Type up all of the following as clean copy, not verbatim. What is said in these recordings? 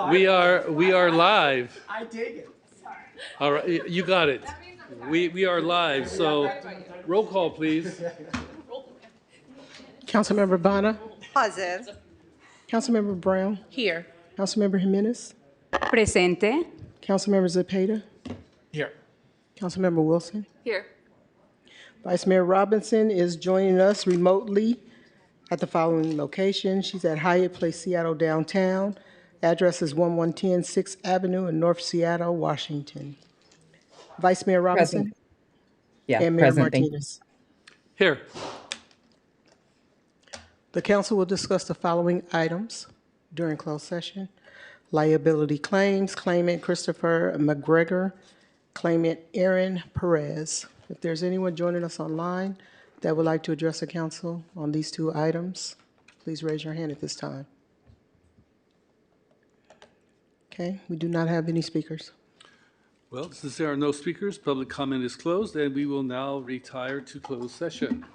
We are live. I dig it. All right, you got it. We are live. So, roll call, please. Councilmember Bonner, Present. Councilmember Brown, Here. Councilmember Jimenez, Presente. Councilmember Zepeda, Here. Councilmember Wilson. Here. Vice Mayor Robinson is joining us remotely at the following location. She's at Hyatt Place Seattle downtown. Address is 1110 6th Avenue in North Seattle, Washington. Vice Mayor Robinson Present. Yeah, and Mayor present. Thank you. Martinez. Here. The council will discuss the following items during closed session. Liability claims, claimant Christopher McGregor, claimant Aaron Perez. If there's anyone joining us online that would like to address the council on these two items, please raise your hand at this time. Okay, we do not have any speakers. Well, since there are no speakers, public comment is closed, and we will now retire to closed session.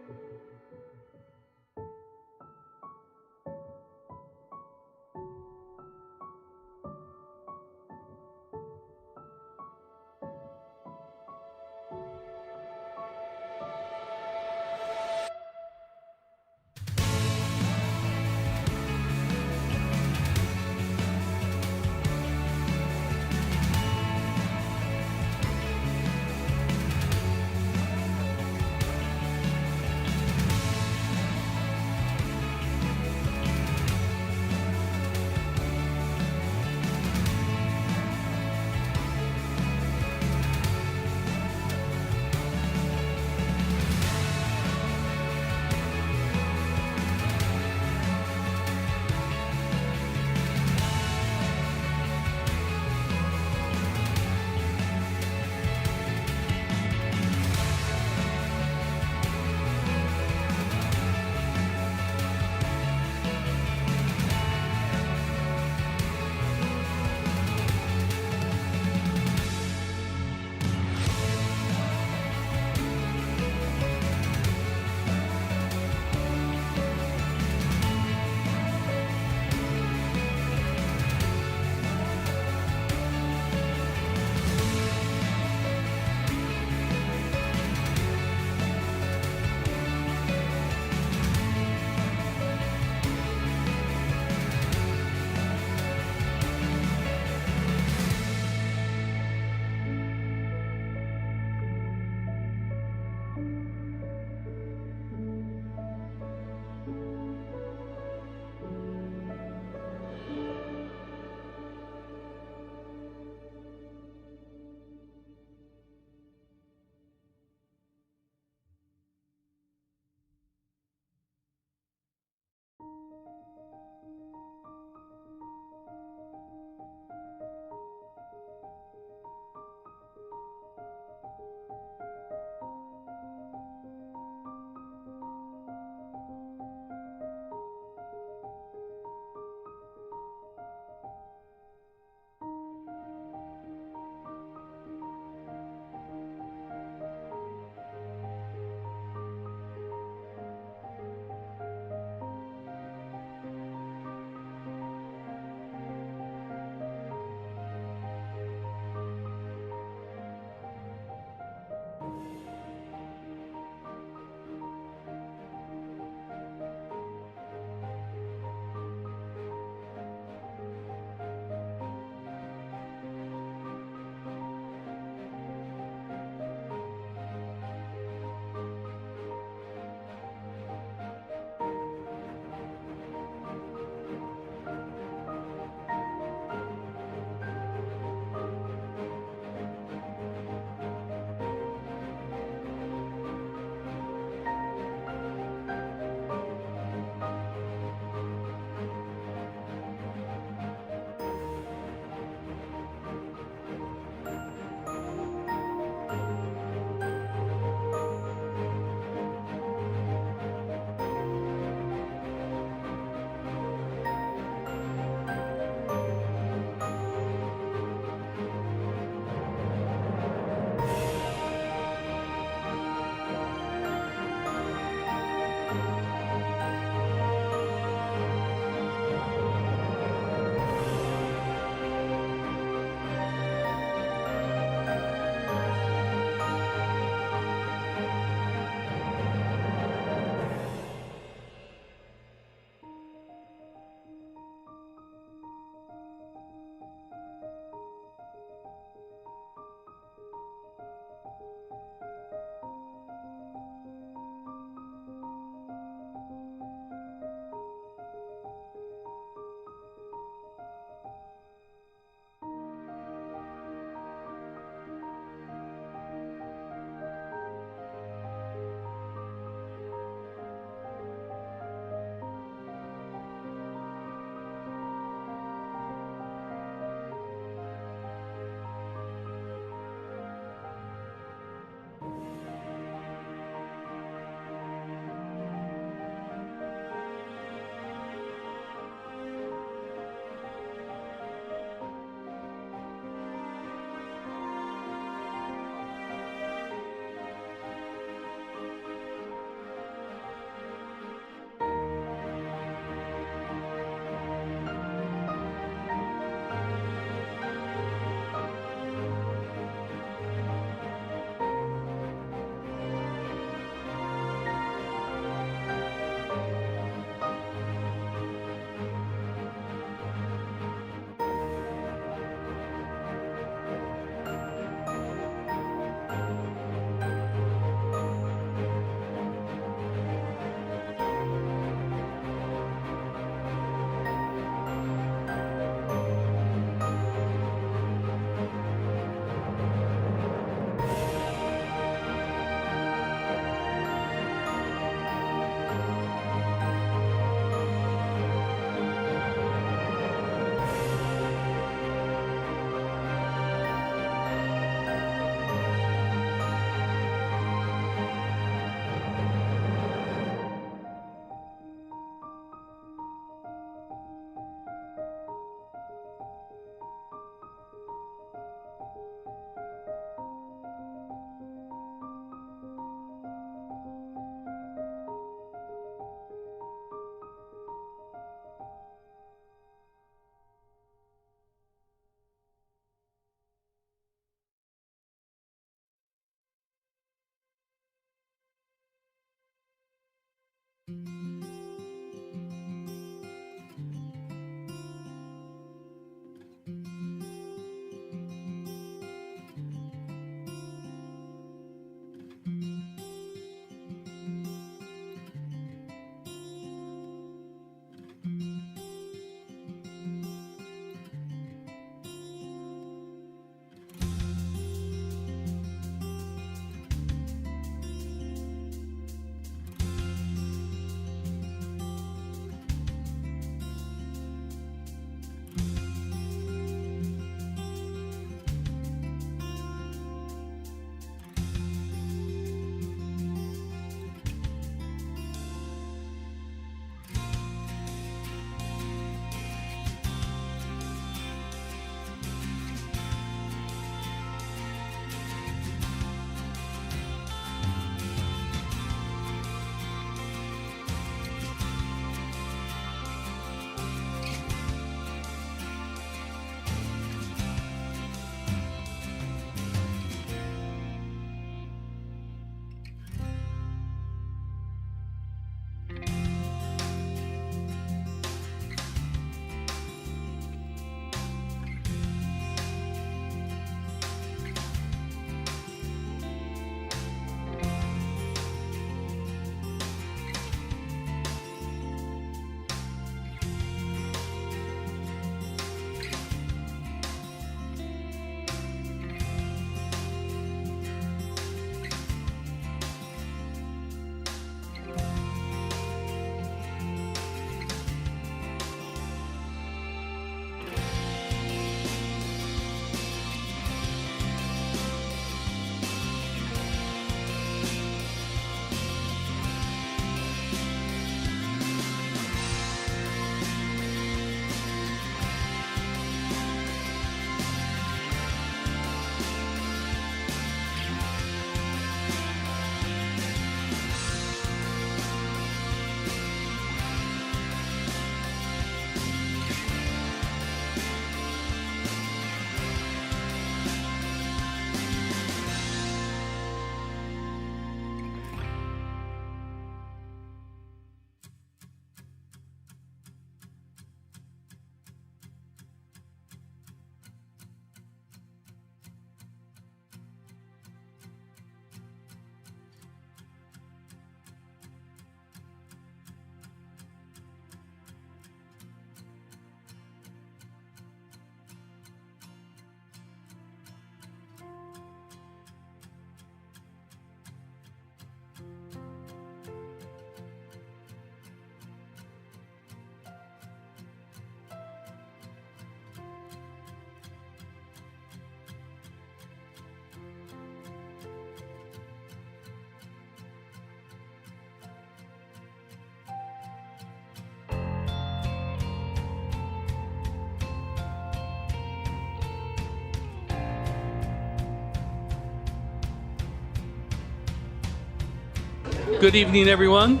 Good evening, everyone.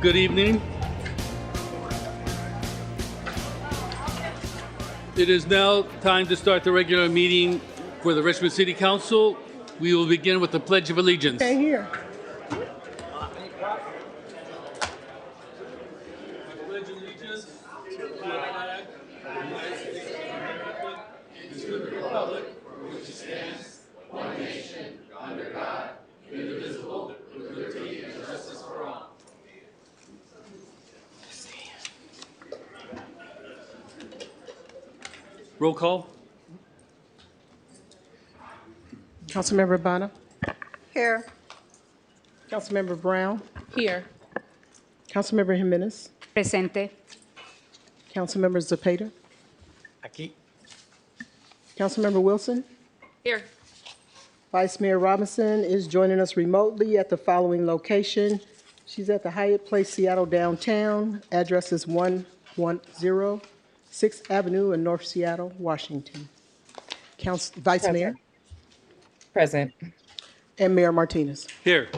Good evening. It is now time to start the regular meeting for the Richmond City Council. We will begin with the Pledge of Allegiance. Stay here. Pledge allegiance to the flag of the United States of America and to the republic for which it stands, one nation, under God, indivisible, with liberty and justice for all. Roll call. Councilmember Bonner. Here. Councilmember Brown. Here. Councilmember Jimenez. Presente. Councilmember Zepeda. Aquí. Councilmember Wilson. Here. Vice Mayor Robinson is joining us remotely at the following location. She's at the Hyatt Place Seattle downtown. Address is 110 6th Avenue in North Seattle, Washington. Vice Mayor Present. and Mayor Martinez. Here.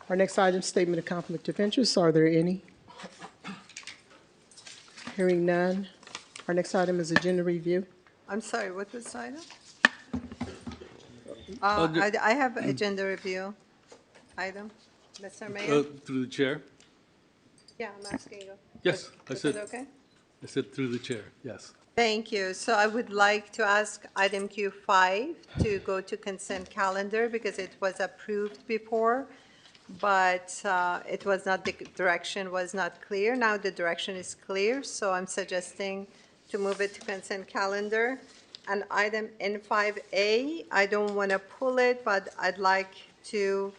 Our next item, statement of conflict of interest. Are there any? Hearing none. Our next item is agenda review. I'm sorry, what was the item? I have agenda review item, Mr. Mayor. Through the chair? Yeah, I'm asking you. Yes, I Is said, it okay? I said through the chair, yes. Thank you. So I would like to ask item Q5 to go to consent calendar because it was approved before, but it was not, the direction was not clear. Now the direction is clear, so I'm suggesting to move it to consent calendar. And item N5A, I don't want to pull it, but I'd like to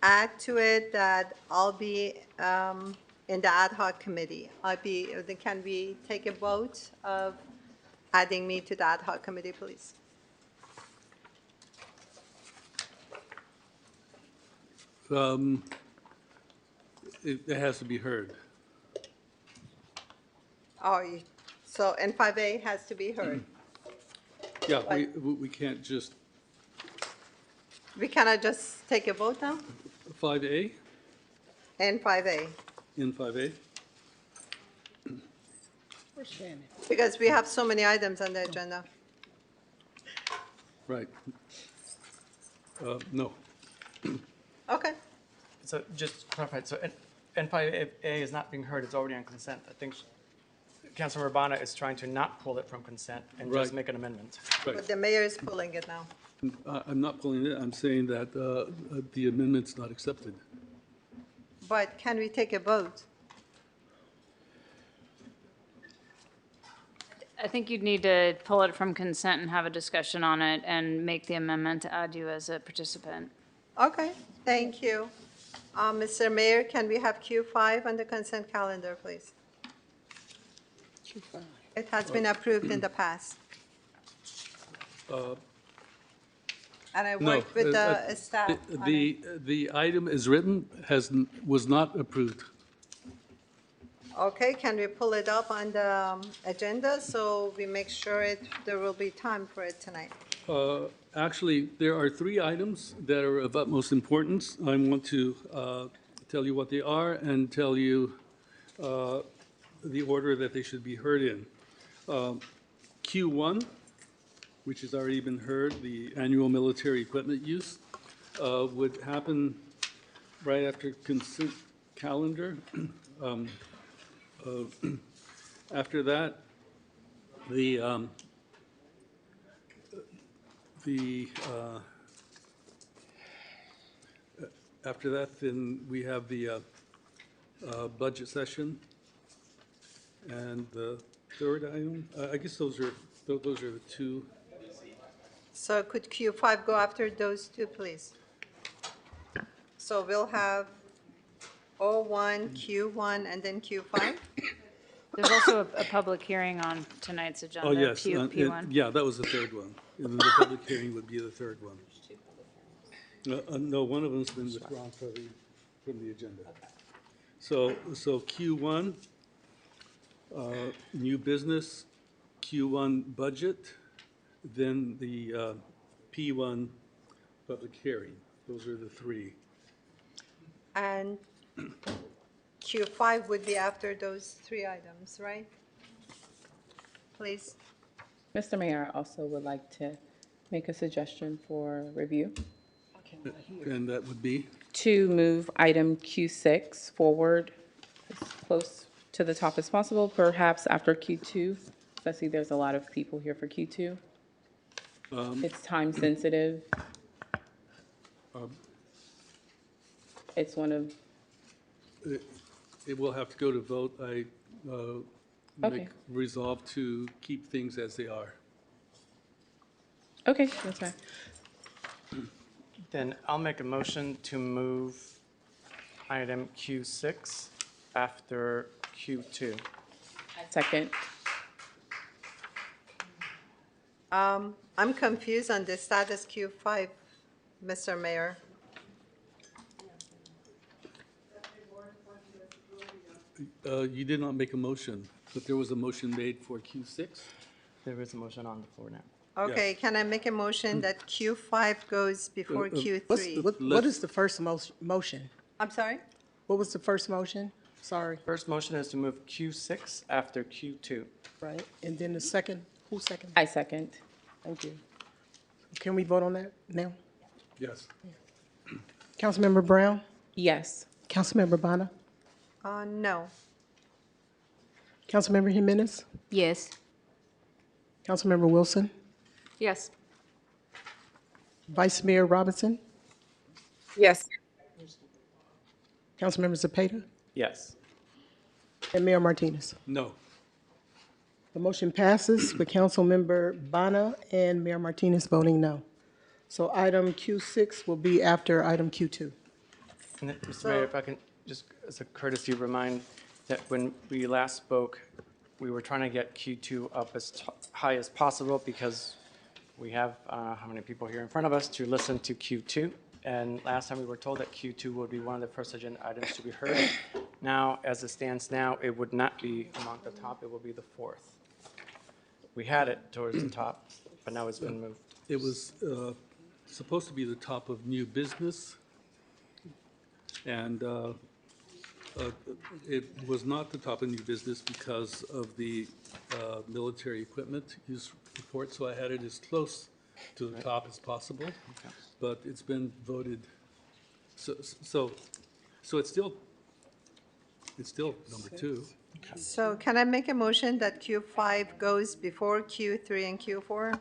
add to it that I'll be in the ad hoc committee. Can we take a vote of adding me to the ad hoc committee, please? It has to be heard. Oh, so N5A has to be heard. Yeah, we can't just, We cannot just take a vote now? 5A, N5A, in 5A? Where's Shannon? because we have so many items on the agenda. Right. No. Okay, So just to clarify, so N5A is not being heard, it's already on consent. I think Councilor Urbana is trying to not pull it from consent and just Right. make an amendment. Right. but the mayor is pulling it now. I'm not pulling it, I'm saying that the amendment's not accepted. But can we take a vote? I think you'd need to pull it from consent and have a discussion on it and make the amendment to add you as a participant. Okay, thank you. Mr. Mayor, can we have Q5 on the consent calendar, please? It has been approved in the past. And I No, worked with the staff on it. the item is written, was not approved. Okay, can we pull it up on the agenda so we make sure there will be time for it tonight? Actually, there are 3 items that are of utmost importance. I want to tell you what they are and tell you the order that they should be heard in. Q1, which has already been heard, the annual military equipment use, would happen right after consent calendar. After that, after that, then we have the budget session. And the third item, I guess those are the 2. So could Q5 go after those two, please? So we'll have O1, Q1, and then Q5? There's also a public hearing on tonight's agenda. Oh, yes. P1. Yeah, that was the third one. And then the public hearing would be the third one. No, one of them's been withdrawn from the agenda. So Q1, new business, Q1 budget, then the P1 public hearing. Those are the 3. And Q5 would be after those 3 items, right? Please. Mr. Mayor, I also would like to make a suggestion for review. And that would be? To move item Q6 forward as close to the top as possible, perhaps after Q2. I see there's a lot of people here for Q2. It's time sensitive. It's one of, It will have to go to vote. I Okay. resolve to keep things as they are. okay, that's fine. Then I'll make a motion to move item Q6 after Q2. Second. I'm confused on the status Q5, Mr. Mayor. You did not make a motion, but there was a motion made for Q6. There is a motion on the floor now. Okay, can I make a motion that Q5 goes before Q3? What is the first motion? I'm sorry? What was the first motion? Sorry, First motion is to move Q6 after Q2. right? And then the second, who second? I second. Thank you. Can we vote on that now? Yes. Councilmember Brown? Yes. Councilmember Bonner? No. Councilmember Jimenez? Yes. Councilmember Wilson? Yes. Vice Mayor Robinson? Yes. Councilmember Zepeda? Yes. And Mayor Martinez. No. The motion passes with Councilmember Bonner and Mayor Martinez voting no. So item Q6 will be after item Q2. And then, Mr. Mayor, if I can, just as a courtesy, remind that when we last spoke, we were trying to get Q2 up as high as possible because we have, how many people here in front of us to listen to Q2? And last time we were told that Q2 would be one of the first agenda items to be heard. Now, as it stands now, it would not be among the top, it will be the fourth. We had it towards the top, but now it's been moved. It was supposed to be the top of new business, and it was not the top of new business because of the military equipment use report, so I had it as close to the top as possible, but it's been voted, so it's still number two. So can I make a motion that Q5 goes before Q3 and Q4?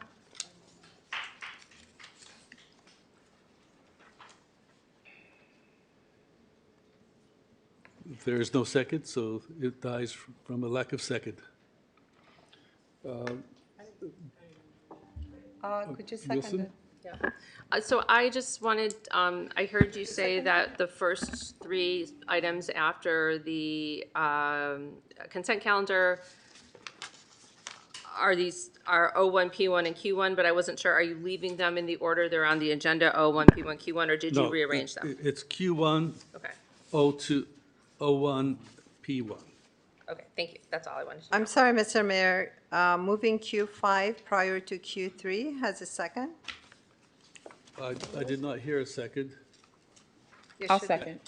There is no second, so it dies from a lack of second. Could you second Wilson? it? So I just wanted, I heard you say that the first three items after the consent calendar are O1, P1, and Q1, but I wasn't sure, are you leaving them in the order they're on the agenda, O1, P1, Q1, or did you No, rearrange them? It's Q1, Okay, O2, O1, P1. okay, thank you, that's all I wanted to know. I'm sorry, Mr. Mayor, moving Q5 prior to Q3 has a second? I did not hear a second. You I'll should- second.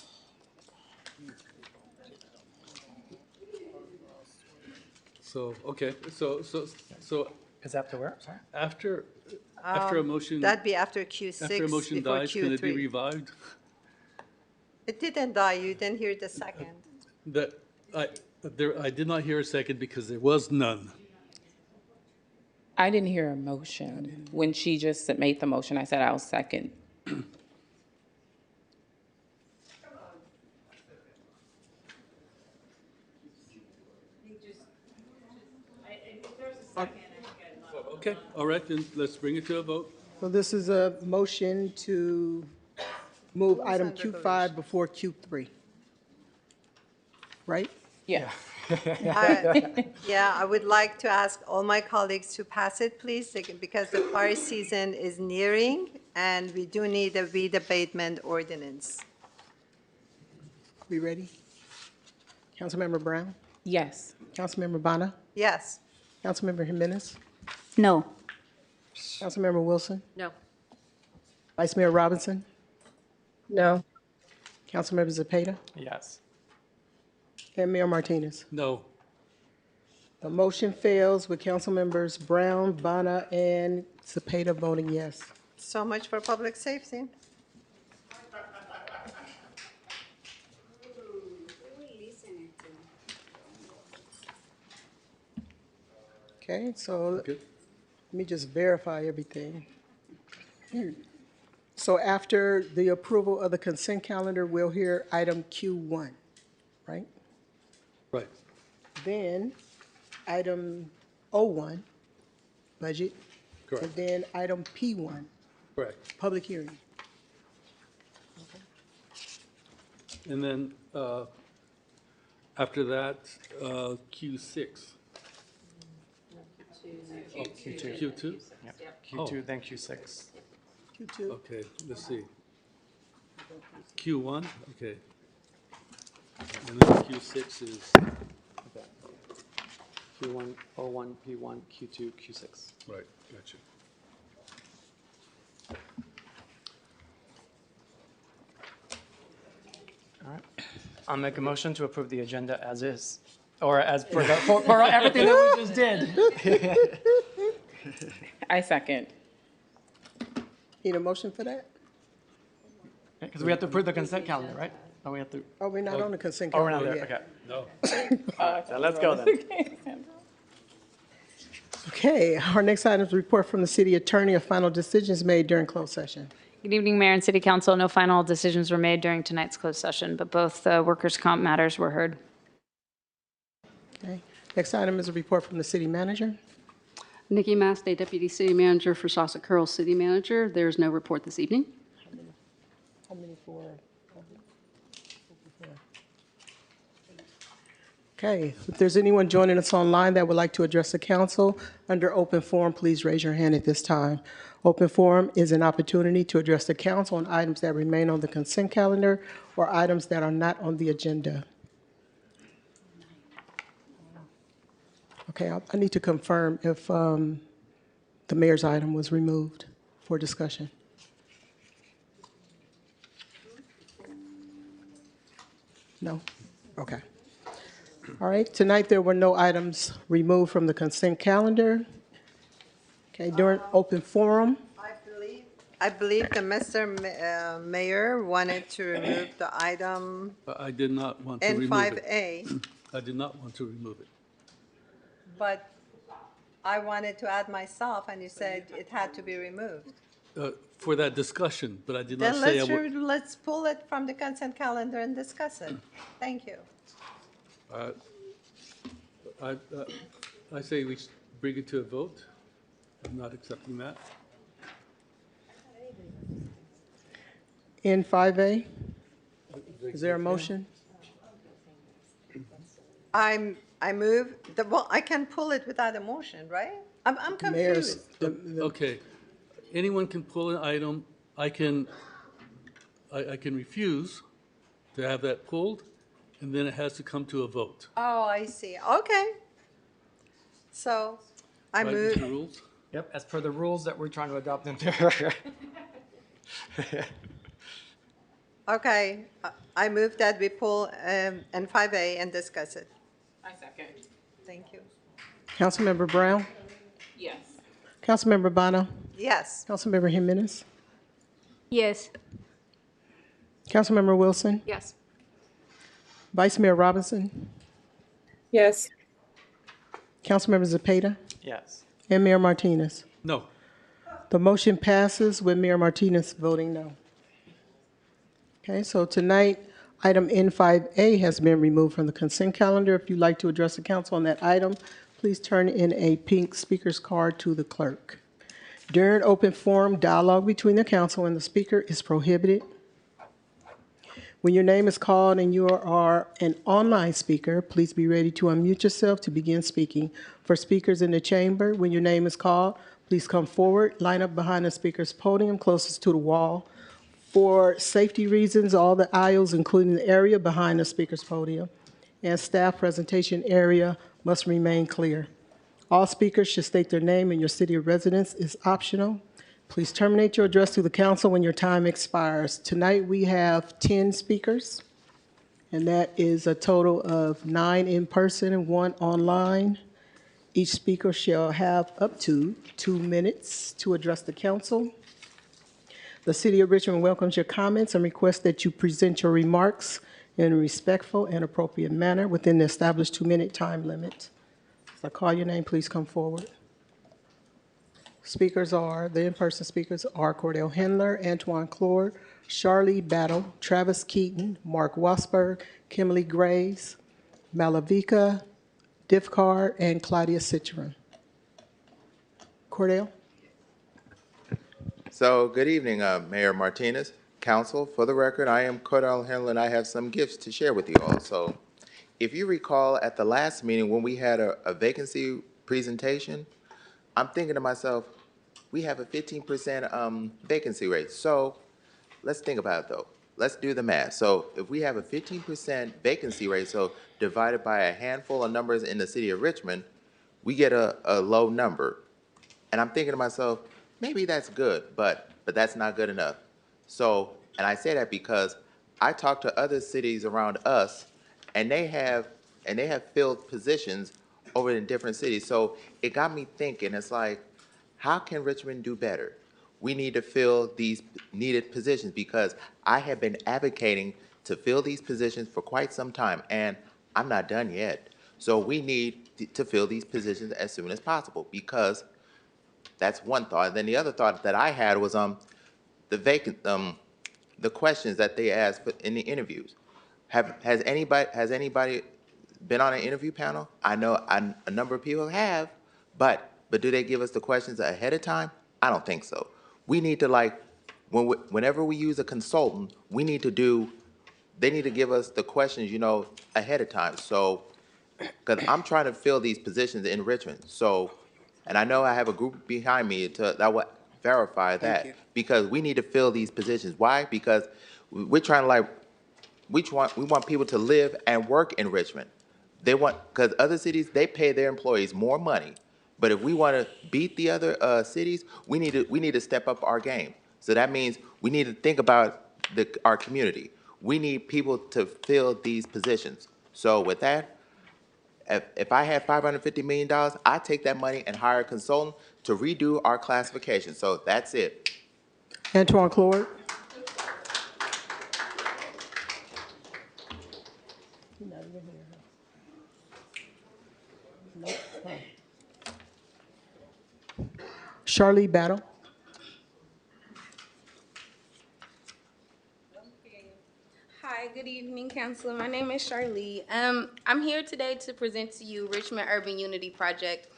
So, okay, so Is after where, sorry? after a motion, That'd be after Q6 after a motion before dies, can it be Q3. revived? It didn't die, you didn't hear the second. That, I did not hear a second because there was none. I didn't hear a motion. When she just made the motion, I said I'll second. Okay, all right, then let's bring it to a vote. So this is a motion to move item Q5 before Q3. Right? Yeah. Yeah, I would like to ask all my colleagues to pass it, please, because the fire season is nearing, and we do need a weed abatement ordinance. We ready? Councilmember Brown? Yes. Councilmember Bonner? Yes. Councilmember Jimenez? No. Councilmember Wilson? No, Vice Mayor Robinson? no, Councilmember Zepeda? Yes. And Mayor Martinez. No, The motion fails with Councilmembers Brown, Bonner, and Zepeda voting yes. So much for public safety. Okay, so good. let me just verify everything. So after the approval of the consent calendar, we'll hear item Q1, right? Right, Then item O1, budget. correct, And then item P1, correct. public hearing. And then, after that, Q6. Q2. Q2? Yep. Q2, then Q6. Q2. Okay, let's see. Q1, okay. And then Q6 is, Q1, O1, P1, Q2, Q6. right, gotcha. All right. I'll make a motion to approve the agenda as is, or as for for everything that we just did. I second. Need a motion for that? Because we have to approve the consent calendar, right? Oh, we have to, Oh, we're not on the consent oh, we're not calendar there, yet. okay. All right, then let's go then. Okay, our next item is report from the city attorney of final decisions made during closed session. Good evening, Mayor and City Council. No final decisions were made during tonight's closed session, but both workers' comp matters were heard. Okay, next item is a report from the city manager. Nikki Mastay, Deputy City Manager for Shasta Curl City Manager. There's no report this evening. How many for? Okay, if there's anyone joining us online that would like to address the council under open forum, please raise your hand at this time. Open forum is an opportunity to address the council on items that remain on the consent calendar or items that are not on the agenda. Okay, I need to confirm if the mayor's item was removed for discussion. No? Okay. All right, tonight there were no items removed from the consent calendar. Okay, during open forum, I believe the Mayor wanted to remove the item I did not want to remove it. N5A, I did not want to remove it. but I wanted to add myself, and you said it had to be removed. For that discussion, but I did not Then say I would. let's pull it from the consent calendar and discuss it. Thank you. I say we bring it to a vote. I'm not accepting that. N5A, is there a motion? I move, well, I can pull it without a motion, right? I'm Mayor's, confused. Okay, anyone can pull an item. I can refuse to have that pulled, and then it has to come to a vote. Oh, I see. Okay. So I Right, Mr. move, Rules? Yep, as per the rules that we're trying to adopt into. okay, I move that we pull N5A and discuss it. I second. Thank you. Councilmember Brown? Yes. Councilmember Bono? Yes. Councilmember Jimenez? Yes. Councilmember Wilson? Yes. Vice Mayor Robinson? Yes. Councilmember Zepeda? Yes. And Mayor Martinez? No. The motion passes with Mayor Martinez voting no. Okay, so tonight, item N5A has been removed from the consent calendar. If you'd like to address the council on that item, please turn in a pink speaker's card to the clerk. During open forum, dialogue between the council and the speaker is prohibited. When your name is called and you are an online speaker, please be ready to unmute yourself to begin speaking. For speakers in the chamber, when your name is called, please come forward, line up behind the speaker's podium closest to the wall. For safety reasons, all the aisles, including the area behind the speaker's podium and staff presentation area, must remain clear. All speakers should state their name and your city of residence is optional. Please terminate your address to the council when your time expires. Tonight, we have 10 speakers, and that is a total of 9 in person and 1 online. Each speaker shall have up to 2 minutes to address the council. The City of Richmond welcomes your comments and requests that you present your remarks in a respectful and appropriate manner within the established 2-minute time limit. As I call your name, please come forward. The in-person speakers are Cordell Handler, Antoine Clore, Charlie Battle, Travis Keaton, Mark Wasberg, Kimberly Graves, Malavika Diffcar, and Claudia Citron. Cordell? So, good evening, Mayor Martinez, Council. For the record, I am Cordell Handler, and I have some gifts to share with you all. So, if you recall at the last meeting when we had a vacancy presentation, I'm thinking to myself, we have a 15% vacancy rate. So let's think about it though. Let's do the math. So if we have a 15% vacancy rate, so divided by a handful of numbers in the city of Richmond, we get a low number. And I'm thinking to myself, maybe that's good, but that's not good enough. So, and I say that because I talk to other cities around us, and they have filled positions over in different cities. So it got me thinking, it's like, how can Richmond do better? we need to fill these needed positions because I have been advocating to fill these positions for quite some time, and I'm not done yet. So we need to fill these positions as soon as possible because that's one thought. And then the other thought that I had was the questions that they ask in the interviews. Has anybody been on an interview panel? I know a number of people have, but do they give us the questions ahead of time? I don't think so. We need to whenever we use a consultant, they need to give us the questions, ahead of time. So, because I'm trying to fill these positions in Richmond. So, and I know I have a group behind me that will verify that because we need to fill these positions. Why? Because we're trying to we want people to live and work in Richmond. Because other cities, they pay their employees more money. But if we want to beat the other cities, we need to step up our game. So that means we need to think about our community. We need people to fill these positions. So with that, if I had $550 million, I'd take that money and hire a consultant to redo our classification. So that's it. Antoine Claude. Charlie Battle. Hi, good evening, Council. My name is Charlie. I'm here today to present to you Richmond Urban Unity Project.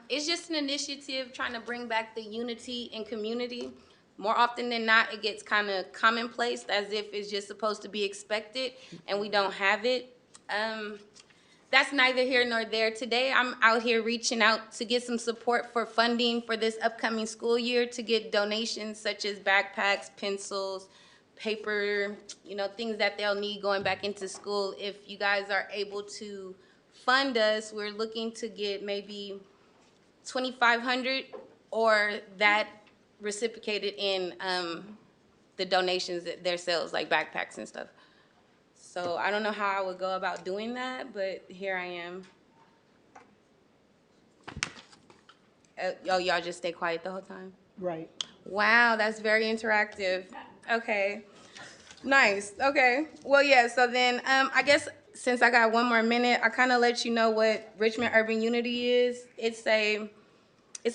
It's just an initiative trying to bring back the unity in community. More often than not, it gets kind of commonplace as if it's just supposed to be expected, and we don't have it. That's neither here nor there. Today, I'm out here reaching out to get some support for funding for this upcoming school year to get donations such as backpacks, pencils, paper, things that they'll need going back into school. If you guys are able to fund us, we're looking to get maybe 2,500 or that reciprocated in the donations that their sales, like backpacks and stuff. So I don't know how I would go about doing that, but here I am. Y'all just stay quiet the whole time? Right. Wow, that's very interactive. Okay, nice, okay. Well, yeah, so then I guess since I got one more minute, I kind of let you know what Richmond Urban Unity is. It's a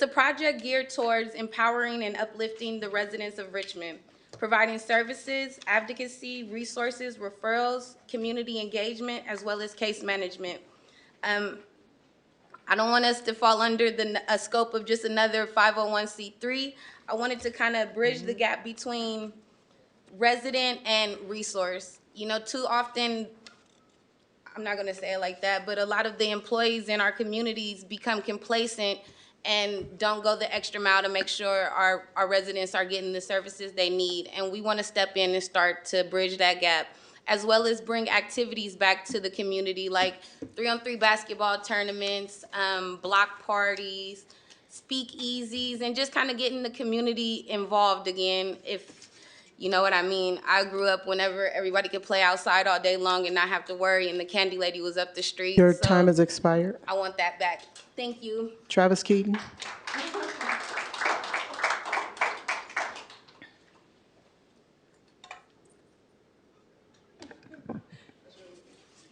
project geared towards empowering and uplifting the residents of Richmond, providing services, advocacy, resources, referrals, community engagement, as well as case management. I don't want us to fall under a scope of just another 501c3. I wanted to kind of bridge the gap between resident and resource. Too often, I'm not gonna say it like that, but a lot of the employees in our communities become complacent and don't go the extra mile to make sure our residents are getting the services they need. And we wanna step in and start to bridge that gap, as well as bring activities back to the community, like 3-on-3 basketball tournaments, block parties, speakeasies, and just kind of getting the community involved again, if you know what I mean. I grew up whenever everybody could play outside all day long and not have to worry, and the candy lady was up the street. Your so time has expired. I want that back. Thank you. Travis Keaton.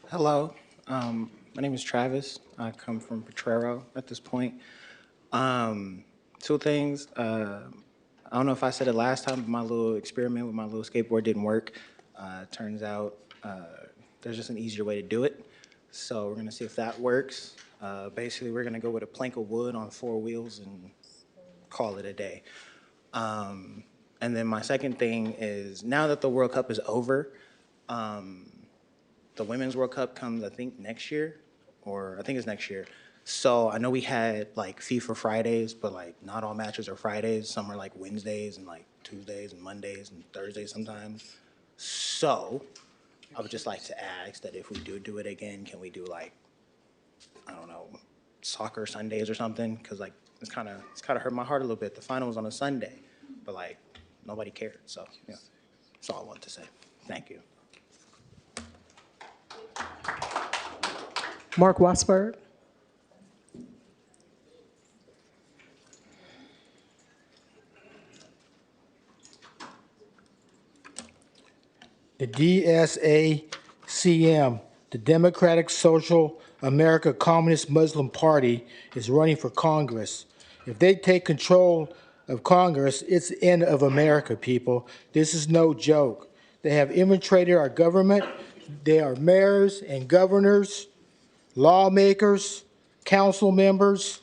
Hello, my name is Travis. I come from Potrero at this point. Two things. I don't know if I said it last time, but my little experiment with my little skateboard didn't work. Turns out there's just an easier way to do it. So we're gonna see if that works. Basically, we're gonna go with a plank of wood on 4 wheels and call it a day. And then my second thing is, now that the World Cup is over, the Women's World Cup comes, I think, next year, or I think it's next year. So I know we had like FIFA Fridays, but like not all matches are Fridays. Some are like Wednesdays and like Tuesdays and Mondays and Thursdays sometimes. So I would just like to ask that if we do it again, can we do like, I don't know, soccer Sundays or something? Because like it's kind of hurt my heart a little bit. The final was on a Sunday, but like nobody cared. So yeah, that's all I want to say. Thank you. Mark Wasberg. the DSACM, the Democratic Social America Communist Muslim Party, is running for Congress. If they take control of Congress, it's the end of America, people. This is no joke. They have infiltrated our government. They are mayors and governors, lawmakers, council members,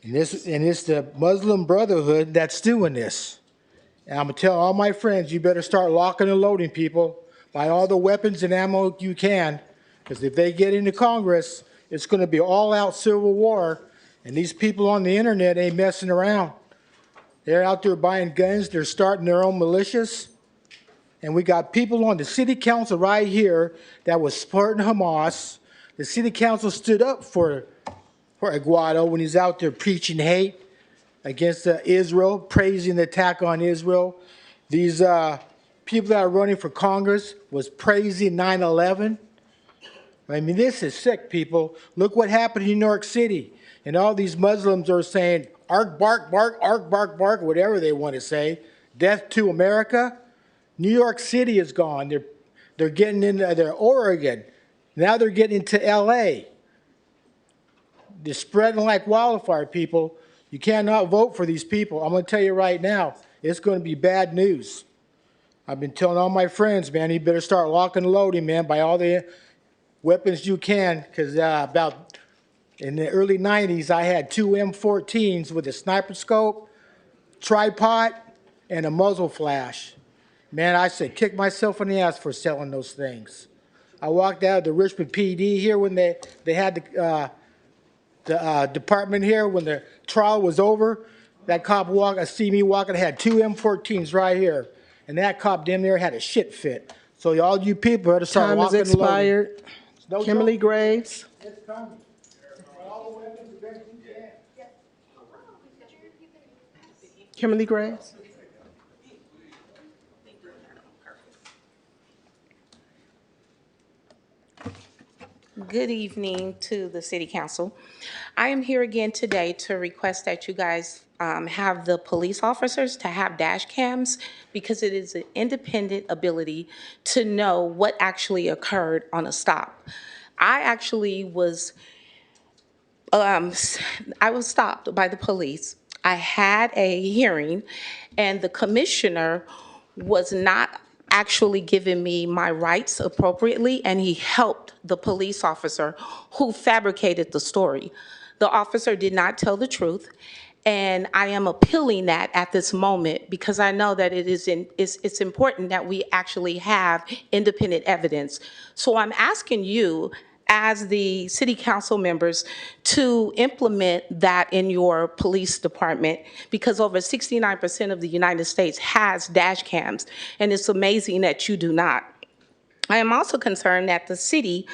and it's the Muslim Brotherhood that's doing this. And I'm gonna tell all my friends, you better start locking and loading, people. Buy all the weapons and ammo you can, because if they get into Congress, it's gonna be all-out civil war, and these people on the internet ain't messing around. They're out there buying guns, they're starting their own militias, and we got people on the city council right here that was supporting Hamas. The city council stood up for Aguado when he's out there preaching hate against Israel, praising the attack on Israel. These people that are running for Congress was praising 9/11. I mean, this is sick, people. Look what happened in New York City. And all these Muslims are saying, ark, bark, bark, ark, bark, bark, whatever they want to say. Death to America. New York City is gone. They're getting into their Oregon. Now they're getting into LA. They're spreading like wildfire, people. You cannot vote for these people. I'm going to tell you right now, it's going to be bad news. I've been telling all my friends, man, you better start locking and loading, man, buy all the weapons you can, because about in the early 90s, I had 2 M14s with a sniper scope, tripod, and a muzzle flash. Man, I said, kick myself in the ass for selling those things. I walked out of the Richmond PD here when they had the department here when the trial was over. That cop see me walking, I had 2 M14s right here. And that cop damn near had a shit fit. So all you people better start Time is locking and loading. expired. No Kimberly joke. Graves. It's coming. All the weapons, the best you can. Kimberly Graves. Good evening to the City Council. I am here again today to request that you guys have the police officers to have dash cams, because it is an independent ability to know what actually occurred on a stop. I actually was stopped by the police. I had a hearing, and the commissioner was not actually giving me my rights appropriately, and he helped the police officer who fabricated the story. The officer did not tell the truth, and I am appealing that at this moment, because I know that it's important that we actually have independent evidence. So I'm asking you, as the city council members, to implement that in your police department, because over 69% of the United States has dash cams, and it's amazing that you do not. I am also concerned that the city,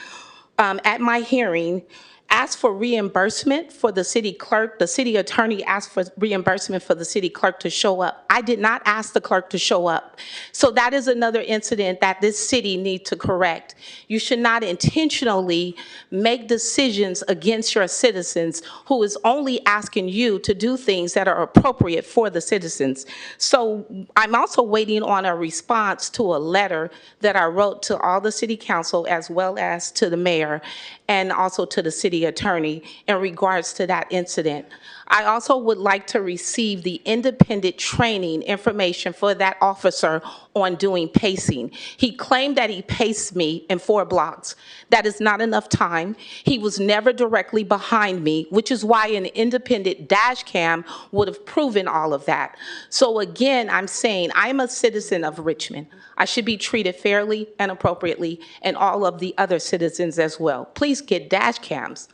at my hearing, asked for reimbursement for the city clerk. The city attorney asked for reimbursement for the city clerk to show up. I did not ask the clerk to show up. So that is another incident that this city needs to correct. You should not intentionally make decisions against your citizens who is only asking you to do things that are appropriate for the citizens. So I'm also waiting on a response to a letter that I wrote to all the city council, as well as to the mayor, and also to the city attorney in regards to that incident. I also would like to receive the independent training information for that officer on doing pacing. He claimed that he paced me in 4 blocks. That is not enough time. He was never directly behind me, which is why an independent dash cam would have proven all of that. So again, I'm saying I'm a citizen of Richmond. I should be treated fairly and appropriately, and all of the other citizens as well. Please get dash cams.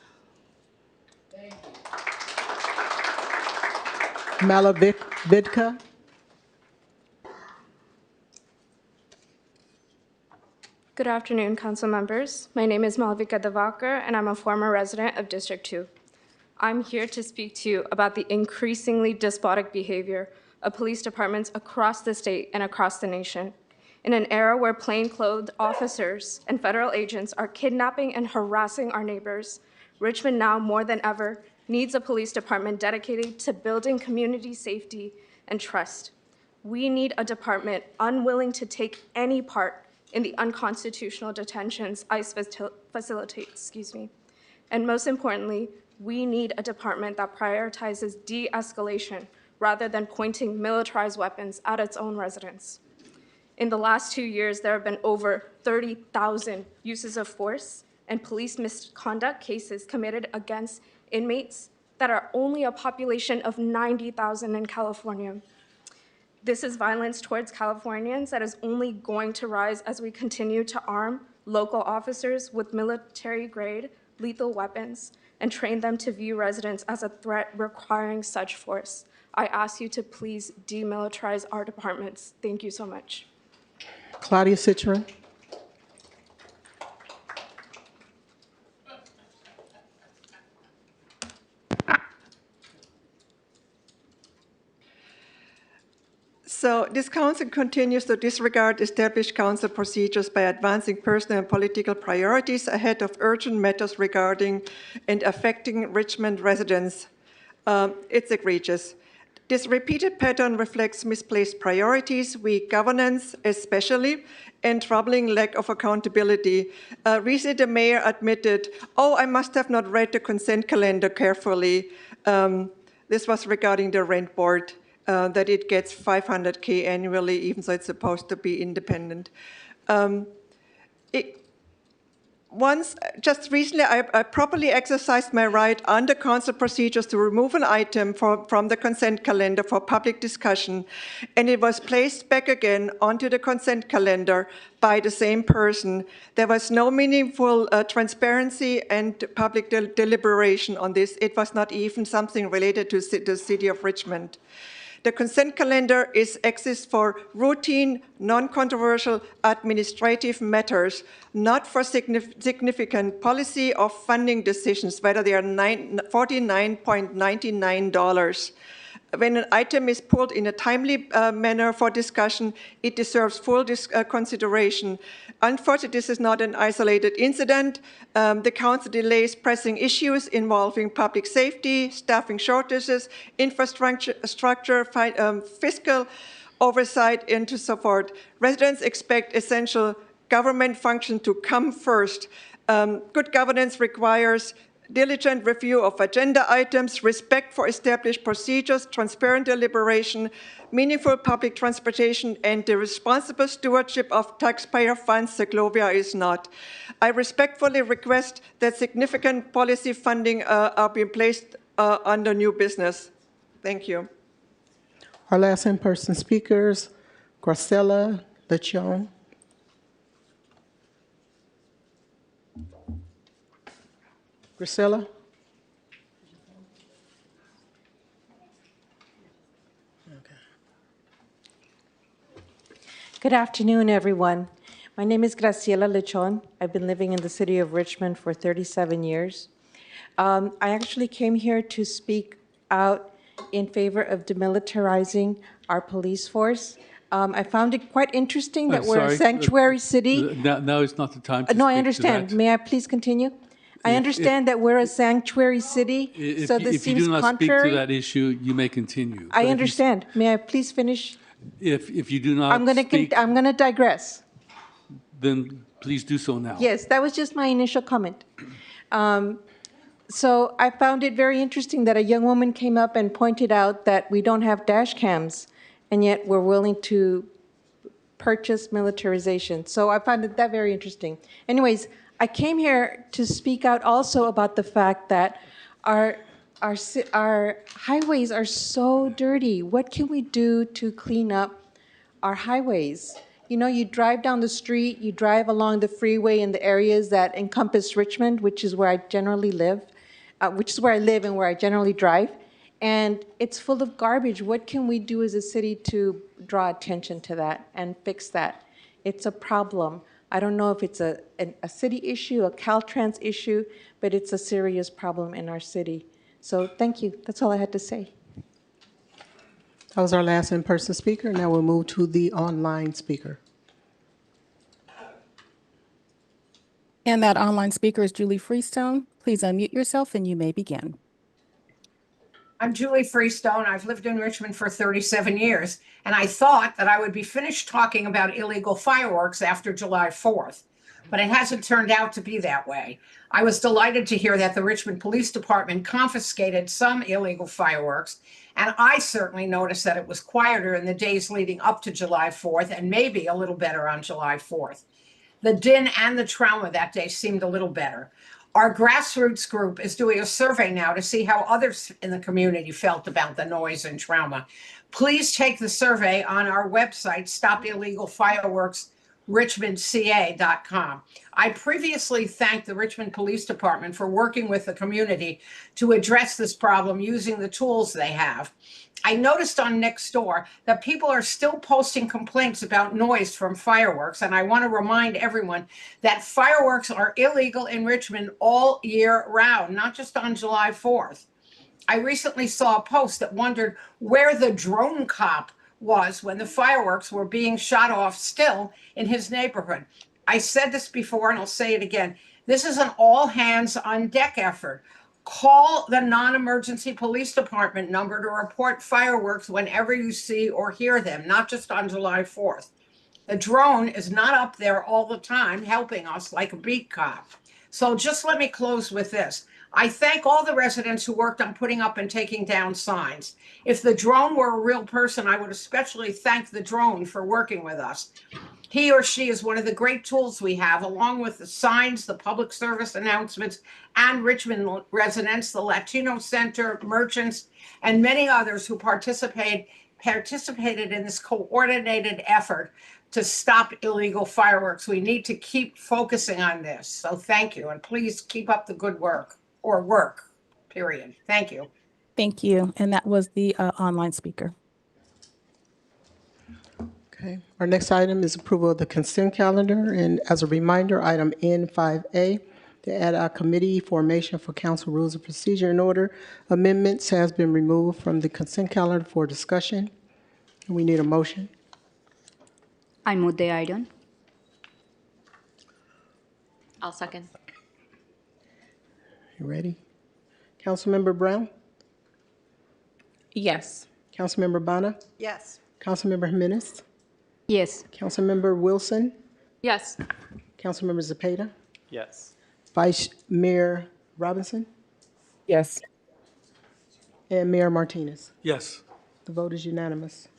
Malavidka. Good afternoon, council members. My name is Malvika Devakar, and I'm a former resident of District 2. I'm here to speak to you about the increasingly despotic behavior of police departments across the state and across the nation. In an era where plainclothed officers and federal agents are kidnapping and harassing our neighbors, Richmond now more than ever needs a police department dedicated to building community safety and trust. We need a department unwilling to take any part in the unconstitutional detentions ICE facilitates, And most importantly, we need a department that prioritizes de-escalation rather than pointing militarized weapons at its own residents. In the last 2 years, there have been over 30,000 uses of force and police misconduct cases committed against inmates that are only a population of 90,000 in California. This is violence towards Californians that is only going to rise as we continue to arm local officers with military-grade lethal weapons and train them to view residents as a threat requiring such force. I ask you to please demilitarize our departments. Thank you so much. Claudia Citron. So this council continues to disregard established council procedures by advancing personal and political priorities ahead of urgent matters regarding and affecting Richmond residents. It's egregious. This repeated pattern reflects misplaced priorities, weak governance especially, and troubling lack of accountability. Recently, the mayor admitted, "Oh, I must have not read the consent calendar carefully." This was regarding the rent board. That it gets $500K annually, even though it's supposed to be independent. Just recently, I properly exercised my right under council procedures to remove an item from the consent calendar for public discussion, and it was placed back again onto the consent calendar by the same person. There was no meaningful transparency and public deliberation on this. It was not even something related to the city of Richmond. The consent calendar exists for routine, non-controversial administrative matters, not for significant policy or funding decisions, whether they are $49.99. When an item is pulled in a timely manner for discussion, it deserves full consideration. Unfortunately, this is not an isolated incident. The council delays pressing issues involving public safety, staffing shortages, infrastructure, fiscal oversight, and so forth. Residents expect essential government function to come first. Good governance requires diligent review of agenda items, respect for established procedures, transparent deliberation, meaningful public transportation, and the responsible stewardship of taxpayer funds. Segovia is not. I respectfully request that significant policy funding are being placed under new business. Thank you. Our last in-person speakers, Graciela Lechon. Graciela? Good afternoon, everyone. My name is Graciela Lechon. I've been living in the city of Richmond for 37 years. I actually came here to speak out in favor of demilitarizing our police force. I found it quite interesting that we're a sanctuary city. Now is not the time to No, I speak understand. to that. May I please continue? I understand that we're a sanctuary city, so this If you seems do not contrary. speak to that issue, you may continue. But I if you understand. May I please finish? If you do not I'm going to digress. then please do so now. Yes, that was just my initial comment. So I found it very interesting that a young woman came up and pointed out that we don't have dash cams, and yet we're willing to purchase militarization. So I found that very interesting. Anyways, I came here to speak out also about the fact that our highways are so dirty. What can we do to clean up our highways? You know, you drive down the street, you drive along the freeway in the areas that encompass Richmond, which is where I generally live, which is where I live and where I generally drive, and it's full of garbage. What can we do as a city to draw attention to that and fix that? It's a problem. I don't know if it's a city issue, a Caltrans issue, but it's a serious problem in our city. So thank you. That's all I had to say. That was our last in-person speaker. Now we'll move to the online speaker. And that online speaker is Julie Freestone. Please unmute yourself and you may begin. I'm Julie Freestone. I've lived in Richmond for 37 years, and I thought that I would be finished talking about illegal fireworks after July 4th, but it hasn't turned out to be that way. I was delighted to hear that the Richmond Police Department confiscated some illegal fireworks, and I certainly noticed that it was quieter in the days leading up to July 4th and maybe a little better on July 4th. The din and the trauma that day seemed a little better. Our grassroots group is doing a survey now to see how others in the community felt about the noise and trauma. Please take the survey on our website, stopillegalfireworksrichmondca.com. I previously thanked the Richmond Police Department for working with the community to address this problem using the tools they have. I noticed on Nextdoor that people are still posting complaints about noise from fireworks, and I want to remind everyone that fireworks are illegal in Richmond all year round, not just on July 4th. I recently saw a post that wondered where the drone cop was when the fireworks were being shot off still in his neighborhood. I said this before and I'll say it again. This is an all hands on deck effort. Call the non-emergency police department number to report fireworks whenever you see or hear them, not just on July 4th. The drone is not up there all the time helping us like a beat cop. So just let me close with this. I thank all the residents who worked on putting up and taking down signs. If the drone were a real person, I would especially thank the drone for working with us. He or she is one of the great tools we have, along with the signs, the public service announcements, and Richmond residents, the Latino Center, merchants, and many others who participated in this coordinated effort to stop illegal fireworks. We need to keep focusing on this. So thank you, and please keep up the good work, or work, period. Thank you. Thank you. And that was the online speaker. Okay, our next item is approval of the consent calendar, and as a reminder, item N5A, the ad hoc committee formation for council rules of procedure and order amendments has been removed from the consent calendar for discussion. We need a motion. I move the item. I'll second. You ready? Councilmember Brown? Yes. Councilmember Bonner? Yes. Councilmember Jimenez? Yes. Councilmember Wilson? Yes. Councilmember Zepeda? Yes. Vice Mayor Robinson? Yes. And Mayor Martinez? Yes. The vote is unanimous.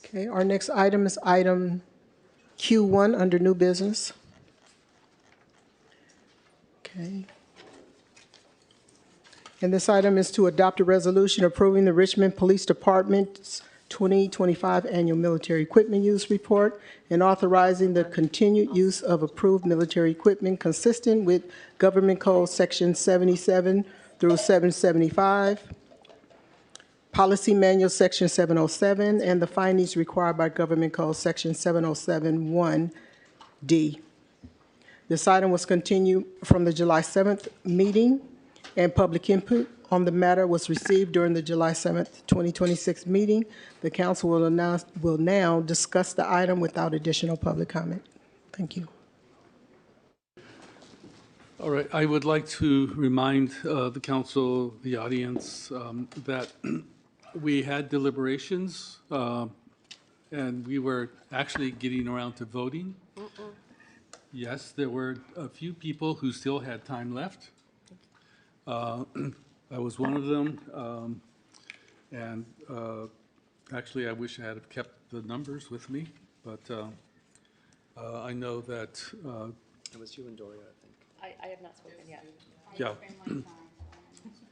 Okay, our next item is item Q1 under new business. Okay. And this item is to adopt a resolution approving the Richmond Police Department's 2025 Annual Military Equipment Use Report and authorizing the continued use of approved military equipment consistent with Government Code Section 77 through 775, Policy Manual Section 707, and the findings required by Government Code Section 707-1D. This item was continued from the July 7th meeting, and public input on the matter was received during the July 7th, 2026 meeting. The council will now discuss the item without additional public comment. Thank you. All right, I would like to remind the council, the audience, that we had deliberations, and we were actually getting around to voting. Yes, there were a few people who still had time left. I was one of them, and actually, I wish I had have kept the numbers with me, but I know that, It was you and Doria, I think. I have not spoken yet. yeah.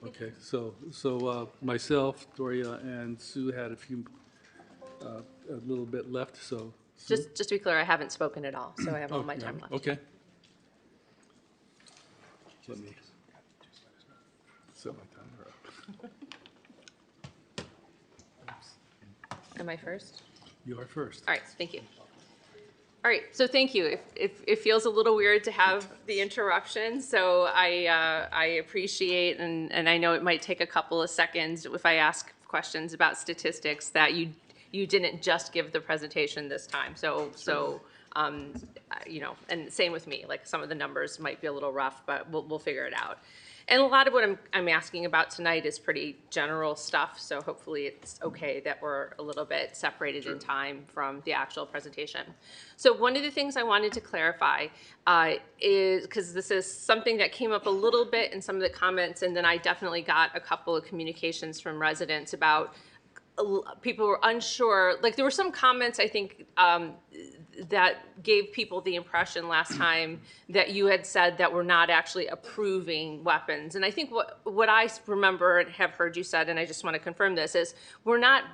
Okay, so myself, Doria, and Sue had a little bit left, so. Sue? Just to be clear, I haven't spoken at all, so I have all my time left. Okay. Let me set my timer up. Am I first? You are first. All right, thank you. All right, so thank you. It feels a little weird to have the interruption, so I appreciate, and I know it might take a couple of seconds if I ask questions about statistics that you didn't just give the presentation this time. So you know, and same with me. Like some of the numbers might be a little rough, but we'll figure it out. And a lot of what I'm asking about tonight is pretty general stuff, so hopefully it's okay that we're a little bit separated in time from the actual presentation. So one of the things I wanted to clarify is, because this is something that came up a little bit in some of the comments, and then I definitely got a couple of communications from residents about people were unsure. Like there were some comments, I think, that gave people the impression last time that you had said that we're not actually approving weapons. And I think what I remember and have heard you said, and I just want to confirm this, is we're not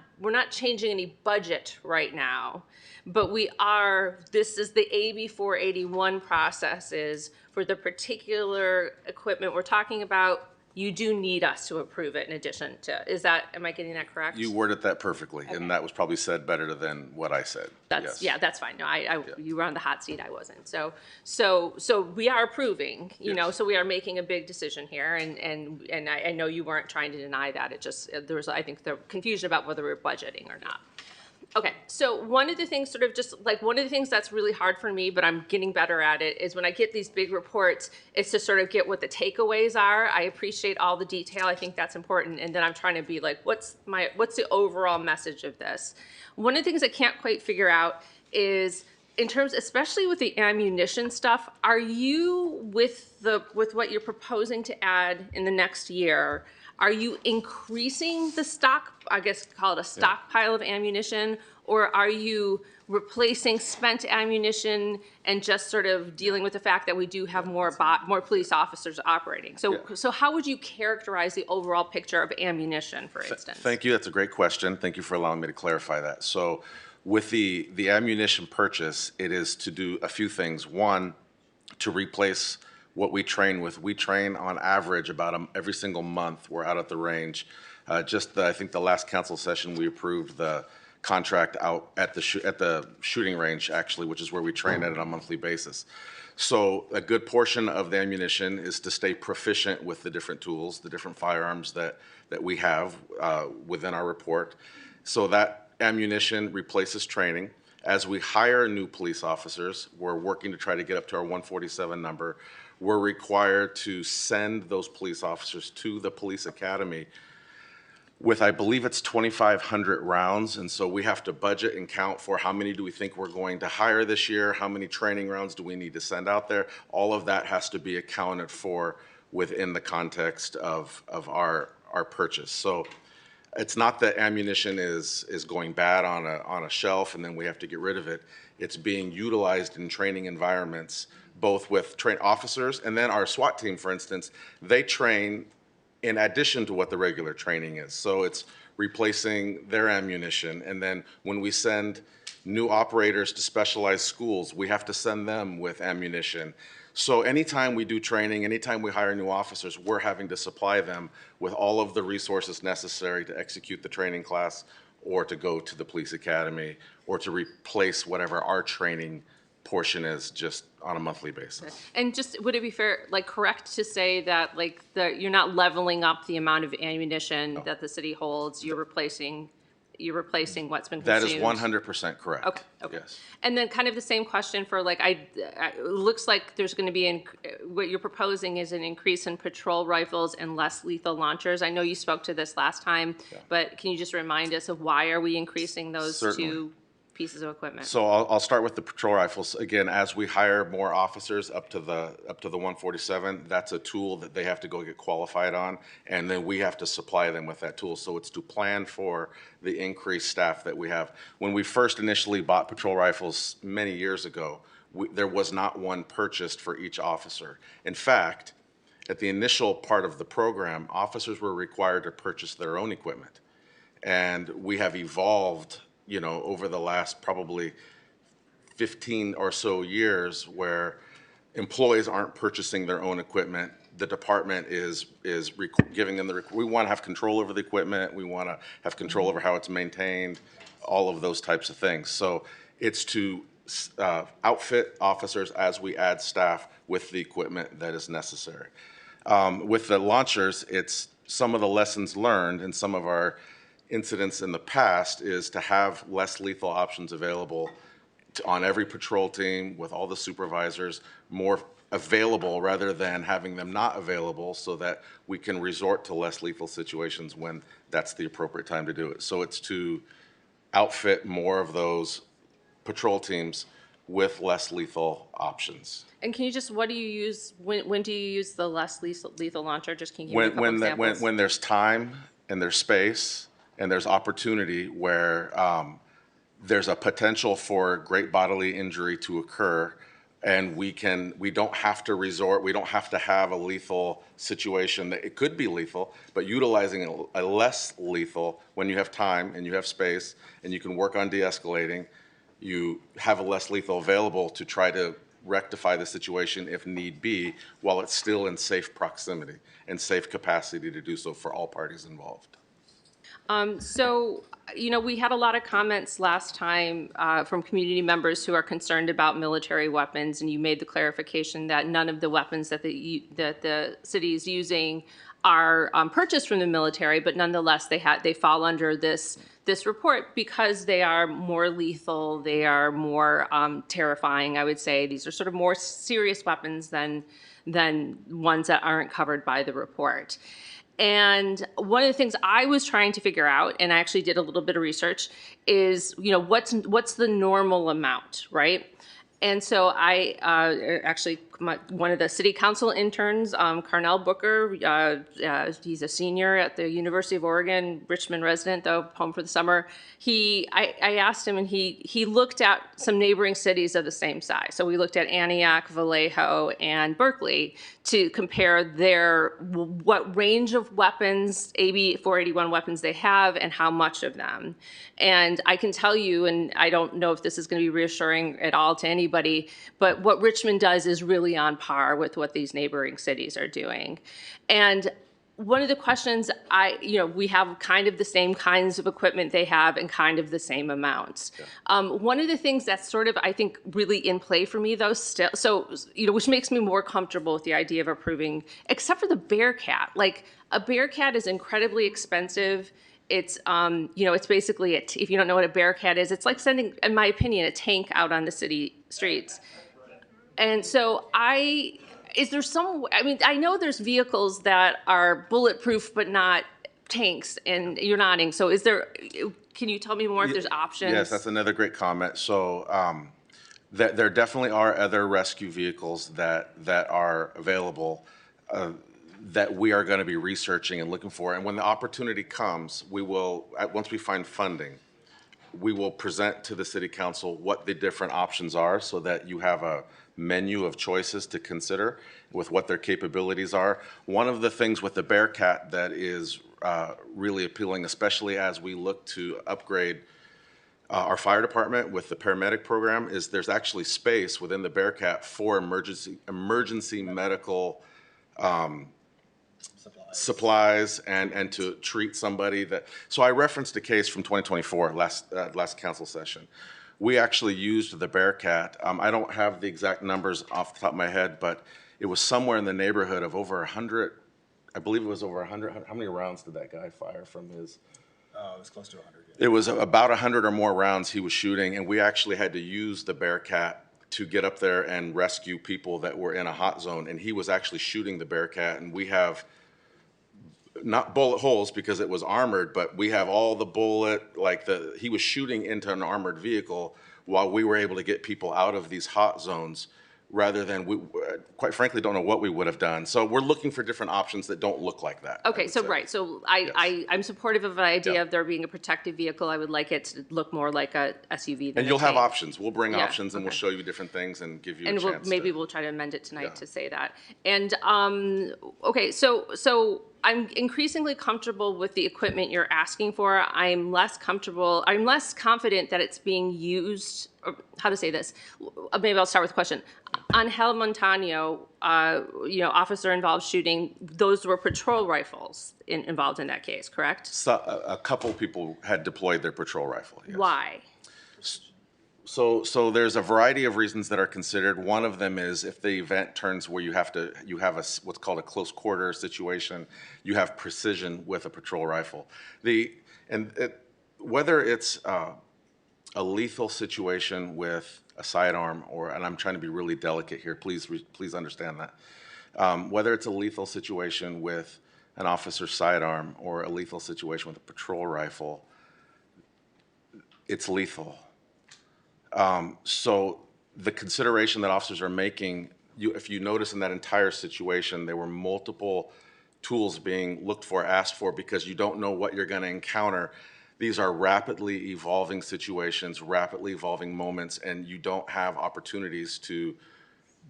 changing any budget right now, but this is the AB 481 processes for the particular equipment we're talking about. You do need us to approve it in addition to, am I getting that correct? You worded that perfectly, and that was probably said better than what I said. Yes. Yeah, that's fine. No, you were on the hot seat, I wasn't. So we are approving, you know, so we are making a big decision here, and I know you weren't trying to deny that. It just, there was, I think, the confusion about whether we're budgeting or not. Okay, so one of the things one of the things that's really hard for me, but I'm getting better at it, is when I get these big reports, it's to sort of get what the takeaways are. I appreciate all the detail. I think that's important. And then I'm trying to be like, what's the overall message of this? One of the things I can't quite figure out is, in terms, especially with the ammunition stuff, are you, with what you're proposing to add in the next year, are you increasing the stock, I guess call it a stockpile of ammunition, or are you replacing spent ammunition and just sort of dealing with the fact that we do have more police officers operating? So how would you characterize the overall picture of ammunition, for instance? Thank you. That's a great question. Thank you for allowing me to clarify that. So with the ammunition purchase, it is to do a few things. One, to replace what we train with. We train on average about every single month. We're out at the range. I think the last council session, we approved the contract out at the shooting range, actually, which is where we train at on a monthly basis. So a good portion of the ammunition is to stay proficient with the different tools, the different firearms that we have within our report. So that ammunition replaces training. As we hire new police officers, we're working to try to get up to our 147 number. We're required to send those police officers to the police academy with, I believe it's 2,500 rounds. And so we have to budget and count for how many do we think we're going to hire this year? How many training rounds do we need to send out there? All of that has to be accounted for within the context of our purchase. So it's not that ammunition is going bad on a shelf and then we have to get rid of it. It's being utilized in training environments, both with trained officers and then our SWAT team, for instance, they train in addition to what the regular training is. So it's replacing their ammunition. And then when we send new operators to specialized schools, we have to send them with ammunition. So anytime we do training, anytime we hire new officers, we're having to supply them with all of the resources necessary to execute the training class or to go to the police academy or to replace whatever our training portion is just on a monthly basis. And just, would it be fair, correct to say that you're not leveling up the amount of ammunition that the city holds, you're replacing what's been consumed? That is 100% correct. Okay. Yes. And then kind of the same question for it looks like there's going to be, what you're proposing is an increase in patrol rifles and less lethal launchers. I know you spoke to this last time, but can you just remind us of why are we increasing those two pieces of equipment? So I'll start with the patrol rifles. Again, as we hire more officers up to the 147, that's a tool that they have to go get qualified on, and then we have to supply them with that tool. So it's to plan for the increased staff that we have. When we first initially bought patrol rifles many years ago, there was not one purchased for each officer. In fact, at the initial part of the program, officers were required to purchase their own equipment. And we have evolved over the last probably 15 or so years where employees aren't purchasing their own equipment. The department is giving them we want to have control over the equipment. We want to have control over how it's maintained, all of those types of things. So it's to outfit officers as we add staff with the equipment that is necessary. With the launchers, it's some of the lessons learned and some of our incidents in the past is to have less lethal options available on every patrol team with all the supervisors, more available rather than having them not available so that we can resort to less lethal situations when that's the appropriate time to do it. So it's to outfit more of those patrol teams with less lethal options. And can you just, what do you use, when do you use the less lethal launcher? Just can you give me a couple examples? When there's time and there's space and there's opportunity where there's a potential for great bodily injury to occur, and we don't have to resort, we don't have to have a lethal situation that it could be lethal, but utilizing a less lethal when you have time and you have space and you can work on de-escalating, you have a less lethal available to try to rectify the situation if need be, while it's still in safe proximity and safe capacity to do so for all parties involved. So, we had a lot of comments last time from community members who are concerned about military weapons, and you made the clarification that none of the weapons that the city is using are purchased from the military, but nonetheless they fall under this report because they are more lethal, they are more terrifying, I would say. These are sort of more serious weapons than ones that aren't covered by the report. And one of the things I was trying to figure out, and I actually did a little bit of research, is, what's the normal amount, right? And so I actually, one of the city council interns, Carnell Booker, he's a senior at the University of Oregon, Richmond resident, though, home for the summer. I asked him, and he looked at some neighboring cities of the same size. So we looked at Antioch, Vallejo, and Berkeley to compare what range of weapons, AB 481 weapons they have, and how much of them. And I can tell you, and I don't know if this is going to be reassuring at all to anybody, but what Richmond does is really on par with what these neighboring cities are doing. And one of the questions we have kind of the same kinds of equipment they have and kind of the same amounts. Yeah. One of the things that's sort of, I think, really in play for me, though, still, which makes me more comfortable with the idea of approving, except for the Bearcat. Like, a Bearcat is incredibly expensive. It's, it's basically, if you don't know what a Bearcat is, it's like sending, in my opinion, a tank out on the city streets. And so is there I know there's vehicles that are bulletproof but not tanks, and you're nodding. So can you tell me more if there's options? Yes, that's another great comment. So there definitely are other rescue vehicles that are available that we are going to be researching and looking for. And when the opportunity comes, we will, once we find funding, we will present to the city council what the different options are so that you have a menu of choices to consider with what their capabilities are. One of the things with the Bearcat that is really appealing, especially as we look to upgrade our fire department with the paramedic program, is there's actually space within the Bearcat for emergency medical supplies and to treat somebody that. So I referenced a case from 2024, last council session. We actually used the Bearcat. I don't have the exact numbers off the top of my head, but it was somewhere in the neighborhood of over 100. I believe it was over 100. How many rounds did that guy fire from his? It was close to 100. Yeah. It was about 100 or more rounds he was shooting, and we actually had to use the Bearcat to get up there and rescue people that were in a hot zone. And he was actually shooting the Bearcat, and we have not bullet holes because it was armored, but we have all the bullet, he was shooting into an armored vehicle while we were able to get people out of these hot zones rather than, we quite frankly don't know what we would have done. So we're looking for different options that don't look like that. Okay, so right, so I'm supportive of the idea of there being a protective vehicle. I would like it to look more like a SUV than And you'll a have tank. options. We'll bring Yeah, options and we'll show you different things and give you a And chance. maybe we'll try to amend it tonight to say that. And, okay, so I'm increasingly comfortable with the equipment you're asking for. I'm less confident that it's being used, or how to say this. Maybe I'll start with a question. Angel Montano, officer-involved shooting, those were patrol rifles involved in that case, correct? So, a couple people had deployed their patrol rifle. Yes. Why? So there's a variety of reasons that are considered. One of them is if the event turns where you have what's called a close quarter situation, you have precision with a patrol rifle. Whether it's a lethal situation with a sidearm, and I'm trying to be really delicate here, please understand that. Whether it's a lethal situation with an officer's sidearm or a lethal situation with a patrol rifle, it's lethal. So the consideration that officers are making, if you notice in that entire situation, there were multiple tools being looked for, asked for, because you don't know what you're going to encounter. These are rapidly evolving situations, rapidly evolving moments, and you don't have opportunities to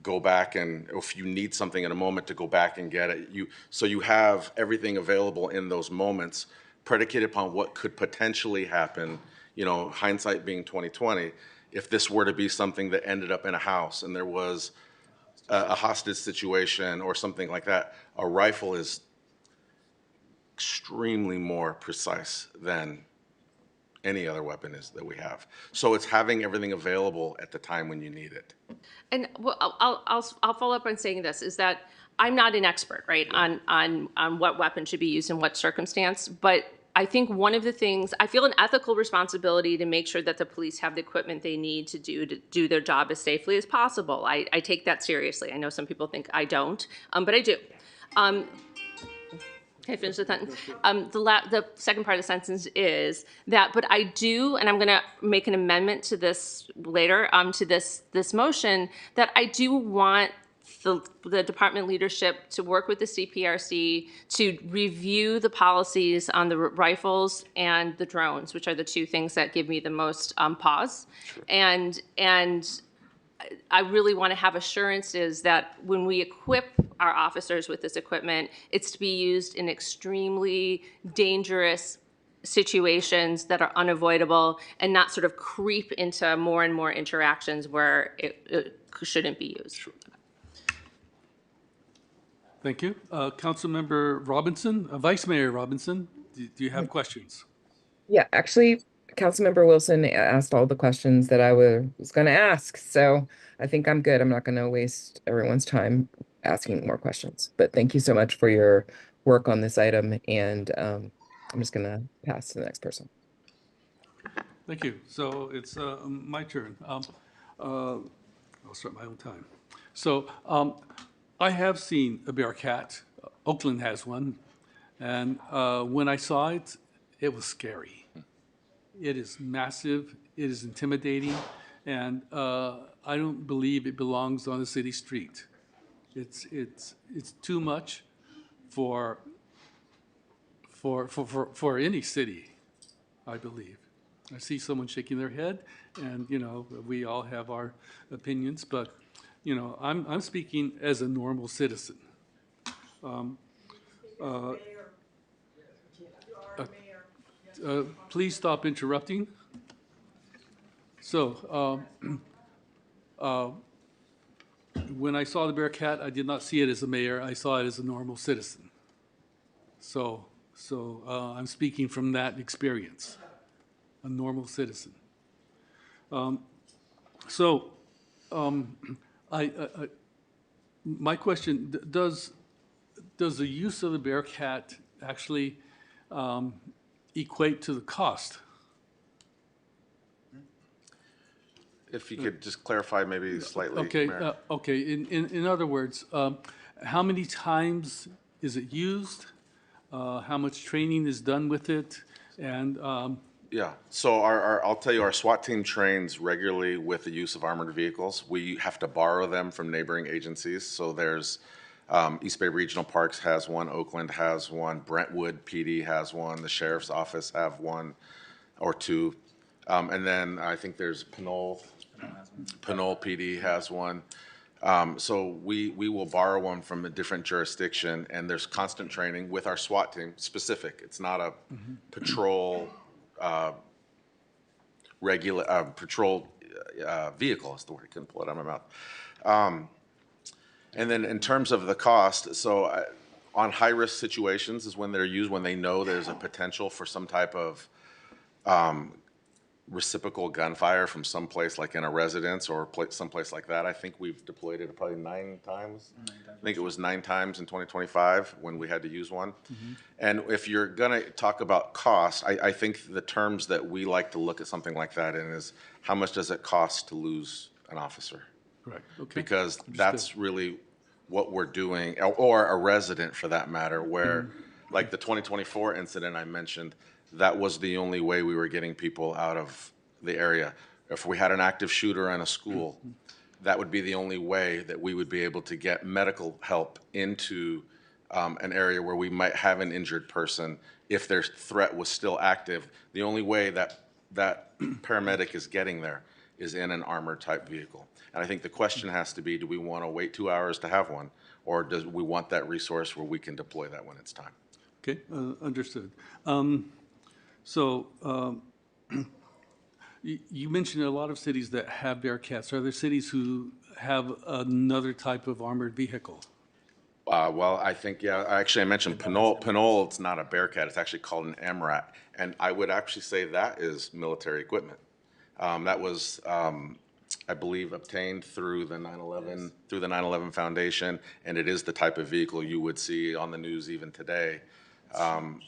go back and, if you need something in a moment, to go back and get it. So you have everything available in those moments, predicated upon what could potentially happen, hindsight being 20/20, if this were to be something that ended up in a house and there was a hostage situation or something like that. A rifle is extremely more precise than any other weapon is that we have. So it's having everything available at the time when you need it. And well, I'll follow up on saying this, is that I'm not an expert, right, on what weapon should be used in what circumstance, but I think one of the things, I feel an ethical responsibility to make sure that the police have the equipment they need to do their job as safely as possible. I take that seriously. I know some people think I don't, but I do. Can I finish the sentence? The second part of the sentence is that, but I do, and I'm going to make an amendment to this later, to this motion, that I do want the department leadership to work with the CPRC to review the policies on the rifles and the drones, which are the two things that give me the most pause. Sure. And I really want to have assurances that when we equip our officers with this equipment, it's to be used in extremely dangerous situations that are unavoidable and not sort of creep into more and more interactions where it shouldn't be used. Sure. Thank you. Councilmember Robinson, Vice Mayor Robinson, do you have questions? Yeah, actually, Councilmember Wilson asked all the questions that I was going to ask. So I think I'm good. I'm not going to waste everyone's time asking more questions. But thank you so much for your work on this item. And I'm just going to pass to the next person. Thank you. So it's my turn. I'll start my own time. So I have seen a Bearcat. Oakland has one. And when I saw it, it was scary. It is massive. It is intimidating. And I don't believe it belongs on a city street. It's too much for any city, I believe. I see someone shaking their head, and we all have our opinions, but I'm speaking as a normal citizen. Please stop interrupting. So, when I saw the Bearcat, I did not see it as a mayor. I saw it as a normal citizen. So I'm speaking from that experience, a normal citizen. My question, does the use of the Bearcat actually equate to the cost? If you could just clarify maybe slightly, Okay, Mayor. okay. In other words, how many times is it used? How much training is done with it? And Yeah, so I'll tell you, our SWAT team trains regularly with the use of armored vehicles. We have to borrow them from neighboring agencies. So there's East Bay Regional Parks has one, Oakland has one, Brentwood PD has one, the Sheriff's Office have one or two. And then I think there's Pinole PD has one. So we will borrow one from a different jurisdiction, and there's constant training with our SWAT team, specific. It's not a patrol patrol vehicle is the word. I couldn't pull it out of my mouth. And then in terms of the cost, so on high-risk situations is when they're used, when they know there's a potential for some type of reciprocal gunfire from someplace like in a residence or someplace like that. I think we've deployed it probably 9 times. I think it was 9 times in 2025 when we had to use one. And if you're gonna talk about cost, I think the terms that we like to look at something like that in is how much does it cost to lose an officer? Correct, okay. Because Understood. that's really what we're doing, or a resident for that matter, where like the 2024 incident I mentioned, that was the only way we were getting people out of the area. If we had an active shooter in a school, that would be the only way that we would be able to get medical help into an area where we might have an injured person. If their threat was still active, the only way that that paramedic is getting there is in an armored type vehicle. And I think the question has to be, do we want to wait 2 hours to have one? Or do we want that resource where we can deploy that when it's time? Okay, understood. You mentioned a lot of cities that have Bearcats. Are there cities who have another type of armored vehicle? Well, I think, yeah, actually I mentioned Pinole. Pinole, it's not a Bearcat, it's actually called an MRAT. And I would actually say that is military equipment. That was, I believe, obtained through the 9/11, through the 9/11 Foundation, and it is the type of vehicle you would see on the news even today. And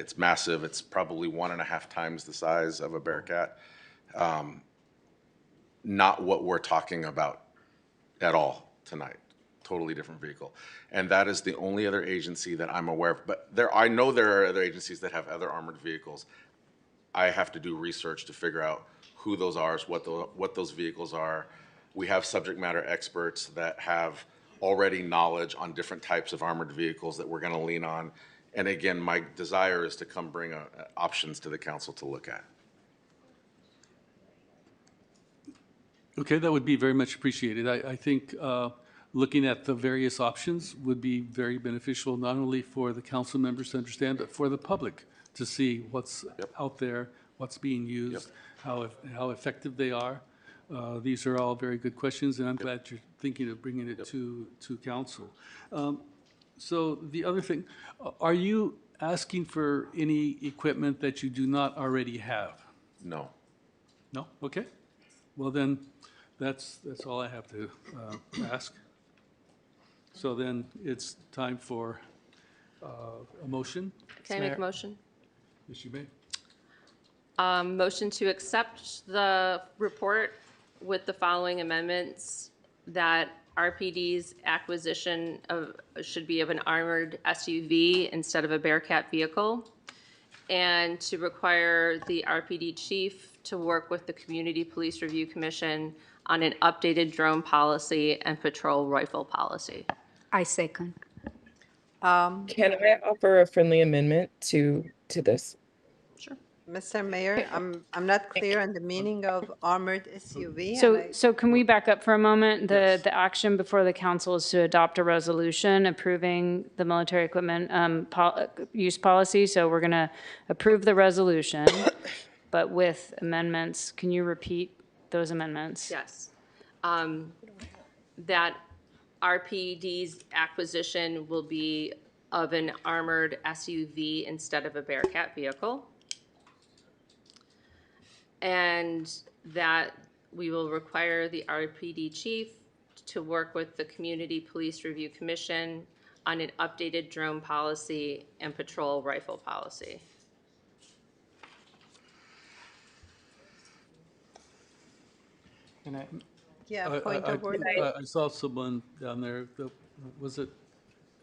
it's massive. It's probably 1.5 times the size of a Bearcat. Not what we're talking about at all tonight. Totally different vehicle. And that is the only other agency that I'm aware of. But I know there are other agencies that have other armored vehicles. I have to do research to figure out who those are, what those vehicles are. We have subject matter experts that have already knowledge on different types of armored vehicles that we're going to lean on. And again, my desire is to come bring options to the council to look at. Okay, that would be very much appreciated. I think looking at the various options would be very beneficial, not only for the council members to understand, but for the public to see what's out there, what's being used, how effective they are. These are all very good questions, and I'm glad you're thinking of bringing it to council. So the other thing, are you asking for any equipment that you do not already have? No. No? Okay. Well, then, that's all I have to ask. So then it's time for a motion. Can I make a motion? Yes, you may. Motion to accept the report with the following amendments: that RPD's acquisition should be of an armored SUV instead of a Bearcat vehicle, and to require the RPD chief to work with the Community Police Review Commission on an updated drone policy and patrol rifle policy. I second. Can I offer a friendly amendment to this? Sure. Mr. Mayor, I'm not clear on the meaning of armored SUV. So can we back up for a moment? The action before the council is to adopt a resolution approving the military equipment use policy. So we're going to approve the resolution, but with amendments. Can you repeat those amendments? Yes. That RPD's acquisition will be of an armored SUV instead of a Bearcat vehicle. And that we will require the RPD chief to work with the Community Police Review Commission on an updated drone policy and patrol rifle policy. Can I? Yeah, point of order. I saw someone down there. Was it?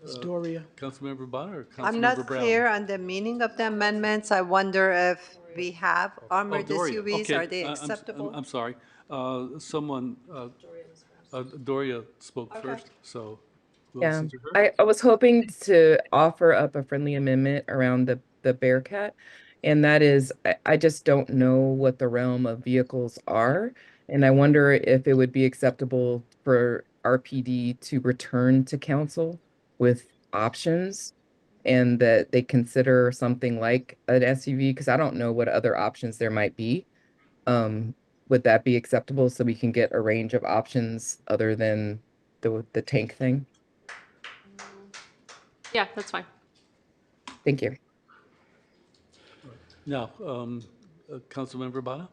It's Doria. Councilmember Bonner or Councilmember Brown? I'm not clear on the meaning of the amendments. I wonder if we have armored Doria. SUVs. Okay. Are they acceptable? I'm sorry. Someone, Doria spoke Okay. first, so we'll Yeah, listen to her. I was hoping to offer up a friendly amendment around the Bearcat, and that is, I just don't know what the realm of vehicles are, and I wonder if it would be acceptable for RPD to return to council with options, and that they consider something like an SUV, because I don't know what other options there might be. Would that be acceptable so we can get a range of options other than the tank thing? Yeah, that's fine. Thank you. Now, Councilmember Bada?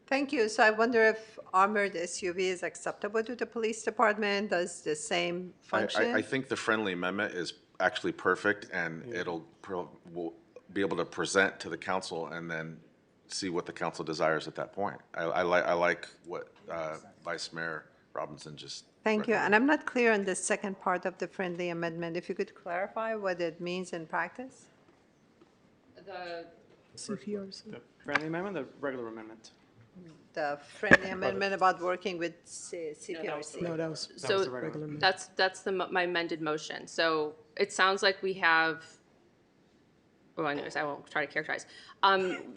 Thank you. So I wonder if armored SUV is acceptable to the police department, does the same function? I think the friendly amendment is actually perfect, and we'll be able to present to the council and then see what the council desires at that point. I like what Vice Mayor Robinson just. Thank you. And I'm not clear on the second part of the friendly amendment. If you could clarify what it means in practice? The CPRC. The friendly amendment, the regular amendment? The friendly amendment about working with CPRC. No, that was So the regular amendment. that's my amended motion. So it sounds like we have, well, anyways, I won't try to characterize.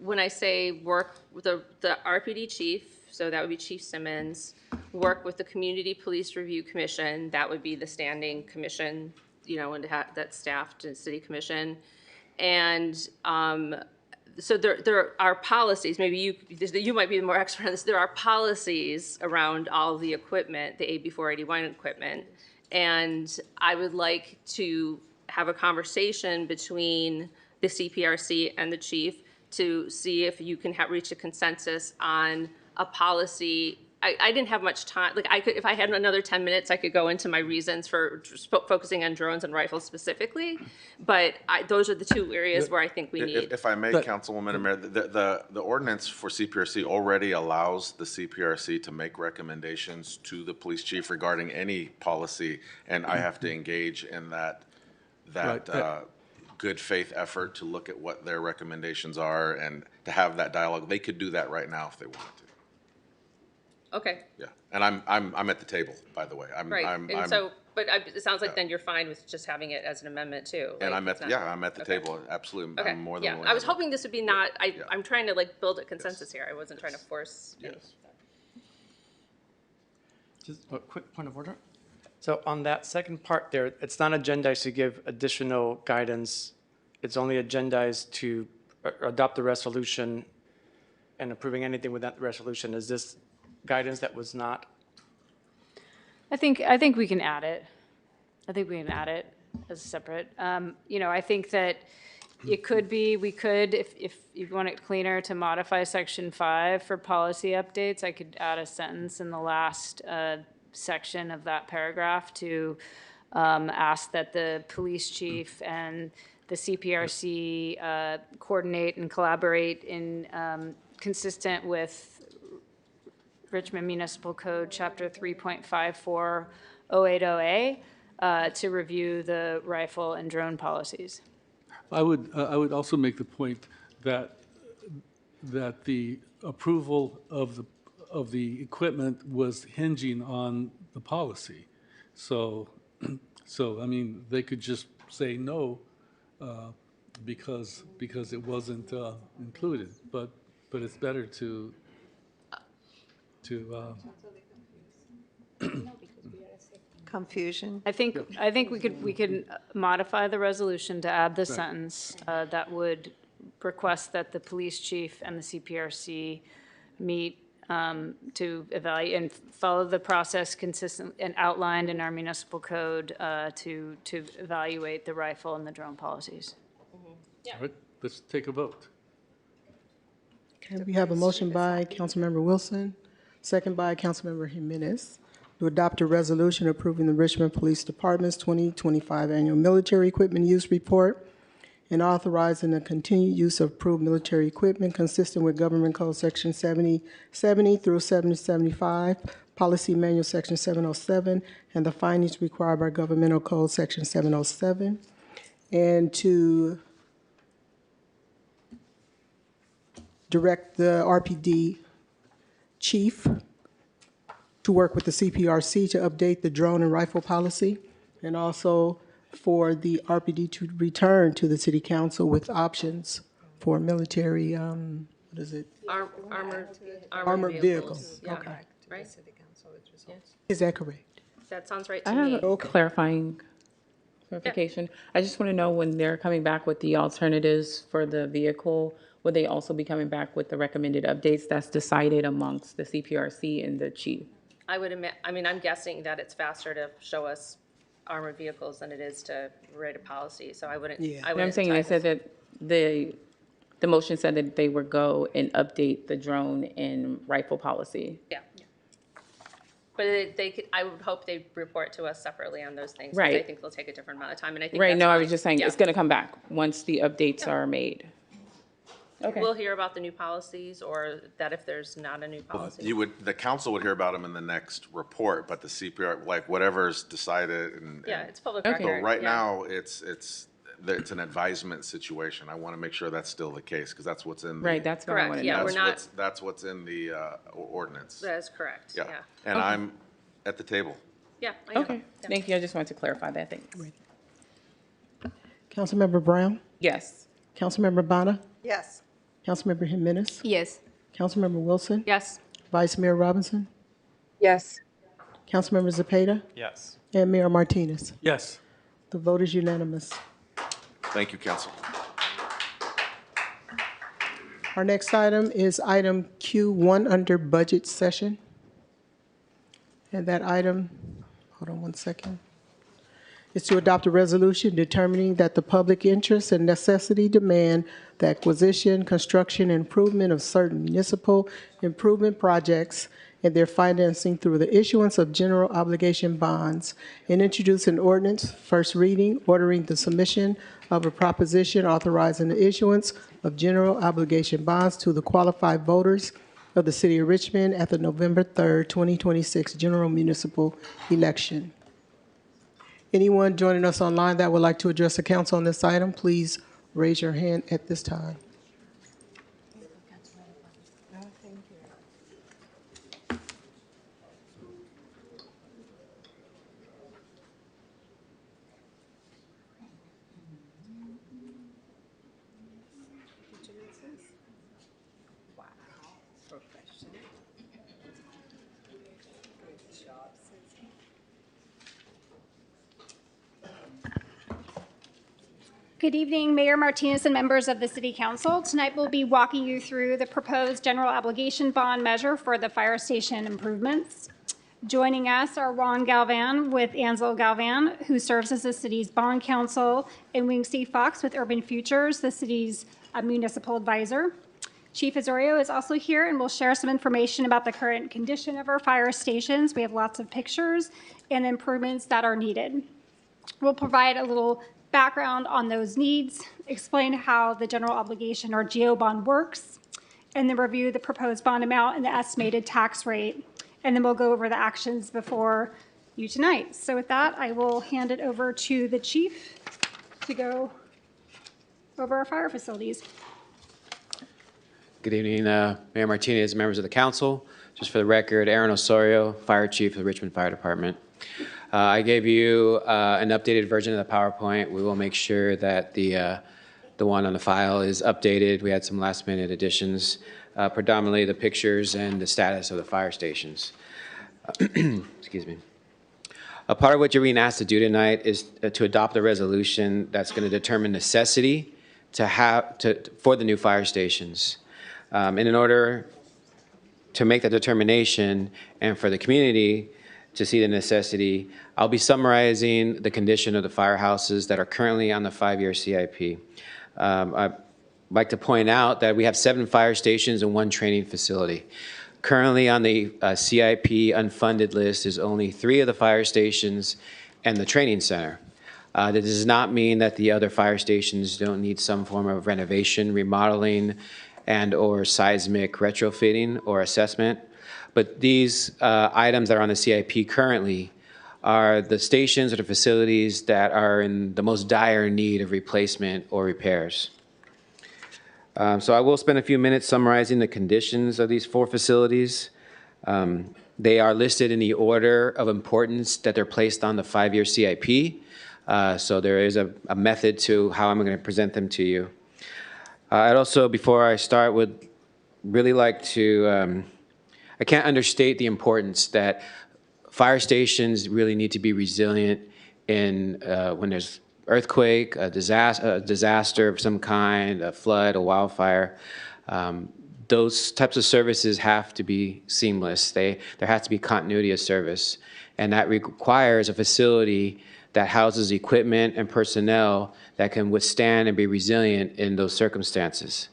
When I say work with the RPD chief, so that would be Chief Simmons, work with the Community Police Review Commission, that would be the standing commission, you know, and that's staffed in City Commission. And so there are policies, maybe you might be more expert on this, there are policies around all of the equipment, the AB 481 equipment. And I would like to have a conversation between the CPRC and the chief to see if you can reach a consensus on a policy. I didn't have much time. Like I could, if I had another 10 minutes, I could go into my reasons for focusing on drones and rifles specifically. But those are the two areas where I think we need. If I may, Councilwoman and Mayor, the ordinance for CPRC already allows the CPRC to make recommendations to the police chief regarding any policy, and I have to engage in that good faith effort to look at what their recommendations are and to have that dialogue. They could do that right now if they wanted to. Okay. Yeah, and I'm at the table, by the way. But it sounds like then you're fine with just having it as an amendment too. And like, I'm at the table, absolutely. Okay. I'm more than Yeah, willing I was to- hoping this would be not. I'm trying to like build a consensus here. I wasn't trying to force. Yes. Just a quick point of order. So on that second part there, it's not agendized to give additional guidance. It's only agendized to adopt the resolution and approving anything with that resolution. Is this guidance that was not? I think we can add it. I think we can add it as separate. You know, I think that it could be, we could, if you want it cleaner, to modify section 5 for policy updates, I could add a sentence in the last section of that paragraph to ask that the police chief and the CPRC coordinate and collaborate in consistent with Richmond Municipal Code, Chapter 3.54 080A, to review the rifle and drone policies. I would also make the point that the approval of the equipment was hinging on the policy. So I mean, they could just say no because it wasn't included. But it's better to Confusion. I think we could modify the resolution to add the sentence that would request that the police chief and the CPRC meet to evaluate and follow the process consistent and outlined in our municipal code to evaluate the rifle and the drone policies. All right, let's take a vote. Okay, we have a motion by Councilmember Wilson, second by Councilmember Jimenez, to adopt a resolution approving the Richmond Police Department's 2025 Annual Military Equipment Use Report and authorizing the continued use of approved military equipment consistent with Government Code Section 7070 through 7075, Policy Manual Section 707, and the findings required by Governmental Code Section 707, and to direct the RPD chief to work with the CPRC to update the drone and rifle policy, and also for the RPD to return to the city council with options for military, what is it? Armored vehicles. Yeah. Okay. Right? Is that correct? That sounds right to I me. have a clarification. I just want to know when they're coming back with the alternatives for the vehicle, would they also be coming back with the recommended updates that's decided amongst the CPRC and the chief? I would admit, I mean, I'm guessing that it's faster to show us armored vehicles than it is to write a policy, so I wouldn't. Yeah. I And wouldn't I'm saying, they said that The motion said that they would go and update the drone and rifle policy. Yeah. But they could, I would hope they report to us separately on those things. 'Cause I Right. think they'll take a different amount of time, and I think Right, that's no, I fine. was just saying, Yeah. it's gonna come back once the updates are made. Okay. We'll hear about the new policies, or that if there's not a new policy. The council would hear about them in the next report, but the CPR, like whatever's decided and. Yeah, it's public So record. right yeah. now, it's an advisement situation. I want to make sure that's still the case, because that's what's in the. Right, that's what I want to Yeah, know. we're not, That's what's in the ordinance. that is correct, yeah. And I'm at the table. Yeah, I know. Okay, thank you, I just wanted to clarify that, thanks. Councilmember Brown? Yes. Councilmember Bonner? Yes. Councilmember Jimenez? Yes. Councilmember Wilson? Yes. Vice Mayor Robinson? Yes. Councilmember Zepeda? Yes. And Mayor Martinez. Yes. The vote is unanimous. Thank you, council. Our next item is item Q1 under budget session. And that item, hold on one second, is to adopt a resolution determining that the public interest and necessity demand the acquisition, construction, and improvement of certain municipal improvement projects and their financing through the issuance of general obligation bonds, and introduce an ordinance, first reading, ordering the submission of a proposition authorizing the issuance of general obligation bonds to the qualified voters of the city of Richmond at the November 3rd, 2026 general municipal election. Anyone joining us online that would like to address the council on this item, please raise your hand at this time. Good evening, Mayor Martinez and members of the City Council. Tonight we'll be walking you through the proposed general obligation bond measure for the fire station improvements. Joining us are Juan Galvan with Ansel Galvan, who serves as the city's bond counsel, and Wing C. Fox with Urban Futures, the city's municipal advisor. Chief Azorio is also here and will share some information about the current condition of our fire stations. We have lots of pictures and improvements that are needed. We'll provide a little background on those needs, explain how the general obligation or GO bond works, and then review the proposed bond amount and the estimated tax rate. And then we'll go over the actions before you tonight. So with that, I will hand it over to the chief to go over our fire facilities. Good evening, Mayor Martinez, members of the council. Just for the record, Aaron Osorio, Fire Chief of the Richmond Fire Department. I gave you an updated version of the PowerPoint. We will make sure that the one on the file is updated. We had some last minute additions, predominantly the pictures and the status of the fire stations. Excuse me. A part of what you're being asked to do tonight is to adopt a resolution that's going to determine necessity for the new fire stations. And in order to make that determination and for the community to see the necessity, I'll be summarizing the condition of the firehouses that are currently on the 5-year CIP. I'd like to point out that we have 7 fire stations and 1 training facility. Currently on the CIP unfunded list is only 3 of the fire stations and the training center. That does not mean that the other fire stations don't need some form of renovation, remodeling, and or seismic retrofitting or assessment. But these items that are on the CIP currently are the stations or the facilities that are in the most dire need of replacement or repairs. So I will spend a few minutes summarizing the conditions of these 4 facilities. They are listed in the order of importance that they're placed on the 5-year CIP. So there is a method to how I'm going to present them to you. I'd also, before I start, would really like to I can't understate the importance that fire stations really need to be resilient in when there's earthquake, a disaster of some kind, a flood, a wildfire. Those types of services have to be seamless. There has to be continuity of service, and that requires a facility that houses equipment and personnel that can withstand and be resilient in those circumstances.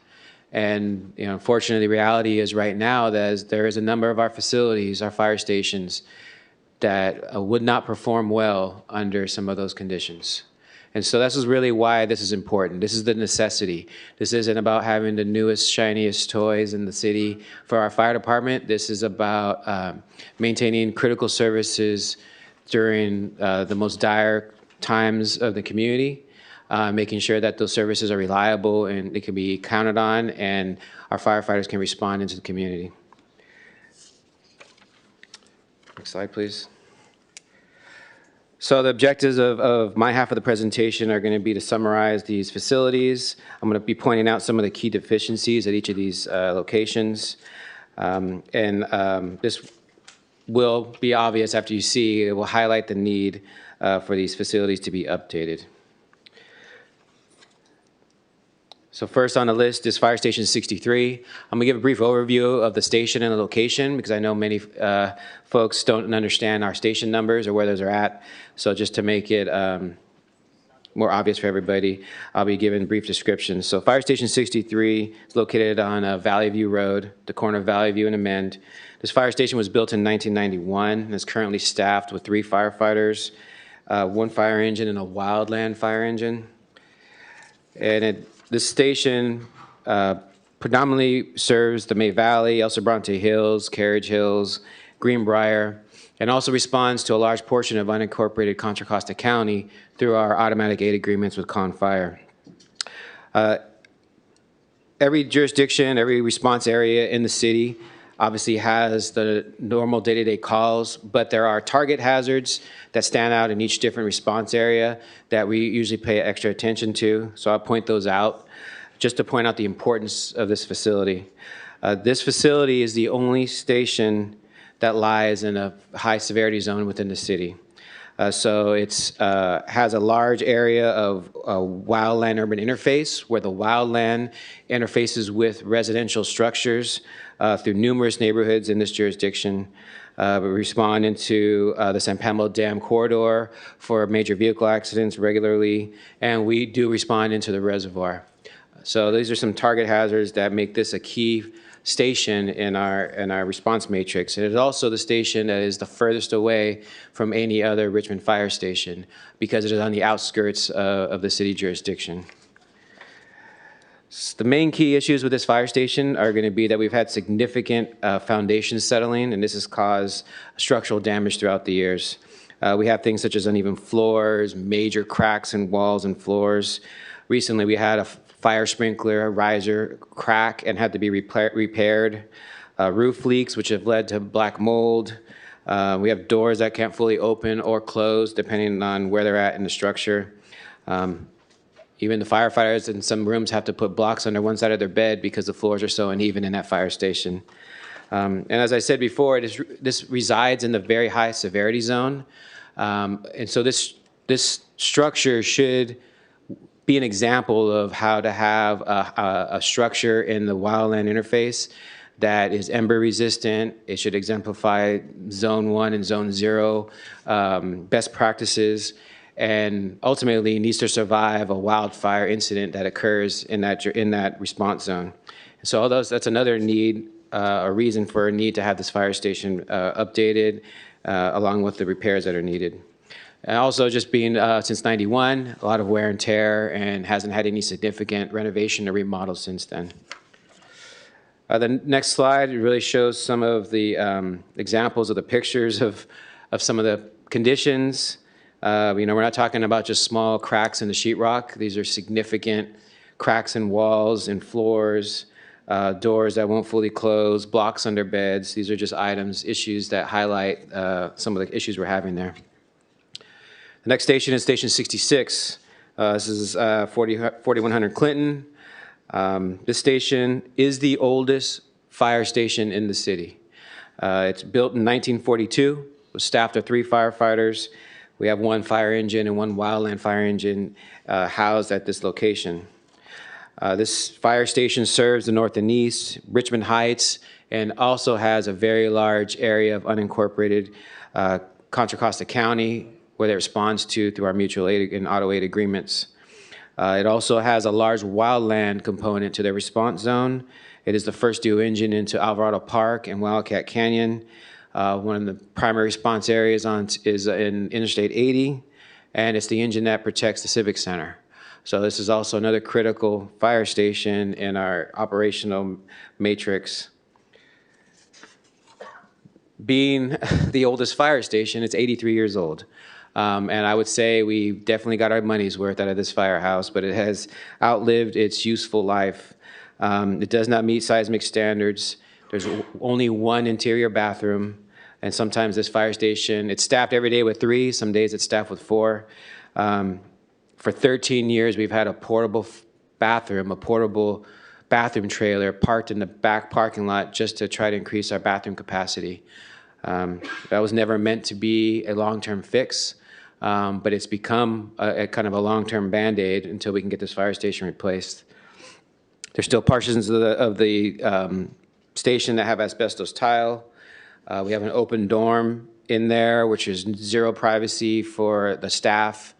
And unfortunately, the reality is right now that there is a number of our facilities, our fire stations, that would not perform well under some of those conditions. And so this is really why this is important. This is the necessity. This isn't about having the newest, shiniest toys in the city for our fire department. This is about maintaining critical services during the most dire times of the community, making sure that those services are reliable and they can be counted on, and our firefighters can respond into the community. Next slide, please. So the objectives of my half of the presentation are going to be to summarize these facilities. I'm going to be pointing out some of the key deficiencies at each of these locations. This will be obvious after you see. It will highlight the need for these facilities to be updated. So first on the list is Fire Station 63. I'm gonna give a brief overview of the station and the location because I know many folks don't understand our station numbers or where those are at. So just to make it more obvious for everybody, I'll be giving brief descriptions. So Fire Station 63 is located on Valley View Road, the corner of Valley View and Amend. This fire station was built in 1991 and is currently staffed with 3 firefighters, 1 fire engine and a wildland fire engine. And this station predominantly serves the May Valley, El Sobrante Hills, Carriage Hills, Greenbrier, and also responds to a large portion of unincorporated Contra Costa County through our automatic aid agreements with Con Fire. Every jurisdiction, every response area in the city obviously has the normal day-to-day calls, but there are target hazards that stand out in each different response area that we usually pay extra attention to. So I'll point those out just to point out the importance of this facility. This facility is the only station that lies in a high severity zone within the city. So it has a large area of wildland urban interface where the wildland interfaces with residential structures through numerous neighborhoods in this jurisdiction. We respond into the San Pablo Dam corridor for major vehicle accidents regularly, and we do respond into the reservoir. So these are some target hazards that make this a key station in our response matrix. And it is also the station that is the furthest away from any other Richmond fire station because it is on the outskirts of the city jurisdiction. The main key issues with this fire station are going to be that we've had significant foundation settling, and this has caused structural damage throughout the years. We have things such as uneven floors, major cracks in walls and floors. Recently, we had a fire sprinkler riser crack and had to be repaired. Roof leaks, which have led to black mold. We have doors that can't fully open or close depending on where they're at in the structure. Even the firefighters in some rooms have to put blocks under one side of their bed because the floors are so uneven in that fire station. And as I said before, this resides in the very high severity zone. And so this structure should be an example of how to have a structure in the wildland interface that is ember resistant. It should exemplify zone 1 and zone 0 best practices, and ultimately needs to survive a wildfire incident that occurs in that response zone. So although that's another need, a reason for a need to have this fire station updated along with the repairs that are needed. And also just being since 91, a lot of wear and tear and hasn't had any significant renovation or remodel since then. The next slide really shows some of the examples of the pictures of some of the conditions. We're not talking about just small cracks in the sheetrock. These are significant cracks in walls and floors, doors that won't fully close, blocks under beds. These are just issues that highlight some of the issues we're having there. The next station is Station 66. This is 4100 Clinton. This station is the oldest fire station in the city. It's built in 1942, was staffed with 3 firefighters. We have 1 fire engine and 1 wildland fire engine housed at this location. This fire station serves the north and east, Richmond Heights, and also has a very large area of unincorporated Contra Costa County, where it responds to through our mutual aid and auto aid agreements. It also has a large wildland component to their response zone. It is the first dual engine into Alvarado Park and Wildcat Canyon. One of the primary response areas is in Interstate 80, and it's the engine that protects the Civic Center. So this is also another critical fire station in our operational matrix. Being the oldest fire station, it's 83 years old. And I would say we definitely got our money's worth out of this firehouse, but it has outlived its useful life. It does not meet seismic standards. There's only one interior bathroom, and sometimes this fire station, it's staffed every day with 3, some days it's staffed with 4. For 13 years, we've had a portable bathroom trailer parked in the back parking lot just to try to increase our bathroom capacity. That was never meant to be a long-term fix, but it's become a kind of a long-term Band-Aid until we can get this fire station replaced. There's still portions of the station that have asbestos tile. We have an open dorm in there, which is 0 privacy for the staff.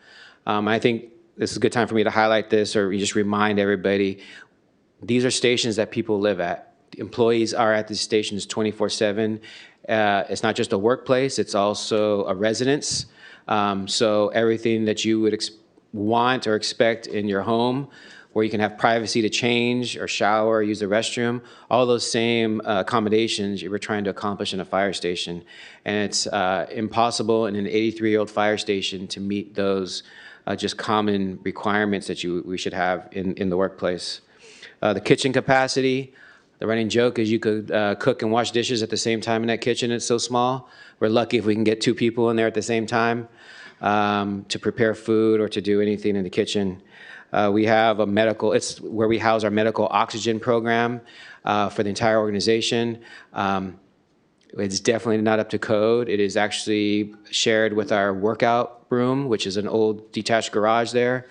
I think this is a good time for me to highlight this or just remind everybody, these are stations that people live at. Employees are at these stations 24/7. It's not just a workplace, it's also a residence. So everything that you would want or expect in your home, where you can have privacy to change or shower or use the restroom, all those same accommodations you were trying to accomplish in a fire station. And it's impossible in an 83-year-old fire station to meet those just common requirements that we should have in the workplace. The kitchen capacity, the running joke is you could cook and wash dishes at the same time in that kitchen. It's so small. We're lucky if we can get 2 people in there at the same time to prepare food or to do anything in the kitchen. We have it's where we house our medical oxygen program for the entire organization. It's definitely not up to code. It is actually shared with our workout room, which is an old detached garage there.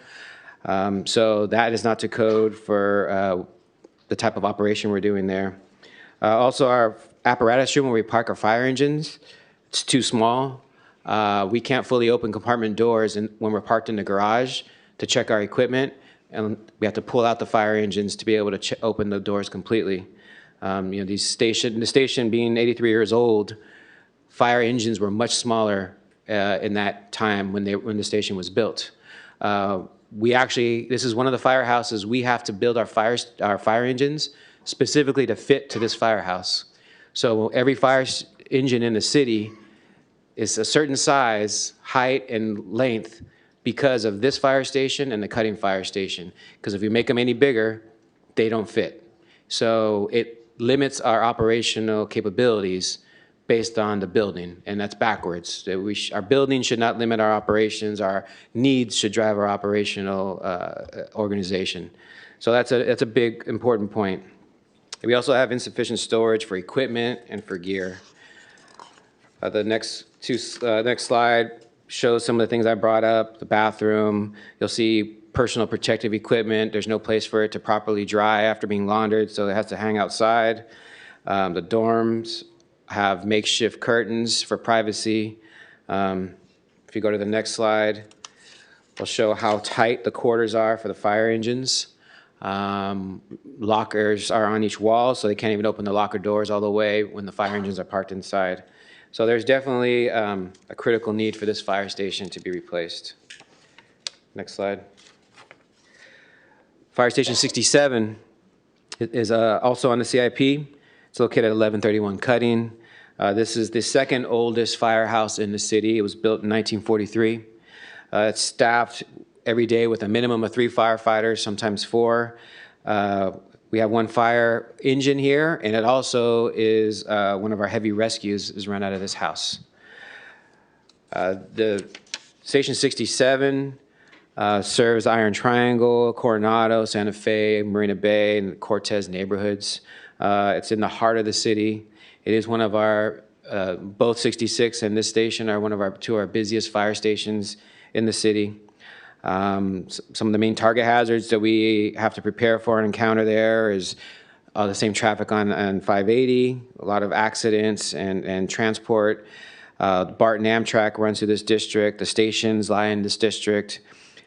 So that is not to code for the type of operation we're doing there. Also, our apparatus room where we park our fire engines, it's too small. We can't fully open compartment doors when we're parked in the garage to check our equipment, and we have to pull out the fire engines to be able to open the doors completely. The station being 83 years old, fire engines were much smaller in that time when the station was built. This is one of the firehouses, we have to build our fire engines specifically to fit to this firehouse. So every fire engine in the city is a certain size, height, and length because of this fire station and the Cutting fire station. Because if you make them any bigger, they don't fit. So it limits our operational capabilities based on the building, and that's backwards. Our building should not limit our operations. Our needs should drive our operational organization. So that's a big, important point. We also have insufficient storage for equipment and for gear. The next slide shows some of the things I brought up. The bathroom, you'll see personal protective equipment. There's no place for it to properly dry after being laundered, so it has to hang outside. The dorms have makeshift curtains for privacy. If you go to the next slide, we'll show how tight the quarters are for the fire engines. Lockers are on each wall, so they can't even open the locker doors all the way when the fire engines are parked inside. So there's definitely a critical need for this fire station to be replaced. Next slide. Fire Station 67 is also on the CIP. It's located at 1131 Cutting. This is the second oldest firehouse in the city. It was built in 1943. It's staffed every day with a minimum of 3 firefighters, sometimes 4. We have 1 fire engine here, and it also is one of our heavy rescues is run out of this house. The Station 67 serves Iron Triangle, Coronado, Santa Fe, Marina Bay, and the Cortez neighborhoods. It's in the heart of the city. It is one of our, both 66 and this station are one of our 2 of our busiest fire stations in the city. Some of the main target hazards that we have to prepare for and encounter there is the same traffic on 580, a lot of accidents and transport. Barton Amtrak runs through this district. The stations lie in this district.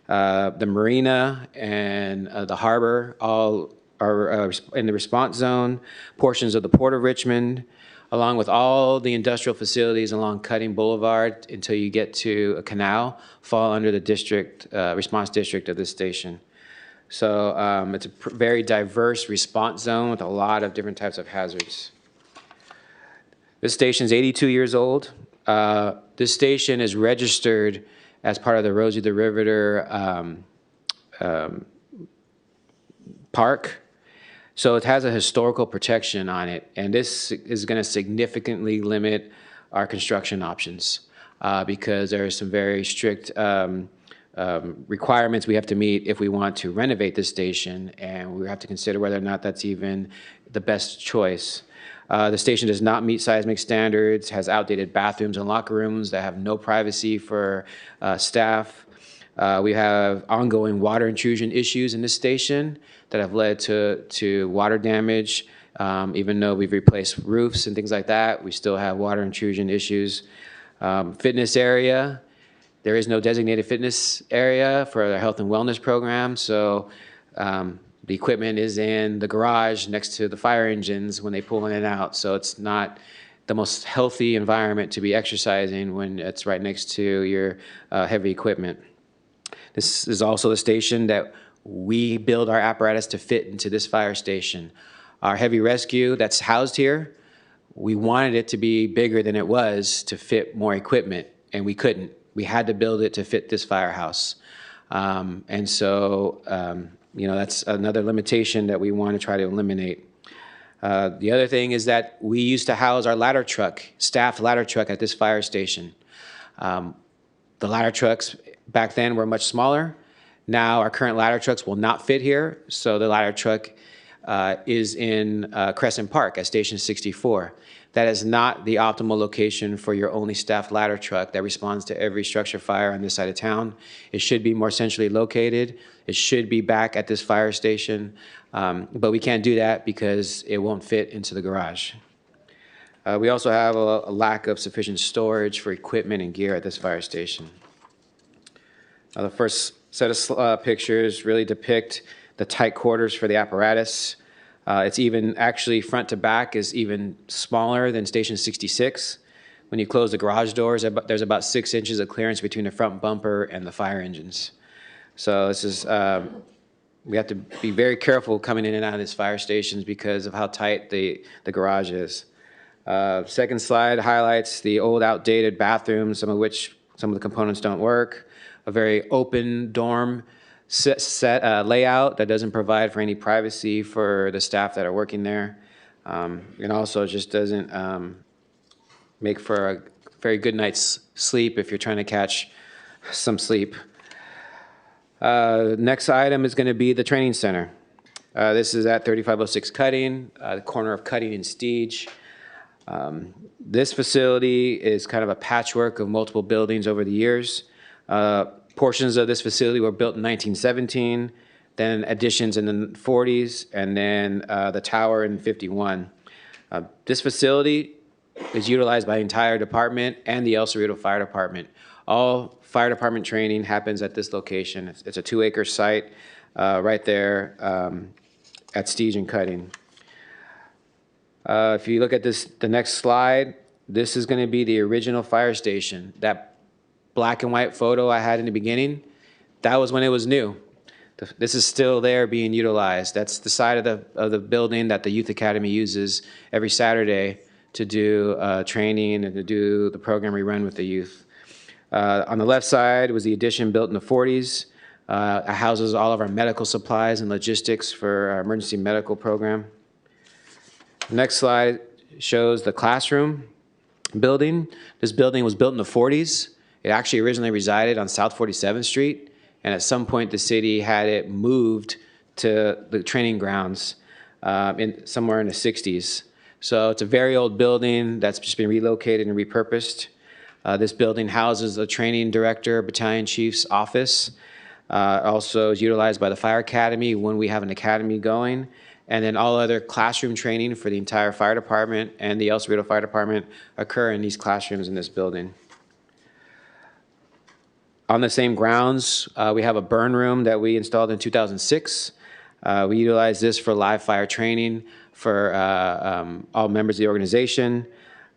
The marina and the harbor all are in the response zone. Portions of the Port of Richmond, along with all the industrial facilities along Cutting Boulevard until you get to a canal, fall under the district, response district of this station. So it's a very diverse response zone with a lot of different types of hazards. This station is 82 years old. This station is registered as part of the Rosie the Riveter park. So it has a historical protection on it, and this is going to significantly limit our construction options because there are some very strict requirements we have to meet if we want to renovate this station, and we have to consider whether or not that's even the best choice. The station does not meet seismic standards, has outdated bathrooms and locker rooms that have no privacy for staff. We have ongoing water intrusion issues in this station that have led to water damage. Even though we've replaced roofs and things like that, we still have water intrusion issues. Fitness area, there is no designated fitness area for our health and wellness program, so the equipment is in the garage next to the fire engines when they pull in and out, so it's not the most healthy environment to be exercising when it's right next to your heavy equipment. This is also the station that we build our apparatus to fit into this fire station. Our heavy rescue that's housed here, we wanted it to be bigger than it was to fit more equipment, and we couldn't. We had to build it to fit this firehouse. And so, you know, that's another limitation that we want to try to eliminate. The other thing is that we used to house our ladder truck, staffed ladder truck at this fire station. The ladder trucks back then were much smaller. Now our current ladder trucks will not fit here, so the ladder truck is in Crescent Park at Station 64. That is not the optimal location for your only staffed ladder truck that responds to every structure fire on this side of town. It should be more centrally located. It should be back at this fire station, but we can't do that because it won't fit into the garage. We also have a lack of sufficient storage for equipment and gear at this fire station. The first set of pictures really depict the tight quarters for the apparatus. It's even actually front to back is even smaller than Station 66. When you close the garage doors, there's about 6 inches of clearance between the front bumper and the fire engines. So this is, we have to be very careful coming in and out of these fire stations because of how tight the garage is. Second slide highlights the old outdated bathrooms, some of the components don't work. A very open dorm layout that doesn't provide for any privacy for the staff that are working there. And also just doesn't make for a very good night's sleep if you're trying to catch some sleep. Next item is going to be the training center. This is at 3506 Cutting, the corner of Cutting and Steege. This facility is kind of a patchwork of multiple buildings over the years. Portions of this facility were built in 1917, then additions in the 40s, and then the tower in 51. This facility is utilized by the entire department and the El Cerrito Fire Department. All fire department training happens at this location. It's a 2-acre site right there at Steege and Cutting. If you look at the next slide, this is going to be the original fire station. That black and white photo I had in the beginning, that was when it was new. This is still there being utilized. That's the side of the building that the Youth Academy uses every Saturday to do training and to do the program we run with the youth. On the left side was the addition built in the 40s. It houses all of our medical supplies and logistics for our emergency medical program. The next slide shows the classroom building. This building was built in the 40s. It actually originally resided on South 47th Street, and at some point the city had it moved to the training grounds somewhere in the 60s. So it's a very old building that's just been relocated and repurposed. This building houses the training director, battalion chief's office. Also is utilized by the fire academy when we have an academy going. And then all other classroom training for the entire fire department and the El Cerrito Fire Department occur in these classrooms in this building. On the same grounds, we have a burn room that we installed in 2006. We utilize this for live fire training for all members of the organization.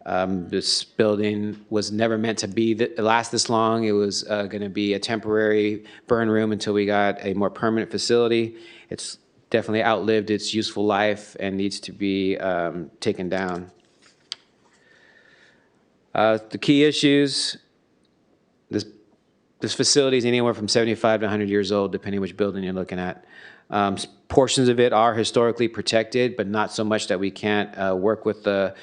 This building was never meant to be last this long. It was going to be a temporary burn room until we got a more permanent facility. It's definitely outlived its useful life and needs to be taken down. The key issues, this facility is anywhere from 75 to 100 years old, depending which building you're looking at. Portions of it are historically protected, but not so much that we can't work with the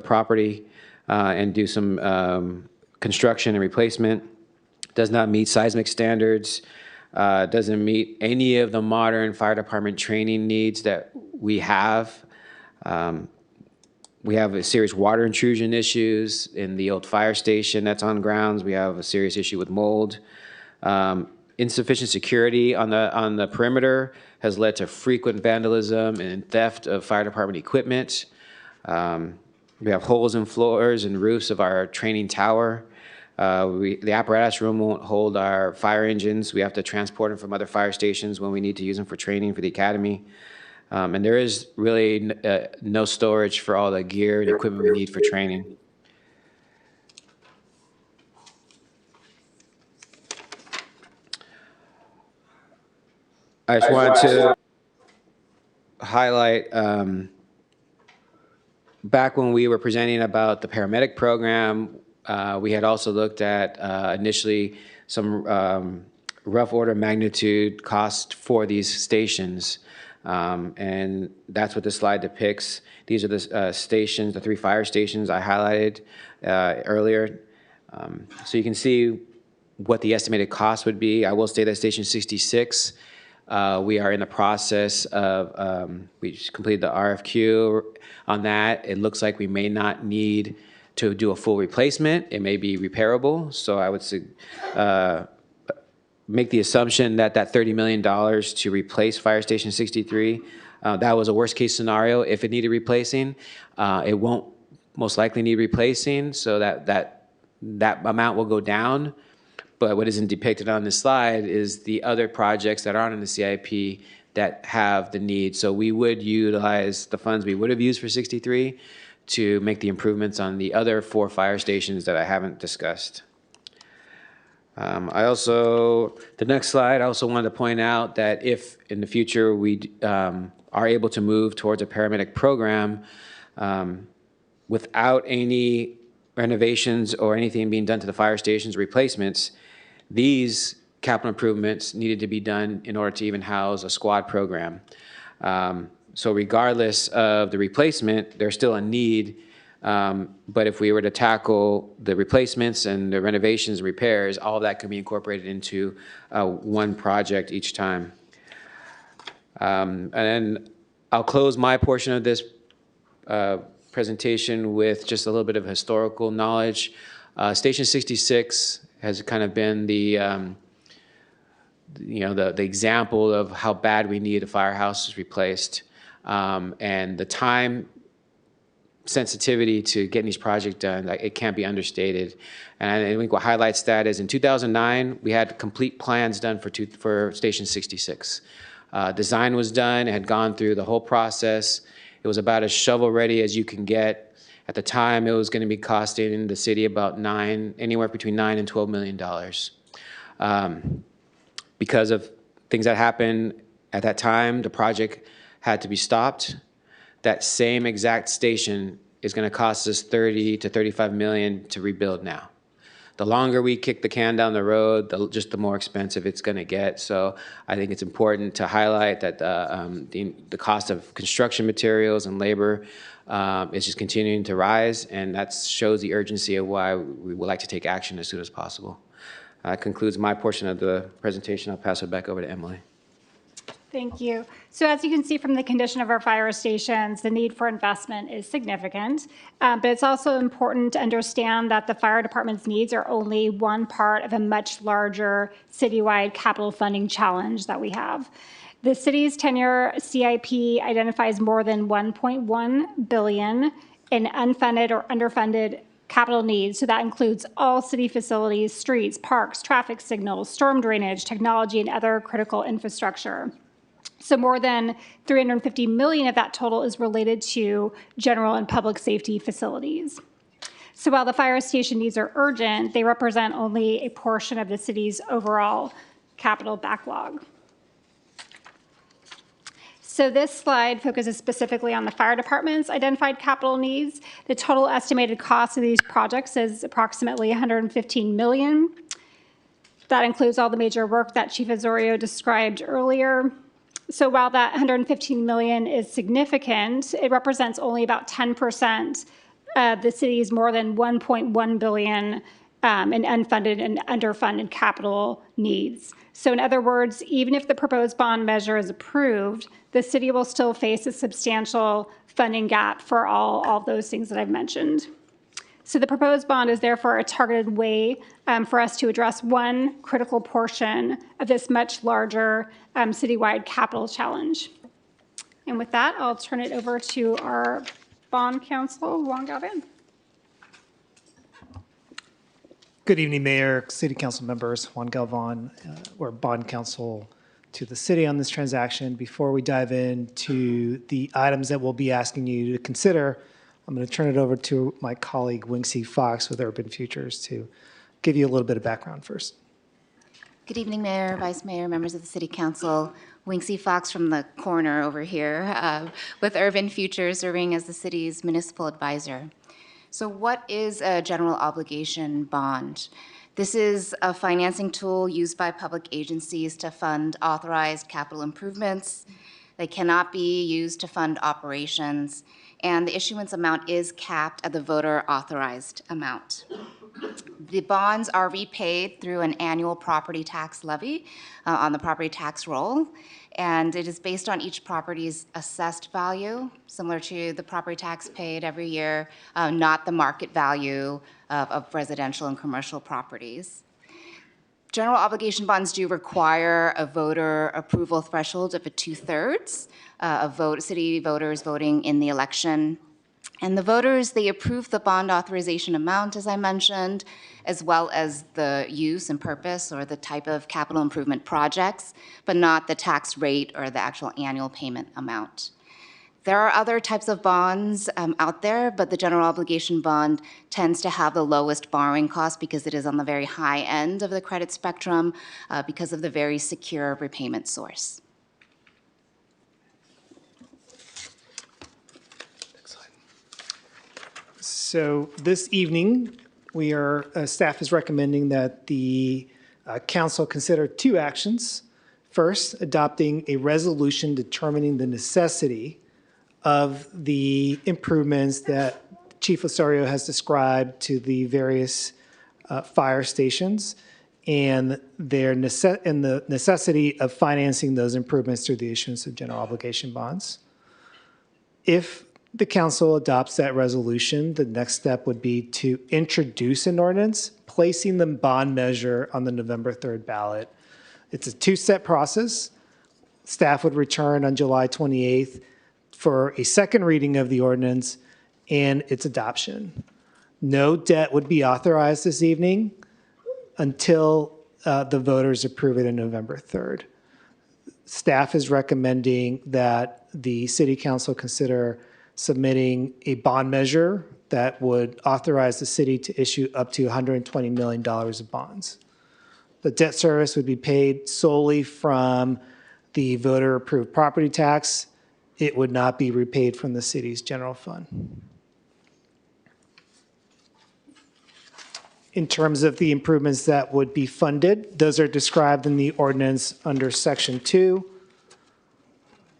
property and do some construction and replacement. Does not meet seismic standards. Doesn't meet any of the modern fire department training needs that we have. We have a serious water intrusion issues in the old fire station that's on grounds. We have a serious issue with mold. Insufficient security on the perimeter has led to frequent vandalism and theft of fire department equipment. We have holes in floors and roofs of our training tower. The apparatus room won't hold our fire engines. We have to transport them from other fire stations when we need to use them for training for the academy. And there is really no storage for all the gear and equipment we need for training. I just wanted to highlight, back when we were presenting about the paramedic program, we had also looked at initially some rough order magnitude cost for these stations. And that's what this slide depicts. These are the stations, the 3 fire stations I highlighted earlier. So you can see what the estimated cost would be. I will say that Station 66, we are in the process of, we just completed the RFQ on that. It looks like we may not need to do a full replacement. It may be repairable. So I would make the assumption that that $30 million to replace Fire Station 63, that was a worst case scenario. If it needed replacing, it won't most likely need replacing, so that amount will go down. But what isn't depicted on this slide is the other projects that aren't in the CIP that have the need. So we would utilize the funds we would have used for 63 to make the improvements on the other 4 fire stations that I haven't discussed. The next slide, I also wanted to point out that if in the future we are able to move towards a paramedic program without any renovations or anything being done to the fire stations, replacements, these capital improvements needed to be done in order to even house a squad program. So regardless of the replacement, there's still a need. But if we were to tackle the replacements and the renovations and repairs, all of that could be incorporated into one project each time. And then I'll close my portion of this presentation with just a little bit of historical knowledge. Station 66 has kind of been the example of how bad we need a firehouse replaced, and the time sensitivity to getting these projects done, it can't be understated. And I think what highlights that is in 2009, we had complete plans done for Station 66. Design was done, it had gone through the whole process. It was about as shovel-ready as you can get. At the time, it was going to be costing the city about anywhere between $9 and $12 million. Because of things that happened at that time, the project had to be stopped. That same exact station is going to cost us $30 to $35 million to rebuild now. The longer we kick the can down the road, the more expensive it's going to get. So I think it's important to highlight that the cost of construction materials and labor is just continuing to rise, and that shows the urgency of why we would like to take action as soon as possible. That concludes my portion of the presentation. I'll pass it back over to Emily. Thank you. So as you can see from the condition of our fire stations, the need for investment is significant, but it's also important to understand that the fire department's needs are only one part of a much larger citywide capital funding challenge that we have. The city's 10-year CIP identifies more than $1.1 billion in unfunded or underfunded capital needs. So that includes all city facilities, streets, parks, traffic signals, storm drainage, technology, and other critical infrastructure. So more than 350 million of that total is related to general and public safety facilities. So while the fire station needs are urgent, they represent only a portion of the city's overall capital backlog. So this slide focuses specifically on the fire department's identified capital needs. The total estimated cost of these projects is approximately $115 million. That includes all the major work that Chief Osorio described earlier. So while that $115 million is significant, it represents only about 10% of the city's more than $1.1 billion in unfunded and underfunded capital needs. So in other words, even if the proposed bond measure is approved, the city will still face a substantial funding gap for all those things that I've mentioned. So the proposed bond is therefore a targeted way for us to address one critical portion of this much larger citywide capital challenge. And with that, I'll turn it over to our bond counsel, Juan Galvan. Good evening, Mayor, City Council members. Juan Galvan, we're bond counsel to the city on this transaction. Before we dive into the items that we'll be asking you to consider, I'm going to turn it over to my colleague, Wingsy Fox with Urban Futures to give you a little bit of background first. Good evening, Mayor, Vice Mayor, members of the City Council. Wingsy Fox from the corner over here with Urban Futures, serving as the city's municipal advisor. So what is a general obligation bond? This is a financing tool used by public agencies to fund authorized capital improvements. They cannot be used to fund operations, and the issuance amount is capped at the voter authorized amount. The bonds are repaid through an annual property tax levy on the property tax roll, and it is based on each property's assessed value, similar to the property tax paid every year, not the market value of residential and commercial properties. General obligation bonds do require a voter approval threshold of a 2/3 of city voters voting in the election. And the voters, they approve the bond authorization amount, as I mentioned, as well as the use and purpose or the type of capital improvement projects, but not the tax rate or the actual annual payment amount. There are other types of bonds out there, but the general obligation bond tends to have the lowest borrowing cost because it is on the very high end of the credit spectrum because of the very secure repayment source. So this evening, staff is recommending that the council consider two actions. First, adopting a resolution determining the necessity of the improvements that Chief Osorio has described to the various fire stations and the necessity of financing those improvements through the issuance of general obligation bonds. If the council adopts that resolution, the next step would be to introduce an ordinance, placing the bond measure on the November 3rd ballot. It's a two-step process. Staff would return on July 28th for a second reading of the ordinance and its adoption. No debt would be authorized this evening until the voters approve it on November 3rd. Staff is recommending that the City Council consider submitting a bond measure that would authorize the city to issue up to $120 million of bonds. The debt service would be paid solely from the voter-approved property tax. It would not be repaid from the city's general fund. In terms of the improvements that would be funded, those are described in the ordinance under Section 2.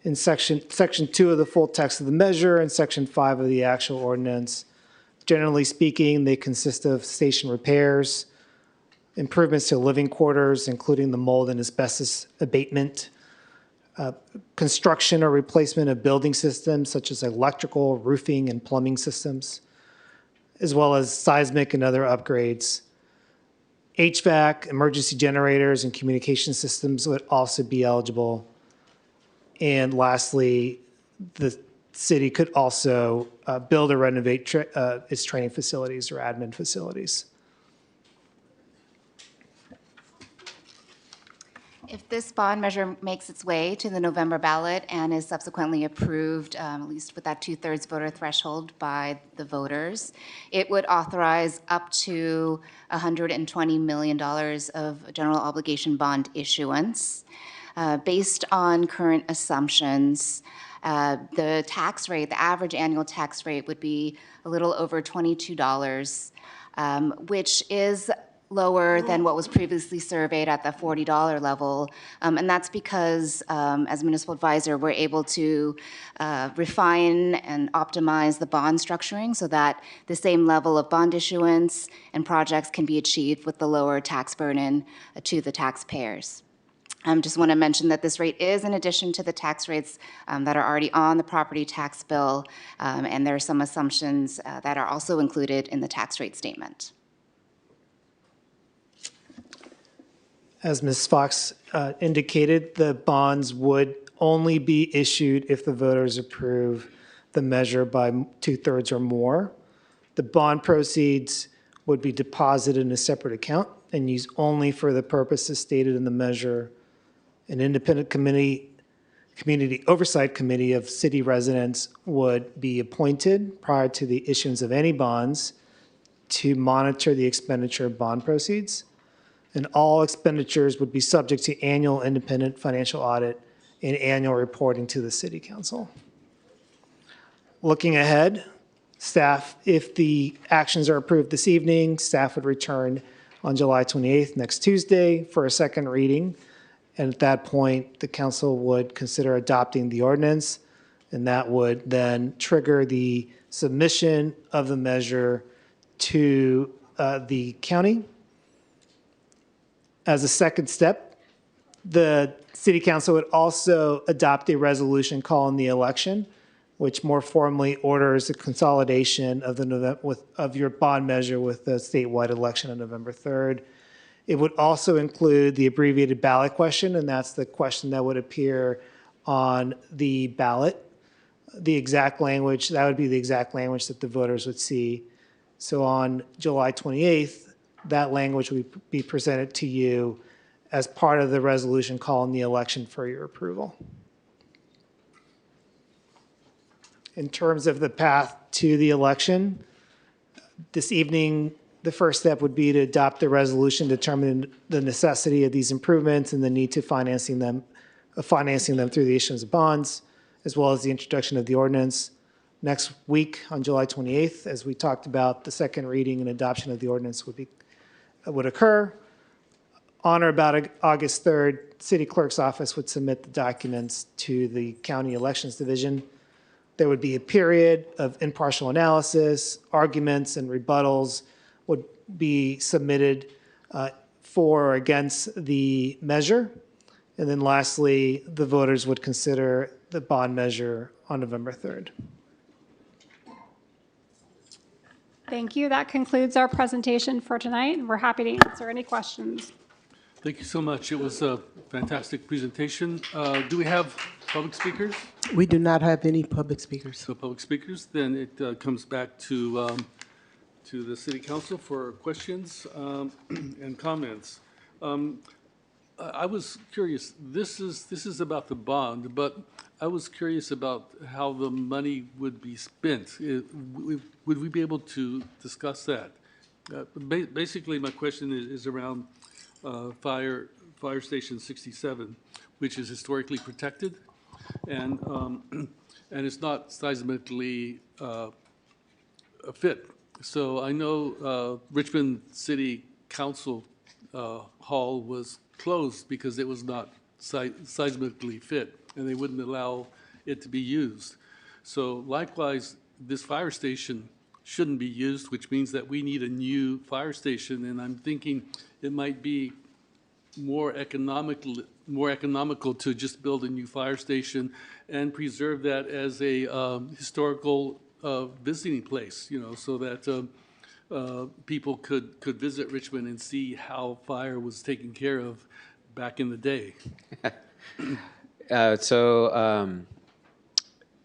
In Section 2 of the full text of the measure and Section 5 of the actual ordinance. Generally speaking, they consist of station repairs, improvements to living quarters, including the mold and asbestos abatement, construction or replacement of building systems such as electrical, roofing, and plumbing systems, as well as seismic and other upgrades. HVAC, emergency generators, and communication systems would also be eligible. And lastly, the city could also build or renovate its training facilities or admin facilities. If this bond measure makes its way to the November ballot and is subsequently approved, at least with that two-thirds voter threshold by the voters, it would authorize up to $120 million of general obligation bond issuance. Based on current assumptions, the tax rate, the average annual tax rate would be a little over $22, which is lower than what was previously surveyed at the $40 level. And that's because, as municipal advisor, we're able to refine and optimize the bond structuring so that the same level of bond issuance and projects can be achieved with the lower tax burden to the taxpayers. Just want to mention that this rate is in addition to the tax rates that are already on the property tax bill, and there are some assumptions that are also included in the tax rate statement. As Ms. Fox indicated, the bonds would only be issued if the voters approve the measure by two-thirds or more. The bond proceeds would be deposited in a separate account and used only for the purposes stated in the measure. An independent committee, community oversight committee of city residents would be appointed prior to the issuance of any bonds to monitor the expenditure of bond proceeds. And all expenditures would be subject to annual independent financial audit and annual reporting to the City Council. Looking ahead, staff, if the actions are approved this evening, staff would return on July 28th, next Tuesday, for a second reading. And at that point, the council would consider adopting the ordinance, and that would then trigger the submission of the measure to the county. As a second step, the city council would also adopt a resolution calling the election, which more formally orders the consolidation of of your bond measure with the statewide election on November 3rd. It would also include the abbreviated ballot question, and that's the question that would appear on the ballot. The exact language, that would be the exact language that the voters would see. So on July 28th, that language would be presented to you as part of the resolution calling the election for your approval. In terms of the path to the election, this evening, the first step would be to adopt the resolution determining the necessity of these improvements and the need to financing them through the issuance of bonds, as well as the introduction of the ordinance. Next week, on July 28th, as we talked about, the second reading and adoption of the ordinance would occur. On or about August 3rd, City Clerk's office would submit the documents to the County Elections Division. There would be a period of impartial analysis, arguments, and rebuttals would be submitted for or against the measure. And then lastly, the voters would consider the bond measure on November 3rd. Thank you. That concludes our presentation for tonight. We're happy to answer any questions. Thank you so much. It was a fantastic presentation. Do we have public speakers? We do not have any public speakers. So public speakers, then it comes back to the City Council for questions and comments. I was curious, this is about the bond, but I was curious about how the money would be spent. Would we be able to discuss that? Basically, my question is around Fire Station 67, which is historically protected, and it's not seismically fit. So I know Richmond City Council Hall was closed because it was not seismically fit, and they wouldn't allow it to be used. So likewise, this fire station shouldn't be used, which means that we need a new fire station, and I'm thinking it might be more economical to just build a new fire station and preserve that as a historical visiting place, so that people could visit Richmond and see how fire was taken care of back in the day.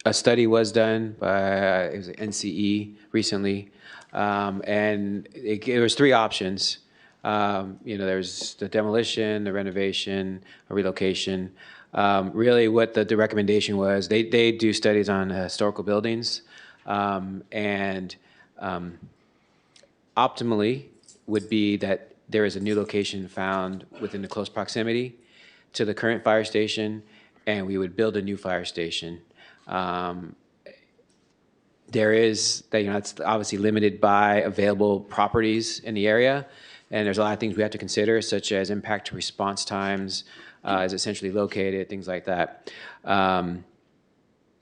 a study was done by, it was NCE recently, and there was three options. There's the demolition, the renovation, a relocation. Really, what the recommendation was, they do studies on historical buildings, and optimally would be that there is a new location found within the close proximity to the current fire station, and we would build a new fire station. There is, it's obviously limited by available properties in the area, and there's a lot of things we have to consider, such as impact to response times, is essentially located, things like that.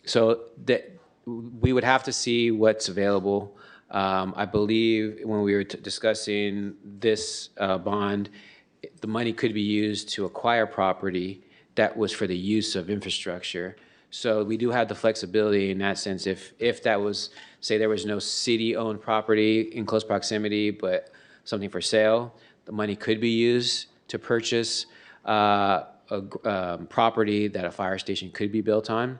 So that we would have to see what's available. I believe when we were discussing this bond, the money could be used to acquire property that was for the use of infrastructure. So we do have the flexibility in that sense. If that was, say there was no city-owned property in close proximity, but something for sale, the money could be used to purchase a property that a fire station could be built on.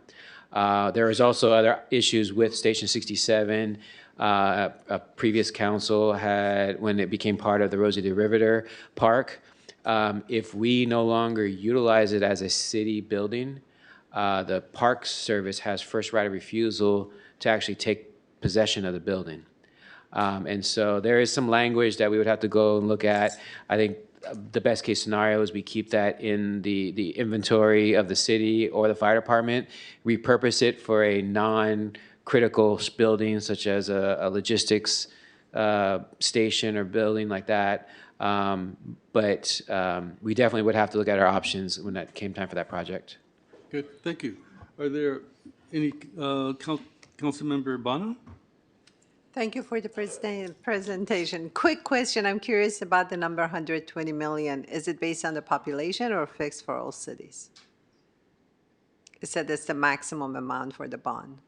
There is also other issues with Station 67. A previous council had, when it became part of the Rosie DeRiveter Park, if we no longer utilize it as a city building, the Park Service has first right of refusal to actually take possession of the building. And so there is some language that we would have to go and look at. I think the best case scenario is we keep that in the inventory of the city or the fire department, repurpose it for a non-critical building such as a logistics station or building like that. But we definitely would have to look at our options when that came time for that project. Good, thank you. Are there any, Councilmember Bono? Thank you for the presentation. Quick question, I'm curious about the number 120 million. Is it based on the population or fixed for all cities? It said that's the maximum amount for the bond.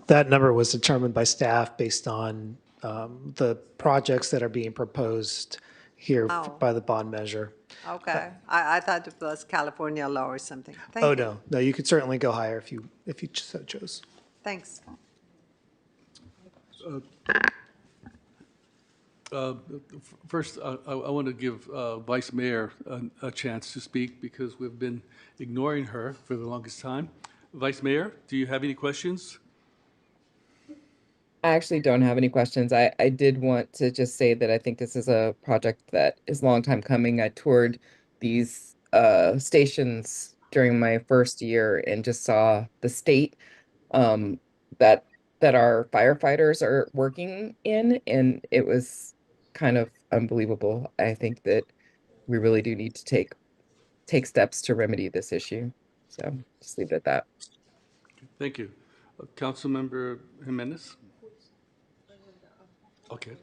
That number was determined by staff based on the projects that are being proposed here by the bond measure. Okay, I thought it was California law or something. Thank you. No, you could certainly go higher if you so chose. Thanks. First, I want to give Vice Mayor a chance to speak because we've been ignoring her for the longest time. Vice Mayor, do you have any questions? I actually don't have any questions. I did want to just say that I think this is a project that is a long time coming. I toured these stations during my first year and just saw the state that our firefighters are working in, and it was kind of unbelievable. I think that we really do need to take steps to remedy this issue. So just leave it at that. Thank you. Councilmember Jimenez? Okay.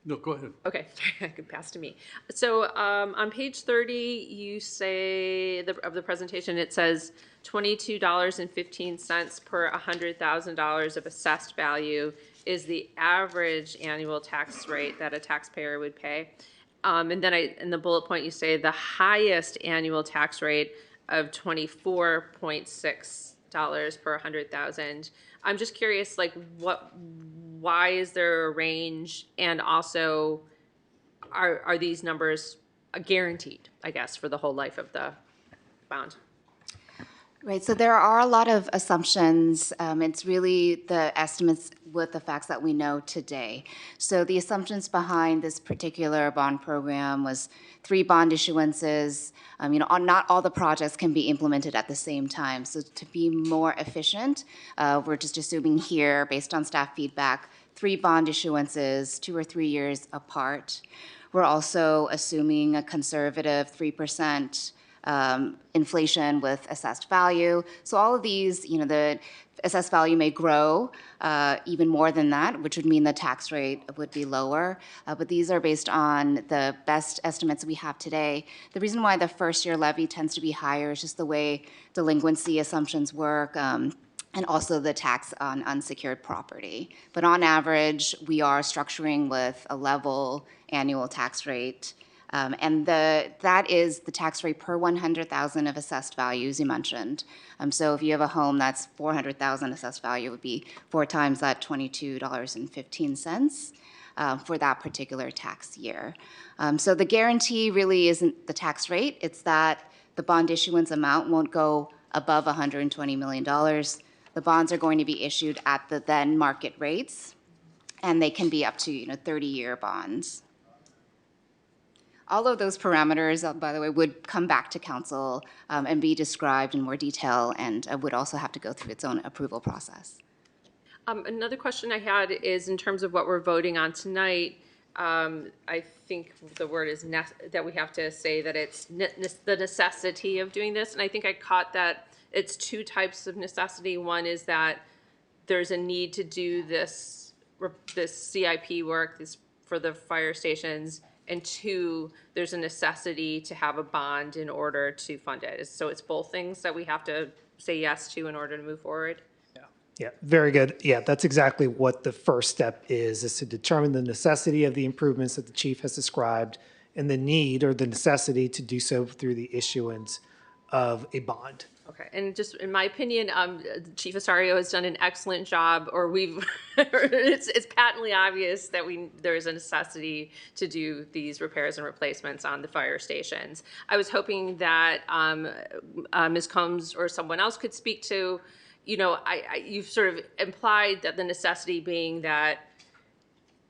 No, go ahead. Okay, I could pass to me. So on page 30, you say, of the presentation, it says $22.15 per $100,000 of assessed value is the average annual tax rate that a taxpayer would pay. And then in the bullet point, you say the highest annual tax rate of $24.6 per 100,000. I'm just curious, like, why is there a range? And also, are these numbers guaranteed, I guess, for the whole life of the bond? Right, so there are a lot of assumptions. It's really the estimates with the facts that we know today. So the assumptions behind this particular bond program was 3 bond issuances. Not all the projects can be implemented at the same time. So to be more efficient, we're just assuming here, based on staff feedback, 3 bond issuances, 2 or 3 years apart. We're also assuming a conservative 3% inflation with assessed value. So all of these, the assessed value may grow even more than that, which would mean the tax rate would be lower. But these are based on the best estimates we have today. The reason why the first year levy tends to be higher is just the way delinquency assumptions work. And also the tax on unsecured property. But on average, we are structuring with a level annual tax rate And that is the tax rate per 100,000 of assessed value, as you mentioned. So if you have a home that's 400,000 assessed value, it would be 4 times that, $22.15 for that particular tax year. So the guarantee really isn't the tax rate, it's that the bond issuance amount won't go above $120 million. The bonds are going to be issued at the then market rates, and they can be up to 30-year bonds. All of those parameters, by the way, would come back to council and be described in more detail, and would also have to go through its own approval process. Another question I had is in terms of what we're voting on tonight. I think the word is that we have to say that it's the necessity of doing this, and I think I caught that it's 2 types of necessity. One is that there's a need to do this CIP work for the fire stations, and 2, there's a necessity to have a bond in order to fund it. So it's both things that we have to say yes to in order to move forward. Yeah, very good. Yeah, that's exactly what the first step is to determine the necessity of the improvements that the chief has described and the need or the necessity to do so through the issuance of a bond. Okay, and just in my opinion, Chief Osorio has done an excellent job, or it's patently obvious that there is a necessity to do these repairs and replacements on the fire stations. I was hoping that Ms. Combs or someone else could speak to, you've sort of implied that the necessity being that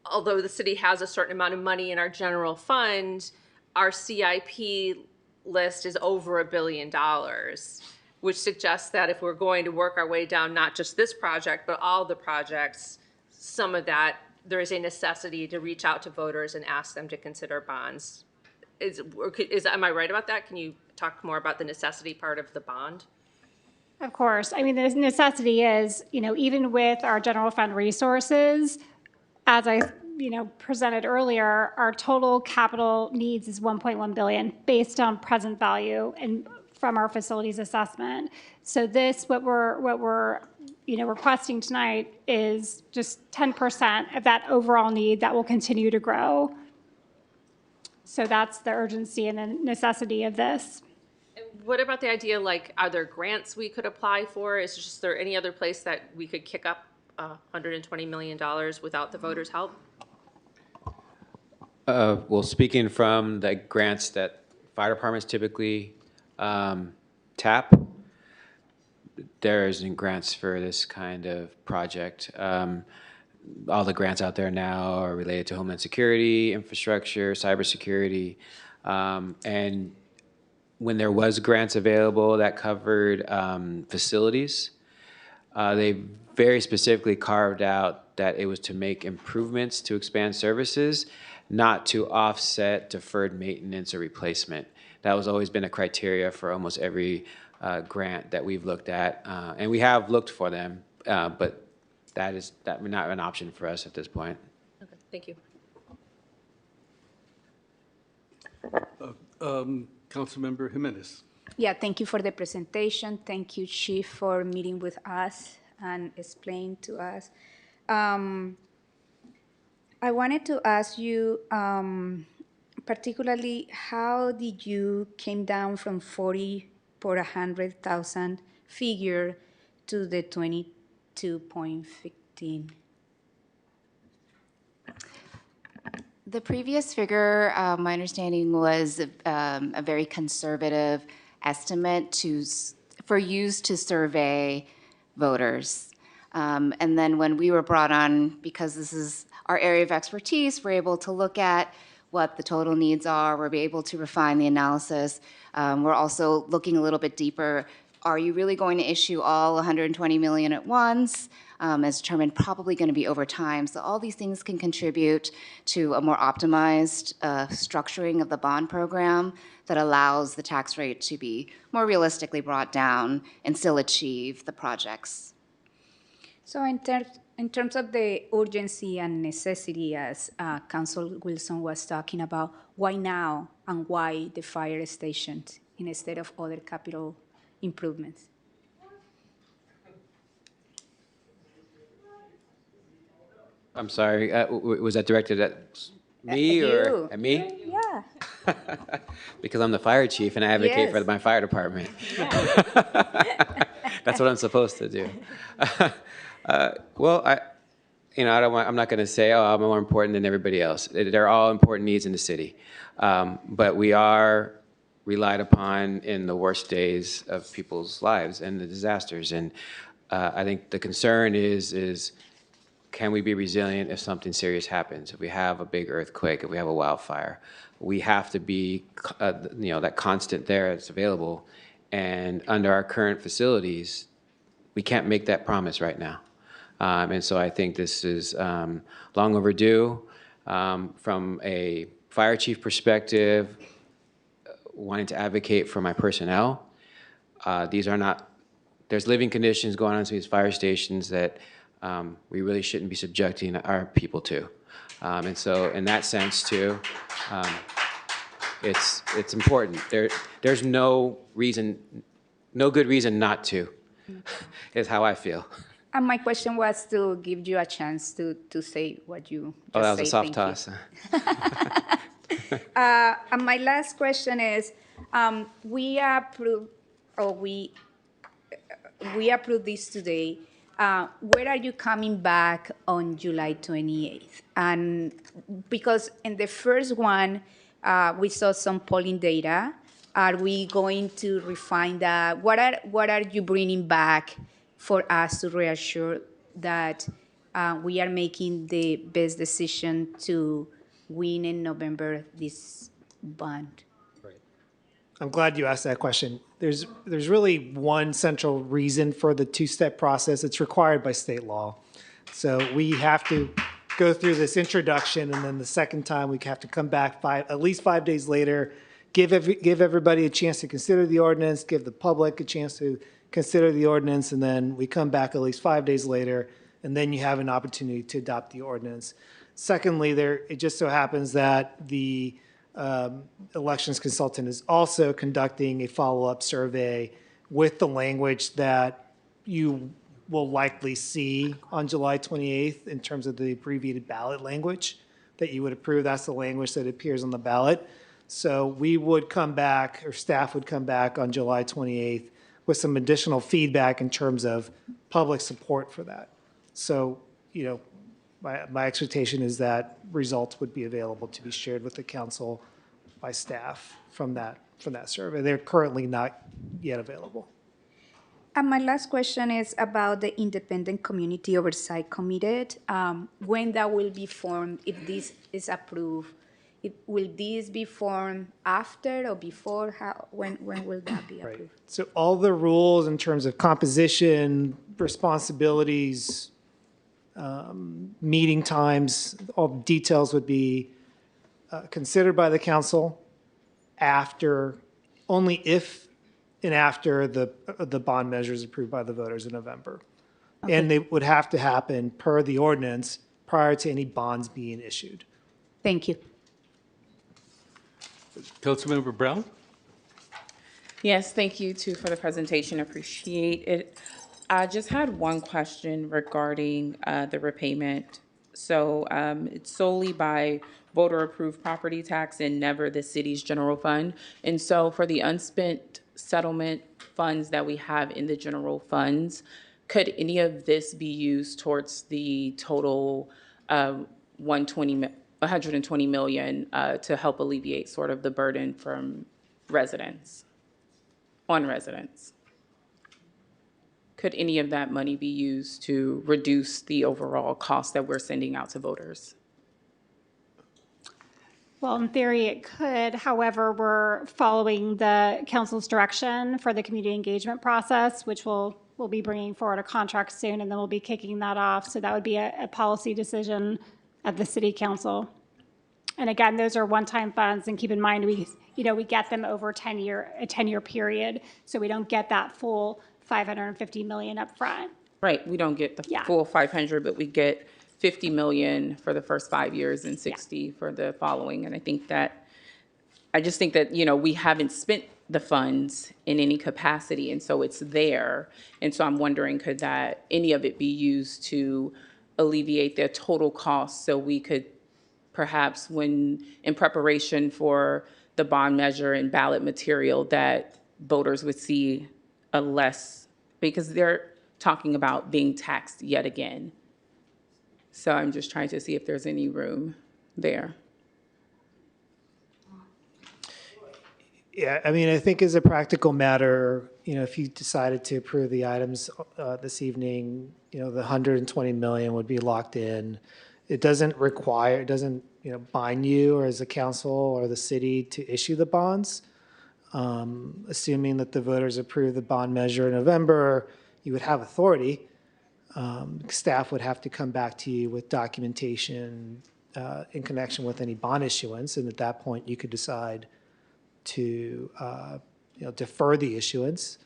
although the city has a certain amount of money in our general fund, our CIP list is over $1 billion, which suggests that if we're going to work our way down not just this project, but all the projects, some of that, there is a necessity to reach out to voters and ask them to consider bonds. Am I right about that? Can you talk more about the necessity part of the bond? Of course. I mean, the necessity is, even with our general fund resources, as I, presented earlier, our total capital needs is $1.1 billion based on present value and from our facilities assessment. So what we're requesting tonight is just 10% of that overall need that will continue to grow. So that's the urgency and the necessity of this. What about the idea, are there grants we could apply for? Is there any other place that we could kick up $120 million without the voters' help? Well, speaking from the grants that fire departments typically tap, there isn't grants for this kind of project. All the grants out there now are related to Homeland Security, infrastructure, cybersecurity, and when there was grants available that covered facilities, they very specifically carved out that it was to make improvements to expand services, not to offset deferred maintenance or replacement. That was always been a criteria for almost every grant that we've looked at, and we have looked for them, but that is not an option for us at this point. Okay, thank you. Councilmember Jimenez. Yeah, thank you for the presentation. Thank you, Chief, for meeting with us and explaining to us. I wanted to ask you, particularly, how did you came down from 40 per 100,000 figure to the 22.15? The previous figure, my understanding, was a very conservative estimate for use to survey voters. And then when we were brought on, because this is our area of expertise, we're able to look at what the total needs are. We're able to refine the analysis. We're also looking a little bit deeper. Are you really going to issue all 120 million at once? As determined, probably going to be over time. So all these things can contribute to a more optimized structuring of the bond program that allows the tax rate to be more realistically brought down and still achieve the projects. So in terms of the urgency and necessity, as Council Wilson was talking about, why now and why the fire stations instead of other capital improvements? I'm sorry, was that directed at me or you. at me? Yeah. Yeah. Because I'm the fire chief and I advocate for Yes. my fire department. That's what I'm supposed to do. Well, I'm not going to say, oh, I'm more important than everybody else. They're all important needs in the city. But we are relied upon in the worst days of people's lives and the disasters. And I think the concern is can we be resilient if something serious happens? If we have a big earthquake, if we have a wildfire, we have to be, that constant there that's available. And under our current facilities, we can't make that promise right now. And so I think this is long overdue. From a fire chief perspective, wanting to advocate for my personnel, there's living conditions going on in these fire stations that we really shouldn't be subjecting our people to. And so in that sense too, it's important. There's no good reason not to, is how I feel. And my question was to give you a chance to say what you just Oh, that was a say. soft Thank you. toss. And my last question is, we approve this today. Where are you coming back on July 28th? And because in the first one, we saw some polling data. Are we going to refine that? What are you bringing back for us to reassure that we are making the best decision to win in November this bond? I'm glad you asked that question. There's really one central reason for the two-step process. It's required by state law. So we have to go through this introduction, and then the second time we have to come back at least 5 days later, give everybody a chance to consider the ordinance, give the public a chance to consider the ordinance, and then we come back at least 5 days later, and then you have an opportunity to adopt the ordinance. Secondly, it just so happens that the elections consultant is also conducting a follow-up survey with the language that you will likely see on July 28th in terms of the abbreviated ballot language that you would approve. That's the language that appears on the ballot. So we would come back, or staff would come back on July 28th with some additional feedback in terms of public support for that. So, my expectation is that results would be available to be shared with the council by staff from that survey. They're currently not yet available. And my last question is about the Independent Community Oversight Committee. When that will be formed, if this is approved, will this be formed after or before? When will that be approved? Right. So all the rules in terms of composition, responsibilities, meeting times, all the details would be considered by the council only if and after the bond measures approved by the voters in November. Okay. And they would have to happen per the ordinance prior to any bonds being issued. Thank you. Councilmember Brown? Yes, thank you too for the presentation. Appreciate it. I just had one question regarding the repayment. So it's solely by voter-approved property tax and never the city's general fund. And so for the unspent settlement funds that we have in the general funds, could any of this be used towards the total 120 million to help alleviate sort of the burden from residents, on residents? Could any of that money be used to reduce the overall cost that we're sending out to voters? Well, in theory, it could. However, we're following the council's direction for the community engagement process, which we'll be bringing forward a contract soon, and then we'll be kicking that off. So that would be a policy decision of the city council. And again, those are one-time funds, and keep in mind, we get them over a 10-year period, so we don't get that full $550 million up front. Right, we don't get the full 500, but we get 50 million for the first 5 years and 60 for the following. And I just think that, we haven't spent the funds in any capacity, and so it's there. And so I'm wondering, could any of it be used to alleviate their total cost so we could perhaps when in preparation for the bond measure and ballot material that voters would see a less, because they're talking about being taxed yet again. So I'm just trying to see if there's any room there. Yeah, I mean, I think as a practical matter, if you decided to approve the items this evening, the 120 million would be locked in. It doesn't, bind you or as a council or the city to issue the bonds. Assuming that the voters approve the bond measure in November, you would have authority. Staff would have to come back to you with documentation in connection with any bond issuance, and at that point, you could decide to defer the issuance,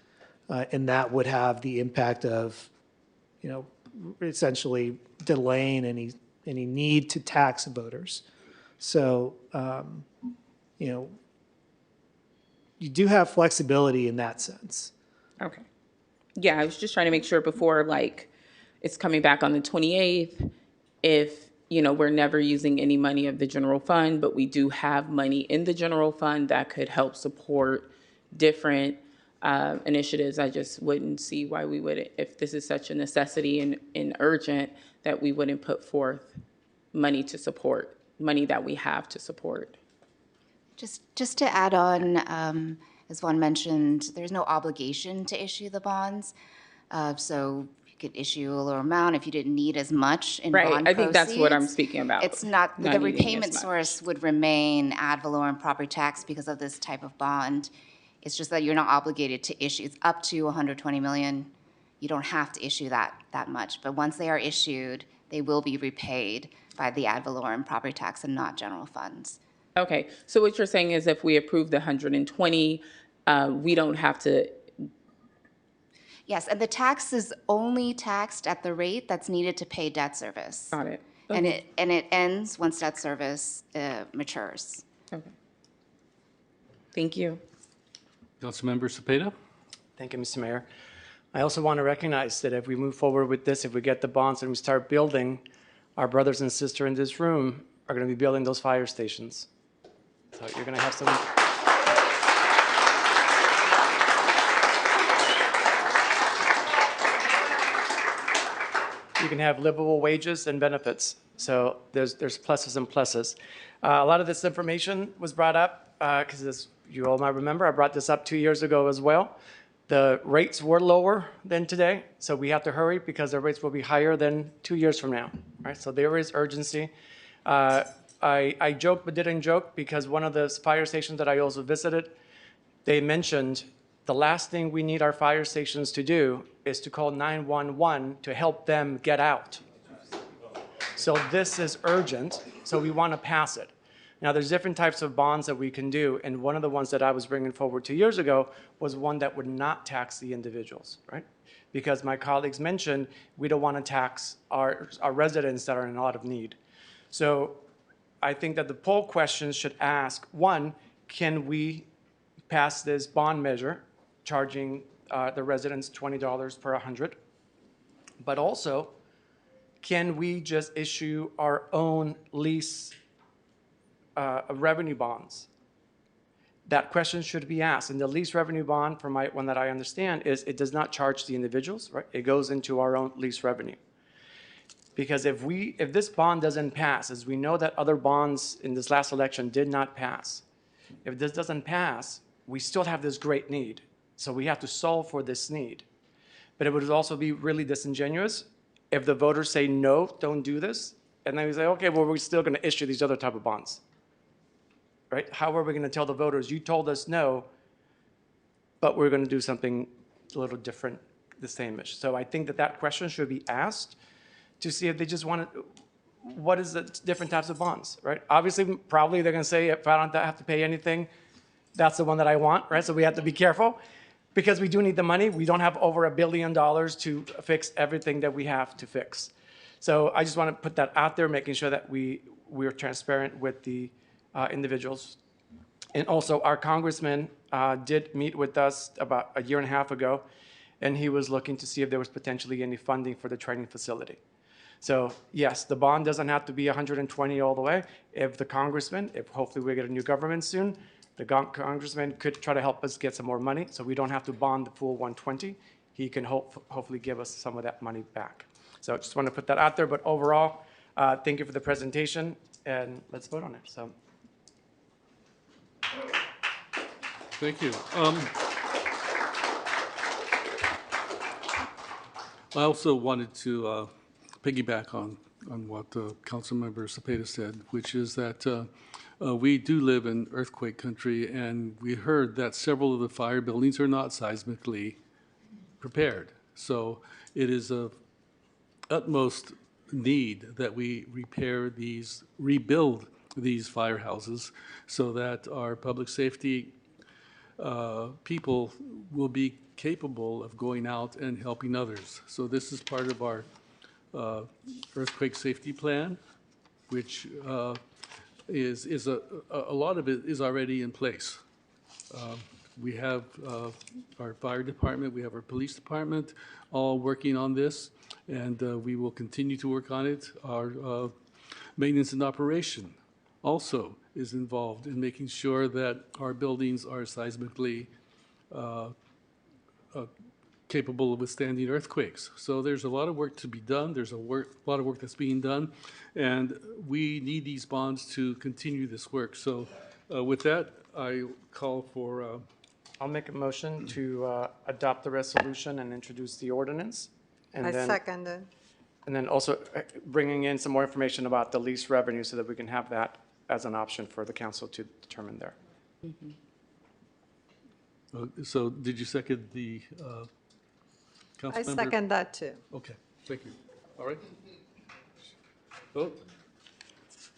and that would have the impact of essentially delaying any need to tax voters. So you do have flexibility in that sense. Okay. Yeah, I was just trying to make sure before, like, it's coming back on the 28th, if we're never using any money of the general fund, but we do have money in the general fund that could help support different initiatives. I just wouldn't see why we would, if this is such a necessity and urgent, that we wouldn't put forth money to support, money that we have to support. Just to add on, as Juan mentioned, there's no obligation to issue the bonds. So could issue a lower amount if you didn't need as much in bond proceeds. I think that's what I'm speaking about. It's not the repayment source would remain ad valorem property tax because of this type of bond. It's just that you're not obligated to issue. It's up to 120 million. You don't have to issue that much. But once they are issued, they will be repaid by the ad valorem property tax and not general funds. Okay, so what you're saying is if we approve the 120, we don't have to. Yes, and the tax is only taxed at the rate that's needed to pay debt service. Got it. Okay. And it ends once debt service matures. Okay. Thank you. Councilmember Cepeda. Thank you, Mr. Mayor. I also want to recognize that if we move forward with this, if we get the bonds and we start building, our brothers and sisters in this room are going to be building those fire stations. So you're going to have some. You can have livable wages and benefits. So there's pluses and pluses. A lot of this information was brought up because as you all might remember, I brought this up 2 years ago as well. The rates were lower than today, so we have to hurry because the rates will be higher than 2 years from now. Right? So there is urgency. I joked but didn't joke because one of the fire stations that I also visited, they mentioned the last thing we need our fire stations to do is to call 911 to help them get out. So this is urgent, so we want to pass it. Now, there's different types of bonds that we can do, and one of the ones that I was bringing forward 2 years ago was one that would not tax the individuals, right? Because my colleagues mentioned we don't want to tax our residents that are in a lot of need. So I think that the poll questions should ask, one, can we pass this bond measure charging the residents $20 per 100? But also, can we just issue our own lease revenue bonds? That question should be asked. And the lease revenue bond, from one that I understand, is it does not charge the individuals, right? It goes into our own lease revenue. Because if this bond doesn't pass, as we know that other bonds in this last election did not pass, if this doesn't pass, we still have this great need. So we have to solve for this need. But it would also be really disingenuous if the voters say, no, don't do this, and then we say, okay, well, we're still going to issue these other type of bonds. Right? How are we going to tell the voters, you told us no, but we're going to do something a little different, the same-ish? So I think that question should be asked to see if they just want to, what is the different types of bonds, right? Obviously, probably they're going to say, if I don't have to pay anything, that's the one that I want, right? So we have to be careful because we do need the money. We don't have over $1 billion to fix everything that we have to fix. So I just want to put that out there, making sure that we're transparent with the individuals. And also, our congressman did meet with us about 1.5 years ago, and he was looking to see if there was potentially any funding for the training facility. So yes, the bond doesn't have to be 120 all the way. If the congressman, if hopefully we get a new government soon, the congressman could try to help us get some more money, so we don't have to bond the full 120. He can hopefully give us some of that money back. So I just want to put that out there, but overall, thank you for the presentation, and let's vote on it. So. Thank you. I also wanted to piggyback on what Councilmember Cepeda said, which is that we do live in earthquake country, and we heard that several of the fire buildings are not seismically prepared. So it is of utmost need that we rebuild these firehouses so that our public safety people will be capable of going out and helping others. So this is part of our earthquake safety plan, which is a lot of it is already in place. We have our fire department, we have our police department, all working on this, and we will continue to work on it. Our maintenance and operation also is involved in making sure that our buildings are seismically capable of withstanding earthquakes. So there's a lot of work to be done. There's a lot of work that's being done, and we need these bonds to continue this work. So with that, I call for... I'll make a motion to adopt the resolution and introduce the ordinance. And I then, second it. And then also bringing in some more information about the lease revenue so that we can have that as an option for the council to determine there. So did you second the council I member? second that too. Okay, thank you. All right. Vote.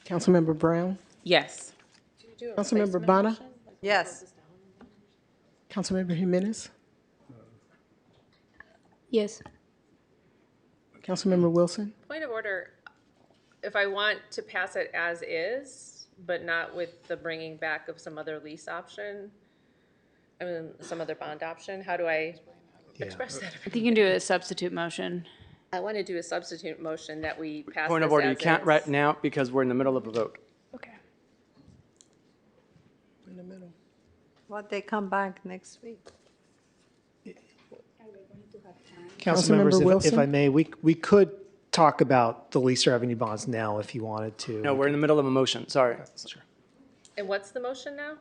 Councilmember Brown? Yes. Councilmember Bonner? Yes. Councilmember Jimenez? Yes. Councilmember Wilson? Point of order, if I want to pass it as is, but not with the bringing back of some other lease option, I mean, some other bond option, how do I express that? I think you can do a substitute motion. I want to do a substitute motion that we pass Point this of order, you as can't is. right now because we're in the middle of a vote. Okay. In the middle. What, they come back next week? Councilmembers, if Wilson? I may, we could talk about the lease revenue bonds now if you wanted to. No, we're in the middle of a motion, sorry. And what's the motion now?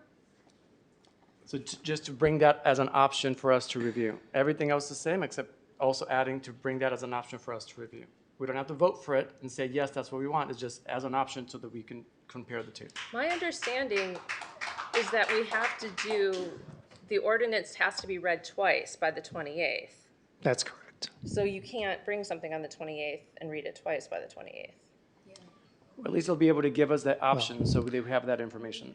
So just to bring that as an option for us to review. Everything else is the same, except also adding to bring that as an option for us to review. We don't have to vote for it and say, yes, that's what we want. It's just as an option so that we can compare the two. My understanding is that we have to the ordinance has to be read twice by the 28th. That's correct. So you can't bring something on the 28th and read it twice by the 28th. At least they'll be able to give us that option so they have that information.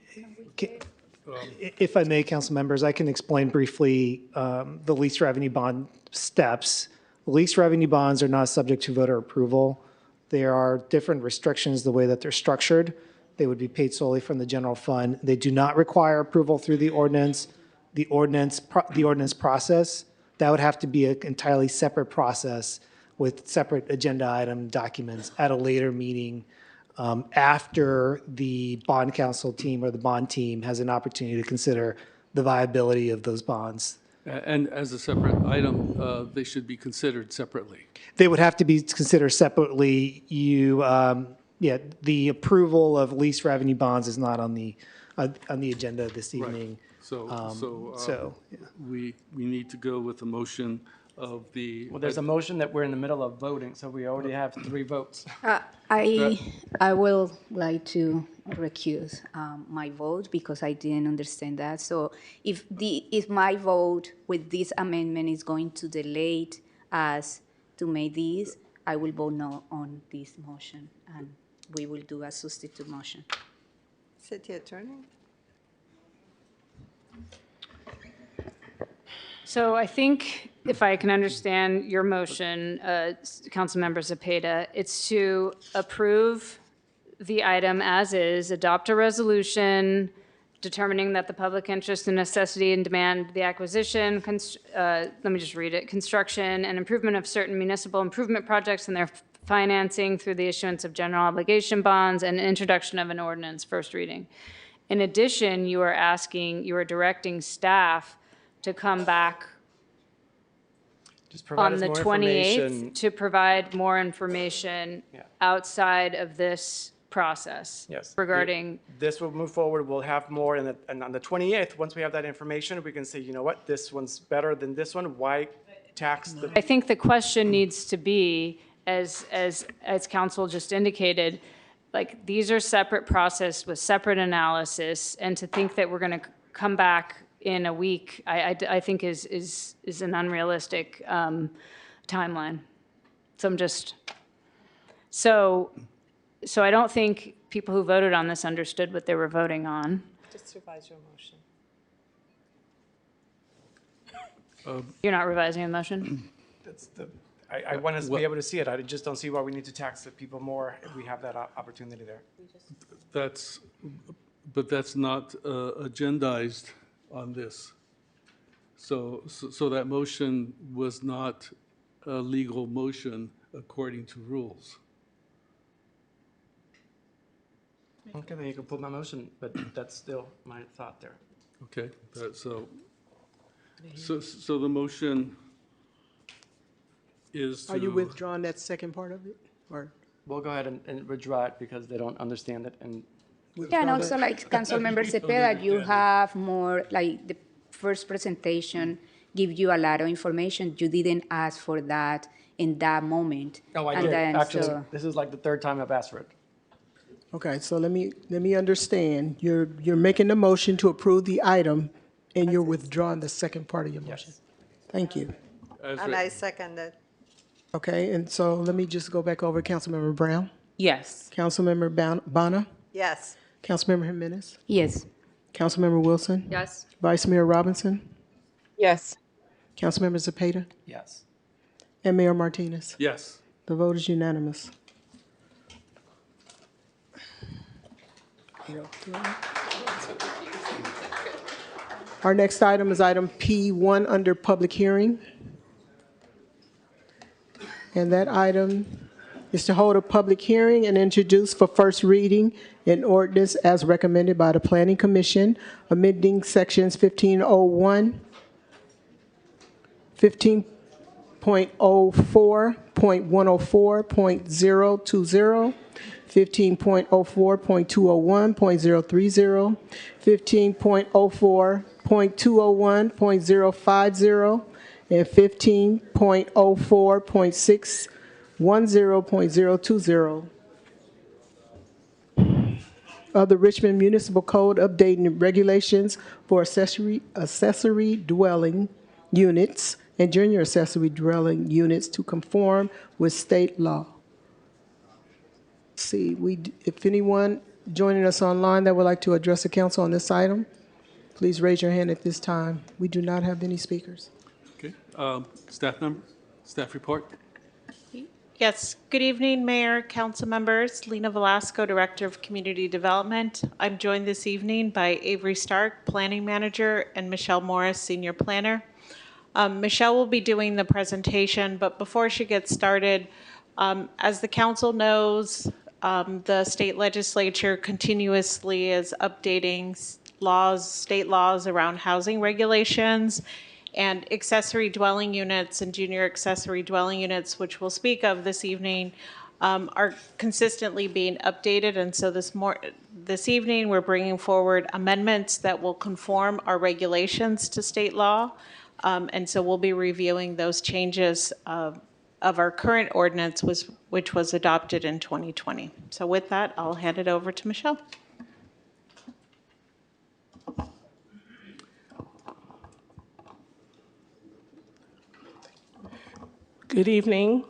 If I may, council members, I can explain briefly the lease revenue bond steps. Lease revenue bonds are not subject to voter approval. There are different restrictions the way that they're structured. They would be paid solely from the general fund. They do not require approval through the ordinance. The ordinance process, that would have to be an entirely separate process with separate agenda item documents at a later meeting after the bond council team or the bond team has an opportunity to consider the viability of those bonds. And as a separate item, they should be considered separately. They would have to be considered separately. The approval of lease revenue bonds is not on the agenda this evening. So we need to go with the motion of the. Well, there's a motion that we're in the middle of voting, so we already have 3 votes. I will like to recuse my vote because I didn't understand that. So if my vote with this amendment is going to delay us to make this, I will vote no on this motion, and we will do a substitute motion. City Attorney? So I think if I can understand your motion, Councilmember Cepeda, it's to approve the item as is, adopt a resolution determining that the public interest and necessity and demand the acquisition, let me just read it, construction and improvement of certain municipal improvement projects and their financing through the issuance of general obligation bonds, and introduction of an ordinance, first reading. In addition, you are directing staff to come back Just provide on us the more 28th information. to provide more information Yeah. outside of this process. Yes. Regarding, This will move forward. We'll have more, and on the 28th, once we have that information, we can say, you know what, this one's better than this one. Why tax the? I think the question needs to be, as council just indicated, like, these are separate process with separate analysis, and to think that we're going to come back in a week, I think is an unrealistic timeline. So I'm just, so I don't think people who voted on this understood what they were voting on. Just revise your motion. You're not revising the motion? That's the. I want us to be able to see it. I just don't see why we need to tax the people more if we have that opportunity there. But that's not agendized on this. So that motion was not a legal motion according to rules. Okay, then you can pull my motion, but that's still my thought there. Okay, so the motion is to. Are you withdrawing that second part of it, or? We'll go ahead and withdraw it because they don't understand it, and Yeah, and also like Councilmember Cepeda, you have more, like the first presentation give you a lot of information. You didn't ask for that in that moment. oh, I And did. then, Actually, so- this is like the third time I've asked for it. Okay, so let me understand. You're making the motion to approve the item, and you're withdrawing the second part of your motion. Thank you. And I second it. Okay, and so let me just go back over Councilmember Brown, Yes. Councilmember Bonner, Yes. Councilmember Jimenez, Yes. Councilmember Wilson, Yes. Vice Mayor Robinson, Yes. Councilmember Zepeda, Yes. and Mayor Martinez. Yes. The vote is unanimous. Our next item is item P1 under public hearing. And that item is to hold a public hearing and introduce for first reading an ordinance as recommended by the Planning Commission, amending sections 1501, 15.04.104.020, 15.04.201.030, 15.04.201.050, and 15.04.610.020 of the Richmond Municipal Code, updating regulations for accessory dwelling units and junior accessory dwelling units to conform with state law. See, if anyone joining us online that would like to address the council on this item, please raise your hand at this time. We do not have any speakers. Okay, staff member, staff report. Yes, good evening, Mayor, council members. Lena Velasco, Director of Community Development. I'm joined this evening by Avery Stark, Planning Manager, and Michelle Morris, Senior Planner. Michelle will be doing the presentation, but before she gets started, as the council knows, the state legislature continuously is updating state laws around housing regulations, and accessory dwelling units and junior accessory dwelling units, which we'll speak of this evening, are consistently being updated. And so this evening, we're bringing forward amendments that will conform our regulations to state law. And so we'll be reviewing those changes of our current ordinance, which was adopted in 2020. So with that, I'll hand it over to Michelle. Good evening,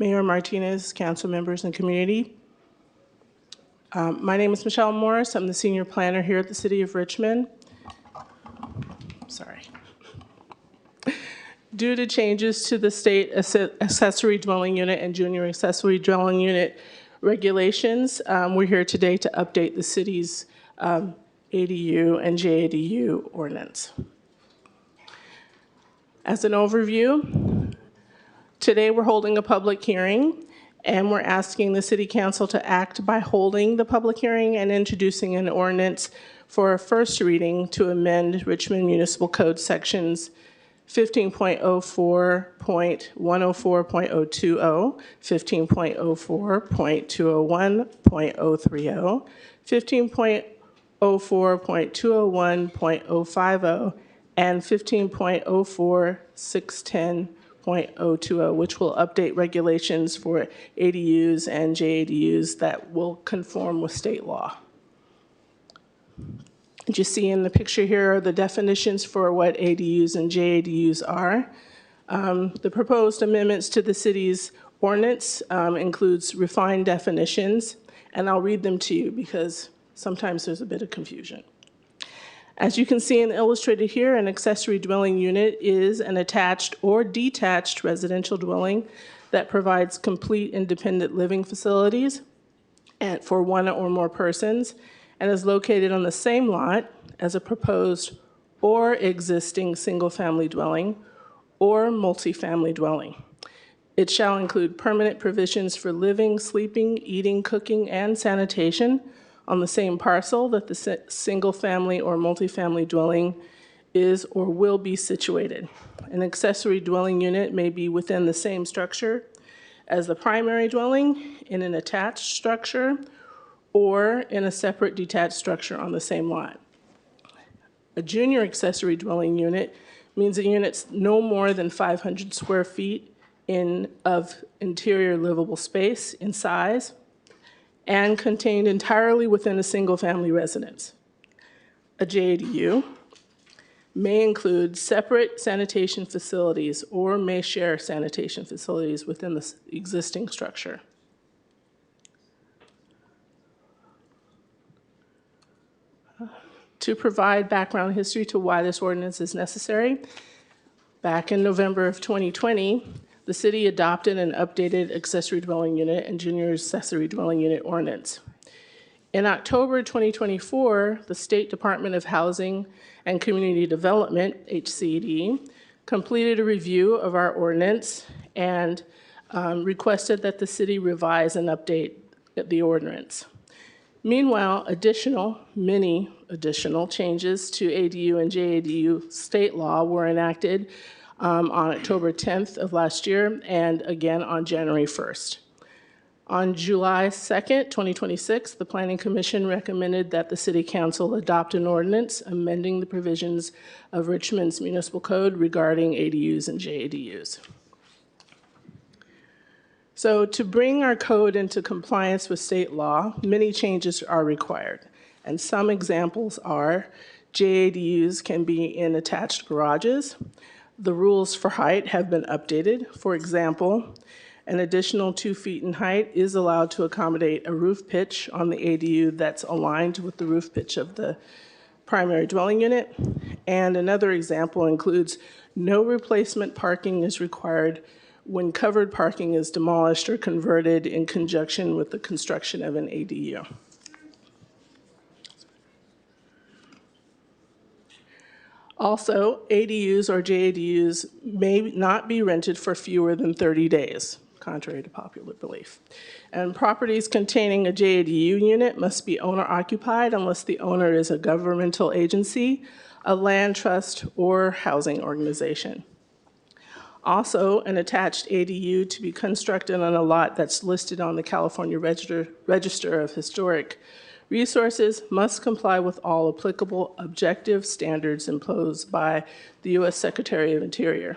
Mayor Martinez, council members, and community. My name is Michelle Morris. I'm the senior planner here at the City of Richmond. Sorry. Due to changes to the state accessory dwelling unit and junior accessory dwelling unit regulations, we're here today to update the city's ADU and JADU ordinance. As an overview, today we're holding a public hearing, And we're asking the City Council to act by holding the public hearing and introducing an ordinance for a first reading to amend Richmond Municipal Code sections 15.04.104.020, 15.04.201.030, 15.04.201.050, and 15.04.610.020, which will update regulations for ADUs and JADUs that will conform with state law. What you see in the picture here are the definitions for what ADUs and JADUs are. The proposed amendments to the city's ordinance includes refined definitions, and I'll read them to you because sometimes there's a bit of confusion. As you can see in the illustrated here, an accessory dwelling unit is an attached or detached residential dwelling that provides complete independent living facilities and for one or more persons, and is located on the same lot as a proposed or existing single-family dwelling or multifamily dwelling. It shall include permanent provisions for living, sleeping, eating, cooking, and sanitation on the same parcel that the single-family or multifamily dwelling is or will be situated. An accessory dwelling unit may be within the same structure as the primary dwelling, in an attached structure, or in a separate detached structure on the same lot. A junior accessory dwelling unit means a unit's no more than 500 square feet of interior livable space in size and contained entirely within a single-family residence. A JADU may include separate sanitation facilities or may share sanitation facilities within the existing structure. To provide background history to why this ordinance is necessary, back in November of 2020, the city adopted an updated accessory dwelling unit and junior accessory dwelling unit ordinance. In October 2024, the State Department of Housing and Community Development, HCD, completed a review of our ordinance and requested that the city revise and update the ordinance. Meanwhile, many additional changes to ADU and JADU state law were enacted on October 10th of last year and again on January 1st. On July 2nd, 2026, the Planning Commission recommended that the City Council adopt an ordinance amending the provisions of Richmond's municipal code regarding ADUs and JADUs. So to bring our code into compliance with state law, many changes are required. And some examples are JADUs can be in attached garages. The rules for height have been updated. For example, an additional 2 feet in height is allowed to accommodate a roof pitch on the ADU that's aligned with the roof pitch of the primary dwelling unit. And another example includes no replacement parking is required when covered parking is demolished or converted in conjunction with the construction of an ADU. Also, ADUs or JADUs may not be rented for fewer than 30 days, contrary to popular belief. And properties containing a JADU unit must be owner-occupied unless the owner is a governmental agency, a land trust, or housing organization. Also, an attached ADU to be constructed on a lot that's listed on the California Register of Historic Resources must comply with all applicable objective standards imposed by the U.S. Secretary of Interior.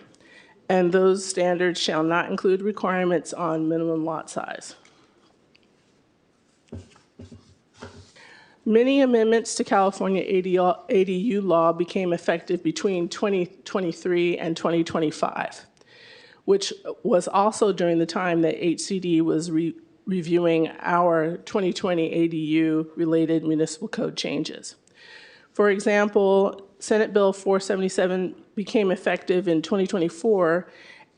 And those standards shall not include requirements on minimum lot size. Many amendments to California ADU law became effective between 2023 and 2025. Which was also during the time that HCD was reviewing our 2020 ADU-related municipal code changes. For example, Senate Bill 477 became effective in 2024,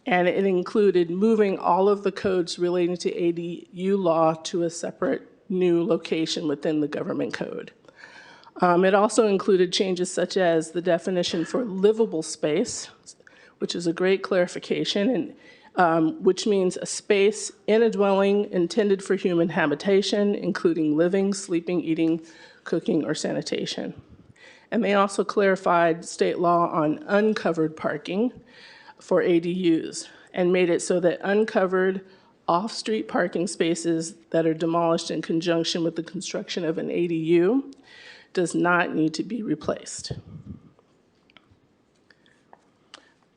and it included moving all of the codes relating to ADU law to a separate new location within the government code. It also included changes such as the definition for livable space, which is a great clarification, which means a space in a dwelling intended for human habitation, including living, sleeping, eating, cooking, or sanitation. And they also clarified state law on uncovered parking for ADUs and made it so that uncovered off-street parking spaces that are demolished in conjunction with the construction of an ADU does not need to be replaced.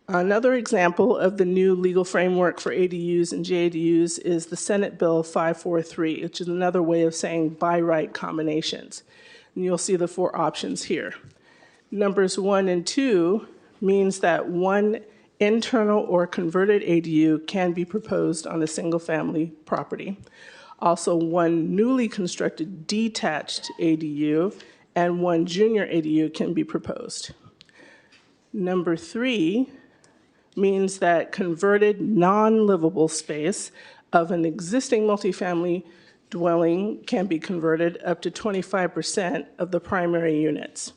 Another example of the new legal framework for ADUs and JADUs is the Senate Bill 543, which is another way of saying by right combinations. And you'll see the 4 options here. Numbers 1 and 2 means that one internal or converted ADU can be proposed on a single-family property. Also, one newly constructed detached ADU and one junior ADU can be proposed. Number 3 means that converted non-livable space of an existing multifamily dwelling can be converted up to 25% of the primary units.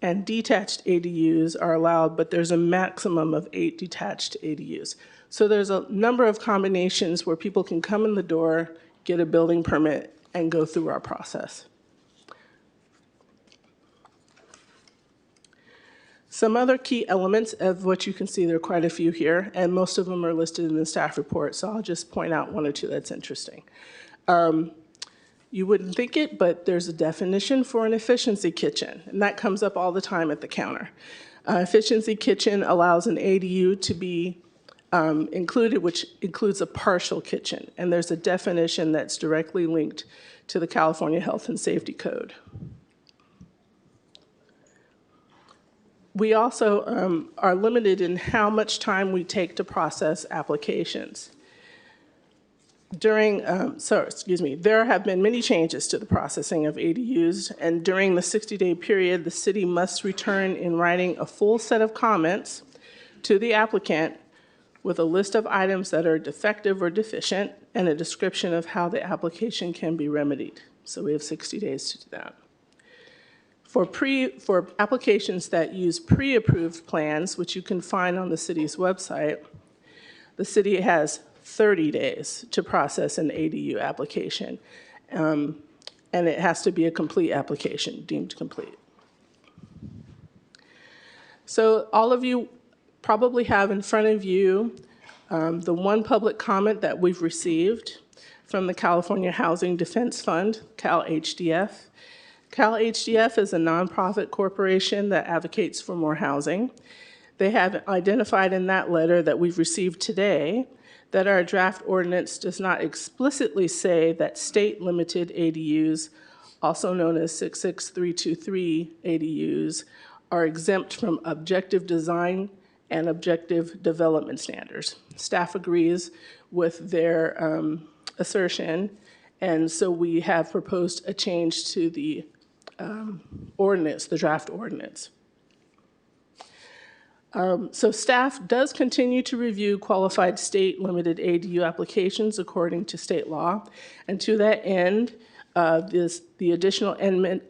And detached ADUs are allowed, but there's a maximum of 8 detached ADUs. So there's a number of combinations where people can come in the door, get a building permit, and go through our process. Some other key elements of what you can see, there are quite a few here, and most of them are listed in the staff report, so I'll just point out 1 or 2 that's interesting. You wouldn't think it, but there's a definition for an efficiency kitchen, and that comes up all the time at the counter. Efficiency kitchen allows an ADU to be included, which includes a partial kitchen, and there's a definition that's directly linked to the California Health and Safety Code. We also are limited in how much time we take to process applications. There have been many changes to the processing of ADUs, and during the 60-day period, the city must return in writing a full set of comments to the applicant with a list of items that are defective or deficient and a description of how the application can be remedied. So we have 60 days to do that. For applications that use pre-approved plans, which you can find on the city's website, the city has 30 days to process an ADU application, and it has to be a complete application, deemed complete. So all of you probably have in front of you the 1 public comment that we've received from the California Housing Defense Fund, CalHDF. CalHDF is a nonprofit corporation that advocates for more housing. They have identified in that letter that we've received today that our draft ordinance does not explicitly say that state-limited ADUs, also known as 66323 ADUs, are exempt from objective design and objective development standards. Staff agrees with their assertion, and so we have proposed a change to the ordinance, the draft ordinance. So staff does continue to review qualified state-limited ADU applications according to state law, and to that end, the additional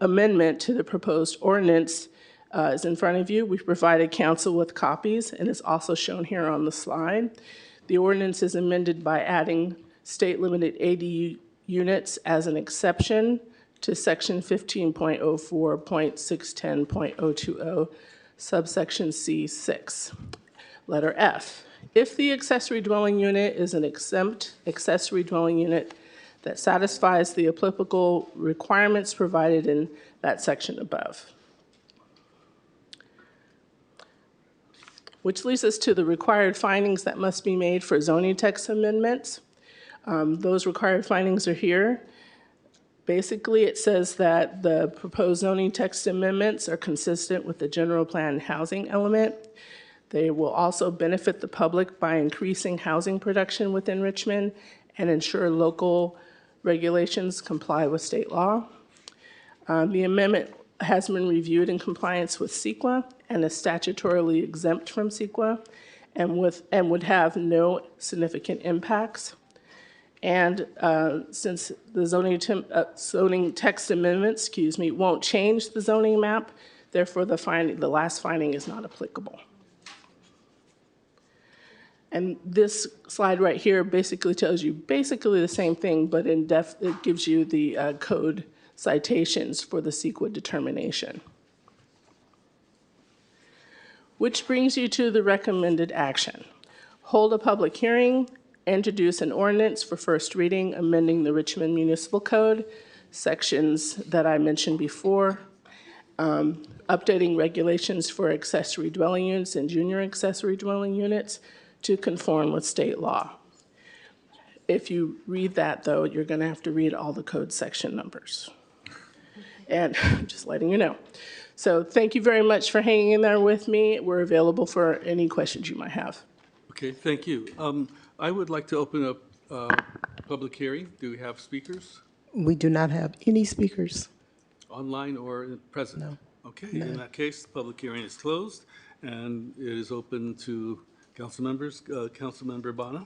amendment to the proposed ordinance is in front of you. We've provided council with copies, and it's also shown here on the slide. The ordinance is amended by adding state-limited ADU units as an exception to section 15.04.610.020, subsection C6, letter F. If the accessory dwelling unit is an exempt accessory dwelling unit that satisfies the applicable requirements provided in that section above. Which leads us to the required findings that must be made for zoning text amendments. Those required findings are here. Basically, it says that the proposed zoning text amendments are consistent with the general plan housing element. They will also benefit the public by increasing housing production within Richmond and ensure local regulations comply with state law. The amendment has been reviewed in compliance with CEQA and is statutorily exempt from CEQA and would have no significant impacts. And since the zoning text amendment, won't change the zoning map, therefore the last finding is not applicable. And this slide right here basically tells you basically the same thing, but it gives you the code citations for the CEQA determination. Which brings you to the recommended action. Hold a public hearing, introduce an ordinance for first reading, amending the Richmond Municipal Code, sections that I mentioned before, updating regulations for accessory dwelling units and junior accessory dwelling units to conform with state law. If you read that, though, you're going to have to read all the code section numbers. And just letting you know. So thank you very much for hanging in there with me. We're available for any questions you might have. Okay, thank you. I would like to open up public hearing. Do we have speakers We do not have any speakers. online or present? No. Okay, in that case, the public hearing is closed and it is open to council members. Councilmember Bonner?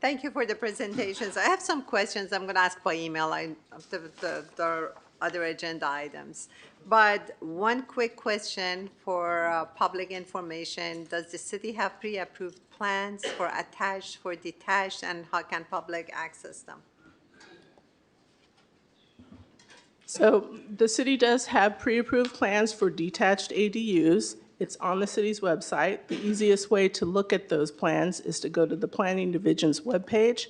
Thank you for the presentations. I have some questions I'm going to ask by email, the other agenda items. But one quick question for public information. Does the city have pre-approved plans for attached, for detached, and how can public access them? So the city does have pre-approved plans for detached ADUs. It's on the city's website. The easiest way to look at those plans is to go to the Planning Division's webpage.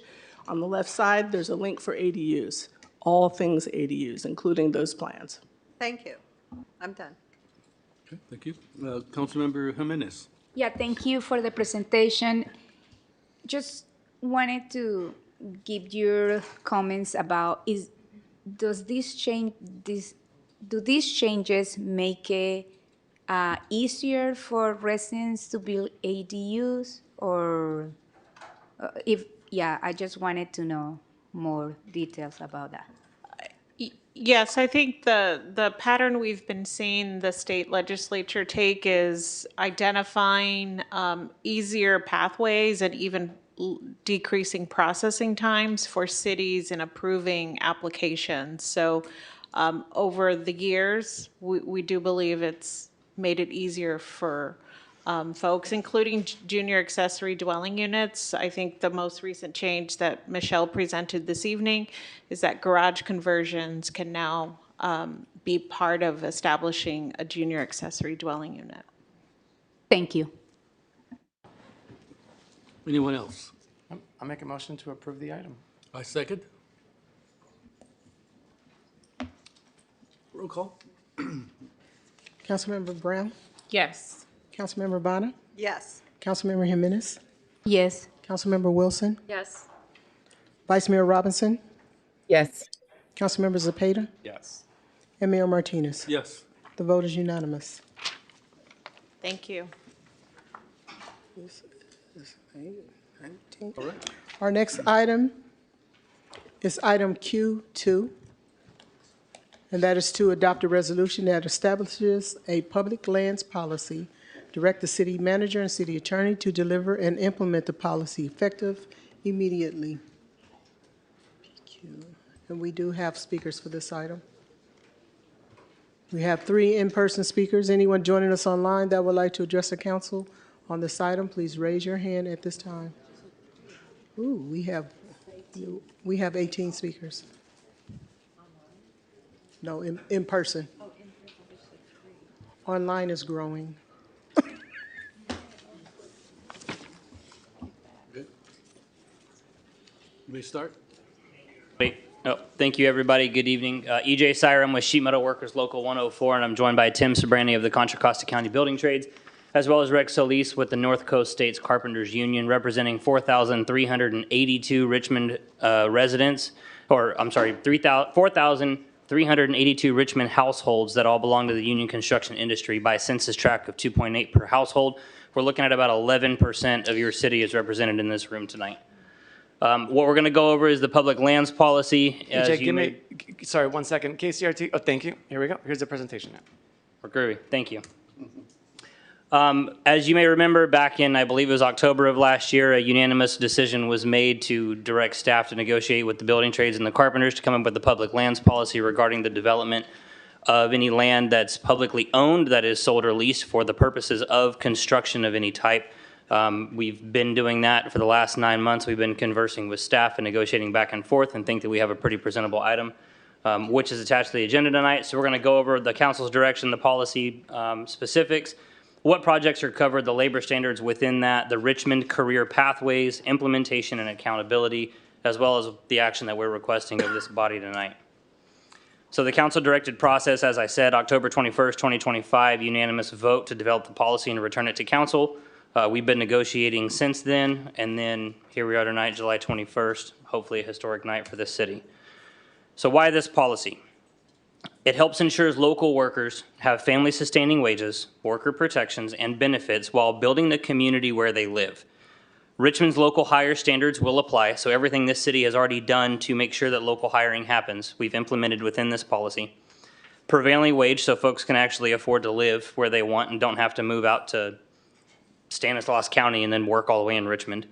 On the left side, there's a link for ADUs, all things ADUs, including those plans. Thank you. I'm done. Okay, thank you. Councilmember Jimenez? Yeah, thank you for the presentation. Just wanted to give your comments about do these changes make it easier for residents to build ADUs, or I just wanted to know more details about that. Yes, I think the pattern we've been seeing the state legislature take is identifying easier pathways and even decreasing processing times for cities in approving applications. So over the years, we do believe it's made it easier for folks, including junior accessory dwelling units. I think the most recent change that Michelle presented this evening is that garage conversions can now be part of establishing a junior accessory dwelling unit. Thank you. Anyone else? I'll make a motion to approve the item. I second. Roll call. Councilmember Brown? Yes. Councilmember Bonner? Yes. Councilmember Jimenez? Yes. Councilmember Wilson? Yes. Vice Mayor Robinson? Yes. Councilmember Zepeda? Yes. And Mayor Martinez? Yes. The vote is unanimous. Thank you. All right. Our next item is item Q2, and that is to adopt a resolution that establishes a public lands policy, direct the city manager and city attorney to deliver and implement the policy effective immediately. And we do have speakers for this item. We have 3 in-person speakers. Anyone joining us online that would like to address the council on this item, please raise your hand at this time. Ooh, we have 18 speakers. No, in person. Online is growing. Good. You may start. Thank you, everybody. Good evening. EJ Syra, I'm with Sheet Metal Workers Local 104, and I'm joined by Tim Sobrani of the Contra Costa County Building Trades, as well as Rex Solis with the North Coast States Carpenters Union, representing 4,382 Richmond residents, or I'm sorry, 4,382 Richmond households that all belong to the union construction industry by a census tract of 2.8 per household. We're looking at about 11% of your city is represented in this room tonight. What we're going to go over is the public lands policy. Sorry, 1 second. KCRT, thank you. Here we go. Here's the presentation now. We're groovy. Thank you. As you may remember, back in, I believe it was October of last year, a unanimous decision was made to direct staff to negotiate with the building trades and the carpenters to come up with the public lands policy regarding the development of any land that's publicly owned that is sold or leased for the purposes of construction of any type. We've been doing that for the last 9 months. We've been conversing with staff and negotiating back and forth and think that we have a pretty presentable item, which is attached to the agenda tonight. So we're going to go over the council's direction, the policy specifics, what projects are covered, the labor standards within that, the Richmond career pathways, implementation and accountability, as well as the action that we're requesting of this body tonight. So the council directed process, as I said, October 21st, 2025, unanimous vote to develop the policy and return it to council. We've been negotiating since then, and then here we are tonight, July 21st, hopefully a historic night for this city. So why this policy? It helps ensure local workers have family-sustaining wages, worker protections, and benefits while building the community where they live. Richmond's local hire standards will apply, so everything this city has already done to make sure that local hiring happens, we've implemented within this policy. Prevailing wage, so folks can actually afford to live where they want and don't have to move out to Stanislaus County and then work all the way in Richmond.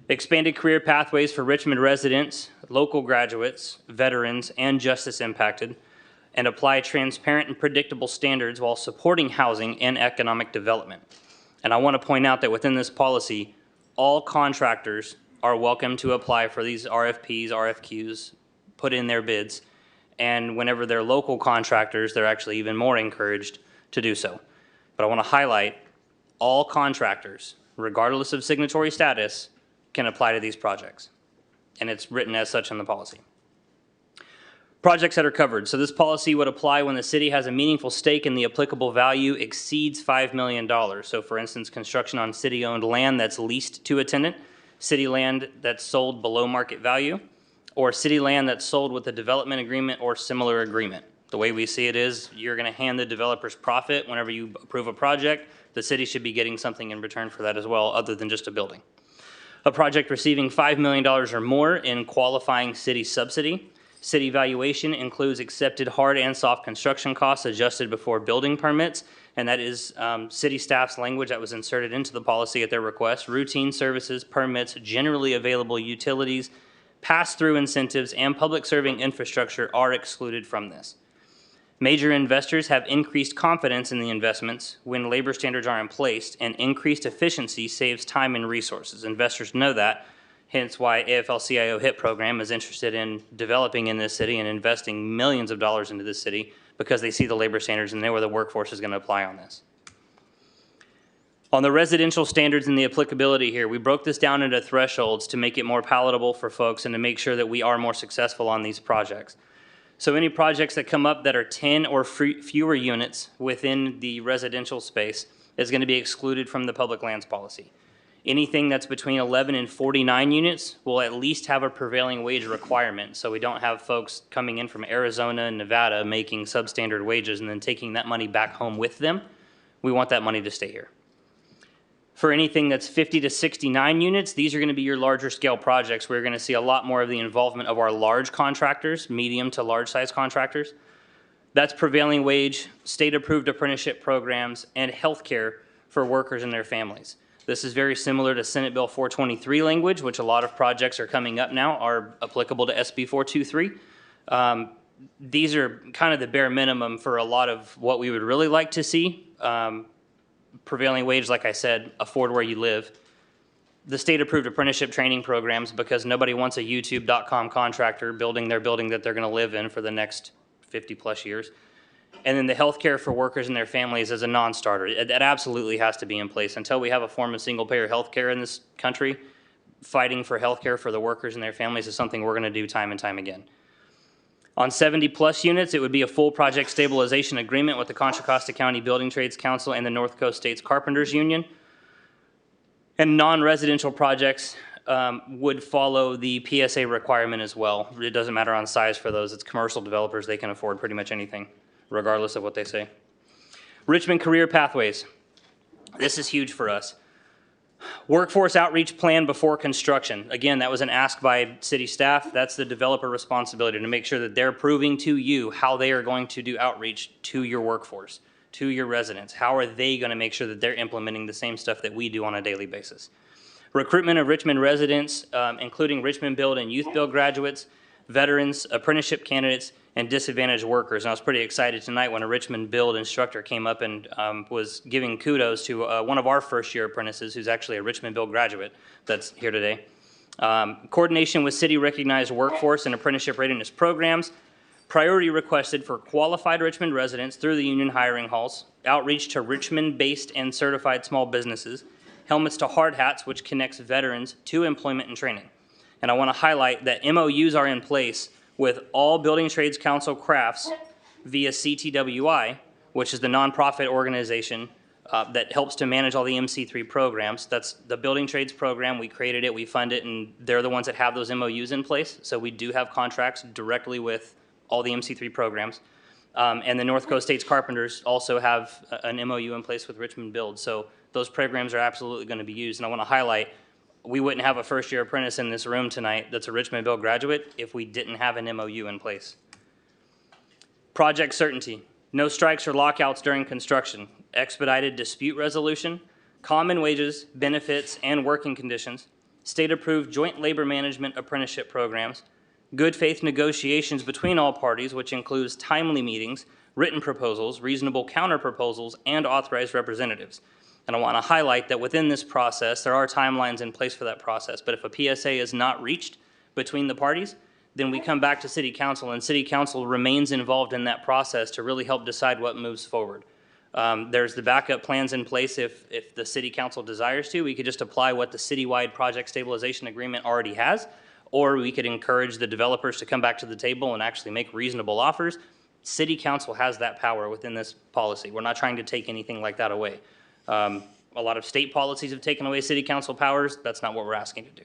Expanded career pathways for Richmond residents, local graduates, veterans, and justice impacted, and apply transparent and predictable standards while supporting housing and economic development. And I want to point out that within this policy, all contractors are welcome to apply for these RFPs, RFQs, put in their bids, and whenever they're local contractors, they're actually even more encouraged to do so. But I want to highlight all contractors, regardless of signatory status, can apply to these projects. And it's written as such in the policy. Projects that are covered. So this policy would apply when the city has a meaningful stake in the applicable value exceeds $5 million. So for instance, construction on city-owned land that's leased to a tenant, city land that's sold below market value, or city land that's sold with a development agreement or similar agreement. The way we see it is you're going to hand the developers profit whenever you approve a project. The city should be getting something in return for that as well, other than just a building. A project receiving $5 million or more in qualifying city subsidy. City valuation includes accepted hard and soft construction costs adjusted before building permits, and that is city staff's language that was inserted into the policy at their request. Routine services, permits, generally available utilities, pass-through incentives, and public serving infrastructure are excluded from this. Major investors have increased confidence in the investments when labor standards are in place, and increased efficiency saves time and resources. Investors know that, hence why AFL-CIO HIP program is interested in developing in this city and investing millions of dollars into this city because they see the labor standards and know where the workforce is going to apply on this. On the residential standards and the applicability here, we broke this down into thresholds to make it more palatable for folks and to make sure that we are more successful on these projects. So any projects that come up that are 10 or fewer units within the residential space is going to be excluded from the public lands policy. Anything that's between 11 and 49 units will at least have a prevailing wage requirement, so we don't have folks coming in from Arizona and Nevada making substandard wages and then taking that money back home with them. We want that money to stay here. For anything that's 50 to 69 units, these are going to be your larger scale projects where you're going to see a lot more of the involvement of our large contractors, medium to large size contractors. That's prevailing wage, state-approved apprenticeship programs, and healthcare for workers and their families. This is very similar to Senate Bill 423 language, which a lot of projects are coming up now are applicable to SB 423. These are kind of the bare minimum for a lot of what we would really like to see. Prevailing wage, like I said, afford where you live. The state-approved apprenticeship training programs, because nobody wants a YouTube.com contractor building their building that they're going to live in for the next 50 plus years. And then the healthcare for workers and their families is a non-starter. That absolutely has to be in place. Until we have a form of single-payer healthcare in this country, fighting for healthcare for the workers and their families is something we're going to do time and time again. On 70-plus units, it would be a full project stabilization agreement with the Contra Costa County Building Trades Council and the North Coast States Carpenters Union. And non-residential projects would follow the PSA requirement as well. It doesn't matter on size for those. It's commercial developers. They can afford pretty much anything, regardless of what they say. Richmond career pathways. This is huge for us. Workforce outreach plan before construction. Again, that was an ask by city staff. That's the developer responsibility to make sure that they're proving to you how they are going to do outreach to your workforce, to your residents. How are they going to make sure that they're implementing the same stuff that we do on a daily basis? Recruitment of Richmond residents, including Richmond Build and Youth Build graduates. veterans, apprenticeship candidates, and disadvantaged workers. And I was pretty excited tonight when a Richmond Build instructor came up and was giving kudos to one of our first-year apprentices, who's actually a Richmond Build graduate that's here today. Coordination with city-recognized workforce and apprenticeship readiness programs, priority requested for qualified Richmond residents through the union hiring halls, outreach to Richmond-based and certified small businesses, helmets to hard hats, which connects veterans to employment and training. And I want to highlight that MOUs are in place with all Building Trades Council crafts via CTWI, which is the nonprofit organization that helps to manage all the MC3 programs. That's the Building Trades program. We created it, we fund it, and they're the ones that have those MOUs in place. So we do have contracts directly with all the MC3 programs. And the North Coast States Carpenters also have an MOU in place with Richmond Build. So those programs are absolutely going to be used. And I want to highlight, we wouldn't have a first-year apprentice in this room tonight that's a Richmond Build graduate if we didn't have an MOU in place. Project certainty. No strikes or lockouts during construction. Expedited dispute resolution. Common wages, benefits, and working conditions. State-approved joint labor management apprenticeship programs. Good faith negotiations between all parties, which includes timely meetings, written proposals, reasonable counter-proposals, and authorized representatives. And I want to highlight that within this process, there are timelines in place for that process. But if a PSA is not reached between the parties, then we come back to City Council, and City Council remains involved in that process to really help decide what moves forward. There's the backup plans in place if the City Council desires to. We could just apply what the citywide project stabilization agreement already has, or we could encourage the developers to come back to the table and actually make reasonable offers. City Council has that power within this policy. We're not trying to take anything like that away. A lot of state policies have taken away City Council powers. That's not what we're asking to do.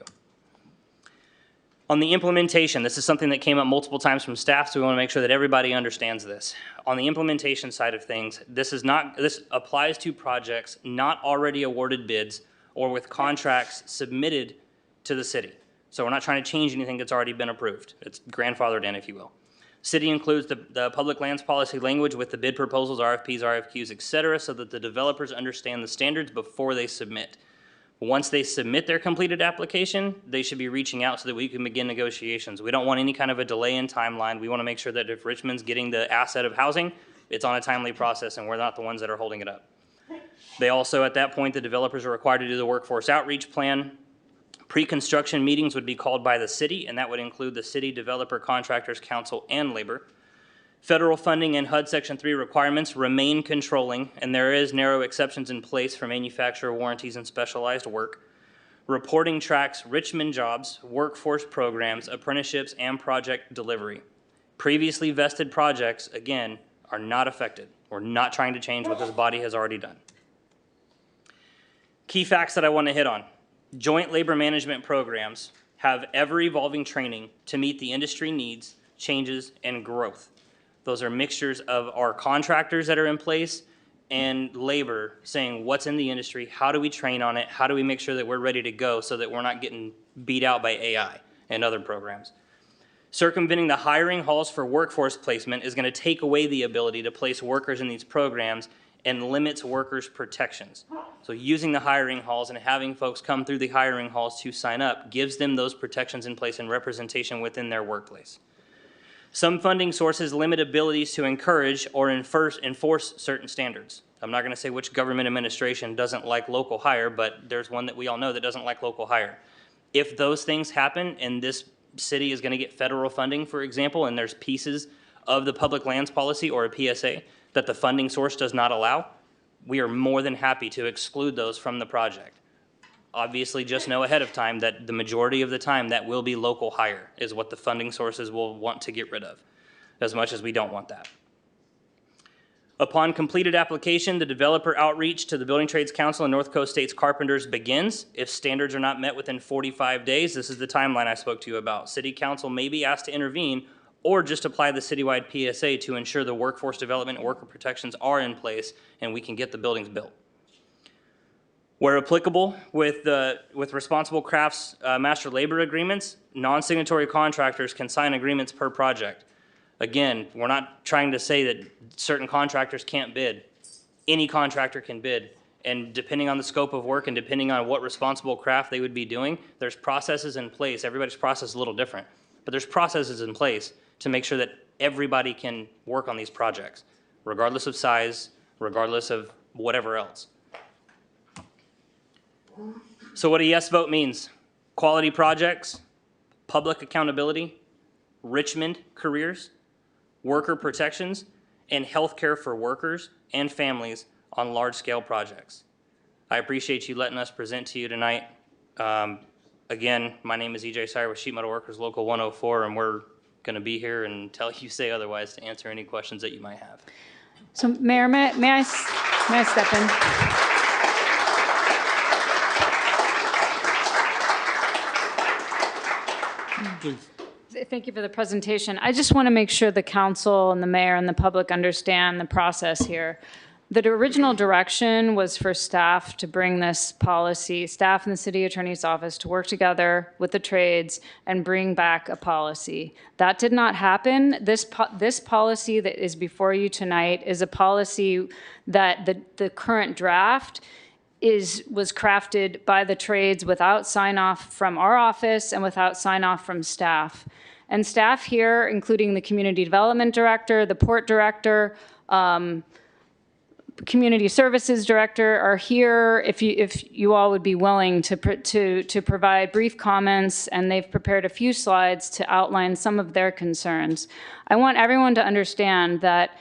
On the implementation, this is something that came up multiple times from staff, so we want to make sure that everybody understands this. On the implementation side of things, this applies to projects not already awarded bids or with contracts submitted to the city. So we're not trying to change anything that's already been approved. It's grandfathered in, if you will. City includes the public lands policy language with the bid proposals, RFPs, RFQs, et cetera, so that the developers understand the standards before they submit. Once they submit their completed application, they should be reaching out so that we can begin negotiations. We don't want any kind of a delay in timeline. We want to make sure that if Richmond's getting the asset of housing, it's on a timely process and we're not the ones that are holding it up. They also, at that point, the developers are required to do the workforce outreach plan. Pre-construction meetings would be called by the city, and that would include the City Developer Contractors Council and Labor. Federal funding and HUD Section 3 requirements remain controlling, and there is narrow exceptions in place for manufacturer warranties and specialized work. Reporting tracks Richmond jobs, workforce programs, apprenticeships, and project delivery. Previously vested projects, again, are not affected. We're not trying to change what this body has already done. Key facts that I want to hit on. Joint labor management programs have ever-evolving training to meet the industry needs, changes, and growth. Those are mixtures of our contractors that are in place and labor saying what's in the industry, how do we train on it, how do we make sure that we're ready to go so that we're not getting beat out by AI and other programs. Circumventing the hiring halls for workforce placement is going to take away the ability to place workers in these programs and limits workers' protections. So using the hiring halls and having folks come through the hiring halls to sign up gives them those protections in place and representation within their workplace. Some funding sources limit abilities to encourage or enforce certain standards. I'm not going to say which government administration doesn't like local hire, but there's one that we all know that doesn't like local hire. If those things happen and this city is going to get federal funding, for example, and there's pieces of the public lands policy or a PSA that the funding source does not allow, we are more than happy to exclude those from the project. Obviously, just know ahead of time that the majority of the time that will be local hire is what the funding sources will want to get rid of, as much as we don't want that. Upon completed application, the developer outreach to the Building Trades Council and North Coast States Carpenters begins. If standards are not met within 45 days, this is the timeline I spoke to you about. City Council may be asked to intervene or just apply the citywide PSA to ensure the workforce development and worker protections are in place and we can get the buildings built. Where applicable, with responsible crafts master labor agreements, non-signatory contractors can sign agreements per project. Again, we're not trying to say that certain contractors can't bid. Any contractor can bid, and depending on the scope of work and depending on what responsible craft they would be doing, there's processes in place. Everybody's process is a little different. but there's processes in place to make sure that everybody can work on these projects, regardless of size, regardless of whatever else. So what a yes vote means: quality projects, public accountability, Richmond careers, worker protections, and healthcare for workers and families on large-scale projects. I appreciate you letting us present to you tonight. Again, my name is EJ Sire with Sheet Metal Workers Local 104, and we're going to be here until you say otherwise to answer any questions that you might have. So Mayor, may I step in? Please. Thank you for the presentation. I just want to make sure the council and the mayor and the public understand the process here. The original direction was for staff to bring this policy, staff in the city attorney's office, to work together with the trades and bring back a policy. That did not happen. This policy that is before you tonight is a policy that the current draft was crafted by the trades without sign-off from our office and without sign-off from staff. And staff here, including the community development director, the port director, community services director, are here if you all would be willing to provide brief comments, and they've prepared a few slides to outline some of their concerns. I want everyone to understand that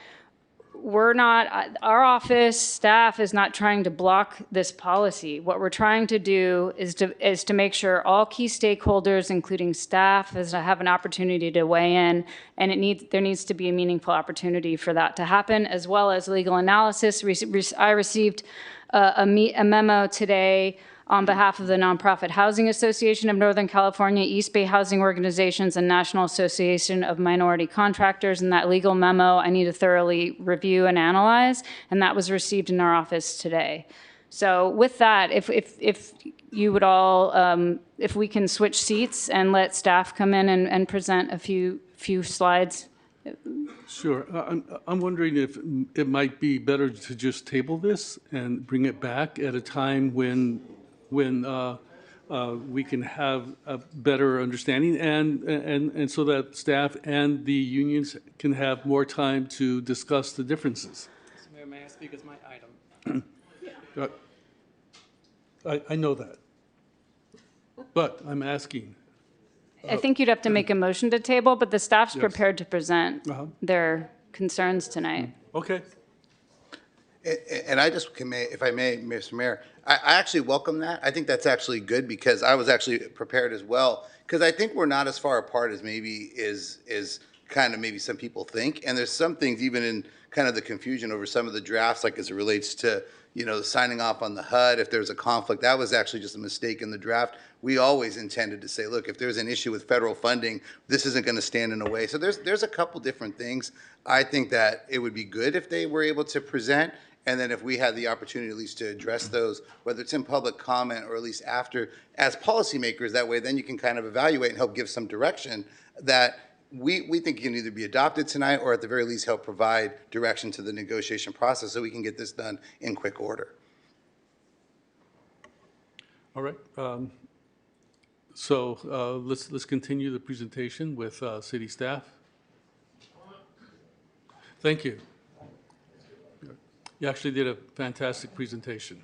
our office staff is not trying to block this policy. What we're trying to do is to make sure all key stakeholders, including staff, have an opportunity to weigh in, and there needs to be a meaningful opportunity for that to happen, as well as legal analysis. I received a memo today on behalf of the Nonprofit Housing Association of Northern California, East Bay Housing Organizations, and National Association of Minority Contractors. And that legal memo I need to thoroughly review and analyze, and that was received in our office today. So with that, if you would all, if we can switch seats and let staff come in and present a few slides. Sure. I'm wondering if it might be better to just table this and bring it back at a time when we can have a better understanding, and so that staff and the unions can have more time to discuss the differences. Mr. Mayor, may I speak as my item? I know that, but I'm asking. I think you'd have to make a motion to table, but the staff's prepared to present their concerns tonight. Okay. And I just, if I may, Mr. Mayor, I actually welcome that. I think that's actually good, because I was actually prepared as well, because I think we're not as far apart as maybe is kind of maybe some people think. And there's some things, even in kind of the confusion over some of the drafts, like as it relates to, signing off on the HUD, if there's a conflict, that was actually just a mistake in the draft. We always intended to say, look, if there's an issue with federal funding, this isn't going to stand in the way. So there's a couple different things. I think that it would be good if they were able to present. And then if we had the opportunity at least to address those, whether it's in public comment or at least after, as policymakers, that way then you can kind of evaluate and help give some direction that we think can either be adopted tonight, or at the very least help provide direction to the negotiation process so we can get this done in quick order. All right. So let's continue the presentation with city staff. Thank you. You actually did a fantastic presentation.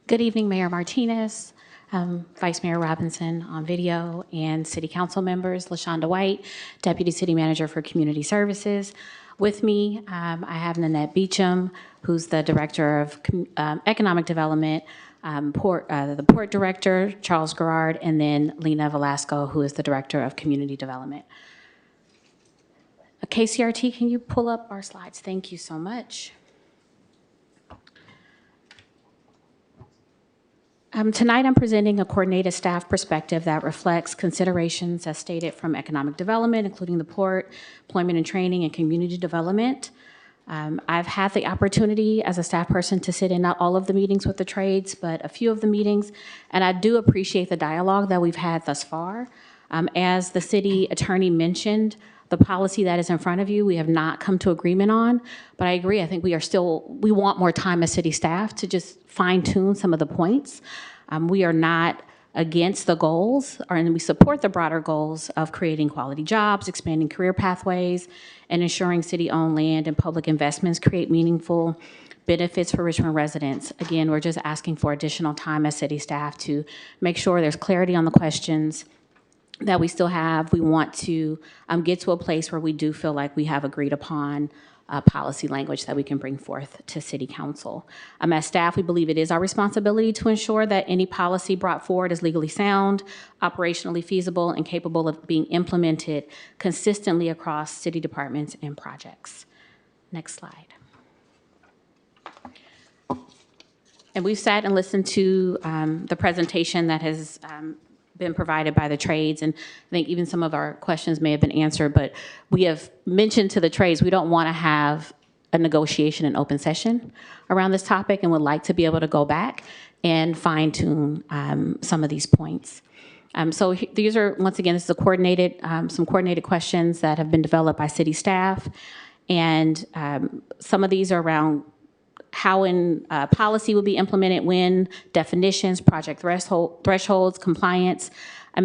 Good evening, Mayor Martinez, Vice Mayor Robinson on video, and City Council members, LaShonda White, Deputy City Manager for Community Services. With me, I have Nanette Beecham, who's the Director of Economic Development, the Port Director, Charles Garrard, and then Lena Velasco, who is the Director of Community Development. KCRT, can you pull up our slides? Thank you so much. Tonight, I'm presenting a coordinated staff perspective that reflects considerations as stated from economic development, including the port, employment and training, and community development. I've had the opportunity as a staff person to sit in not all of the meetings with the trades, but a few of the meetings, and I do appreciate the dialogue that we've had thus far. As the city attorney mentioned, The policy that is in front of you, we have not come to agreement on, but I agree, I think we want more time as city staff to just fine tune some of the points. We are not against the goals, and we support the broader goals of creating quality jobs, expanding career pathways, and ensuring city-owned land and public investments create meaningful benefits for Richmond residents. Again, we're just asking for additional time as city staff to make sure there's clarity on the questions that we still have. We want to get to a place where we do feel like we have agreed upon policy language that we can bring forth to City Council. As staff, we believe it is our responsibility to ensure that any policy brought forward is legally sound, operationally feasible, and capable of being implemented consistently across city departments and projects. Next slide. And we've sat and listened to the presentation that has been provided by the trades, and I think even some of our questions may have been answered, but we have mentioned to the trades we don't want to have a negotiation in open session around this topic, and would like to be able to go back and fine tune some of these points. So these are, once again, this is a coordinated, some coordinated questions that have been developed by city staff, and some of these are around how policy will be implemented, when, definitions, project thresholds, compliance.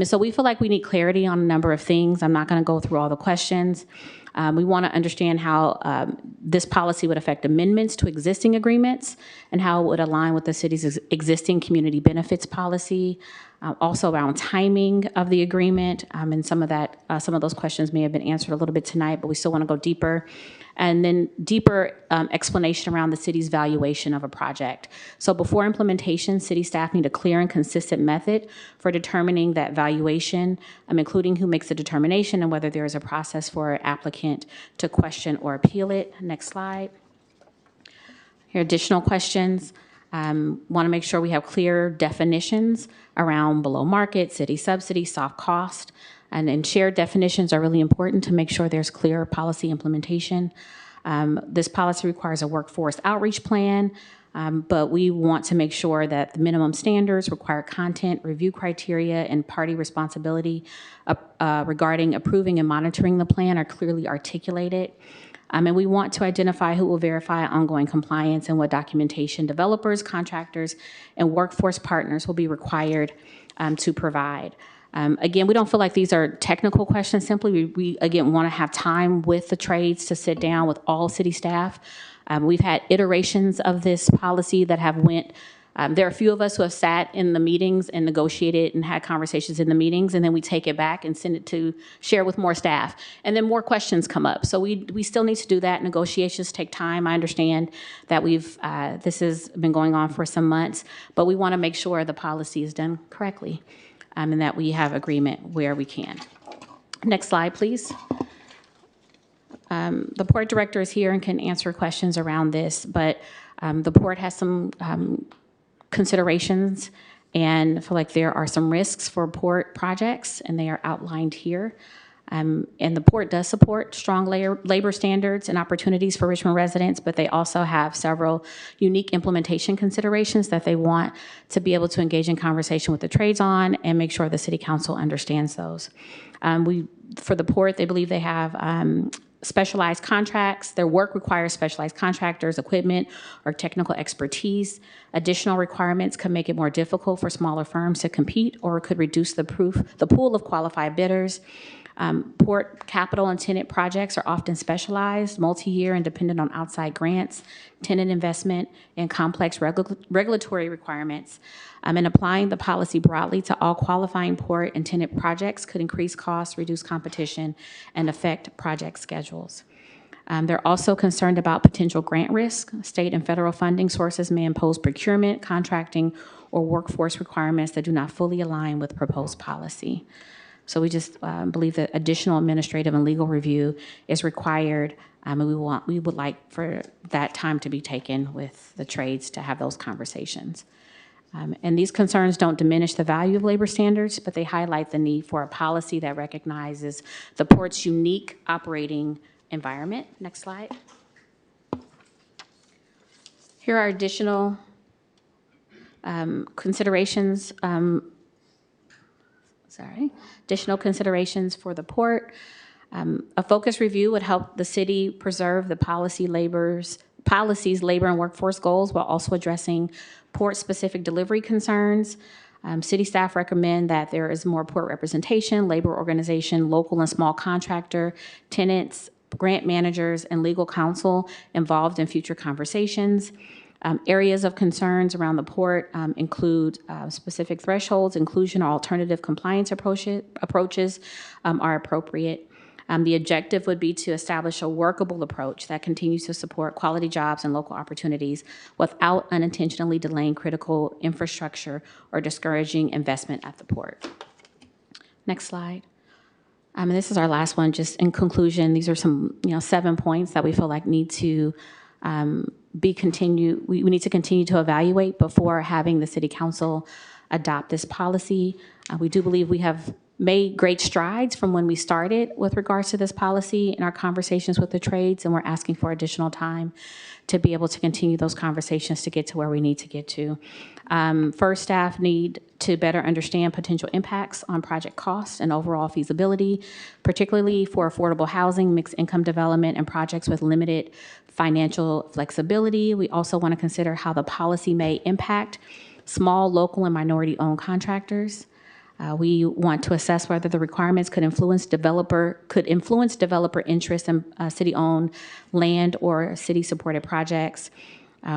So we feel like we need clarity on a number of things. I'm not going to go through all the questions. We want to understand how this policy would affect amendments to existing agreements and how it would align with the city's existing community benefits policy. Also around timing of the agreement, and some of those questions may have been answered a little bit tonight, but we still want to go deeper. And then deeper explanation around the city's valuation of a project. So before implementation, city staff need a clear and consistent method for determining that valuation, including who makes the determination and whether there is a process for an applicant to question or appeal it. Next slide. Here are additional questions. Want to make sure we have clear definitions around below market, city subsidy, soft cost, and shared definitions are really important to make sure there's clear policy implementation. This policy requires a workforce outreach plan, but we want to make sure that the minimum standards, required content, review criteria, and party responsibility regarding approving and monitoring the plan are clearly articulated. And we want to identify who will verify ongoing compliance and what documentation developers, contractors, and workforce partners will be required to provide. Again, we don't feel like these are technical questions simply. We again, want to have time with the trades to sit down with all city staff. We've had iterations of this policy that have went, there are a few of us who have sat in the meetings and negotiated and had conversations in the meetings, and then we take it back and send it to share with more staff. And then more questions come up. So we still need to do that. Negotiations take time. I understand that this has been going on for some months, but we want to make sure the policy is done correctly. And that we have agreement where we can. Next slide, please. The port director is here and can answer questions around this, but the port has some considerations, and I feel like there are some risks for port projects, and they are outlined here. And the port does support strong labor standards and opportunities for Richmond residents, but they also have several unique implementation considerations that they want to be able to engage in conversation with the trades on and make sure the city council understands those. For the port, they believe they have specialized contracts. Their work requires specialized contractors, equipment, or technical expertise. Additional requirements could make it more difficult for smaller firms to compete, or could reduce the pool of qualified bidders. Port capital and tenant projects are often specialized, multi-year, and dependent on outside grants, tenant investment, and complex regulatory requirements. And applying the policy broadly to all qualifying port and tenant projects could increase costs, reduce competition, and affect project schedules. They're also concerned about potential grant risk. State and federal funding sources may impose procurement, contracting, or workforce requirements that do not fully align with proposed policy. So we just believe that additional administrative and legal review is required, and we would like for that time to be taken with the trades to have those conversations. And these concerns don't diminish the value of labor standards, but they highlight the need for a policy that recognizes the port's unique operating environment. Next slide. Here are additional considerations. Additional considerations for the port. A focus review would help the city preserve the policies, labor and workforce goals while also addressing port-specific delivery concerns. City staff recommend that there is more port representation, labor organization, local and small contractor, tenants, grant managers, and legal counsel involved in future conversations. Areas of concerns around the port include specific thresholds, inclusion, or alternative compliance approaches are appropriate. The objective would be to establish a workable approach that continues to support quality jobs and local opportunities without unintentionally delaying critical infrastructure or discouraging investment at the port. Next slide. And this is our last one. Just in conclusion, these are some 7 points that we feel like need to be continued. We need to continue to evaluate before having the City Council adopt this policy. We do believe we have made great strides from when we started with regards to this policy in our conversations with the trades, and we're asking for additional time to be able to continue those conversations to get to where we need to get to. First, staff need to better understand potential impacts on project costs and overall feasibility, particularly for affordable housing, mixed income development, and projects with limited financial flexibility. We also want to consider how the policy may impact small, local, and minority-owned contractors. We want to assess whether the requirements could influence developer interest in city-owned land or city-supported projects.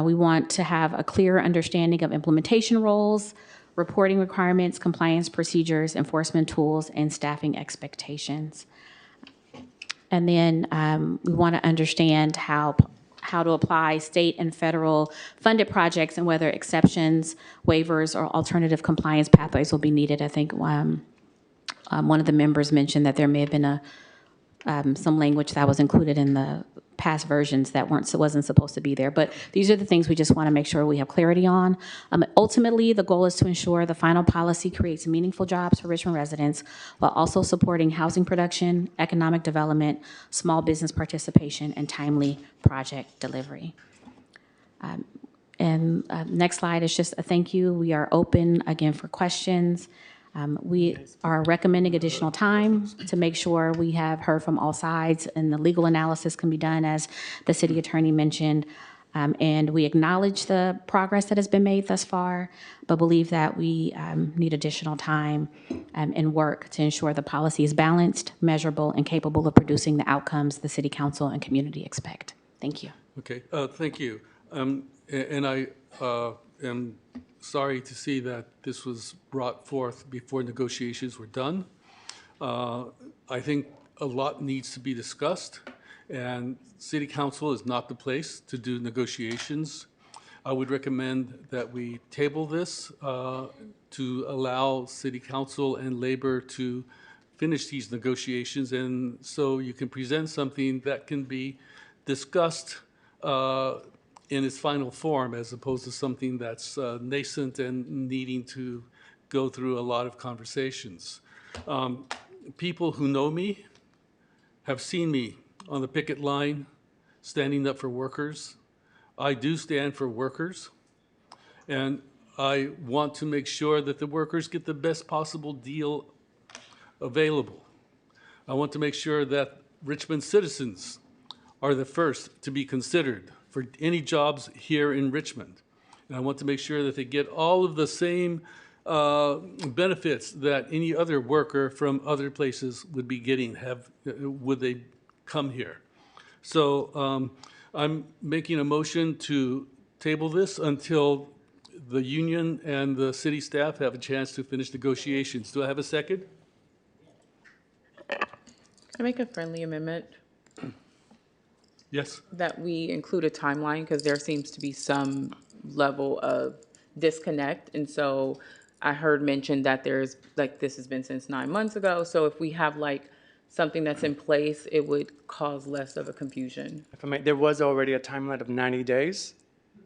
We want to have a clear understanding of implementation roles, reporting requirements, compliance procedures, enforcement tools, and staffing expectations. And then we want to understand how to apply state and federal funded projects and whether exceptions, waivers, or alternative compliance pathways will be needed. I think one of the members mentioned that there may have been some language that was included in the past versions that wasn't supposed to be there. But these are the things we just want to make sure we have clarity on. Ultimately, the goal is to ensure the final policy creates meaningful jobs for Richmond residents while also supporting housing production, economic development, small business participation, and timely project delivery. Next slide is just a thank you. We are open again for questions. We are recommending additional time to make sure we have heard from all sides and the legal analysis can be done, as the city attorney mentioned. And we acknowledge the progress that has been made thus far, but believe that we need additional time and work to ensure the policy is balanced, measurable, and capable of producing the outcomes the city council and community expect. Thank you. Okay, thank you. And I am sorry to see that this was brought forth before negotiations were done. I think a lot needs to be discussed, and City Council is not the place to do negotiations. I would recommend that we table this to allow City Council and Labor to finish these negotiations, and so you can present something that can be discussed in its final form, as opposed to something that's nascent and needing to go through a lot of conversations. People who know me have seen me on the picket line standing up for workers. I do stand for workers, and I want to make sure that the workers get the best possible deal available. I want to make sure that Richmond citizens are the first to be considered for any jobs here in Richmond. And I want to make sure that they get all of the same benefits that any other worker from other places would be getting, would they come here. So I'm making a motion to table this until the union and the city staff have a chance to finish negotiations. Do I have a second? I make a friendly amendment. Yes. That we include a timeline, because there seems to be some level of disconnect. And so I heard mentioned that there's, like, this has been since 9 months ago. So if we have like something that's in place, it would cause less of a confusion. If I may, there was already a timeline of 90 days,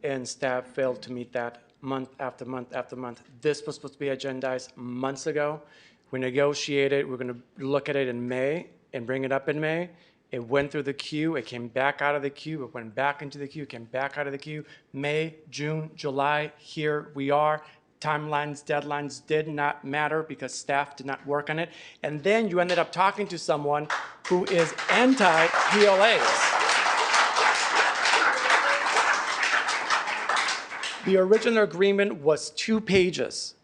and staff failed to meet that month after month after month. This was supposed to be agendized months ago. We negotiated, we're going to look at it in May and bring it up in May. It went through the queue, it came back out of the queue, it went back into the queue, came back out of the queue. May, June, July, here we are. timelines, deadlines did not matter because staff did not work on it. And then you ended up talking to someone who is anti-PLAs. The original agreement was 2 pages.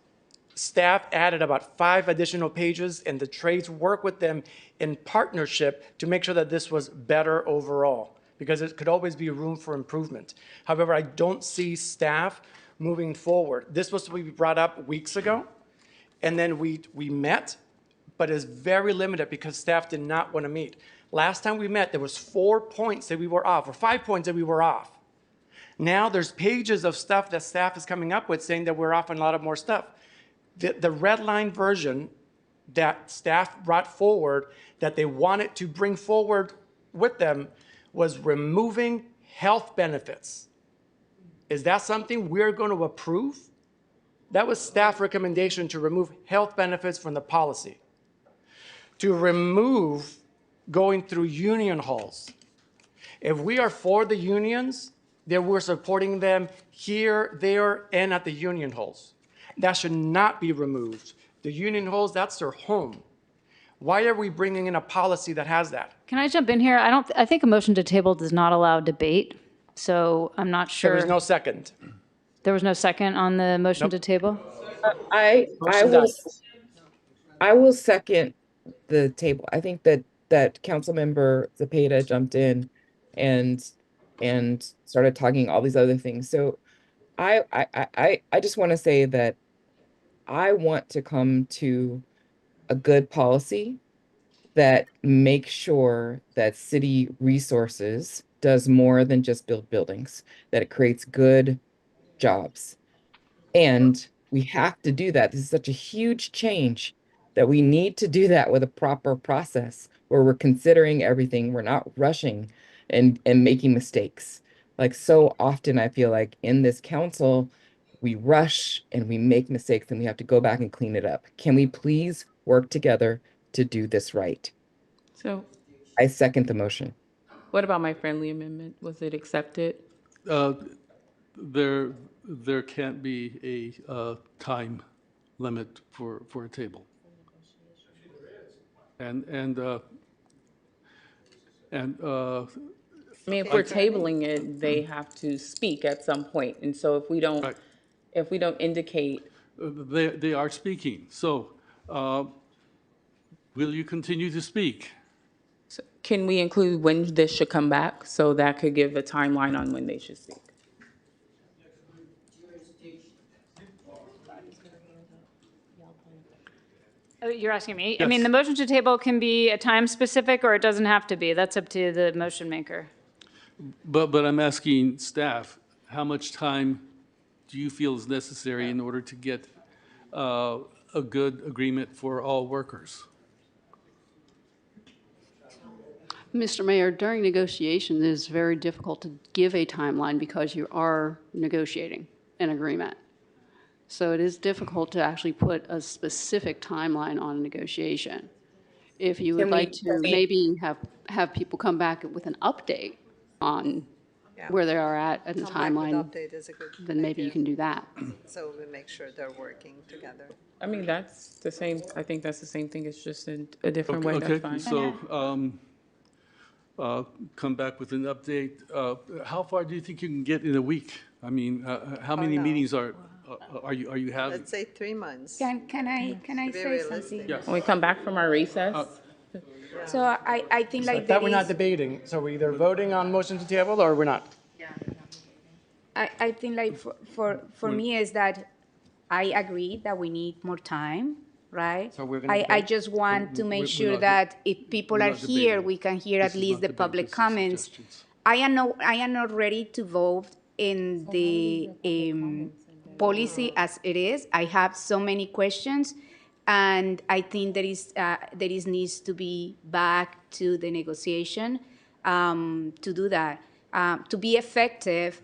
Staff added about 5 additional pages, and the trades worked with them in partnership to make sure that this was better overall, because it could always be room for improvement. However, I don't see staff moving forward. This was to be brought up weeks ago, and then we met, but it's very limited because staff did not want to meet. Last time we met, there was 4 points that we were off, or 5 points that we were off. Now there's pages of stuff that staff is coming up with saying that we're off on a lot of more stuff. The red line version that staff brought forward that they wanted to bring forward with them was removing health benefits. Is that something we're going to approve? That was staff recommendation to remove health benefits from the policy. To remove going through union halls. If we are for the unions, then we're supporting them here, there, and at the union halls. That should not be removed. The union halls, that's their home. Why are we bringing in a policy that has that? Can I jump in here? I think a motion to table does not allow debate, so I'm not sure. There was no second. There was no second on the motion to table? I will second the table. I think that Councilmember Zepeda jumped in and started talking all these other things. So I just want to say that I want to come to a good policy that makes sure that city resources does more than just build buildings, that it creates good jobs. And we have to do that. This is such a huge change that we need to do that with a proper process where we're considering everything. We're not rushing and making mistakes. Like so often I feel like in this council, we rush and we make mistakes and we have to go back and clean it up. Can we please work together to do this right? So I second the motion. what about my friendly amendment? Was it accepted? There can't be a time limit for a table. And I mean, if we're tabling it, they have to speak at some point. And so if we don't, indicate. they are speaking. So will you continue to speak? Can we include when this should come back? So that could give a timeline on when they should speak. Oh, you're asking me? I Yes. mean, the motion to table can be a time specific or it doesn't have to be. That's up to the motion maker. But I'm asking staff, how much time do you feel is necessary in order to get a good agreement for all workers? Mr. Mayor, during negotiations, it is very difficult to give a timeline because you are negotiating an agreement. So it is difficult to actually put a specific timeline on a negotiation. If you would like to maybe have people come back with an update on where they are at in the timeline, Update is a good then maybe you can do that. So we make sure they're working together. I mean, that's the same, I think that's the same thing. It's just in a different way. That's Okay, fine. so come back with an update. How far do you think you can get in a week? I mean, how many meetings are you having? Let's say 3 months. Can I Be say realistic. something? Yes. When we come back from our recess, So I think like That we're not debating, so we're either voting on motion to table or we're not. I think like for me is that I agree that we need more time, right? So we're gonna I debate? just want to make we're sure not that if people we're are not here, debating. we can hear This at is least not the debate, public this is comments. suggestions. I am not ready to vote in the policy as it is. I have so many questions, and I think there is needs to be back to the negotiation to do that. To be effective,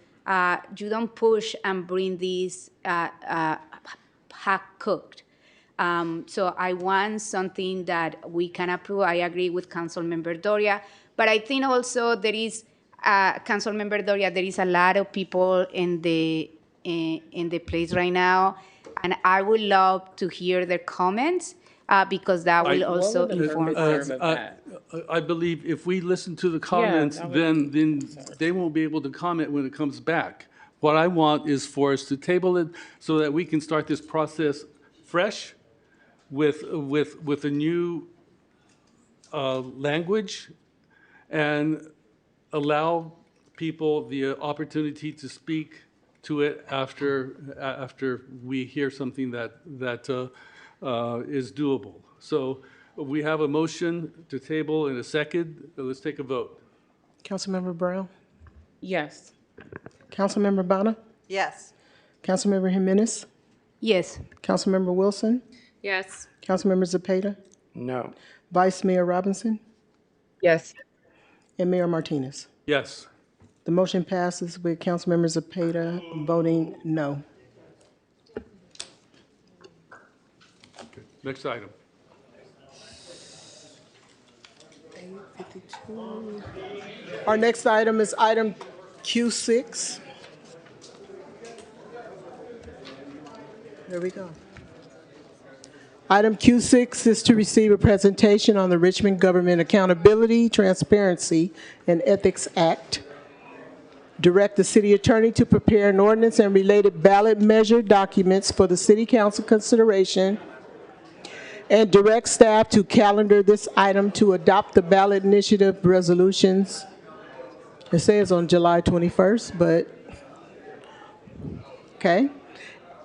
you don't push and bring these half cooked. So I want something that we can approve. I agree with Councilmember Doria, but I think also there is, Councilmember Doria, there is a lot of people in the place right now. And I would love to hear their comments because that will also inform us. I believe if we listen to the comments, then they won't be able to comment when it comes back. What I want is for us to table it so that we can start this process fresh with a new language and allow people the opportunity to speak to it after we hear something that is doable. So we have a motion to table in a second. Let's take a vote. Councilmember Brown? Yes. Councilmember Bonner? Yes. Councilmember Jimenez? Yes. Councilmember Wilson? Yes. Councilmember Zepeda? No. Vice Mayor Robinson? Yes. And Mayor Martinez. Yes. The motion passes with Councilmember Zepeda voting no. Okay. Next item. Our next item is item Q6. There we go. Item Q6 is to receive a presentation on the Richmond Government Accountability, Transparency, and Ethics Act. Direct the city attorney to prepare an ordinance and related ballot measure documents for the city council consideration, and direct staff to calendar this item to adopt the ballot initiative resolutions. It says on July 21st, but, okay.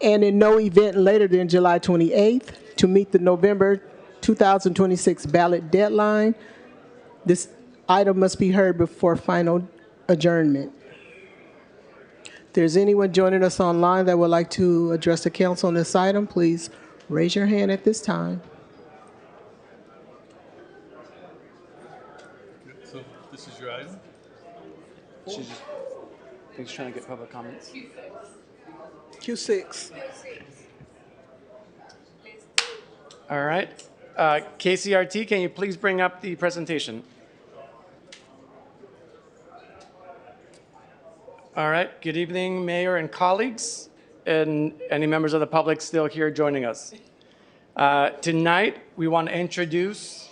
And in no event later than July 28th to meet the November 2026 ballot deadline. This item must be heard before final adjournment. If there's anyone joining us online that would like to address the council on this item, please raise your hand at this time. So this is your item? He's trying to get public comments. Q6. All right. KCRT, can you please bring up the presentation? All right. Good evening, Mayor and colleagues, and any members of the public still here joining us. Tonight, we want to introduce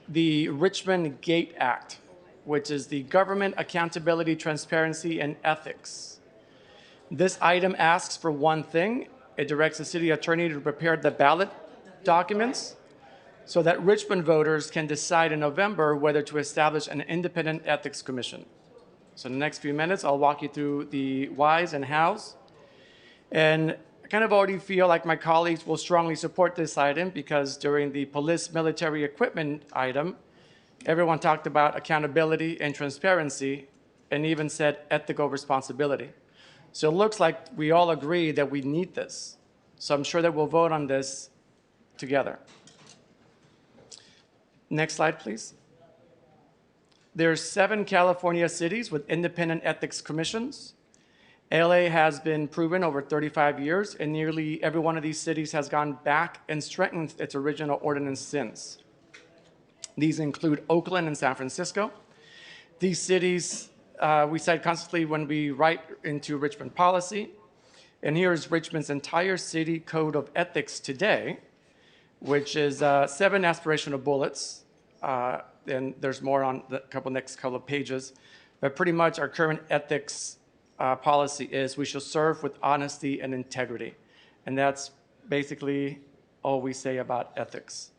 the Richmond GATE Act, which is the Government Accountability, Transparency, and Ethics. This item asks for one thing. It directs the city attorney to prepare the ballot documents so that Richmond voters can decide in November whether to establish an independent ethics commission. So in the next few minutes, I'll walk you through the whys and hows. And I kind of already feel like my colleagues will strongly support this item because during the police military equipment item, everyone talked about accountability and transparency and even said ethical responsibility. So it looks like we all agree that we need this. So I'm sure that we'll vote on this together. Next slide, please. There's 7 California cities with independent ethics commissions. LA has been proven over 35 years, and nearly every one of these cities has gone back and strengthened its original ordinance since. These include Oakland and San Francisco. These cities we cite constantly when we write into Richmond policy. And here is Richmond's entire city code of ethics today, which is 7 aspirational bullets. And there's more on the next couple of pages. But pretty much our current ethics policy is we shall serve with honesty and integrity. And that's basically all we say about ethics.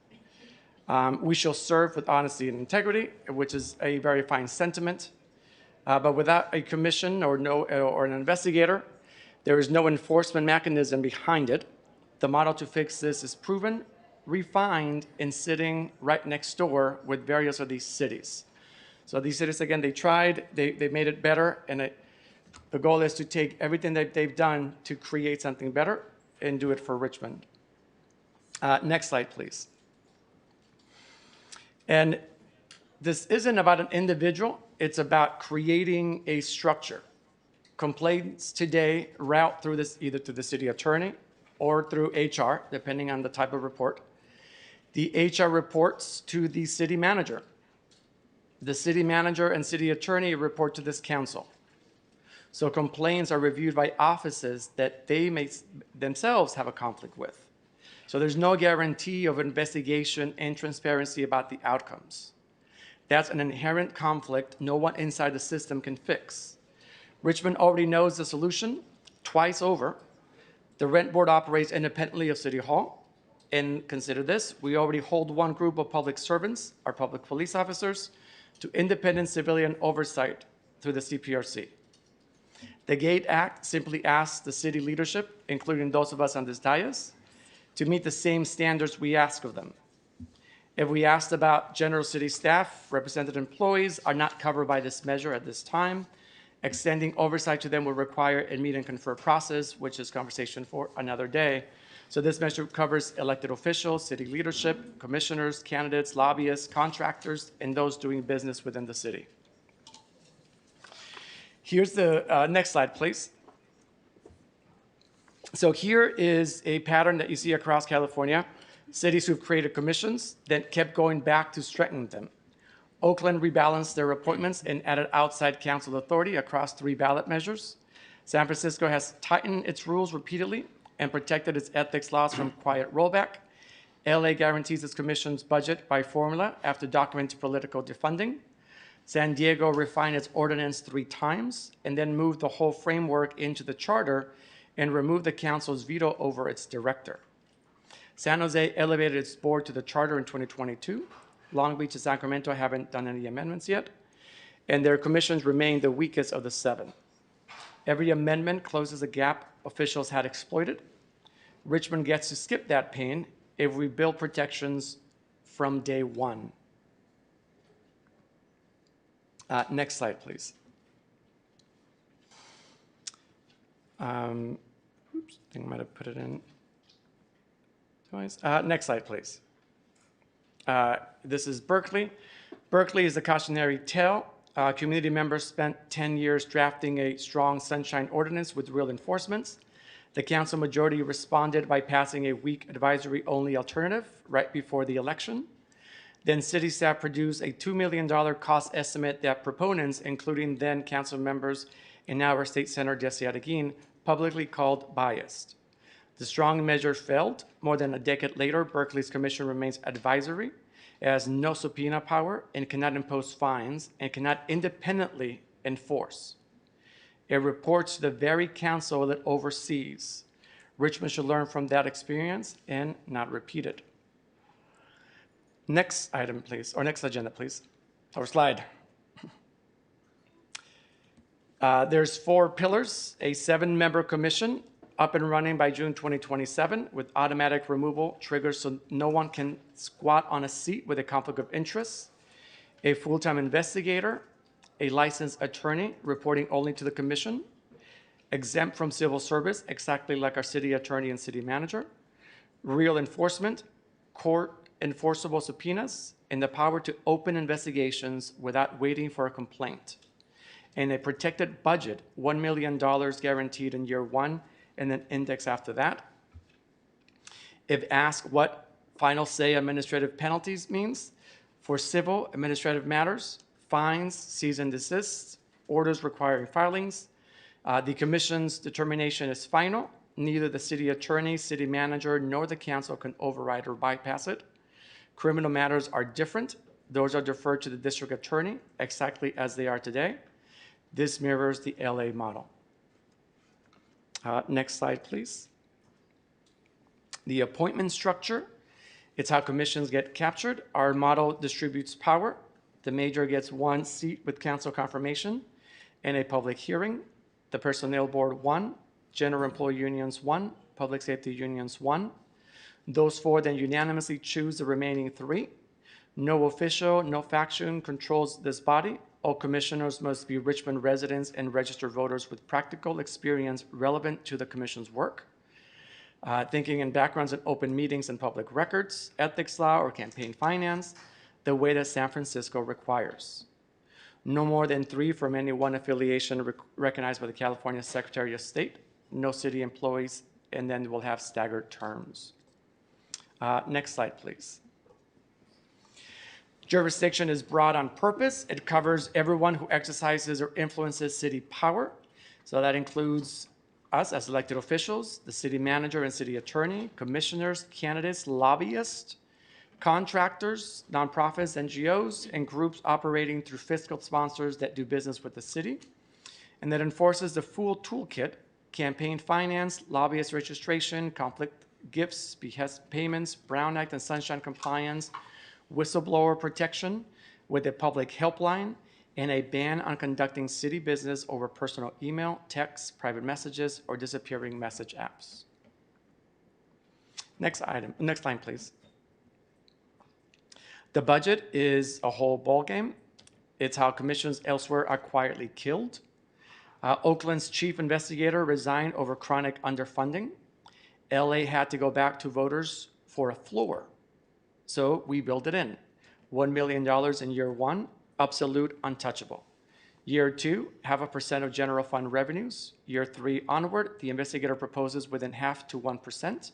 We shall serve with honesty and integrity, which is a very fine sentiment. But without a commission or an investigator, there is no enforcement mechanism behind it. The model to fix this is proven, refined, and sitting right next door with various of these cities. So these cities, again, they tried, they made it better, and the goal is to take everything that they've done to create something better and do it for Richmond. Next slide, please. And this isn't about an individual, it's about creating a structure. Complaints today route through this either to the city attorney or through HR, depending on the type of report. The HR reports to the city manager. The city manager and city attorney report to this council. So complaints are reviewed by offices that they may themselves have a conflict with. So there's no guarantee of investigation and transparency about the outcomes. That's an inherent conflict no one inside the system can fix. Richmond already knows the solution twice over. The rent board operates independently of City Hall. And consider this, we already hold one group of public servants, our public police officers, to independent civilian oversight through the CPRC. The GATE Act simply asks the city leadership, including those of us on this dais, to meet the same standards we ask of them. If we asked about general city staff, represented employees are not covered by this measure at this time. Extending oversight to them will require a meet and confer process, which is conversation for another day. So this measure covers elected officials, city leadership, commissioners, candidates, lobbyists, contractors, and those doing business within the city. Here's the next slide, please. So here is a pattern that you see across California. Cities who've created commissions, then kept going back to strengthen them. Oakland rebalanced their appointments and added outside council authority across 3 ballot measures. San Francisco has tightened its rules repeatedly and protected its ethics laws from quiet rollback. LA guarantees its commission's budget by formula after documented political defunding. San Diego refined its ordinance 3 times and then moved the whole framework into the charter and removed the council's veto over its director. San Jose elevated its board to the charter in 2022. Long Beach and Sacramento haven't done any amendments yet, and their commissions remain the weakest of the 7. Every amendment closes a gap officials had exploited. Richmond gets to skip that pain if we build protections from day 1. Next slide, please. Oops, I think I might have put it in twice. Next slide, please. This is Berkeley. Berkeley is a cautionary tale. Community members spent 10 years drafting a strong sunshine ordinance with real enforcements. The council majority responded by passing a weak advisory-only alternative right before the election. Then city staff produced a $2 million cost estimate that proponents, including then council members and now our state senator Jesse Adeguin, publicly called biased. The strong measure failed. More than a decade later, Berkeley's commission remains advisory. It has no subpoena power and cannot impose fines and cannot independently enforce. It reports to the very council that oversees. Richmond should learn from that experience and not repeat it. Next item, please, or next agenda, please, or slide. There's 4 pillars, a 7-member commission up and running by June 2027 with automatic removal triggers so no one can squat on a seat with a conflict of interest, a full-time investigator, a licensed attorney reporting only to the commission, exempt from civil service, exactly like our city attorney and city manager, real enforcement, court enforceable subpoenas, and the power to open investigations without waiting for a complaint, and a protected budget, $1 million guaranteed in year 1, and then index after that. If asked what final say administrative penalties means, for civil administrative matters, fines, cease and desist, orders requiring filings, the commission's determination is final. Neither the city attorney, city manager, nor the council can override or bypass it. Criminal matters are different. Those are deferred to the district attorney, exactly as they are today. This mirrors the LA model. Next slide, please. The appointment structure, it's how commissions get captured. Our model distributes power. The mayor gets 1 seat with council confirmation and a public hearing. The personnel board 1, general employee unions 1, public safety unions 1. Those 4 then unanimously choose the remaining 3. No official, no faction controls this body. All commissioners must be Richmond residents and registered voters with practical experience relevant to the commission's work. Thinking in backgrounds in open meetings and public records, ethics law, or campaign finance, the way that San Francisco requires. No more than 3 from any one affiliation recognized by the California Secretary of State, no city employees, and then we'll have staggered terms. Next slide, please. Jurisdiction is broad on purpose. It covers everyone who exercises or influences city power. So that includes us as elected officials, the city manager and city attorney, commissioners, candidates, lobbyists, contractors, nonprofits, NGOs, and groups operating through fiscal sponsors that do business with the city, and that enforces the full toolkit: campaign finance, lobbyist registration, conflict gifts, behest payments, Brown Act and Sunshine compliance, whistleblower protection with a public helpline, and a ban on conducting city business over personal email, text, private messages, or disappearing message apps. Next line, please. The budget is a whole ballgame. It's how commissions elsewhere are quietly killed. Oakland's chief investigator resigned over chronic underfunding. LA had to go back to voters for a floor, so we built it in. $1 million in year one, absolute untouchable. Year two, 0.5% of general fund revenues. Year three onward, the investigator proposes within 0.5 to 1%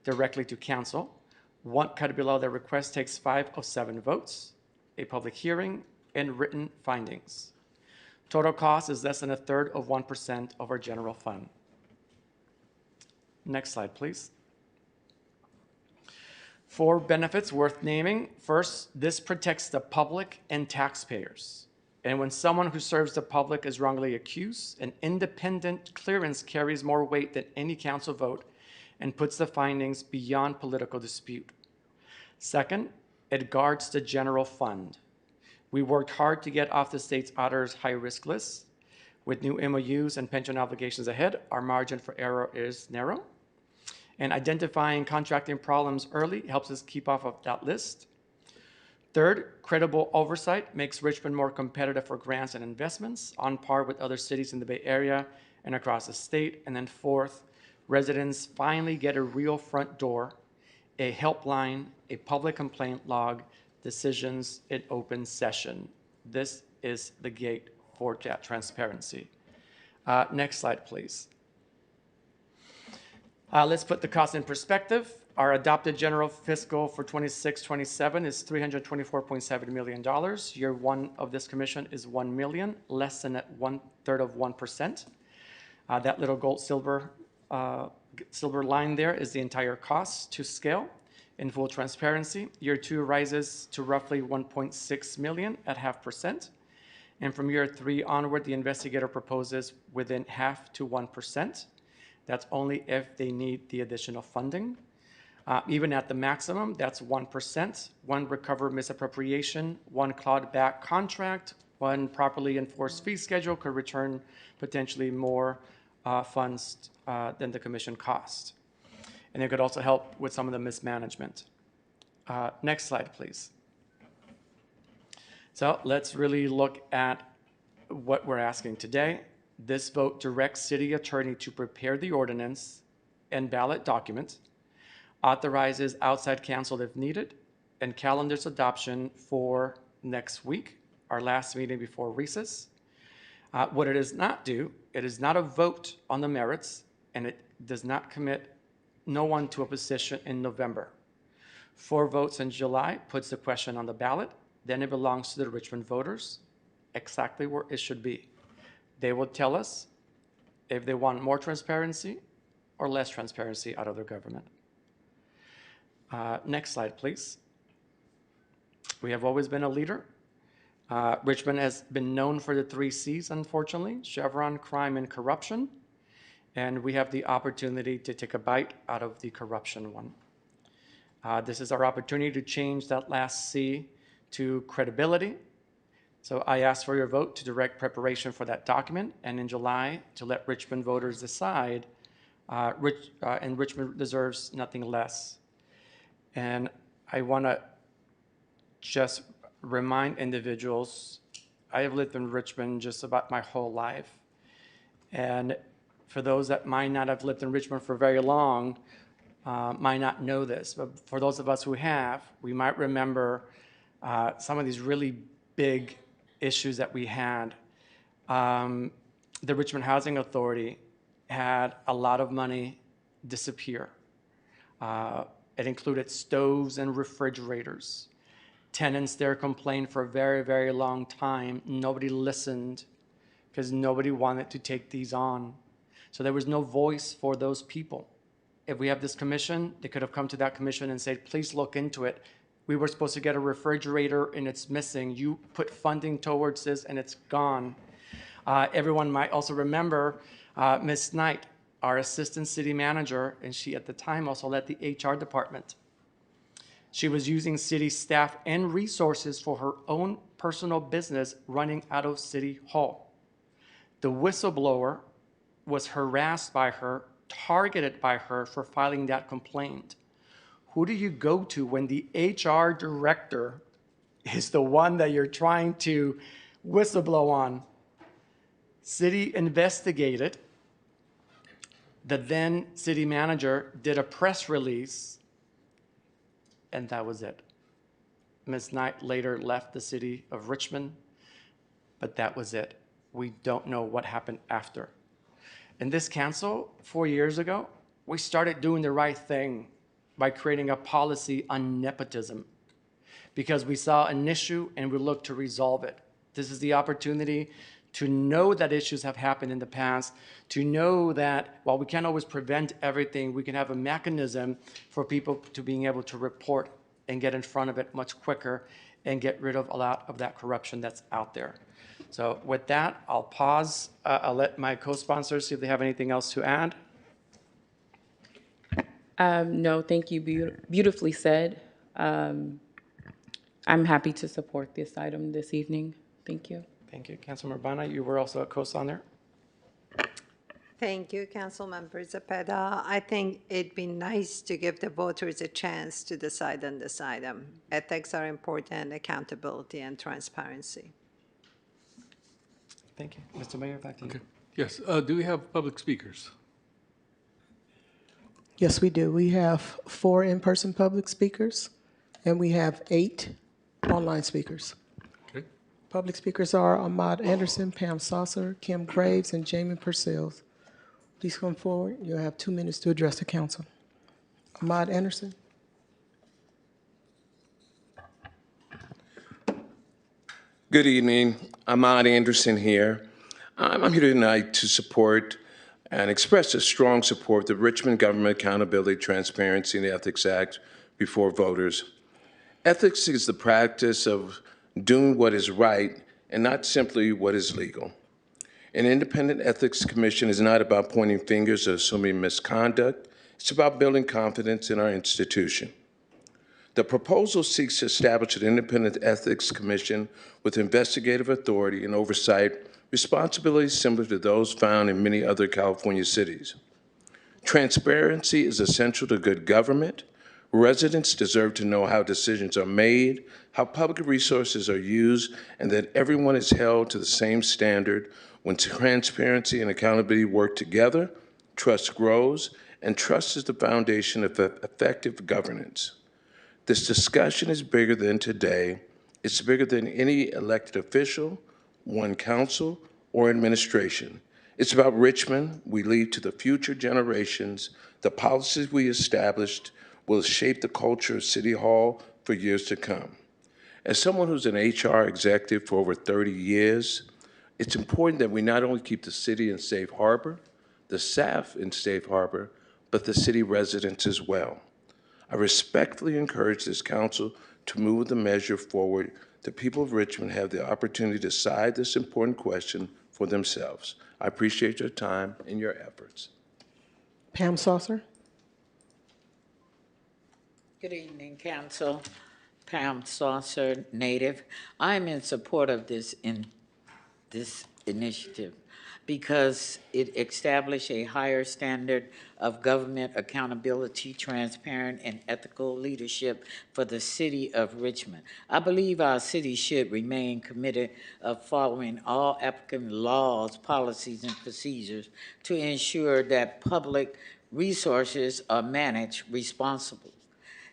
directly to council. One cut below the request takes 5 of 7 votes, a public hearing, and written findings. Total cost is less than 1/3 of 1% of our general fund. Next slide, please. 4 benefits worth naming. First, this protects the public and taxpayers. And when someone who serves the public is wrongly accused, an independent clearance carries more weight than any council vote and puts the findings beyond political dispute. Second, it guards the general fund. We worked hard to get off the state's auditor's high-risk list. With new MOUs and pension obligations ahead, our margin for error is narrow. And identifying contracting problems early helps us keep off of that list. Third, credible oversight makes Richmond more competitive for grants and investments, on par with other cities in the Bay Area and across the state. And then fourth, residents finally get a real front door, a helpline, a public complaint log, decisions in open session. This is the gate for transparency. Next slide, please. Let's put the cost in perspective. Our adopted general fiscal for 26-27 is $324.7 million. Year one of this commission is $1 million, less than 1/3 of 1%. That little gold silver line there is the entire cost to scale. In full transparency, year two rises to roughly 1.6 million at 0.5%. And from year three onward, the investigator proposes within 0.5 to 1%. That's only if they need the additional funding. Even at the maximum, that's 1%. One recovered misappropriation, one clawed back contract, one properly enforced fee schedule could return potentially more funds than the commission cost. And it could also help with some of the mismanagement. Next slide, please. So let's really look at what we're asking today. This vote directs city attorney to prepare the ordinance and ballot documents, authorizes outside counsel if needed, and calendars adoption for next week, our last meeting before recess. What it does not do, it is not a vote on the merits, and it does not commit no one to a position in November. 4 votes in July puts the question on the ballot, then it belongs to the Richmond voters, exactly where it should be. They will tell us if they want more transparency or less transparency out of their government. Next slide, please. We have always been a leader. Richmond has been known for the 3 C's, unfortunately: Chevron, crime, and corruption. And we have the opportunity to take a bite out of the corruption one. This is our opportunity to change that last C to credibility. So I ask for your vote to direct preparation for that document, and in July to let Richmond voters decide, and Richmond deserves nothing less. And I want to just remind individuals, I have lived in Richmond just about my whole life. And for those that might not have lived in Richmond for very long, might not know this, but for those of us who have, we might remember some of these really big issues that we had. The Richmond Housing Authority had a lot of money disappear. It included stoves and refrigerators. Tenants there complained for a very, very long time. Nobody listened because nobody wanted to take these on. So there was no voice for those people. If we have this commission, they could have come to that commission and said, please look into it. We were supposed to get a refrigerator and it's missing. You put funding towards this and it's gone. Everyone might also remember Ms. Knight, our assistant city manager, and she at the time also led the HR department. She was using city staff and resources for her own personal business running out of City Hall. The whistleblower was harassed by her, targeted by her for filing that complaint. Who do you go to when the HR director is the one that you're trying to whistleblow on? City investigated. The then city manager did a press release, and that was it. Ms. Knight later left the city of Richmond, but that was it. We don't know what happened after. In this council, 4 years ago, we started doing the right thing by creating a policy on nepotism because we saw an issue and we looked to resolve it. This is the opportunity to know that issues have happened in the past, to know that while we can't always prevent everything, we can have a mechanism for people to being able to report and get in front of it much quicker and get rid of a lot of that corruption that's out there. So with that, I'll pause. I'll let my co-sponsors see if they have anything else to add. No, thank you. Beautifully said. I'm happy to support this item this evening. Thank you. Thank you. Councilmember Bana, you were also a co-signer. Thank you, Councilmember Zepeda. I think it'd be nice to give the voters a chance to decide on this item. Ethics are important, accountability and transparency. Thank you. Mr. Mayor, back to you. Okay. Yes, do we have public speakers? Yes, we do. We have 4 in-person public speakers, and we have 8 online speakers. Okay. Public speakers are Ahmad Anderson, Pam Saucer, Kim Graves, and Jamie Purcell. Please come forward. You'll have 2 minutes to address the council. Ahmad Anderson. Good evening. Ahmad Anderson here. I'm here tonight to support and express a strong support of the Richmond Government Accountability, Transparency, and Ethics Act before voters. Ethics is the practice of doing what is right and not simply what is legal. An independent ethics commission is not about pointing fingers or assuming misconduct. It's about building confidence in our institution. The proposal seeks to establish an independent ethics commission with investigative authority and oversight responsibilities similar to those found in many other California cities. Transparency is essential to good government. Residents deserve to know how decisions are made, how public resources are used, and that everyone is held to the same standard. When transparency and accountability work together, trust grows, and trust is the foundation of effective governance. This discussion is bigger than today. It's bigger than any elected official, one council, or administration. It's about Richmond. We leave to the future generations. The policies we established will shape the culture of City Hall for years to come. As someone who's an HR executive for over 30 years, it's important that we not only keep the city in safe harbor, the staff in safe harbor, but the city residents as well. I respectfully encourage this council to move the measure forward. The people of Richmond have the opportunity to decide this important question for themselves. I appreciate your time and your efforts. Pam Saucer. Good evening, Council. Pam Saucer, Native. I'm in support of this initiative because it established a higher standard of government accountability, transparent, and ethical leadership for the city of Richmond. I believe our city should remain committed of following all applicable laws, policies, and procedures to ensure that public resources are managed responsibly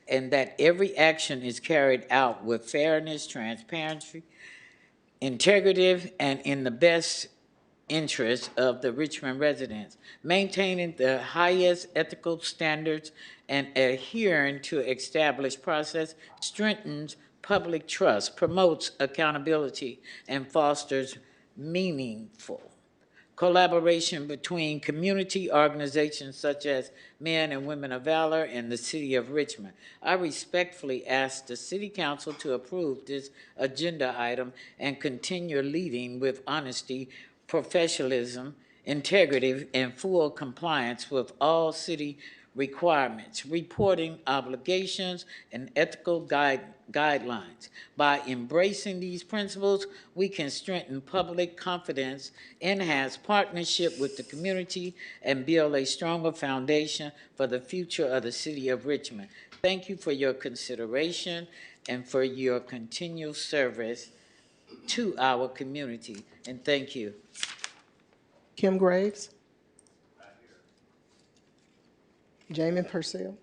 and that every action is carried out with fairness, transparency, integrity, and in the best interest of the Richmond residents. Maintaining the highest ethical standards and adhering to established process strengthens public trust, promotes accountability, and fosters meaningful collaboration between community organizations such as Men and Women of Valor and the City of Richmond. I respectfully ask the City Council to approve this agenda item and continue leading with honesty, professionalism, integrity, and full compliance with all city requirements, reporting obligations, and ethical guidelines. By embracing these principles, we can strengthen public confidence, enhance partnership with the community, and build a stronger foundation for the future of the city of Richmond. Thank you for your consideration and for your continual service to our community, and thank you. Kim Graves. Jamin Purcell.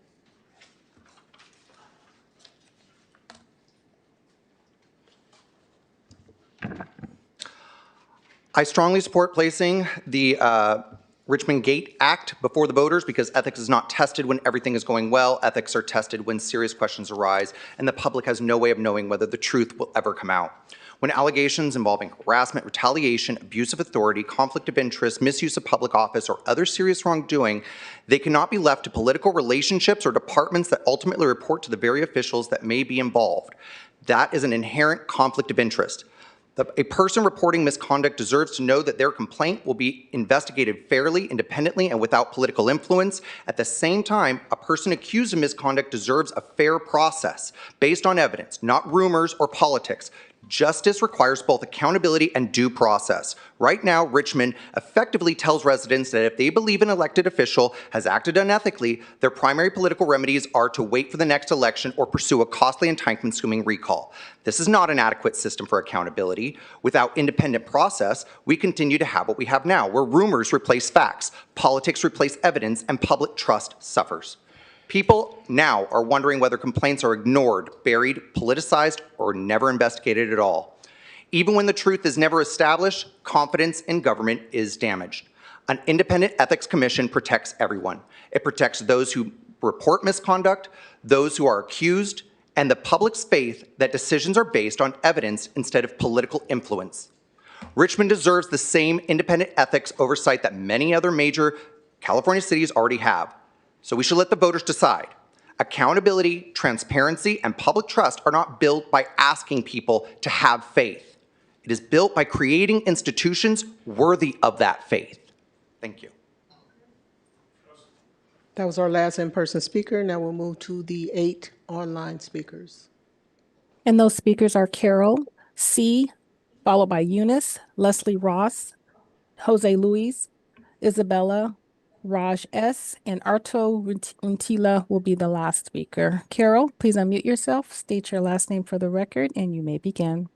I strongly support placing the Richmond Gate Act before the voters because ethics is not tested when everything is going well. Ethics are tested when serious questions arise, and the public has no way of knowing whether the truth will ever come out. When allegations involving harassment, retaliation, abuse of authority, conflict of interest, misuse of public office, or other serious wrongdoing, they cannot be left to political relationships or departments that ultimately report to the very officials that may be involved. That is an inherent conflict of interest. A person reporting misconduct deserves to know that their complaint will be investigated fairly, independently, and without political influence. At the same time, a person accused of misconduct deserves a fair process based on evidence, not rumors or politics. Justice requires both accountability and due process. Right now, Richmond effectively tells residents that if they believe an elected official has acted unethically, their primary political remedies are to wait for the next election or pursue a costly and time-consuming recall. This is not an adequate system for accountability. Without independent process, we continue to have what we have now, where rumors replace facts, politics replace evidence, and public trust suffers. People now are wondering whether complaints are ignored, buried, politicized, or never investigated at all. Even when the truth is never established, confidence in government is damaged. An independent ethics commission protects everyone. It protects those who report misconduct, those who are accused, and the public's faith that decisions are based on evidence instead of political influence. Richmond deserves the same independent ethics oversight that many other major California cities already have. So we should let the voters decide. Accountability, transparency, and public trust are not built by asking people to have faith. It is built by creating institutions worthy of that faith. Thank you. That was our last in-person speaker. Now we'll move to the 8 online speakers. And those speakers are Carol C., followed by Eunice, Leslie Ross, Jose Luis, Isabella, Raj S., and Arto Untila will be the last speaker. Carol, please unmute yourself, state your last name for the record, and you may begin.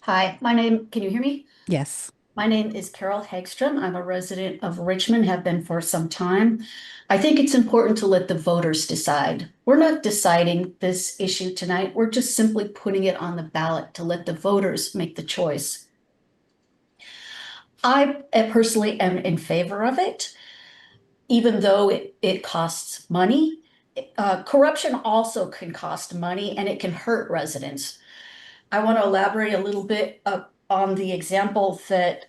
Hi, can you hear me? Yes. My name is Carol Hagstrom. I'm a resident of Richmond, have been for some time. I think it's important to let the voters decide. We're not deciding this issue tonight. We're just simply putting it on the ballot to let the voters make the choice. I personally am in favor of it, even though it costs money. Corruption also can cost money and it can hurt residents. I want to elaborate a little bit on the example that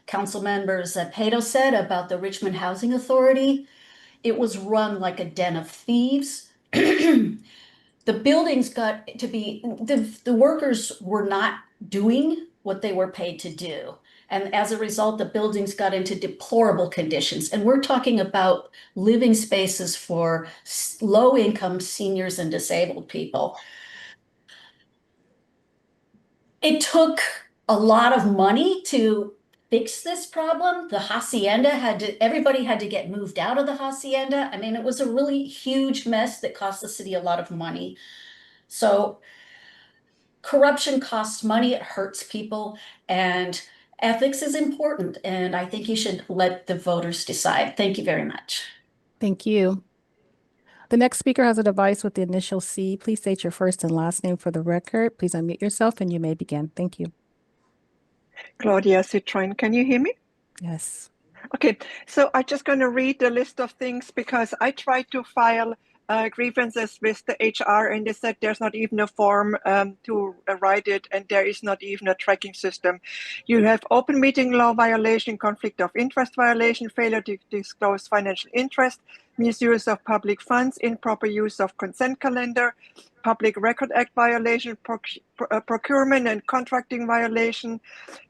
Council Member Zapata said about the Richmond Housing Authority. It was run like a den of thieves. The buildings got to be, the workers were not doing what they were paid to do. And as a result, the buildings got into deplorable conditions. And we're talking about living spaces for low-income seniors and disabled people. It took a lot of money to fix this problem. The hacienda everybody had to get moved out of the hacienda. I mean, it was a really huge mess that cost the city a lot of money. So corruption costs money, it hurts people, and ethics is important. And I think you should let the voters decide. Thank you very much. Thank you. The next speaker has a device with the initial C. Please state your first and last name for the record. Please unmute yourself and you may begin. Thank you. Claudia Citroen, can you hear me? Yes. Okay, so I'm just going to read the list of things because I tried to file grievances with the HR, and they said there's not even a form to write it, and there is not even a tracking system. You have open meeting law violation, conflict of interest violation, failure to disclose financial interest, misuse of public funds, improper use of consent calendar, Public Record Act violation, procurement and contracting violation,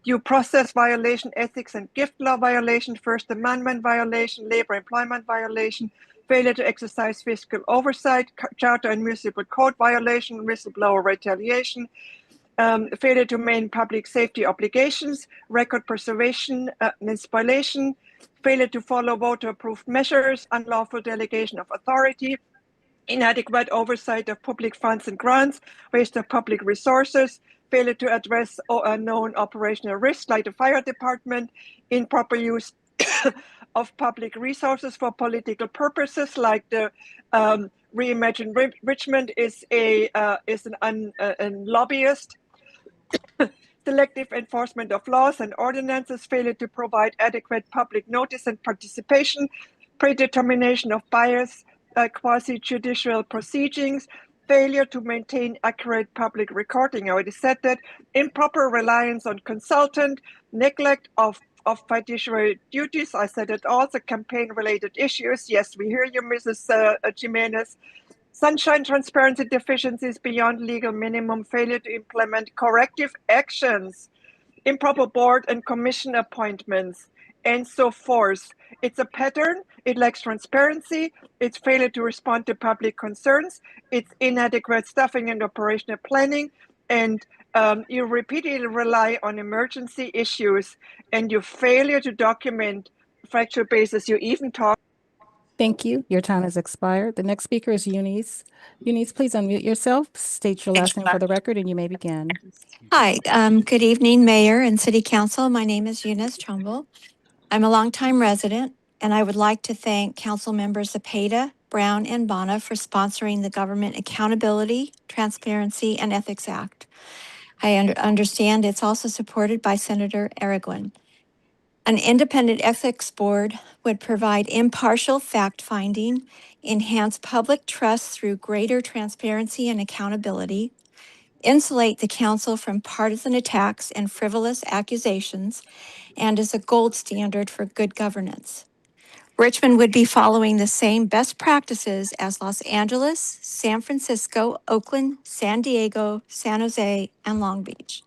due process violation, ethics and gift law violation, First Amendment violation, labor employment violation, failure to exercise fiscal oversight, charter and municipal code violation, whistleblower retaliation, failure to maintain public safety obligations, record preservation and spoliation, failure to follow voter-approved measures, unlawful delegation of authority, inadequate oversight of public funds and grants, waste of public resources, failure to address known operational risks like the fire department, improper use of public resources for political purposes like the Reimagine Richmond is a lobbyist, selective enforcement of laws and ordinances, failure to provide adequate public notice and participation, predetermination of bias, quasi-judicial proceedings, failure to maintain accurate public recording. I already said that. Improper reliance on consultant, neglect of fiduciary duties. I said it also. Campaign-related issues. Yes, we hear you, Mrs. Jimenez. Sunshine transparency deficiencies beyond legal minimum, failure to implement corrective actions, improper board and commission appointments, and so forth. It's a pattern. It lacks transparency. It's failure to respond to public concerns. It's inadequate staffing and operational planning. And you repeatedly rely on emergency issues, and your failure to document factual basis. You even talk. Thank you. Your time has expired. The next speaker is Eunice. Eunice, please unmute yourself, state your last name for the record, and you may begin. Hi, good evening, Mayor and City Council. My name is Eunice Trumbull. I'm a longtime resident, and I would like to thank Council members Zepeda, Brown, and Bonner for sponsoring the Government Accountability, Transparency, and Ethics Act. I understand it's also supported by Senator Arreguin. An independent ethics board would provide impartial fact-finding, enhance public trust through greater transparency and accountability, insulate the council from partisan attacks and frivolous accusations, and is a gold standard for good governance. Richmond would be following the same best practices as Los Angeles, San Francisco, Oakland, San Diego, San Jose, and Long Beach.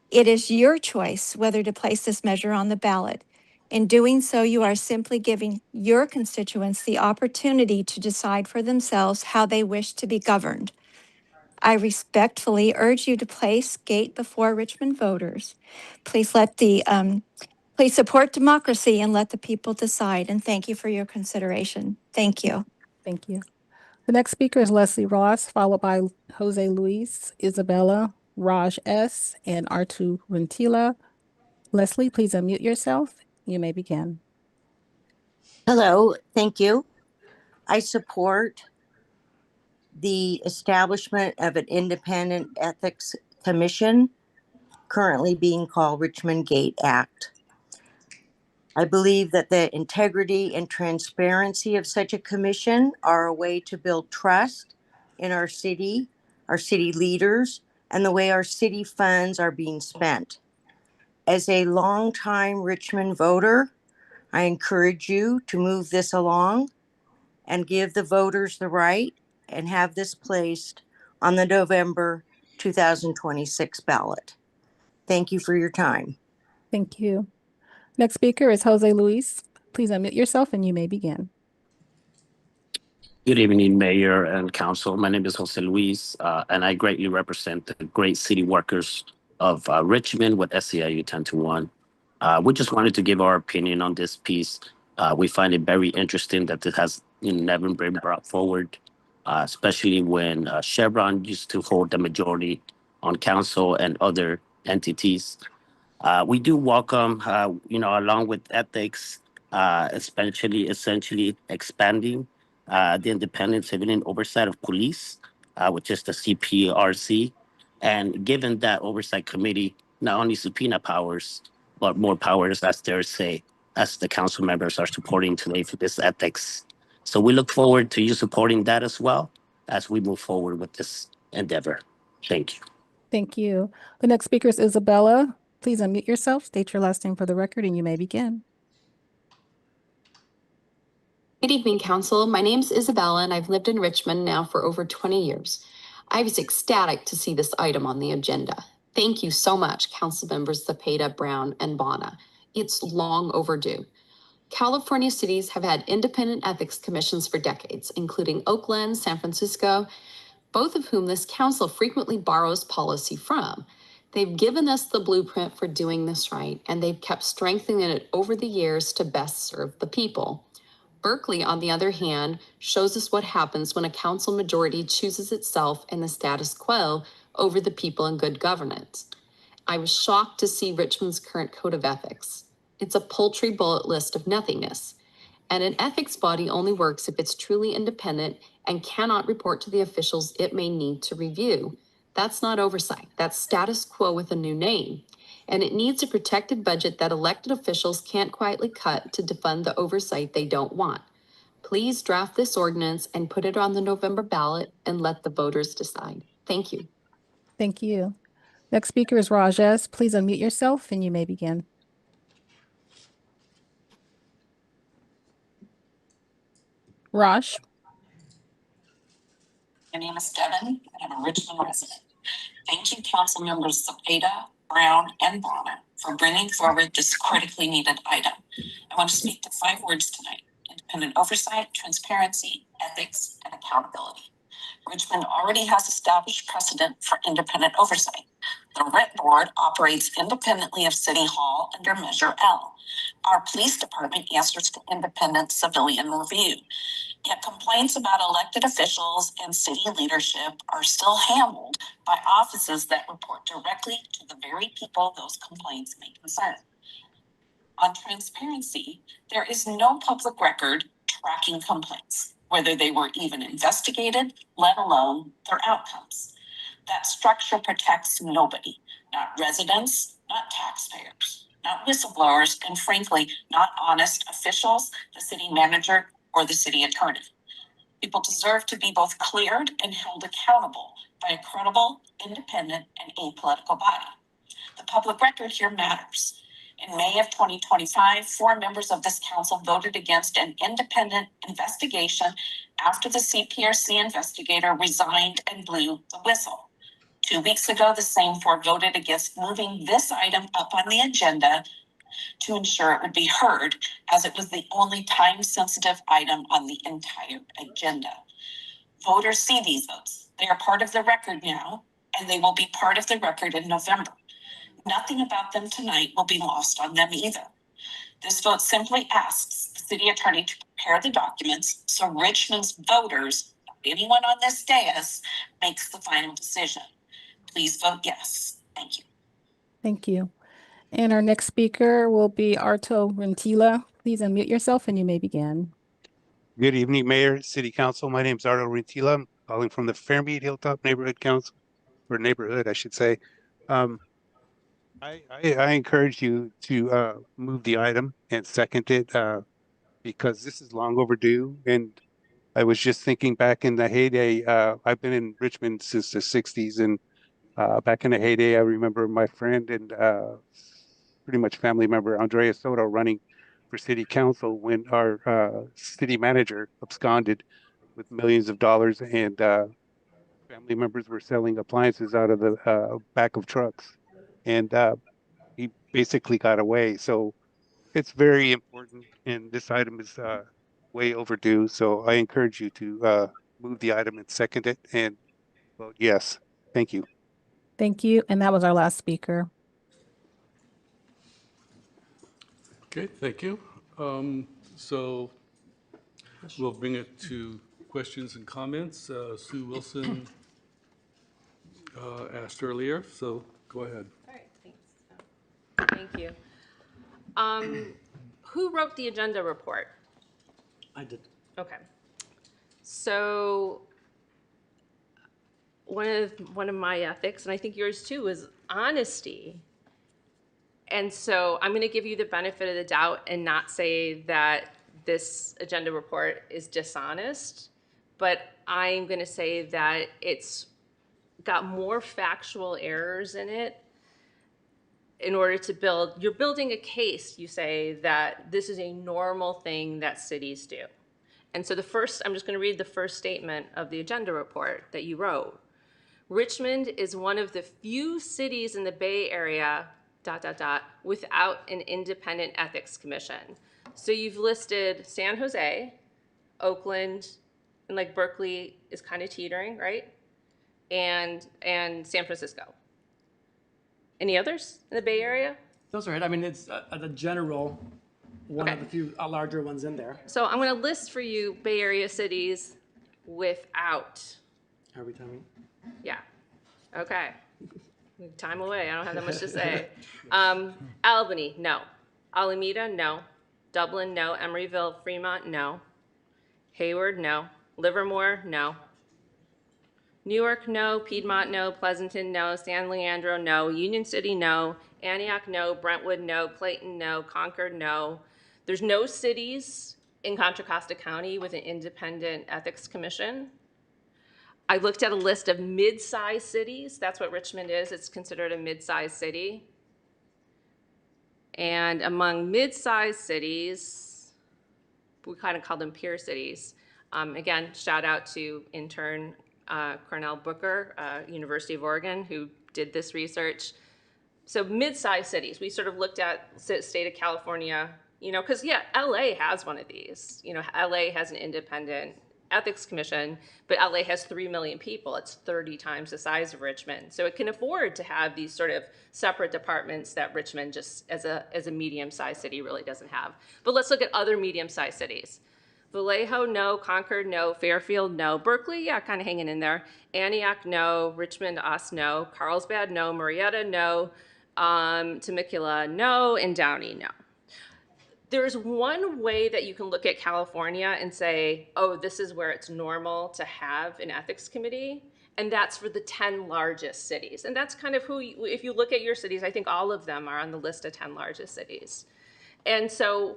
It is your choice whether to place this measure on the ballot. In doing so, you are simply giving your constituents the opportunity to decide for themselves how they wish to be governed. I respectfully urge you to place GATE before Richmond voters. Please support democracy and let the people decide. And thank you for your consideration. Thank you. Thank you. The next speaker is Leslie Ross, followed by Jose Luis, Isabella, Raj S., and Artu Rentila. Leslie, please unmute yourself. You may begin. Hello, thank you. I support the establishment of an independent ethics commission, currently being called Richmond GATE Act. I believe that the integrity and transparency of such a commission are a way to build trust in our city leaders, and the way our city funds are being spent. As a longtime Richmond voter, I encourage you to move this along and give the voters the right and have this placed on the November 2026 ballot. Thank you for your time. Thank you. Next speaker is Jose Luis. Please unmute yourself and you may begin. Good evening, Mayor and Council. My name is Jose Luis, and I greatly represent the great city workers of Richmond with SEIU 10-1. We just wanted to give our opinion on this piece. We find it very interesting that this has never been brought forward, especially when Chevron used to hold the majority on council and other entities. We do welcome, along with ethics, essentially expanding the independent civilian oversight of police, which is the CPRC. And given that oversight committee, not only subpoena powers, but more powers as their say, as the council members are supporting today for this ethics So we look forward to you supporting that as well as we move forward with this endeavor. Thank you. Thank you. The next speaker is Isabella. Please unmute yourself, state your last name for the record, and you may begin. Good evening, Council. My name is Isabella, and I've lived in Richmond now for over 20 years. I was ecstatic to see this item on the agenda. Thank you so much, Council members Zepeda, Brown, and Bonner. It's long overdue. California cities have had independent ethics commissions for decades, including Oakland, San Francisco, both of whom this council frequently borrows policy from. They've given us the blueprint for doing this right, and they've kept strengthening it over the years to best serve the people. Berkeley, on the other hand, shows us what happens when a council majority chooses itself and the status quo over the people and good governance. I was shocked to see Richmond's current code of ethics. It's a paltry bullet list of nothingness. And an ethics body only works if it's truly independent and cannot report to the officials it may need to review. That's not oversight. That's status quo with a new name. And it needs a protected budget that elected officials can't quietly cut to defund the oversight they don't want. Please draft this ordinance and put it on the November ballot and let the voters decide. Thank you. Thank you. Next speaker is Rajesh. Please unmute yourself, and you may begin. Raj. My name is Devin, and I'm a Richmond resident. Thank you, Council members Zepeda, Brown, and Bonner for bringing forward this critically needed item. I want to speak to 5 words tonight: independent oversight, transparency, ethics, and accountability. Richmond already has established precedent for independent oversight. The RIT Board operates independently of City Hall under Measure L. Our police department answers to independent civilian review. Yet complaints about elected officials and city leadership are still handled by offices that report directly to the very people those complaints may concern. On transparency, there is no public record tracking complaints, whether they were even investigated, let alone their outcomes. That structure protects nobody, not residents, not taxpayers, not whistleblowers, and frankly, not honest officials, the city manager, or the city attorney. People deserve to be both cleared and held accountable by a credible, independent, and apolitical body. The public record here matters. In May of 2025, 4 members of this council voted against an independent investigation after the CPRC investigator resigned and blew the whistle. 2 weeks ago, the same 4 voted against moving this item up on the agenda to ensure it would be heard, as it was the only time-sensitive item on the entire agenda. Voters see these votes. They are part of the record now, and they will be part of the record in November. Nothing about them tonight will be lost on them either. This vote simply asks the city attorney to prepare the documents so Richmond's voters, not anyone on this dais, makes the final decision. Please vote yes. Thank you. Thank you. And our next speaker will be Arto Rentila. Please unmute yourself, and you may begin. Good evening, Mayor, City Council. My name is Arto Rentila. I'm calling from the Fairmead Hilltop Neighborhood Council, or neighborhood, I should say. I encourage you to move the item and second it because this is long overdue. And I was just thinking back in the heyday, I've been in Richmond since the 60s, and back in the heyday, I remember my friend and pretty much family member, Andrea Soto, running for city council when our city manager absconded with millions of dollars, and family members were selling appliances out of the back of trucks. And he basically got away. So it's very important, and this item is way overdue. So I encourage you to move the item and second it and vote yes. Thank you. Thank you. And that was our last speaker. Okay, thank you. So we'll bring it to questions and comments. Sue Wilson asked earlier, so go ahead. All right, thanks. Thank you. Who wrote the agenda report? I did. Okay. So one of my ethics, and I think yours too, is honesty. And so I'm going to give you the benefit of the doubt and not say that this agenda report is dishonest, but I'm going to say that it's got more factual errors in it in order to build, you're building a case, you say, that this is a normal thing that cities do. And so I'm just going to read the first statement of the agenda report that you wrote. Richmond is one of the few cities in the Bay Area, ... without an independent ethics commission. So you've listed San Jose, Oakland, and like Berkeley is kind of teetering, right? And San Francisco. Any others in the Bay Area? Those are it. I mean, it's the general, one of the few larger ones in there. So I'm going to list for you Bay Area cities without. Are we timing? Yeah. Okay. Time away. I don't have that much to say. Albany, no. Alameda, no. Dublin, no. Emeryville, Fremont, no. Hayward, no. Livermore, no. Newark, no. Piedmont, no. Pleasanton, no. San Leandro, no. Union City, no. Antioch, no. Brentwood, no. Clayton, no. Concord, no. There's no cities in Contra Costa County with an independent ethics commission. I looked at a list of mid-sized cities. That's what Richmond is. It's considered a mid-sized city. And among mid-sized cities, we kind of call them peer cities. Again, shout out to intern Cornell Booker, University of Oregon, who did this research. So mid-sized cities, we sort of looked at state of California, you know, because yeah, LA has one of these. You know, LA has an independent ethics commission, but LA has 3 million people. It's 30 times the size of Richmond. So it can afford to have these sort of separate departments that Richmond just as a medium-sized city really doesn't have. But let's look at other medium-sized cities. Vallejo, no. Concord, no. Fairfield, no. Berkeley, yeah, kind of hanging in there. Antioch, no. Richmond, us, no. Carlsbad, no. Marietta, no. Temecula, no. And Downey, no. There's one way that you can look at California and say, oh, this is where it's normal to have an ethics committee, and that's for the 10 largest cities. And that's kind of who, if you look at your cities, I think all of them are on the list of 10 largest cities. And so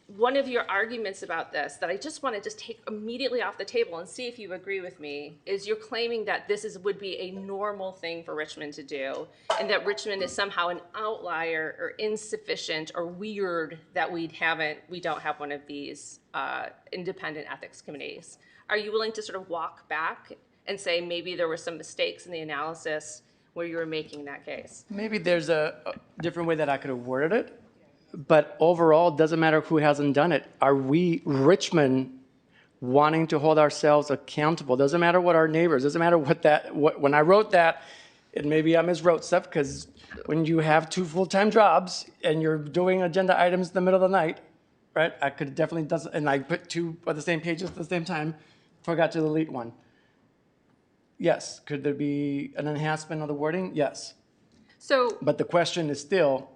one of your arguments about this that I just want to just take immediately off the table and see if you agree with me is you're claiming that this would be a normal thing for Richmond to do, and that Richmond is somehow an outlier or insufficient or weird that we don't have one of these independent ethics committees. Are you willing to sort of walk back and say maybe there were some mistakes in the analysis where you were making that case? Maybe there's a different way that I could have worded it. But overall, it doesn't matter who hasn't done it. Are we, Richmond, wanting to hold ourselves accountable? Doesn't matter what our neighbors, doesn't matter when I wrote that, and maybe I miswrote stuff, because when you have 2 full-time jobs and you're doing agenda items in the middle of the night, right? I could have definitely done, and I put 2 on the same pages at the same time, forgot to delete one. Yes, could there be an enhancement of the wording? Yes. So, but the question is still,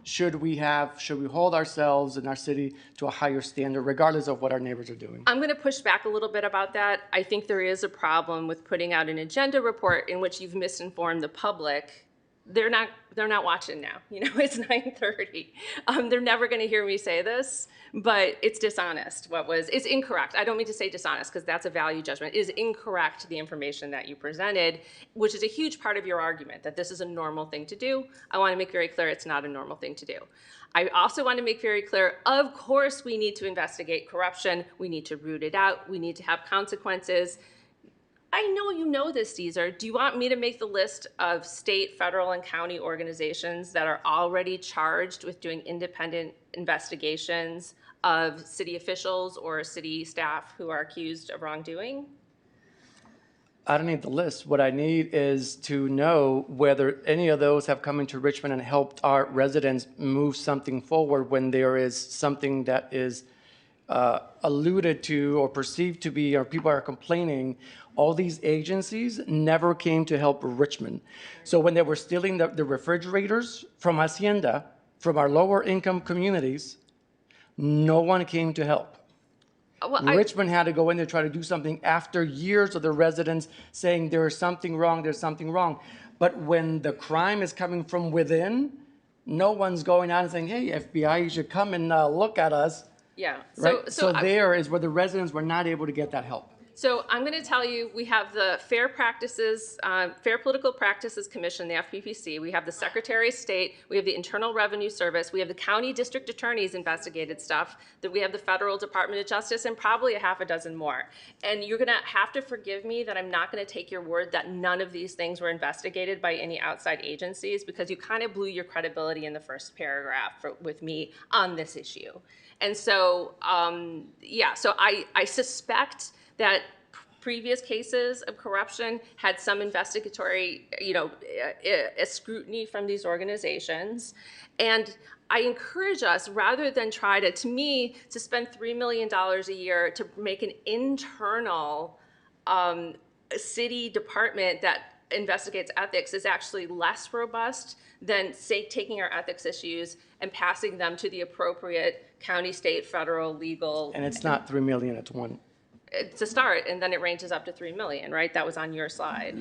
should we hold ourselves in our city to a higher standard, regardless of what our neighbors are doing? I'm going to push back a little bit about that. I think there is a problem with putting out an agenda report in which you've misinformed the public. They're not watching now. You know, it's 9:30. They're never going to hear me say this, but it's dishonest. It's incorrect. I don't mean to say dishonest because that's a value judgment. It is incorrect, the information that you presented, which is a huge part of your argument, that this is a normal thing to do. I want to make very clear it's not a normal thing to do. I also want to make very clear, of course, we need to investigate corruption. We need to root it out. We need to have consequences. I know you know this, Caesar. Do you want me to make the list of state, federal, and county organizations that are already charged with doing independent investigations of city officials or city staff who are accused of wrongdoing? I don't need the list. What I need is to know whether any of those have come into Richmond and helped our residents move something forward when there is something that is alluded to or perceived to be, or people are complaining. All these agencies never came to help Richmond. So when they were stealing the refrigerators from Hacienda, from our lower income communities, no one came to help. Well, Richmond had to go in there, try to do something after years of the residents saying there's something wrong, there's something wrong. But when the crime is coming from within, no one's going out and saying, hey, FBI, you should come and look at us. Yeah. right? So I- there is where the residents were not able to get that help. So I'm going to tell you, we have the Fair Political Practices Commission, the FPPC. We have the Secretary of State. We have the Internal Revenue Service. We have the county district attorneys investigated stuff. That we have the Federal Department of Justice, and probably a half a dozen more. And you're going to have to forgive me that I'm not going to take your word that none of these things were investigated by any outside agencies, because you kind of blew your credibility in the first paragraph with me on this issue. And so, so I suspect that previous cases of corruption had some investigatory, a scrutiny from these organizations. And I encourage us, rather than try to me, to spend $3 million a year to make an internal city department that investigates ethics is actually less robust than, say, taking our ethics issues and passing them to the appropriate county, state, federal, legal. And it's not 3 million, it's one. To start, and then it ranges up to 3 million, right? That was on your slide.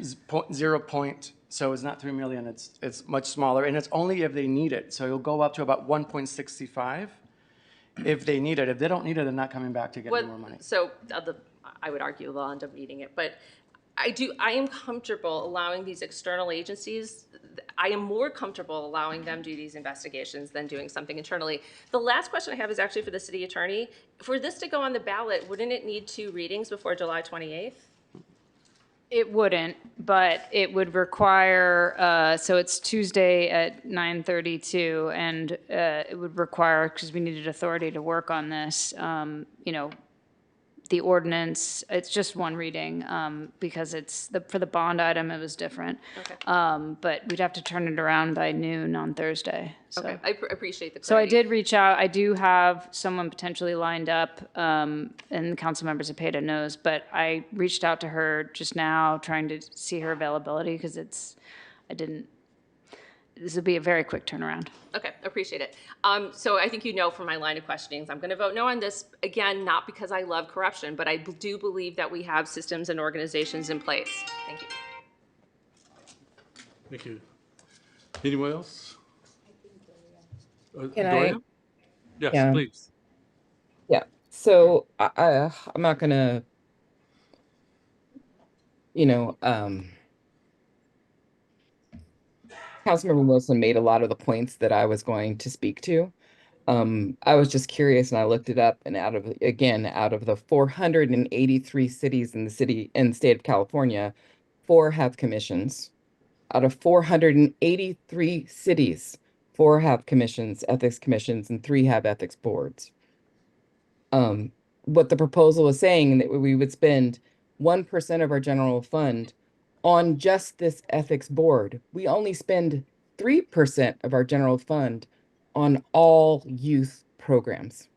So it's not 3 million, it's much smaller, and it's only if they need it. So it'll go up to about 1.65 if they need it. If they don't need it, they're not coming back to get any more money. So I would argue they'll end up needing it, but I am comfortable allowing these external agencies, I am more comfortable allowing them to do these investigations than doing something internally. The last question I have is actually for the city attorney. For this to go on the ballot, wouldn't it need 2 readings before July 28th? It wouldn't, but it would require, so it's Tuesday at 9:32, and it would require, because we needed authority to work on this, the ordinance, it's just 1 reading, because for the bond item, it was different. Okay. But we'd have to turn it around by noon on Thursday. So. Okay, I appreciate the clarity. So I did reach out. I do have someone potentially lined up, and the council member Zepeda knows, but I reached out to her just now, trying to see her availability, because this would be a very quick turnaround. Okay, appreciate it. So I think from my line of questionings, I'm going to vote no on this, again, not because I love corruption, but I do believe that we have systems and organizations in place. Thank you. Thank you. Anyone else? Can Doria? Yes, Yeah. please. Yeah. So I'm not gonna, Councilmember Wilson made a lot of the points that I was going to speak to. I was just curious, and I looked it up, and out of the 483 cities in the state of California, 4 have commissions. Out of 483 cities, 4 have commissions, ethics commissions, and 3 have ethics boards. What the proposal is saying, that we would spend 1% of our general fund on just this ethics board. We only spend 3% of our general fund on all youth programs.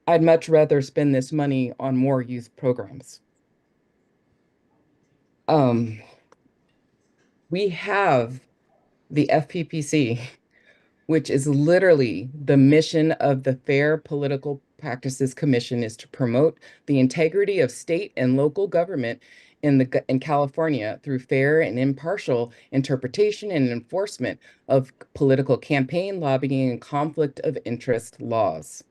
I'd much rather spend this money on more youth programs. We have the FPPC, which is literally the mission of the Fair Political Practices Commission, is to promote the integrity of state and local government in California through fair and impartial interpretation and enforcement of political campaign, lobbying, and conflict of interest laws.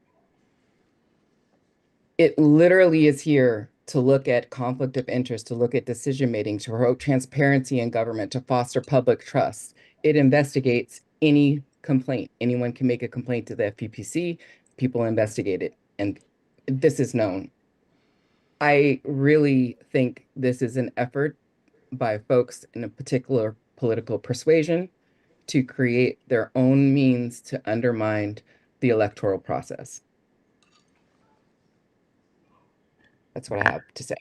It literally is here to look at conflict of interest, to look at decision making, to promote transparency in government, to foster public trust. It investigates any complaint. Anyone can make a complaint to the FPPC, people investigate it, and this is known. I really think this is an effort by folks in a particular political persuasion to create their own means to undermine the electoral process. That's what I have to say.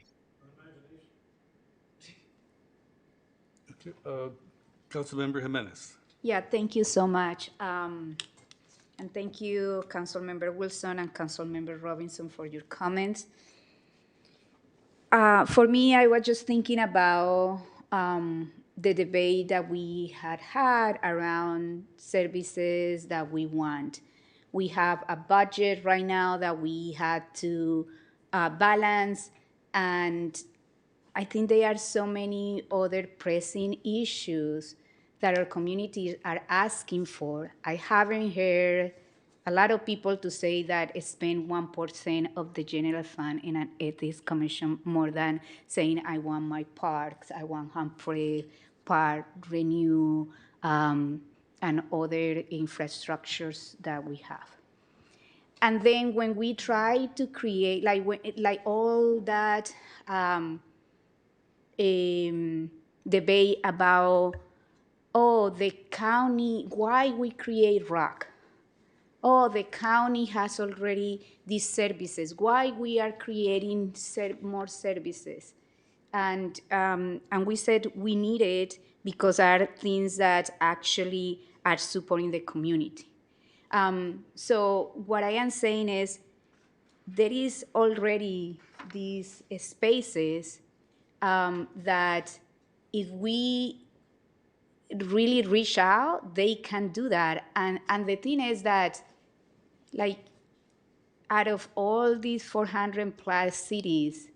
Councilmember Jimenez. Yeah, thank you so much. And thank you, Councilmember Wilson and Councilmember Robinson, for your comments. For me, I was just thinking about the debate that we had around services that we want. We have a budget right now that we had to balance, and I think there are so many other pressing issues that our communities are asking for. I haven't heard a lot of people to say that spend 1% of the general fund in an ethics commission more than saying I want my parks, I want Humphrey Park renew, and other infrastructures that we have. And then when we try to create, like all that debate about, oh, the county, why we create ROC? Oh, the county has already these services. Why we are creating more services? And we said we need it because are things that actually are supporting the community. So what I am saying is there is already these spaces that if we really reach out, they can do that. And the thing is that, like, out of all these 400 plus cities,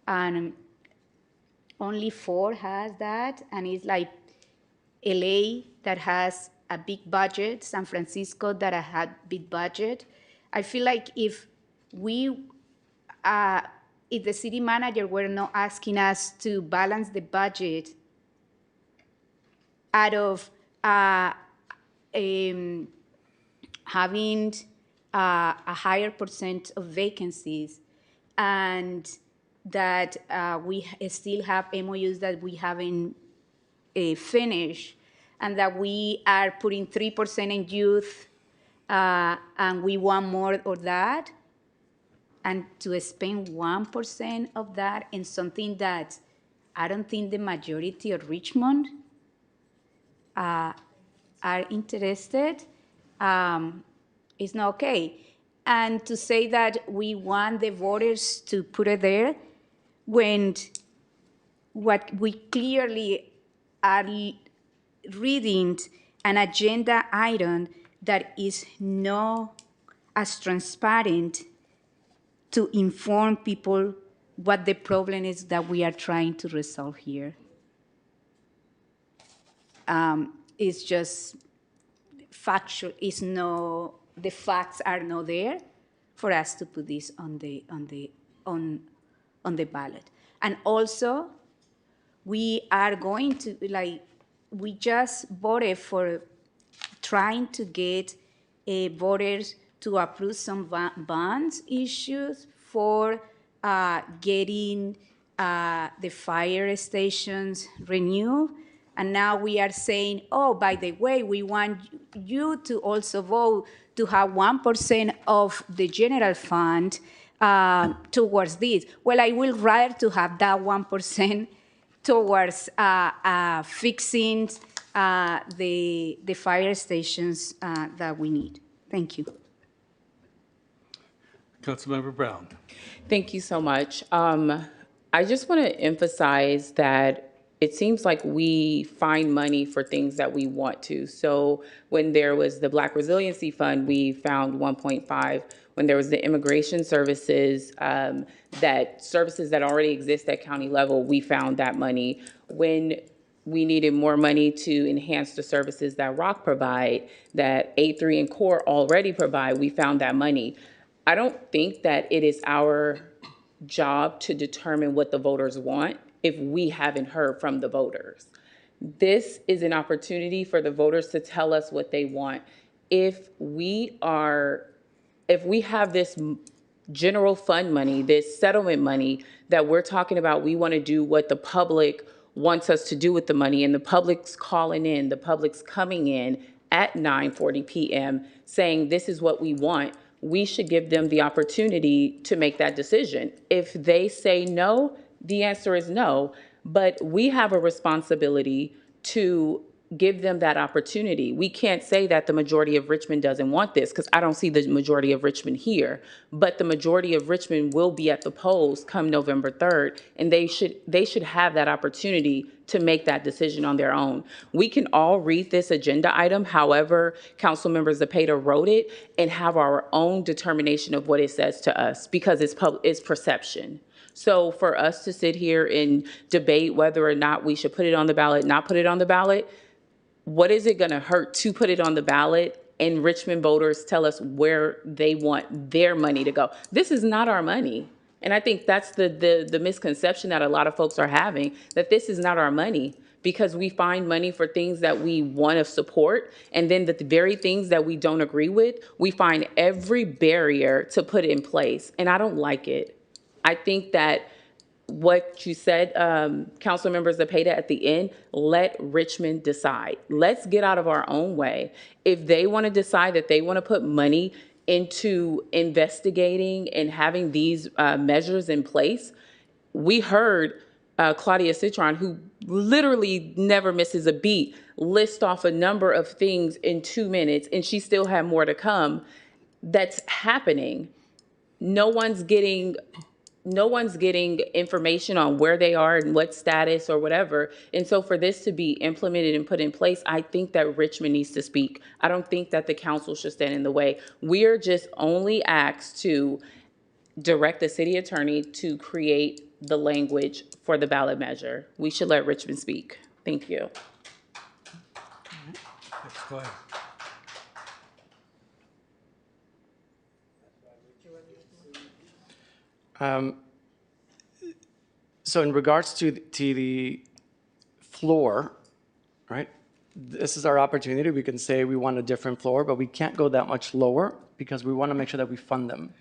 and only 4 has that, and it's like LA that has a big budget, San Francisco that had big budget. I feel like if we, if the city manager were not asking us to balance the budget out of having a higher percent of vacancies, and that we still have MOUs that we haven't finished, and that we are putting 3% in youth, and we want more of that, and to spend 1% of that in something that I don't think the majority of Richmond are interested, is not okay. And to say that we want the voters to put it there when what we clearly are reading an agenda item that is not as transparent to inform people what the problem is that we are trying to resolve here. It's just factual. It's no, the facts are not there for us to put this on the ballot. And also, we are going to, like, we just voted for trying to get voters to approve some bonds issues for getting the fire stations renewed. And now we are saying, oh, by the way, we want you to also vote to have 1% of the general fund towards this. Well, I will rather to have that 1% towards fixing the fire stations that we need. Thank you. Councilmember Brown. Thank you so much. I just want to emphasize that it seems like we find money for things that we want to. So when there was the Black Resiliency Fund, we found 1.5. When there was the immigration services, that services that already exist at county level, we found that money. When we needed more money to enhance the services that ROC provide, that A3 and CORE already provide, we found that money. I don't think that it is our job to determine what the voters want if we haven't heard from the voters. This is an opportunity for the voters to tell us what they want. If we have this general fund money, this settlement money that we're talking about, we want to do what the public wants us to do with the money, and the public's calling in, the public's coming in at 9:40 p.m. saying this is what we want, we should give them the opportunity to make that decision. If they say no, the answer is no, but we have a responsibility to give them that opportunity. We can't say that the majority of Richmond doesn't want this, because I don't see the majority of Richmond here, but the majority of Richmond will be at the polls come November 3rd, and they should have that opportunity to make that decision on their own. We can all read this agenda item, however Councilmember Zepeda wrote it, and have our own determination of what it says to us, because it's perception. So for us to sit here and debate whether or not we should put it on the ballot, not put it on the ballot, what is it going to hurt to put it on the ballot? and Richmond voters tell us where they want their money to go. This is not our money. And I think that's the misconception that a lot of folks are having, that this is not our money, because we find money for things that we want to support, and then the very things that we don't agree with, we find every barrier to put in place. And I don't like it. I think that what you said, Council Member Zepeda, at the end, let Richmond decide. Let's get out of our own way. If they want to decide that they want to put money into investigating and having these measures in place, we heard Claudia Citron, who literally never misses a beat, list off a number of things in 2 minutes, and she still had more to come. That's happening. No one's getting information on where they are and what status or whatever. And so for this to be implemented and put in place, I think that Richmond needs to speak. I don't think that the council should stand in the way. We are just only asked to direct the city attorney to create the language for the ballot measure. We should let Richmond speak. Thank you. Go ahead. So in regards to the floor, right? This is our opportunity. We can say we want a different floor, but we can't go that much lower because we want to make sure that we fund them.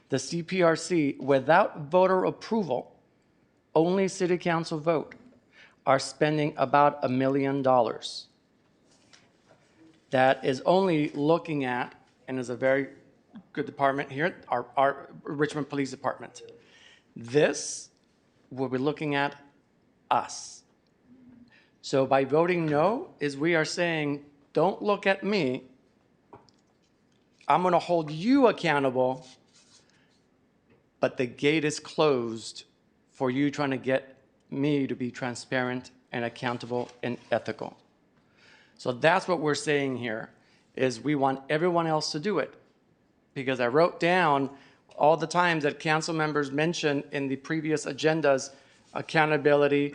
The CPRC, without voter approval, only city council vote, are spending about $1 million. That is only looking at, and is a very good department here, our Richmond Police Department. This, we'll be looking at us. So by voting no, is we are saying, don't look at me. I'm going to hold you accountable, but the gate is closed for you trying to get me to be transparent and accountable and ethical. So that's what we're saying here, is we want everyone else to do it. Because I wrote down all the times that council members mentioned in the previous agendas, accountability,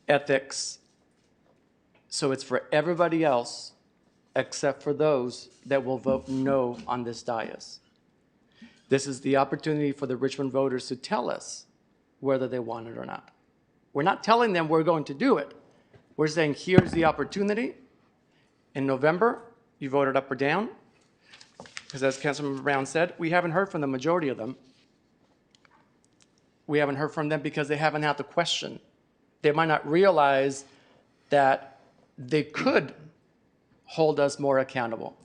ethics. So it's for everybody else except for those that will vote no on this dais. This is the opportunity for the Richmond voters to tell us whether they want it or not. We're not telling them we're going to do it. We're saying here's the opportunity. In November, you voted up or down. Because as Councilmember Brown said, we haven't heard from the majority of them. We haven't heard from them because they haven't had the question. They might not realize that they could hold us more accountable,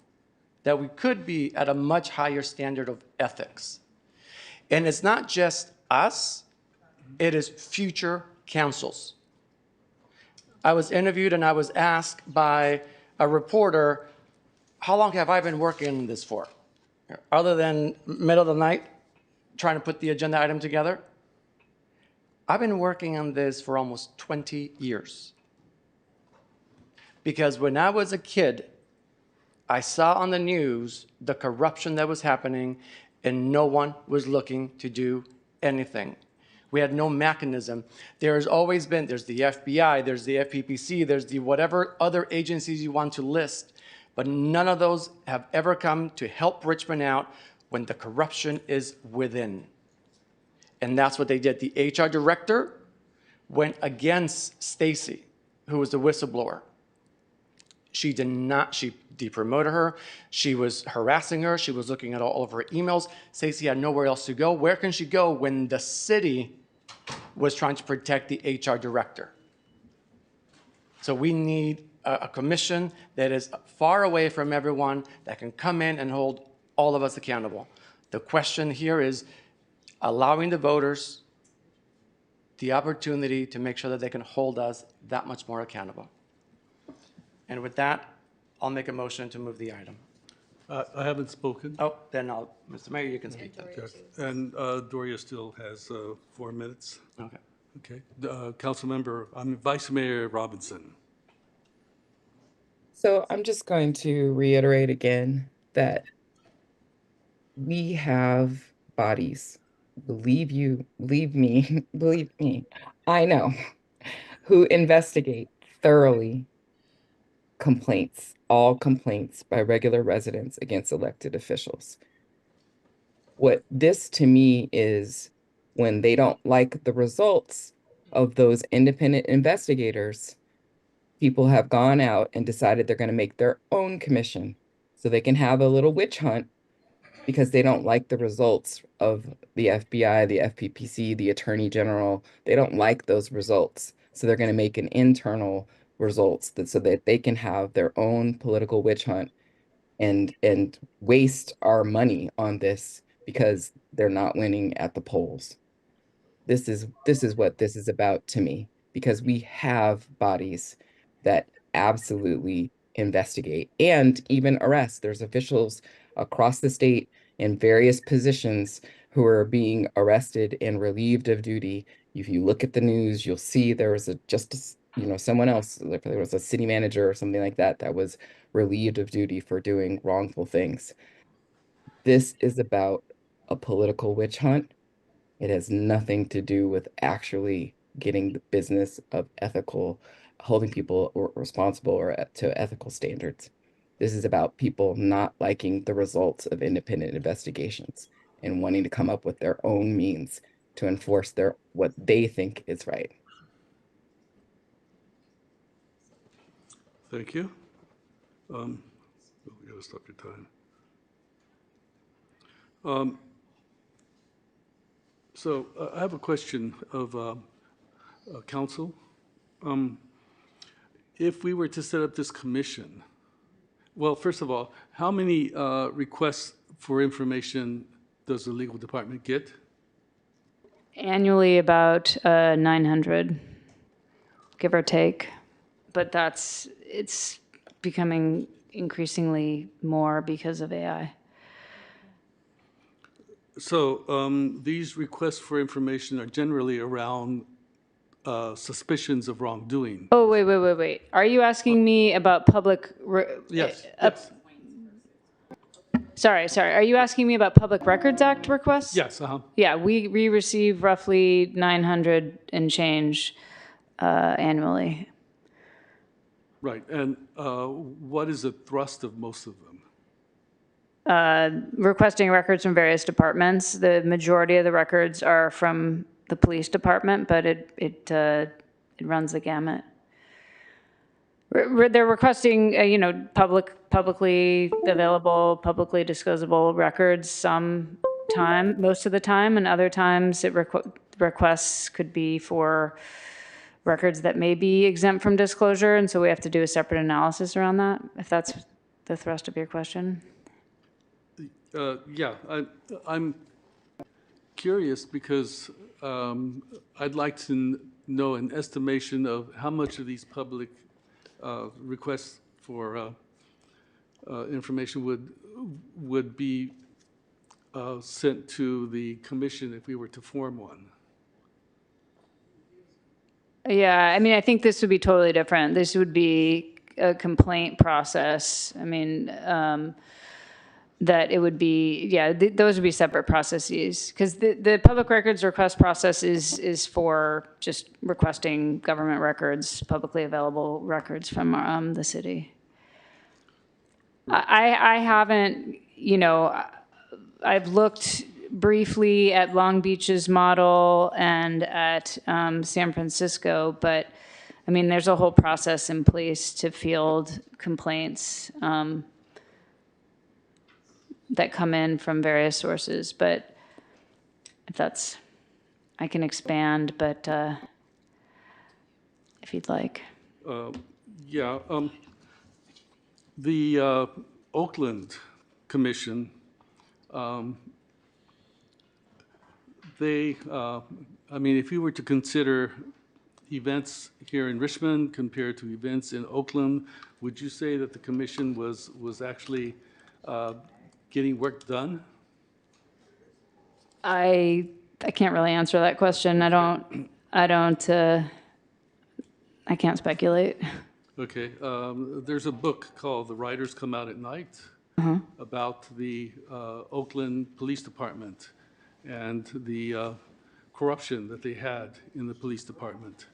that we could be at a much higher standard of ethics. And it's not just us, it is future councils. I was interviewed and I was asked by a reporter, how long have I been working on this for? Other than middle of the night, trying to put the agenda item together? I've been working on this for almost 20 years. Because when I was a kid, I saw on the news the corruption that was happening and no one was looking to do anything. We had no mechanism. There's always been, there's the FBI, there's the FPPC, there's the whatever other agencies you want to list, but none of those have ever come to help Richmond out when the corruption is within. And that's what they did. The HR director went against Stacy, who was the whistleblower. She did not, she depromoted her. She was harassing her. She was looking at all of her emails. Stacy had nowhere else to go. Where can she go when the city was trying to protect the HR director? So we need a commission that is far away from everyone, that can come in and hold all of us accountable. The question here is allowing the voters the opportunity to make sure that they can hold us that much more accountable. And with that, I'll make a motion to move the item. I haven't spoken. Oh, then Mr. Mayor, you can speak then. Okay. And Doria still has 4 minutes. Okay. Okay. Councilmember, Vice Mayor Robinson. So I'm just going to reiterate again that we have bodies, believe me, believe me, I know, who investigate thoroughly complaints all complaints by regular residents against elected officials. What this to me is when they don't like the results of those independent investigators, people have gone out and decided they're going to make their own commission so they can have a little witch hunt because they don't like the results of the FBI, the FPPC, the Attorney General. They don't like those results. So they're going to make an internal results so that they can have their own political witch hunt and waste our money on this because they're not winning at the polls. This is what this is about to me, because we have bodies that absolutely investigate and even arrest. There's officials across the state in various positions who are being arrested and relieved of duty. If you look at the news, you'll see there was someone else, like there was a city manager or something like that, that was relieved of duty for doing wrongful things. This is about a political witch hunt. It has nothing to do with actually getting the business of holding people responsible or to ethical standards. This is about people not liking the results of independent investigations and wanting to come up with their own means to enforce what they think is right. Thank you. We gotta stop your time. So I have a question of council. If we were to set up this commission, well, first of all, how many requests for information does the legal department get? Annually about 900, give or take. But it's becoming increasingly more because of AI. So these requests for information are generally around suspicions of wrongdoing. Oh, wait. Are you asking me about public? Yes. Sorry. Are you asking me about Public Records Act requests? Yes. Yeah, we receive roughly 900 and change annually. Right. And what is the thrust of most of them? Requesting records from various departments. The majority of the records are from the police department, but it runs the gamut. They're requesting, publicly available, publicly disclosable records most of the time, and other times requests could be for records that may be exempt from disclosure, and so we have to do a separate analysis around that, if that's the thrust of your question. Yeah, I'm curious because I'd like to know an estimation of how much of these public requests for information would be sent to the commission if we were to form one. Yeah, I think this would be totally different. This would be a complaint process. That it would be, those would be separate processes. Because the public records request process is for just requesting government records, publicly available records from the city. I haven't, I've looked briefly at Long Beach's model and at San Francisco, but there's a whole process in place to field complaints that come in from various sources, but if I can expand, but if you'd like. The Oakland Commission, if you were to consider events here in Richmond compared to events in Oakland, would you say that the commission was actually getting work done? I can't really answer that question. I can't speculate. Okay. There's a book called The Writers Come Out at Night about the Oakland Police Department and the corruption that they had in the police department.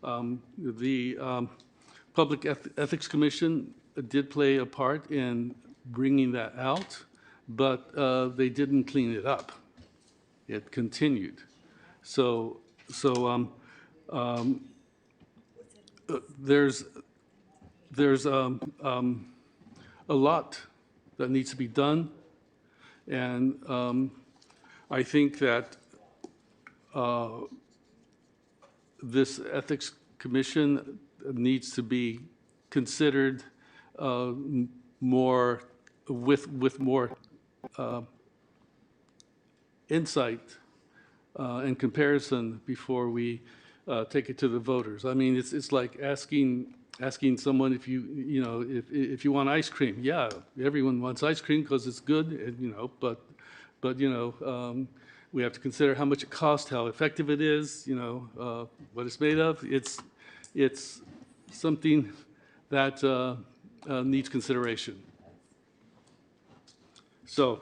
The Public Ethics Commission did play a part in bringing that out, but they didn't clean it up. It continued. So there's a lot that needs to be done, and I think that this ethics commission needs to be considered more with more insight and comparison before we take it to the voters. I mean, it's like asking someone if if you want ice cream. Yeah, everyone wants ice cream because it's good, and, but we have to consider how much it costs, how effective it is, what it's made of. It's something that needs consideration. So.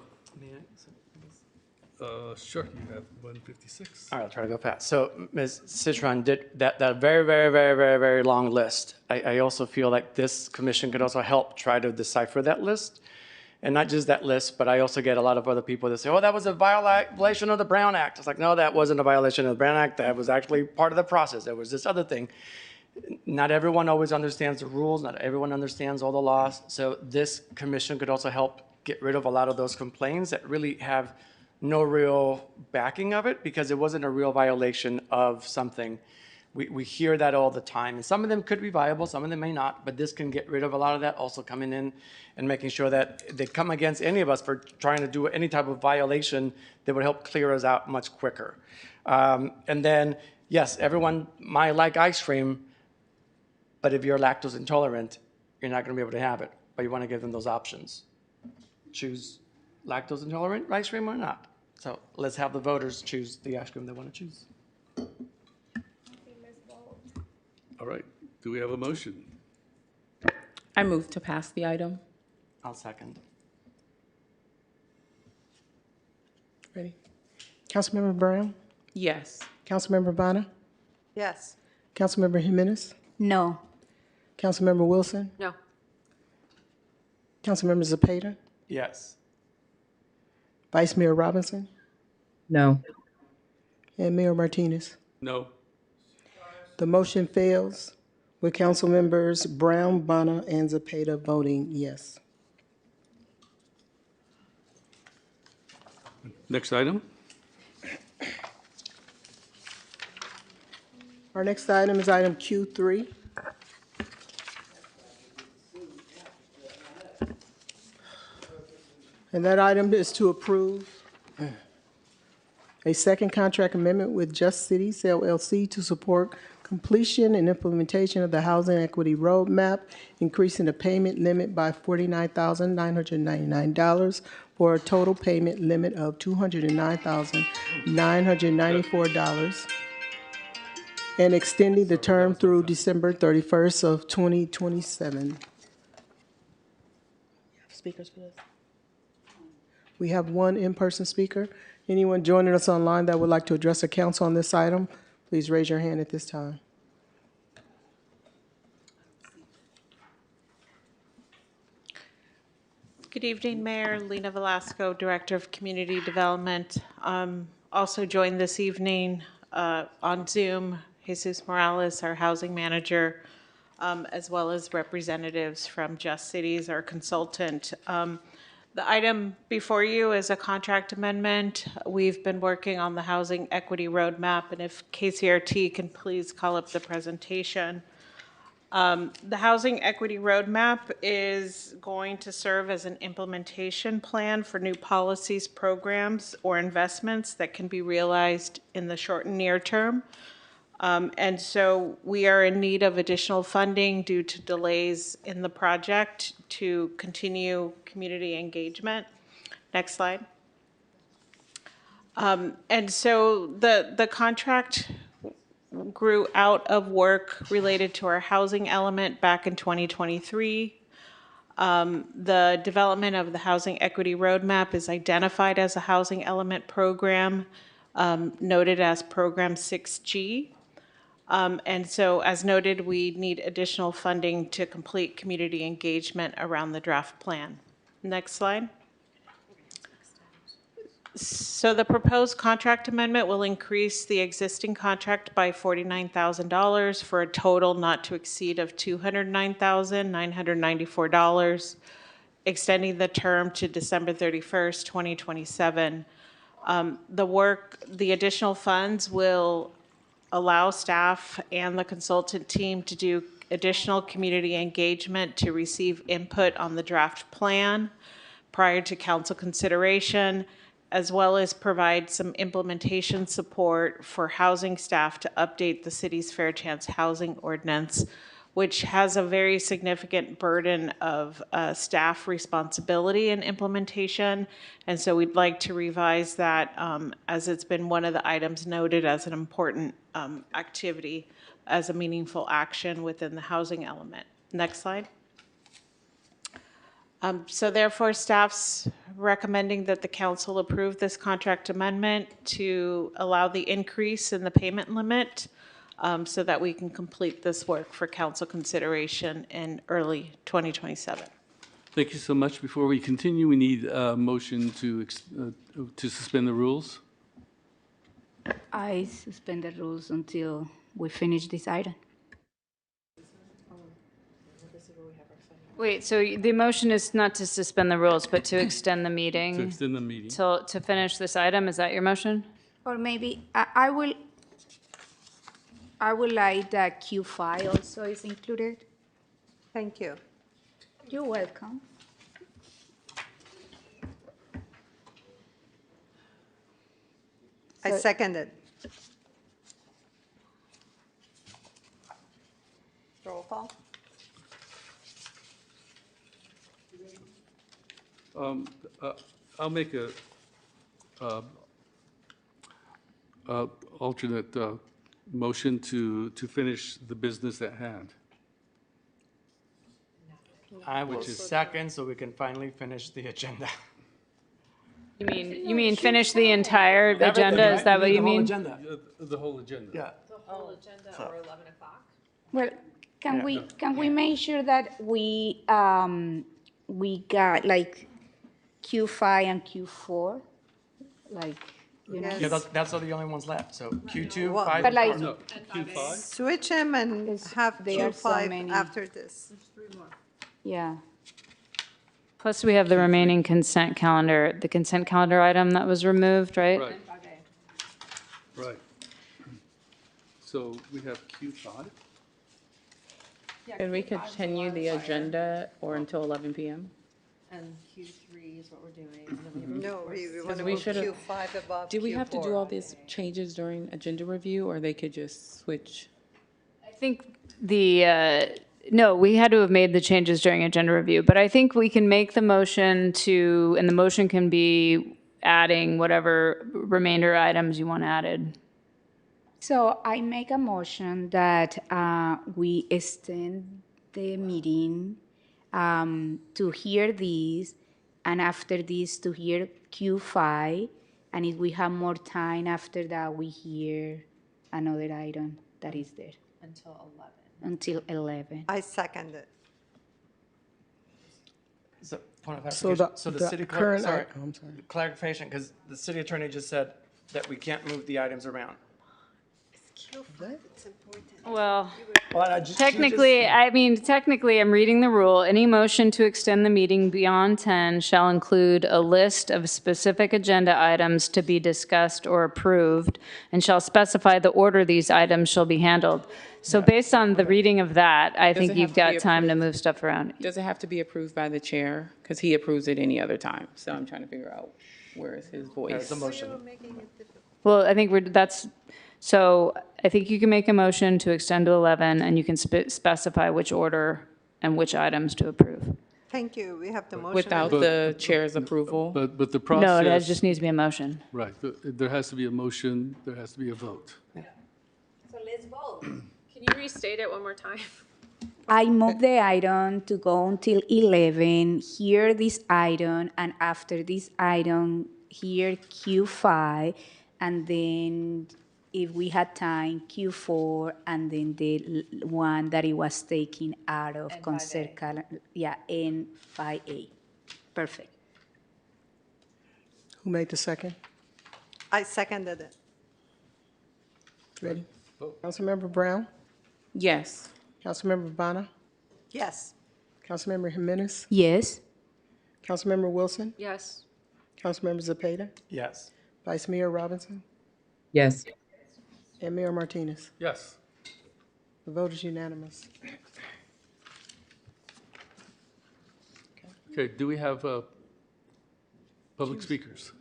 Sure, you have 156. All right, I'll try to go fast. So Ms. Citron did that very, very, very, very, very long list. I also feel like this commission could also help try to decipher that list. And not just that list, but I also get a lot of other people that say, oh, that was a violation of the Brown Act. It's like, no, that wasn't a violation of the Brown Act. That was actually part of the process. There was this other thing. Not everyone always understands the rules. Not everyone understands all the laws. So this commission could also help get rid of a lot of those complaints that really have no real backing of it because it wasn't a real violation of something. We hear that all the time, and some of them could be viable, some of them may not, but this can get rid of a lot of that, also coming in and making sure that they come against any of us for trying to do any type of violation that would help clear us out much quicker. And then, yes, everyone might like ice cream, but if you're lactose intolerant, you're not gonna be able to have it, but you wanna give them those options. Choose lactose intolerant ice cream or not. So let's have the voters choose the ice cream they want to choose. All right, do we have a motion? I move to pass the item. I'll second. Ready? Councilmember Brown? Yes. Councilmember Bonner? Yes. Councilmember Jimenez? No. Councilmember Wilson? No. Councilmember Zepeda? Yes. Vice Mayor Robinson? No. And Mayor Martinez? No. The motion fails with council members Brown, Bonner, and Zepeda voting yes. Next item? Our next item is item Q3. And that item is to approve a second contract amendment with Just Cities LLC to support completion and implementation of the Housing Equity Roadmap, increasing the payment limit by $49,999 for a total payment limit of $209,994, and extending the term through December 31st of 2027. Speakers for this? We have one in-person speaker. Anyone joining us online that would like to address the council on this item, please raise your hand at this time. Good evening, Mayor. Lena Velasco, Director of Community Development. Also joined this evening on Zoom, Jesus Morales, our housing manager, as well as representatives from Just Cities, our consultant. The item before you is a contract amendment. We've been working on the Housing Equity Roadmap, and if KCRT can please call up the presentation. The Housing Equity Roadmap is going to serve as an implementation plan for new policies, programs, or investments that can be realized in the short and near term. And so we are in need of additional funding due to delays in the project to continue community engagement. Next slide. And so the contract grew out of work related to our housing element back in 2023. The development of the Housing Equity Roadmap is identified as a housing element program, noted as Program 6G. And so, as noted, we need additional funding to complete community engagement around the draft plan. Next slide. So the proposed contract amendment will increase the existing contract by $49,000 for a total not to exceed of $209,994, extending the term to December 31st, 2027. The additional funds will allow staff and the consultant team to do additional community engagement to receive input on the draft plan prior to council consideration, as well as provide some implementation support for housing staff to update the city's Fair Chance housing ordinance, which has a very significant burden of staff responsibility in implementation. And so we'd like to revise that as it's been one of the items noted as an important activity as a meaningful action within the housing element. Next slide. So therefore, staff's recommending that the council approve this contract amendment to allow the increase in the payment limit so that we can complete this work for council consideration in early 2027. Thank you so much. Before we continue, we need a motion to suspend the rules. I suspend the rules until we finish this item. Wait, so the motion is not to suspend the rules, but to extend the meeting? To extend the meeting. To finish this item, is that your motion? Or maybe I will like that Q5 also is included. Thank you. You're welcome. I second it. Roll call. I'll make a alternate motion to finish the business at hand. I will second, so we can finally finish the agenda. You mean finish the entire agenda? Is that what you mean? The whole agenda. Yeah. The whole agenda or 11 o'clock? Well, can we make sure that we got like Q5 and Q4, like you know? Yeah, that's the only ones left. So Q2, Well, 5, but like- 4. No, Q5? Switch them and have there are so Q5 many. after this. Yeah. Plus, we have the remaining consent calendar, the consent calendar item that was removed, right? Right. Right. So we have Q5? Can we continue the agenda or until 11 p.m.? And Q3 is what we're doing. And then we have No, we want to we move should've- Q5 above Do we have to do Q4. all these changes during agenda review, or they could just switch? I think no, we had to have made the changes during agenda review, but I think we can make the motion and the motion can be adding whatever remainder items you want added. So I make a motion that we extend the meeting to hear these, and after this to hear Q5, and if we have more time after that, we hear another item that is there until 11. until 11. I second it. So, point of So clarification. So the city clerk, current sorry, item- I'm sorry. clarification, because the city attorney just said that we can't move the items around. Well, Well, I just- technically, I'm reading the rule. Any motion to extend the meeting beyond 10 shall include a list of specific agenda items to be discussed or approved, and shall specify the order these items shall be handled. So based on the reading of that, I think it you've have to be got time to approved? move stuff around. Does it have to be approved by the chair? Because he approves it any other time. So I'm trying to figure out where is his voice. There's a motion. Well, I think so I think you can make a motion to extend to 11, and you can specify which order and which items to approve. Thank you. We have the motion. Without the chair's approval? But the No, process. it just needs to be a motion. Right, there has to be a motion, there has to be a vote. So let's vote. Can you restate it one more time? I move the item to go until 11, hear this item, and after this item, hear Q5, and then if we had time, Q4, and then the one that it was taken out of And concert 5A. calendar, yeah, and 5A. Perfect. Who made the second? I seconded it. Ready? Councilmember Brown? Yes. Councilmember Bonner? Yes. Councilmember Jimenez? Yes. Councilmember Wilson? Yes. Councilmember Zepeda? Yes. Vice Mayor Robinson? Yes. And Mayor Martinez. Yes. The vote is unanimous. Okay, do we have public speakers?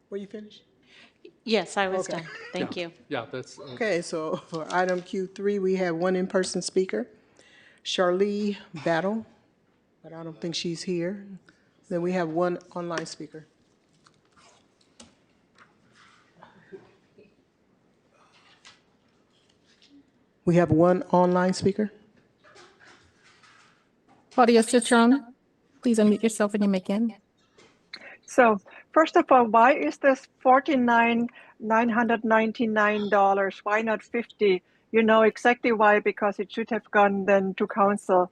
Were you finished? Yes, I was Okay. done. Thank you. Yeah, that's, Okay, so for item Q3, we have one in-person speaker, Charlie Battle, but I don't think she's here. Then we have one online speaker. We have one online speaker. Claudia Citron, please unmute yourself and you may begin. So first of all, why is this $49,999? Why not 50? You know exactly why, because it should have gone then to council.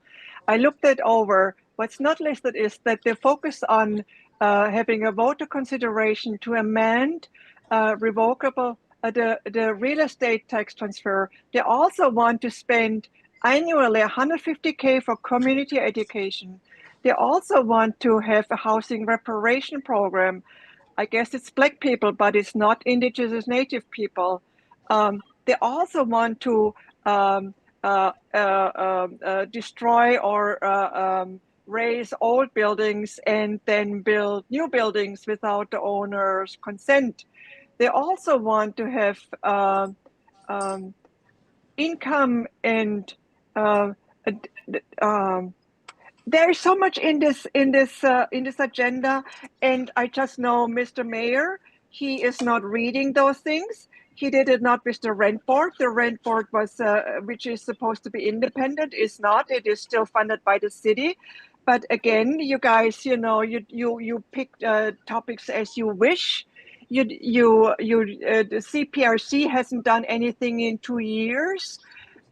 I looked it over. What's not listed is that they focus on having a voter consideration to amend revocable the real estate tax transfer. They also want to spend annually $150K for community education. They also want to have a housing reparation program. I guess it's Black people, but it's not Indigenous Native people. They also want to destroy or raise old buildings and then build new buildings without the owner's consent. They also want to have income and there is so much in this agenda, and I just know Mr. Mayor, he is not reading those things. He did it not with the rent board. The rent board was, which is supposed to be independent, is not. It is still funded by the city. But again, you guys, you know, you pick topics as you wish. The CPRC hasn't done anything in 2 years.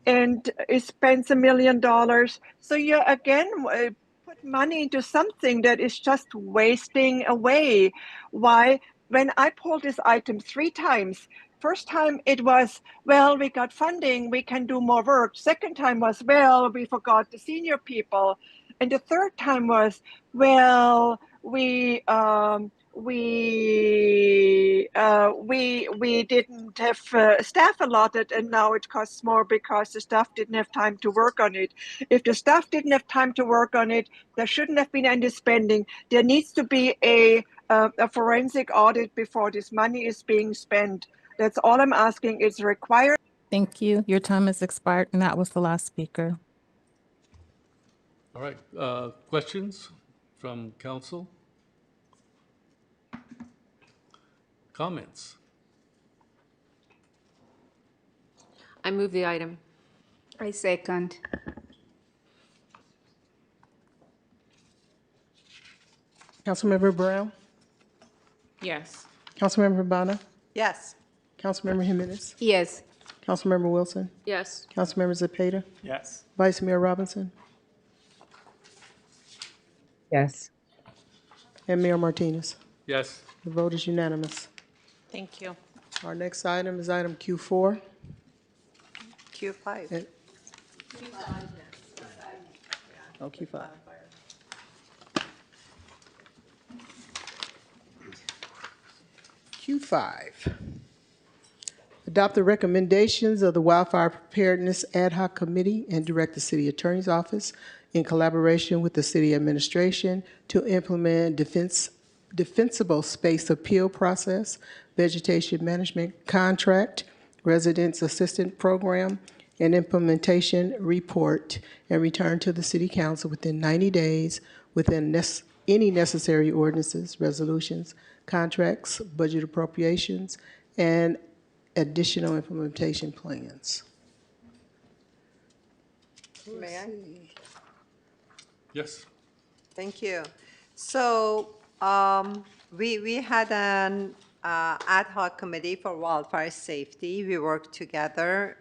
And it spends $1 million. So you again put money into something that is just wasting away. Why? When I pulled this item 3 times, first time it was, well, we got funding, we can do more work. Second time was, well, we forgot the senior people. And the third time was, well, we didn't have staff allotted, and now it costs more because the staff didn't have time to work on it. If the staff didn't have time to work on it, there shouldn't have been any spending. There needs to be a forensic audit before this money is being spent. That's all I'm asking. It's required. Thank you. Your time has expired, and that was the last speaker. all right. Questions from council? Comments? I move the item. I second. Councilmember Brown? Yes. Councilmember Bonner? Yes. Councilmember Jimenez? Yes. Councilmember Wilson? Yes. Councilmember Zepeda? Yes. Vice Mayor Robinson? Yes. And Mayor Martinez. Yes. The vote is unanimous. Thank you. Our next item is item Q4. Q5. And- Oh, Q5. Q5. Adopt the recommendations of the Wildfire Preparedness Ad Hoc Committee and direct the City Attorney's Office in collaboration with the City Administration to implement defensible space appeal process, vegetation management contract, residents assistance program, and implementation report, and return to the City Council within 90 days within any necessary ordinances, resolutions, contracts, budget appropriations, and additional implementation plans. May I? Yes. Thank you. So we had an ad hoc committee for wildfire safety. We work together,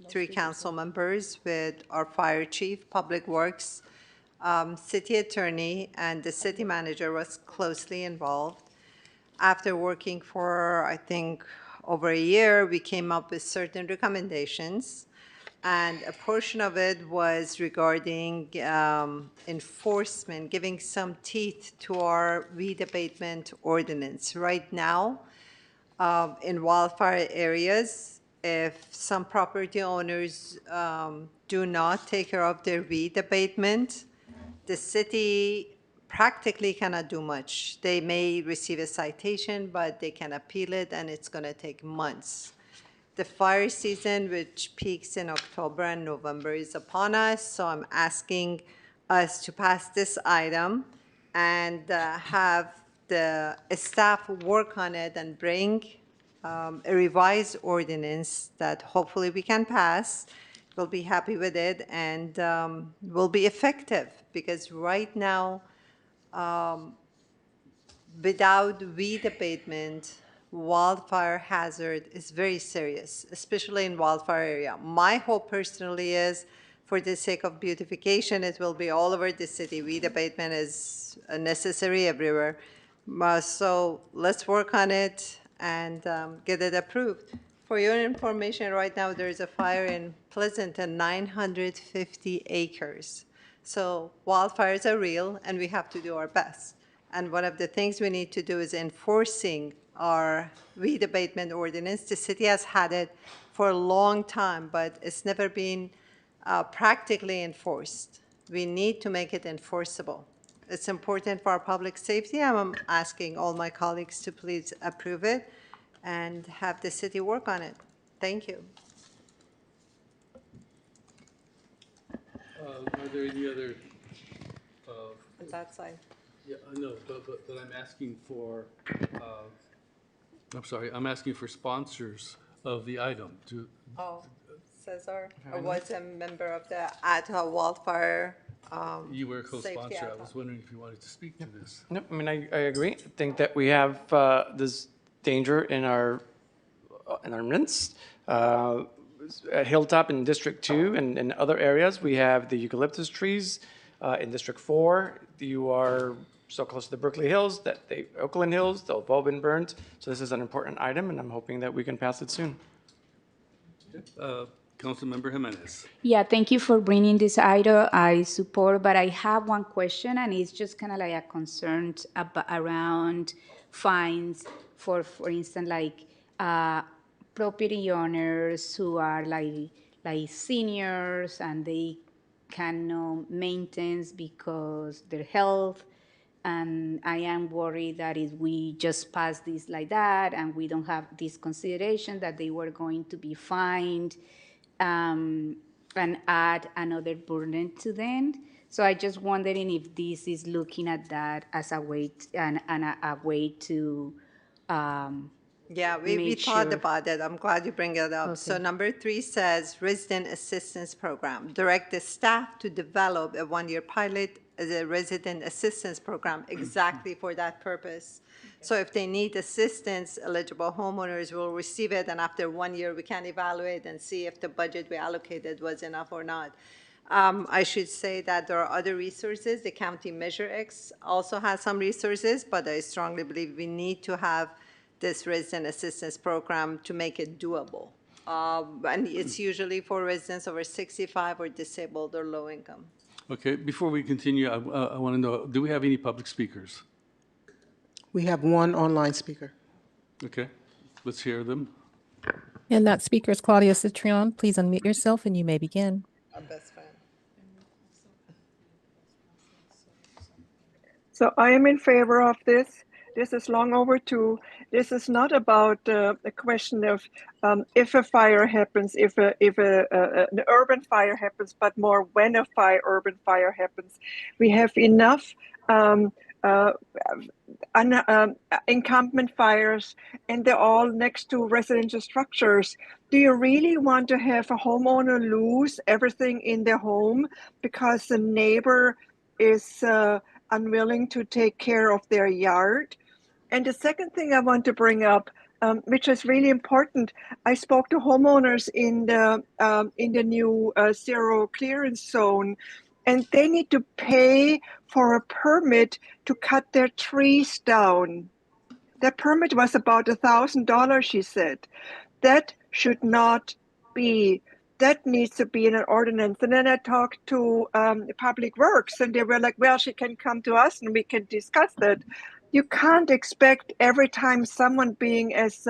3 council members with our fire chief, public works, city attorney, and the city manager was closely involved. After working for, I think, over a year, we came up with certain recommendations. And a portion of it was regarding enforcement, giving some teeth to our weed abatement ordinance. Right now, in wildfire areas, if some property owners do not take care of their weed abatement, the city practically cannot do much. They may receive a citation, but they can appeal it, and it's going to take months. The fire season, which peaks in October and November, is upon us, so I'm asking us to pass this item and have the staff work on it and bring a revised ordinance that hopefully we can pass. We'll be happy with it and will be effective, because right now, without weed abatement, wildfire hazard is very serious, especially in wildfire area. My hope personally is, for the sake of beautification, it will be all over the city. Weed abatement is necessary everywhere. So let's work on it and get it approved. For your information, right now, there is a fire in Pleasanton, 950 acres. So wildfires are real, and we have to do our best. And one of the things we need to do is enforcing our weed abatement ordinance. The city has had it for a long time, but it's never been practically enforced. We need to make it enforceable. It's important for our public safety. I'm asking all my colleagues to please approve it and have the city work on it. Thank you. Are there any other? On that side. Yeah, I know, but I'm asking for, I'm sorry, I'm asking for sponsors of the item. Oh, Cesar was a member of the ad hoc wildfire. You were a safety co-sponsor. ad I was hoc. wondering if you wanted to speak to this. No, I mean, I agree. I think that we have this danger in our midst. At Hilltop in District 2 and in other areas, we have the eucalyptus trees. In District 4, you are so close to the Berkeley Hills that Oakland Hills, they've all been burned. So this is an important item, and I'm hoping that we can pass it soon. Councilmember Jimenez. Yeah, thank you for bringing this item. I support, but I have one question, and it's just kind of like a concern around fines for instance, like property owners who are like seniors and they cannot maintain because their health. And I am worried that if we just pass this like that and we don't have this consideration that they were going to be fined, and add another burden to them. So I just wondering if this is looking at that as a way a way to Yeah, we make thought sure. about it. I'm glad you bring it up. So Okay. number 3 says resident assistance program. Direct the staff to develop a 1-year pilot as a resident assistance program exactly for that purpose. So if they need assistance, eligible homeowners will receive it, and after 1 year, we can evaluate and see if the budget we allocated was enough or not. I should say that there are other resources. The County Measure X also has some resources, but I strongly believe we need to have this resident assistance program to make it doable. And it's usually for residents over 65 or disabled or low income. Okay, before we continue, I want to know, do we have any public speakers? We have one online speaker. Okay, let's hear them. And that speaker is Claudia Citrion. Please unmute yourself and you may begin. Our best friend. So I am in favor of this. This is long overdue. This is not about a question of if a fire happens, if an urban fire happens, but more when a urban fire happens. We have enough encampment fires, and they're all next to residential structures. Do you really want to have a homeowner lose everything in their home because the neighbor is unwilling to take care of their yard? And the second thing I want to bring up, which is really important, I spoke to homeowners in the new zero clearance zone, and they need to pay for a permit to cut their trees down. That permit was about $1,000, she said. That should not be. That needs to be in an ordinance. And then I talked to Public Works, and they were like, well, she can come to us and we can discuss that. You can't expect every time someone being as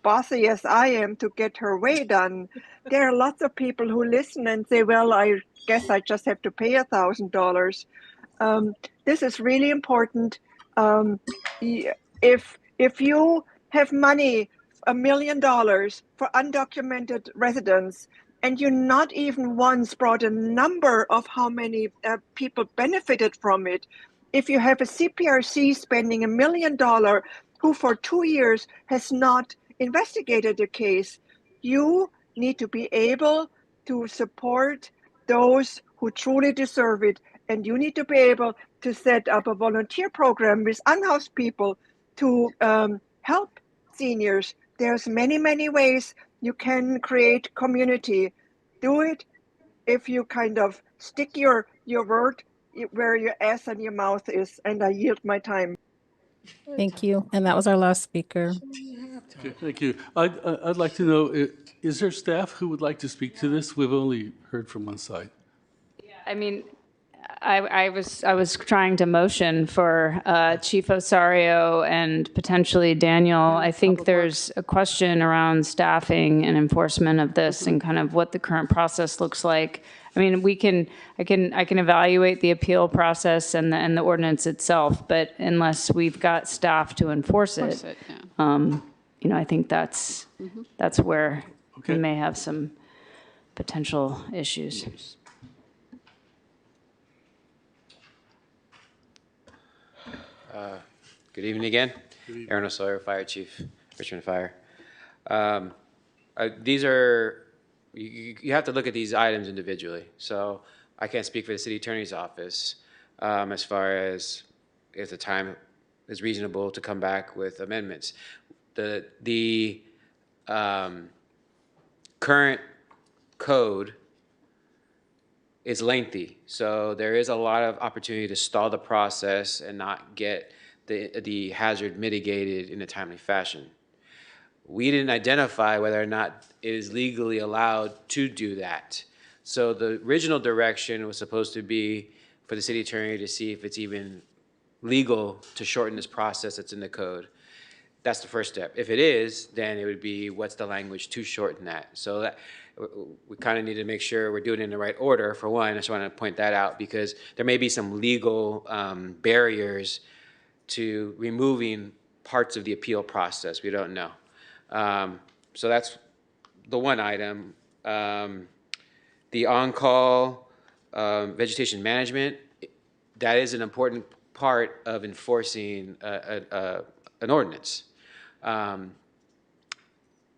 bossy as I am to get her way done. There are lots of people who listen and say, well, I guess I just have to pay $1,000. This is really important. If you have money, $1 million for undocumented residents, and you not even once brought a number of how many people benefited from it, if you have a CPRC spending $1 million who for 2 years has not investigated the case, you need to be able to support those who truly deserve it. And you need to be able to set up a volunteer program with unhoused people to help seniors. There's many ways you can create community. Do it if you kind of stick your word where your ass and your mouth is. And I yield my time. Thank you. And that was our last speaker. Okay, thank you. I'd like to know, is there staff who would like to speak to this? We've only heard from one side. I mean, I was trying to motion for Chief Osario and potentially Daniel. I think there's a question around staffing and enforcement of this and kind of what the current process looks like. I mean, I can evaluate the appeal process and the ordinance itself, but unless we've got staff to enforce it, I think that's where we may have some potential issues. Good evening again. Aaron Osorio, Fire Chief, Richmond Fire. These are, you have to look at these items individually. So I can't speak for the City Attorney's Office as far as if the time is reasonable to come back with amendments. The current code is lengthy, so there is a lot of opportunity to stall the process and not get the hazard mitigated in a timely fashion. We didn't identify whether or not it is legally allowed to do that. So the original direction was supposed to be for the city attorney to see if it's even legal to shorten this process that's in the code. That's the first step. If it is, then it would be what's the language to shorten that. So that we kind of need to make sure we're doing it in the right order. For one, I just want to point that out because there may be some legal barriers to removing parts of the appeal process. We don't know. So that's the one item. The on-call vegetation management, that is an important part of enforcing an ordinance.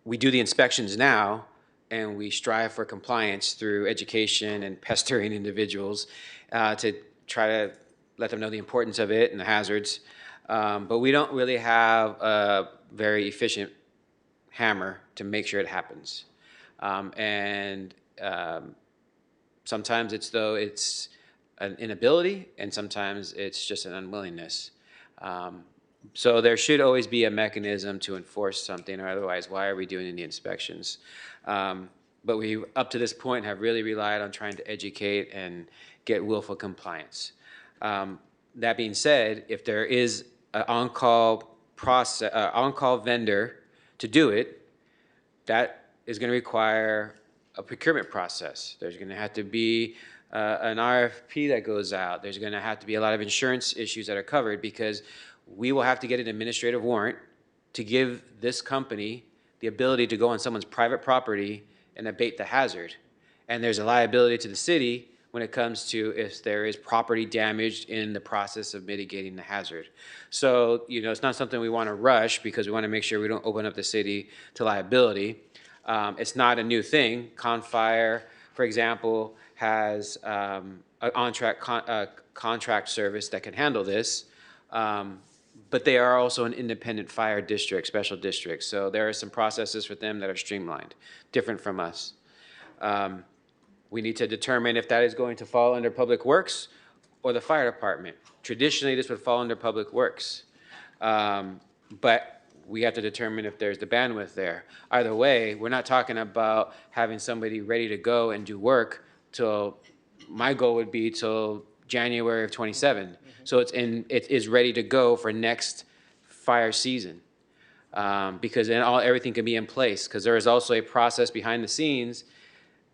We do the inspections now, and we strive for compliance through education and pestering individuals to try to let them know the importance of it and the hazards. But we don't really have a very efficient hammer to make sure it happens. Sometimes it's an inability, and sometimes it's just an unwillingness. So there should always be a mechanism to enforce something, or otherwise, why are we doing the inspections? But we, up to this point, have really relied on trying to educate and get willful compliance. That being said, if there is an on-call vendor to do it, that is going to require a procurement process. There's going to have to be an RFP that goes out. There's going to have to be a lot of insurance issues that are covered because we will have to get an administrative warrant to give this company the ability to go on someone's private property and abate the hazard. And there's a liability to the city when it comes to if there is property damaged in the process of mitigating the hazard. So, it's not something we want to rush because we want to make sure we don't open up the city to liability. It's not a new thing. Confire, for example, has an contract service that can handle this. But they are also an independent fire district, special district. So there are some processes for them that are streamlined, different from us. We need to determine if that is going to fall under Public Works or the fire department. Traditionally, this would fall under Public Works. But we have to determine if there's the bandwidth there. Either way, we're not talking about having somebody ready to go and do work till, my goal would be till January of 27. So it is ready to go for next fire season. Because then everything can be in place, because there is also a process behind the scenes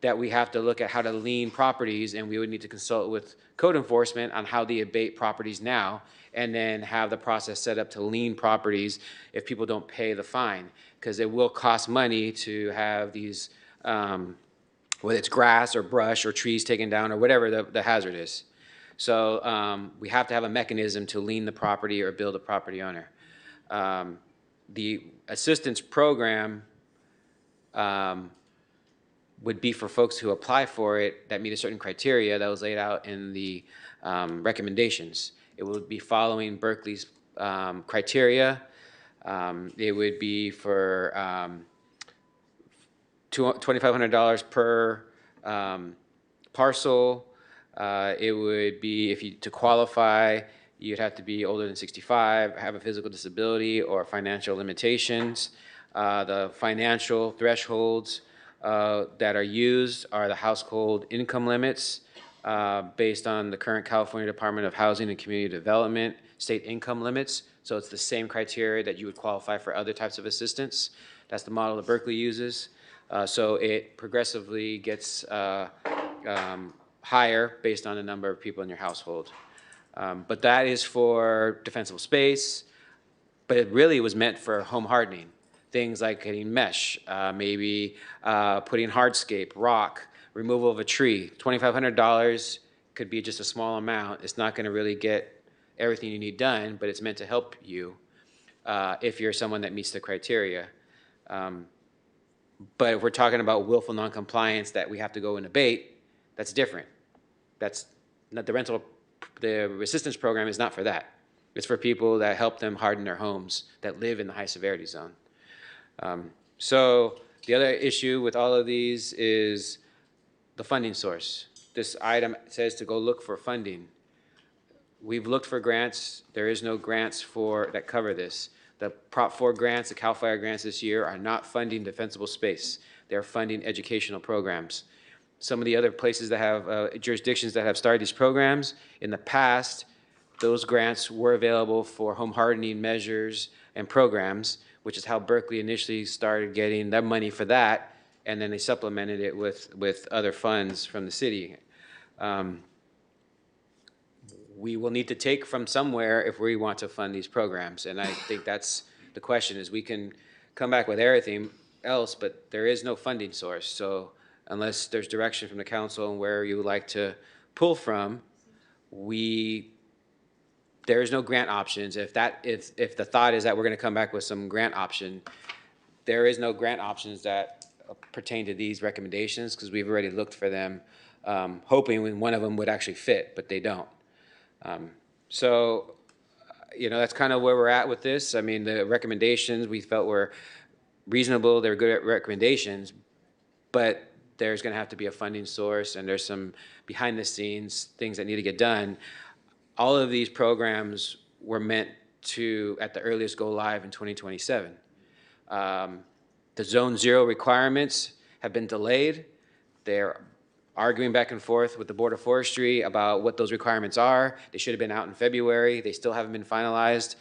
that we have to look at how to lien properties, and we would need to consult with code enforcement on how they abate properties now, and then have the process set up to lien properties if people don't pay the fine, because it will cost money to have these, whether it's grass or brush or trees taken down or whatever the hazard is. So we have to have a mechanism to lien the property or bill the property owner. The assistance program would be for folks who apply for it that meet a certain criteria that was laid out in the recommendations. It would be following Berkeley's criteria. It would be for $2,500 per parcel. It would be, to qualify, you'd have to be older than 65, have a physical disability or financial limitations. The financial thresholds that are used are the household income limits based on the current California Department of Housing and Community Development state income limits. So it's the same criteria that you would qualify for other types of assistance. That's the model that Berkeley uses. So it progressively gets higher based on the number of people in your household. But that is for defensible space, but it really was meant for home hardening. Things like getting mesh, maybe putting hardscape, rock, removal of a tree. $2,500 could be just a small amount. It's not going to really get everything you need done, but it's meant to help you if you're someone that meets the criteria. But if we're talking about willful noncompliance that we have to go and abate, that's different. That's not the assistance program is not for that. It's for people that help them harden their homes that live in the high severity zone. So the other issue with all of these is the funding source. This item says to go look for funding. We've looked for grants. There is no grants that cover this. The Prop 4 grants, the CAL FIRE grants this year are not funding defensible space. They're funding educational programs. Some of the other places that have, jurisdictions that have started these programs, in the past, those grants were available for home hardening measures and programs, which is how Berkeley initially started getting their money for that, and then they supplemented it with other funds from the city. We will need to take from somewhere if we want to fund these programs, and I think that's the question, is we can come back with everything else, but there is no funding source. So unless there's direction from the council on where you would like to pull from, there is no grant options. If the thought is that we're going to come back with some grant option, there is no grant options that pertain to these recommendations, because we've already looked for them, hoping one of them would actually fit, but they don't. So, that's kind of where we're at with this. I mean, the recommendations we felt were reasonable. They were good recommendations, but there's going to have to be a funding source, and there's some behind the scenes things that need to get done. All of these programs were meant to, at the earliest, go live in 2027. The Zone 0 requirements have been delayed. They're arguing back and forth with the Board of Forestry about what those requirements are. They should have been out in February. They still haven't been finalized.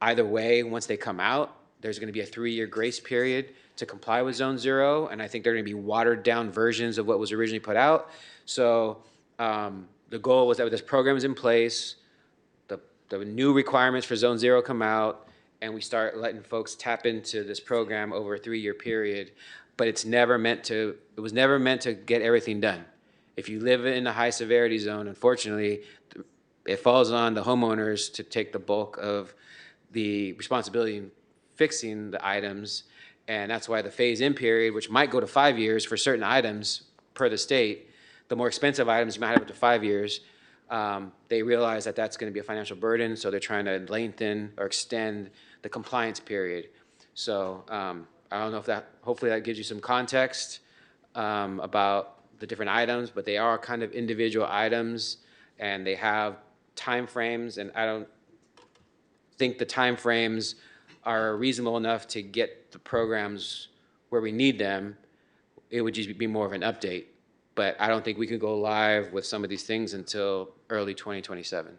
Either way, once they come out, there's going to be a 3-year grace period to comply with Zone 0, and I think they're going to be watered down versions of what was originally put out. So the goal was that this program is in place, the new requirements for Zone 0 come out, and we start letting folks tap into this program over a 3-year period. But it was never meant to get everything done. If you live in a high severity zone, unfortunately, it falls on the homeowners to take the bulk of the responsibility in fixing the items. And that's why the phase-in period, which might go to 5 years for certain items per the state, the more expensive items you might have up to 5 years. They realize that that's going to be a financial burden, so they're trying to lengthen or extend the compliance period. So I don't know if that, hopefully that gives you some context about the different items, but they are kind of individual items and they have time frames, and I don't think the time frames are reasonable enough to get the programs where we need them. It would just be more of an update. But I don't think we could go live with some of these things until early 2027.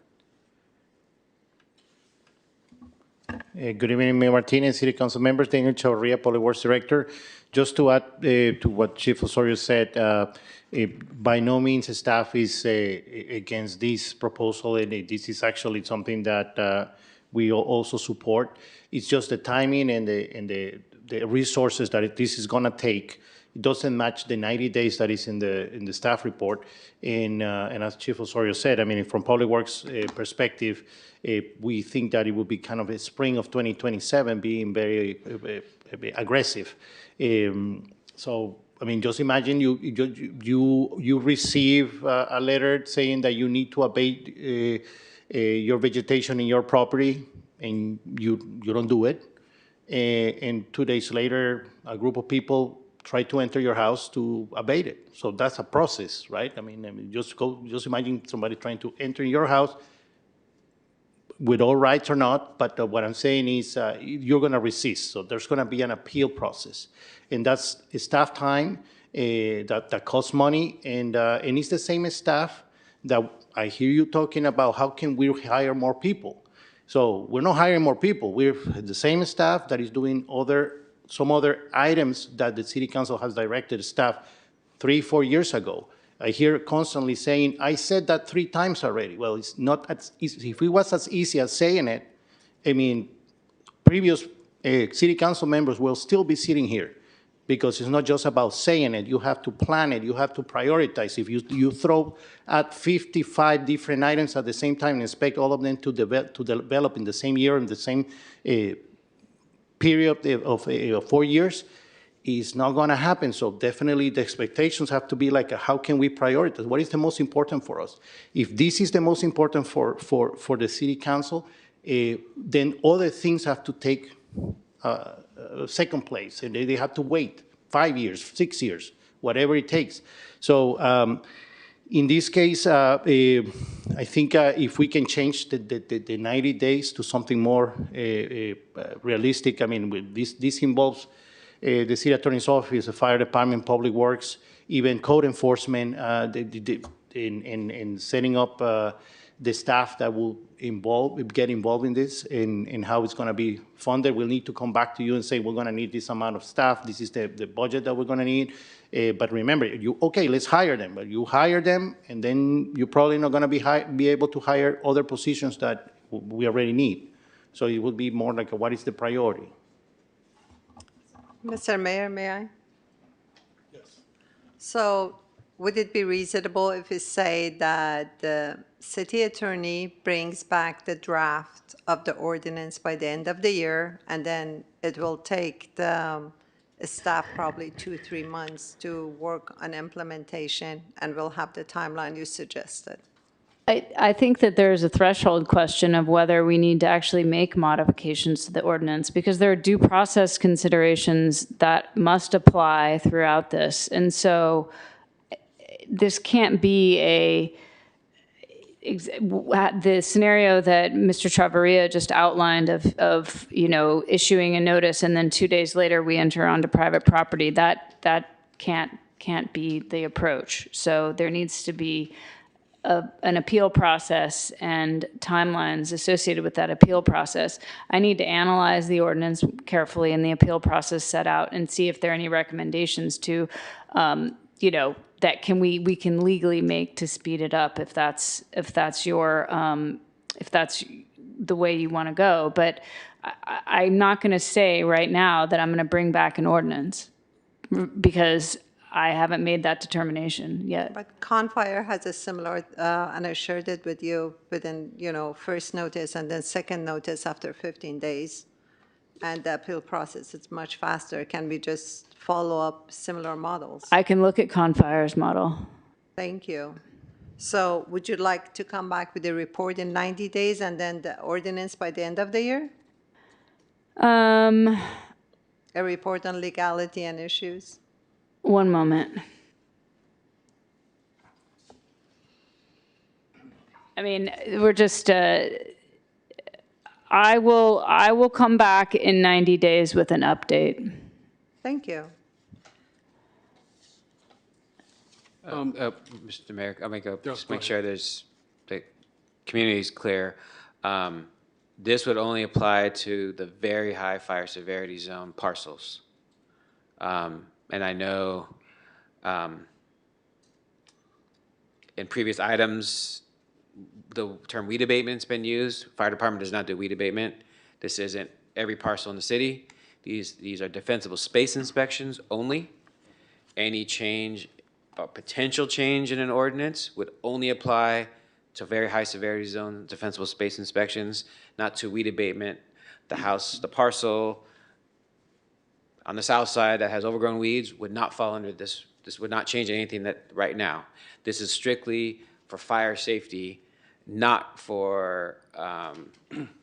Good evening, Mayor Martinez, City Council members, Daniel Chavarria, Public Works Director. Just to add to what Chief Osorio said, by no means staff is against this proposal, and this is actually something that we also support. It's just the timing and the resources that this is going to take. It doesn't match the 90 days that is in the staff report. And as Chief Osorio said, I mean, from Public Works perspective, we think that it will be kind of a spring of 2027 being very aggressive. So, I mean, just imagine you receive a letter saying that you need to abate your vegetation in your property, and you don't do it. And 2 days later, a group of people try to enter your house to abate it. So that's a process, right? I mean, just imagine somebody trying to enter your house with all rights or not, but what I'm saying is you're going to resist. So there's going to be an appeal process. And that's staff time that costs money. And it's the same staff that I hear you talking about how can we hire more people. So we're not hiring more people. We're the same staff that is doing some other items that the City Council has directed staff 3-4 years ago. I hear constantly saying, I said that 3 times already. Well, it's not as easy. If it was as easy as saying it, I mean, previous City Council members will still be sitting here, because it's not just about saying it. You have to plan it. You have to prioritize. If you throw at 55 different items at the same time and expect all of them to develop in the same year, in the same period of 4 years, is not going to happen. So definitely the expectations have to be like, how can we prioritize? What is the most important for us? If this is the most important for the City Council, then other things have to take second place, and they have to wait 5 years, 6 years, whatever it takes. So in this case, I think if we can change the 90 days to something more realistic, I mean, this involves the City Attorney's Office, the Fire Department, Public Works, even code enforcement, in setting up the staff that will get involved in this and how it's going to be funded. We'll need to come back to you and say, we're going to need this amount of staff. This is the budget that we're going to need. But remember, okay, let's hire them. But you hire them, and then you're probably not going to be able to hire other positions that we already need. So it would be more like, what is the priority? Mr. Mayor, may I? Yes. So would it be reasonable if we say that the city attorney brings back the draft of the ordinance by the end of the year, and then it will take the staff probably 2-3 months to work on implementation, and we'll have the timeline you suggested? I think that there's a threshold question of whether we need to actually make modifications to the ordinance, because there are due process considerations that must apply throughout this. And so this can't be the scenario that Mr. Chavarria just outlined of issuing a notice and then 2 days later we enter onto private property. That can't be the approach. So there needs to be an appeal process and timelines associated with that appeal process. I need to analyze the ordinance carefully and the appeal process set out and see if there are any recommendations to, that we can legally make to speed it up if that's the way you want to go. But I'm not going to say right now that I'm going to bring back an ordinance, because I haven't made that determination yet. But Confire has a similar, and I shared it with you within, first notice and then second notice after 15 days. And the appeal process is much faster. Can we just follow up similar models? I can look at Confire's model. Thank you. So would you like to come back with a report in 90 days and then the ordinance by the end of the year? Um, A report on legality and issues? one moment. I mean, we're just, I will come back in 90 days with an update. Thank you. Mr. Mayor, I'll just go make sure the community is clear. This would only apply to the very high fire severity zone parcels. And I know in previous items, the term weed abatement's been used. Fire department does not do weed abatement. This isn't every parcel in the city. These are defensible space inspections only. Any change, or potential change in an ordinance would only apply to very high severity zone defensible space inspections, not to weed abatement. The parcel on the south side that has overgrown weeds would not fall under this. This would not change anything that right now. This is strictly for fire safety, not for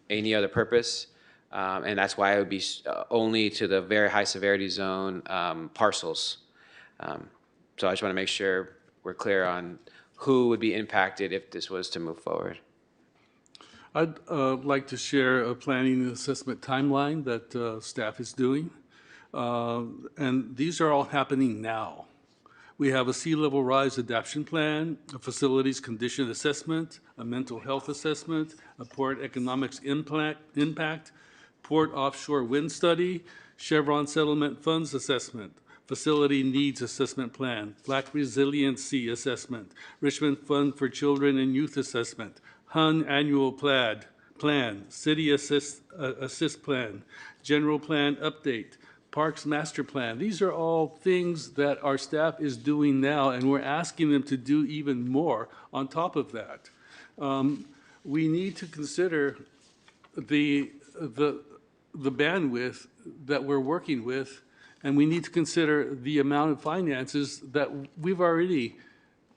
any other purpose. And that's why it would be only to the very high severity zone parcels. So I just want to make sure we're clear on who would be impacted if this was to move forward. I'd like to share a planning and assessment timeline that staff is doing. And these are all happening now. We have a sea level rise adaptation plan, a facilities condition assessment, a mental health assessment, a port economics impact, port offshore wind study, Chevron settlement funds assessment, facility needs assessment plan, Black resiliency assessment, Richmond Fund for Children and Youth assessment, HUN annual plan, city assist plan, general plan update, Parks Master Plan. These are all things that our staff is doing now, and we're asking them to do even more on top of that. We need to consider the bandwidth that we're working with, and we need to consider the amount of finances that we've already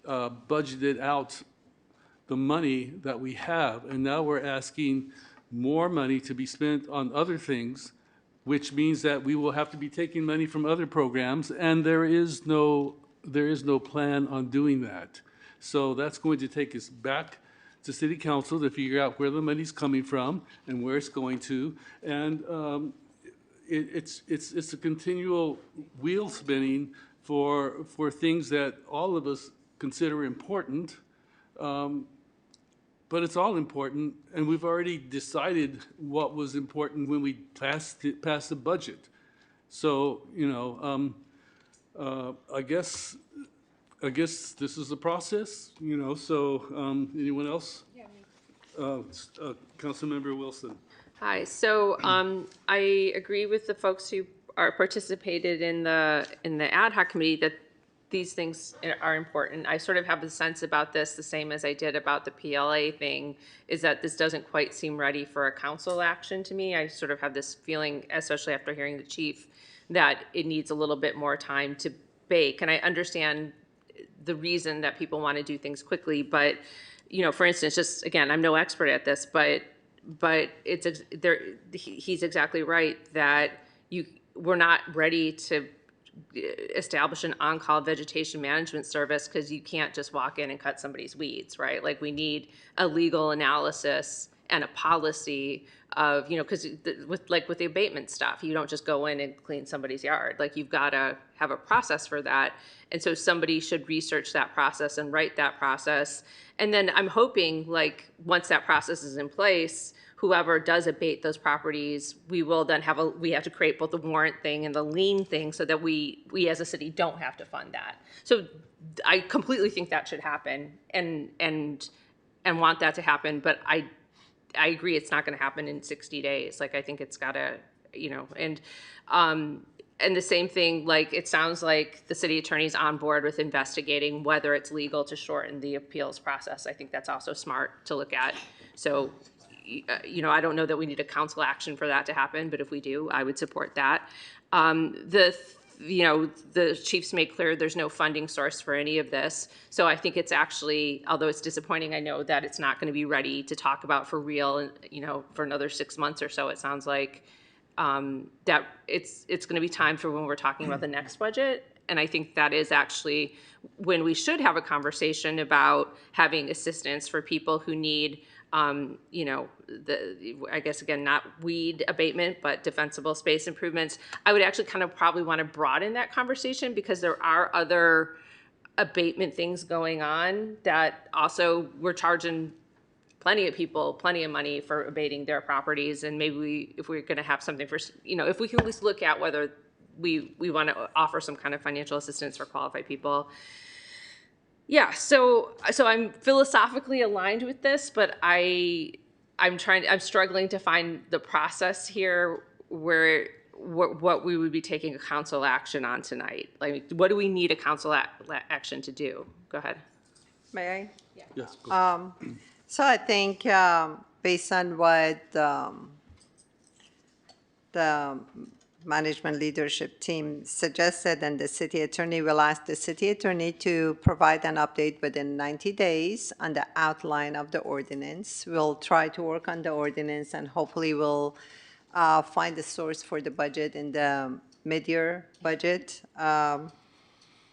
budgeted out the money that we have, and now we're asking more money to be spent on other things, which means that we will have to be taking money from other programs, and there is no plan on doing that. So that's going to take us back to City Council to figure out where the money's coming from and where it's going to. And it's a continual wheel spinning for things that all of us consider important. But it's all important, and we've already decided what was important when we passed the budget. So, you know, I guess this is a process, you know, so anyone else? Councilmember Wilson. Hi, so I agree with the folks who are participated in the ad hoc committee that these things are important. I sort of have a sense about this, the same as I did about the PLA thing, is that this doesn't quite seem ready for a council action to me. I sort of have this feeling, especially after hearing the chief, that it needs a little bit more time to bake. And I understand the reason that people want to do things quickly, but, you know, for instance, just again, I'm no expert at this, but it's there. He's exactly right that we're not ready to establish an on-call vegetation management service because you can't just walk in and cut somebody's weeds, right? Like we need a legal analysis and a policy of, you know, because with the abatement stuff, you don't just go in and clean somebody's yard. Like you've got to have a process for that. And so somebody should research that process and write that process. And then I'm hoping, like, once that process is in place, whoever does abate those properties, we will then we have to create both the warrant thing and the lien thing so that we as a city don't have to fund that. So I completely think that should happen and want that to happen, but I agree it's not going to happen in 60 days. Like I think it's got to, you know, and the same thing, like it sounds like the city attorney's on board with investigating whether it's legal to shorten the appeals process. I think that's also smart to look at. So, you know, I don't know that we need a council action for that to happen, but if we do, I would support that. The the chief's made clear there's no funding source for any of this. So I think it's actually, although it's disappointing, I know that it's not going to be ready to talk about for real, for another 6 months or so, it sounds like, that it's going to be time for when we're talking about the next budget. And I think that is actually when we should have a conversation about having assistance for people who need, I guess, again, not weed abatement, but defensible space improvements. I would actually kind of probably want to broaden that conversation because there are other abatement things going on that also we're charging plenty of people plenty of money for abating their properties. And maybe if we're going to have something for, if we can at least look at whether we want to offer some kind of financial assistance for qualified people. Yeah, so I'm philosophically aligned with this, but I'm struggling to find the process here where what we would be taking a council action on tonight. Like, what do we need a council action to do? Go ahead. May I? Yeah. Yes. So I think based on what the management leadership team suggested, and the city attorney will ask the city attorney to provide an update within 90 days on the outline of the ordinance. We'll try to work on the ordinance and hopefully we'll find the source for the budget in the mid-year budget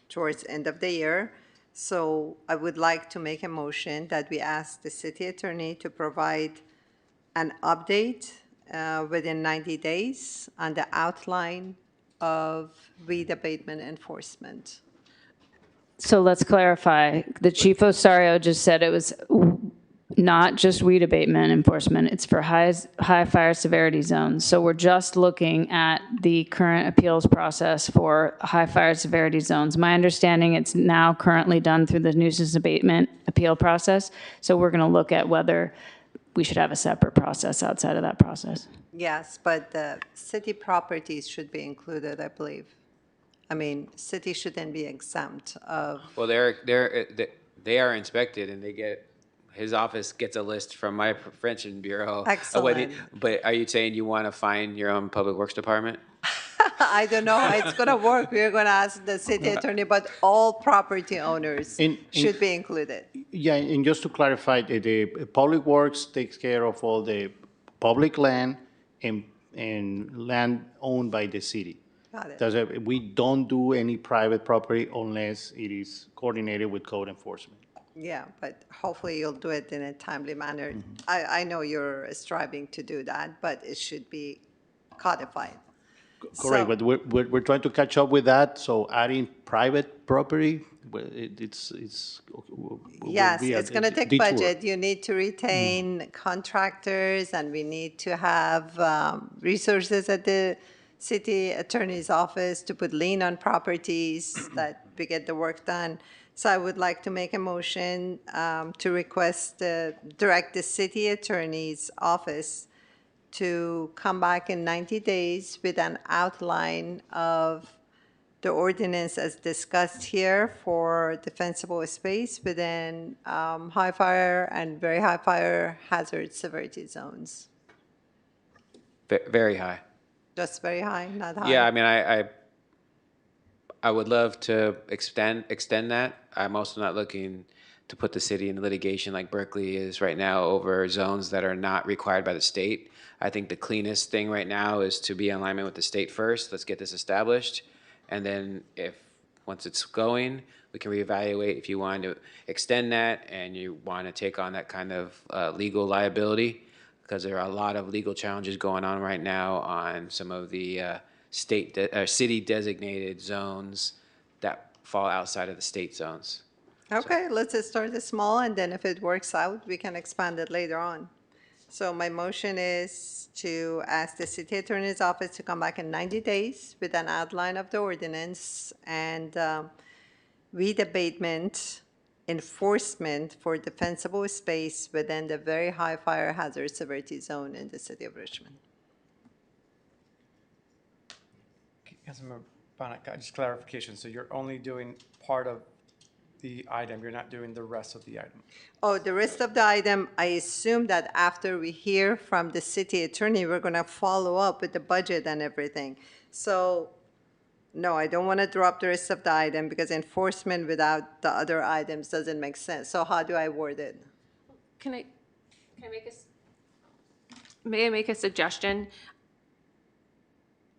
towards the end of the year. So I would like to make a motion that we ask the city attorney to provide an update within 90 days on the outline of weed abatement enforcement. So let's clarify. The Chief Osario just said it was not just weed abatement enforcement, it's for high fire severity zones. So we're just looking at the current appeals process for high fire severity zones. My understanding, it's now currently done through the nuisance abatement appeal process. So we're going to look at whether we should have a separate process outside of that process. Yes, but the city properties should be included, I believe. I mean, city shouldn't be exempt of. Well, they are inspected and his office gets a list from my prevention bureau. Excellent. But are you saying you want to find your own public works department? I don't know how it's going to work. We're going to ask the city attorney, but all property owners should be included. Yeah, and just to clarify, the Public Works takes care of all the public land and land owned by the city. Got it. We don't do any private property unless it is coordinated with code enforcement. Yeah, but hopefully you'll do it in a timely manner. I know you're striving to do that, but it should be codified. Correct, but we're trying to catch up with that, so adding private property, it's. Yes, it's going to take detour. budget. You need to retain contractors, and we need to have resources at the city attorney's office to put lien on properties that we get the work done. So I would like to make a motion to direct the city attorney's office to come back in 90 days with an outline of the ordinance as discussed here for defensible space within high fire and very high fire hazard severity zones. Very high. Just very high, not high? Yeah, I mean, I would love to extend that. I'm also not looking to put the city in litigation like Berkeley is right now over zones that are not required by the state. I think the cleanest thing right now is to be in alignment with the state first. Let's get this established. And then once it's going, we can reevaluate if you want to extend that and you want to take on that kind of legal liability, because there are a lot of legal challenges going on right now on some of the city designated zones that fall outside of the state zones. Okay, let's just start it small, and then if it works out, we can expand it later on. So my motion is to ask the city attorney's office to come back in 90 days with an outline of the ordinance and weed abatement enforcement for defensible space within the very high fire hazard severity zone in the city of Richmond. Councilmember Bonnet, just clarification. So you're only doing part of the item, you're not doing the rest of the item? Oh, the rest of the item, I assume that after we hear from the city attorney, we're going to follow up with the budget and everything. So No, I don't want to drop the rest of the item because enforcement without the other items doesn't make sense. So how do I word it? Can I make may I make a suggestion?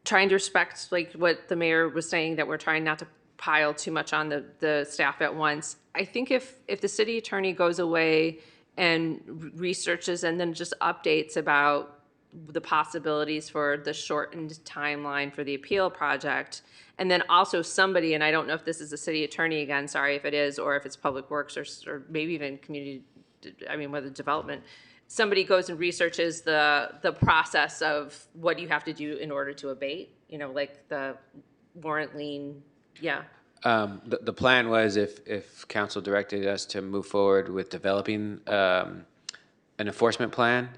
Trying to respect like what the mayor was saying, that we're trying not to pile too much on the staff at once. I think if the city attorney goes away and researches and then just updates about the possibilities for the shortened timeline for the appeal project, and then also somebody, and I don't know if this is the city attorney again, sorry if it is, or if it's Public Works or maybe even community, I mean, whether development, somebody goes and researches the process of what you have to do in order to abate, you know, like the warrant lien, yeah. The plan was if council directed us to move forward with developing an enforcement plan,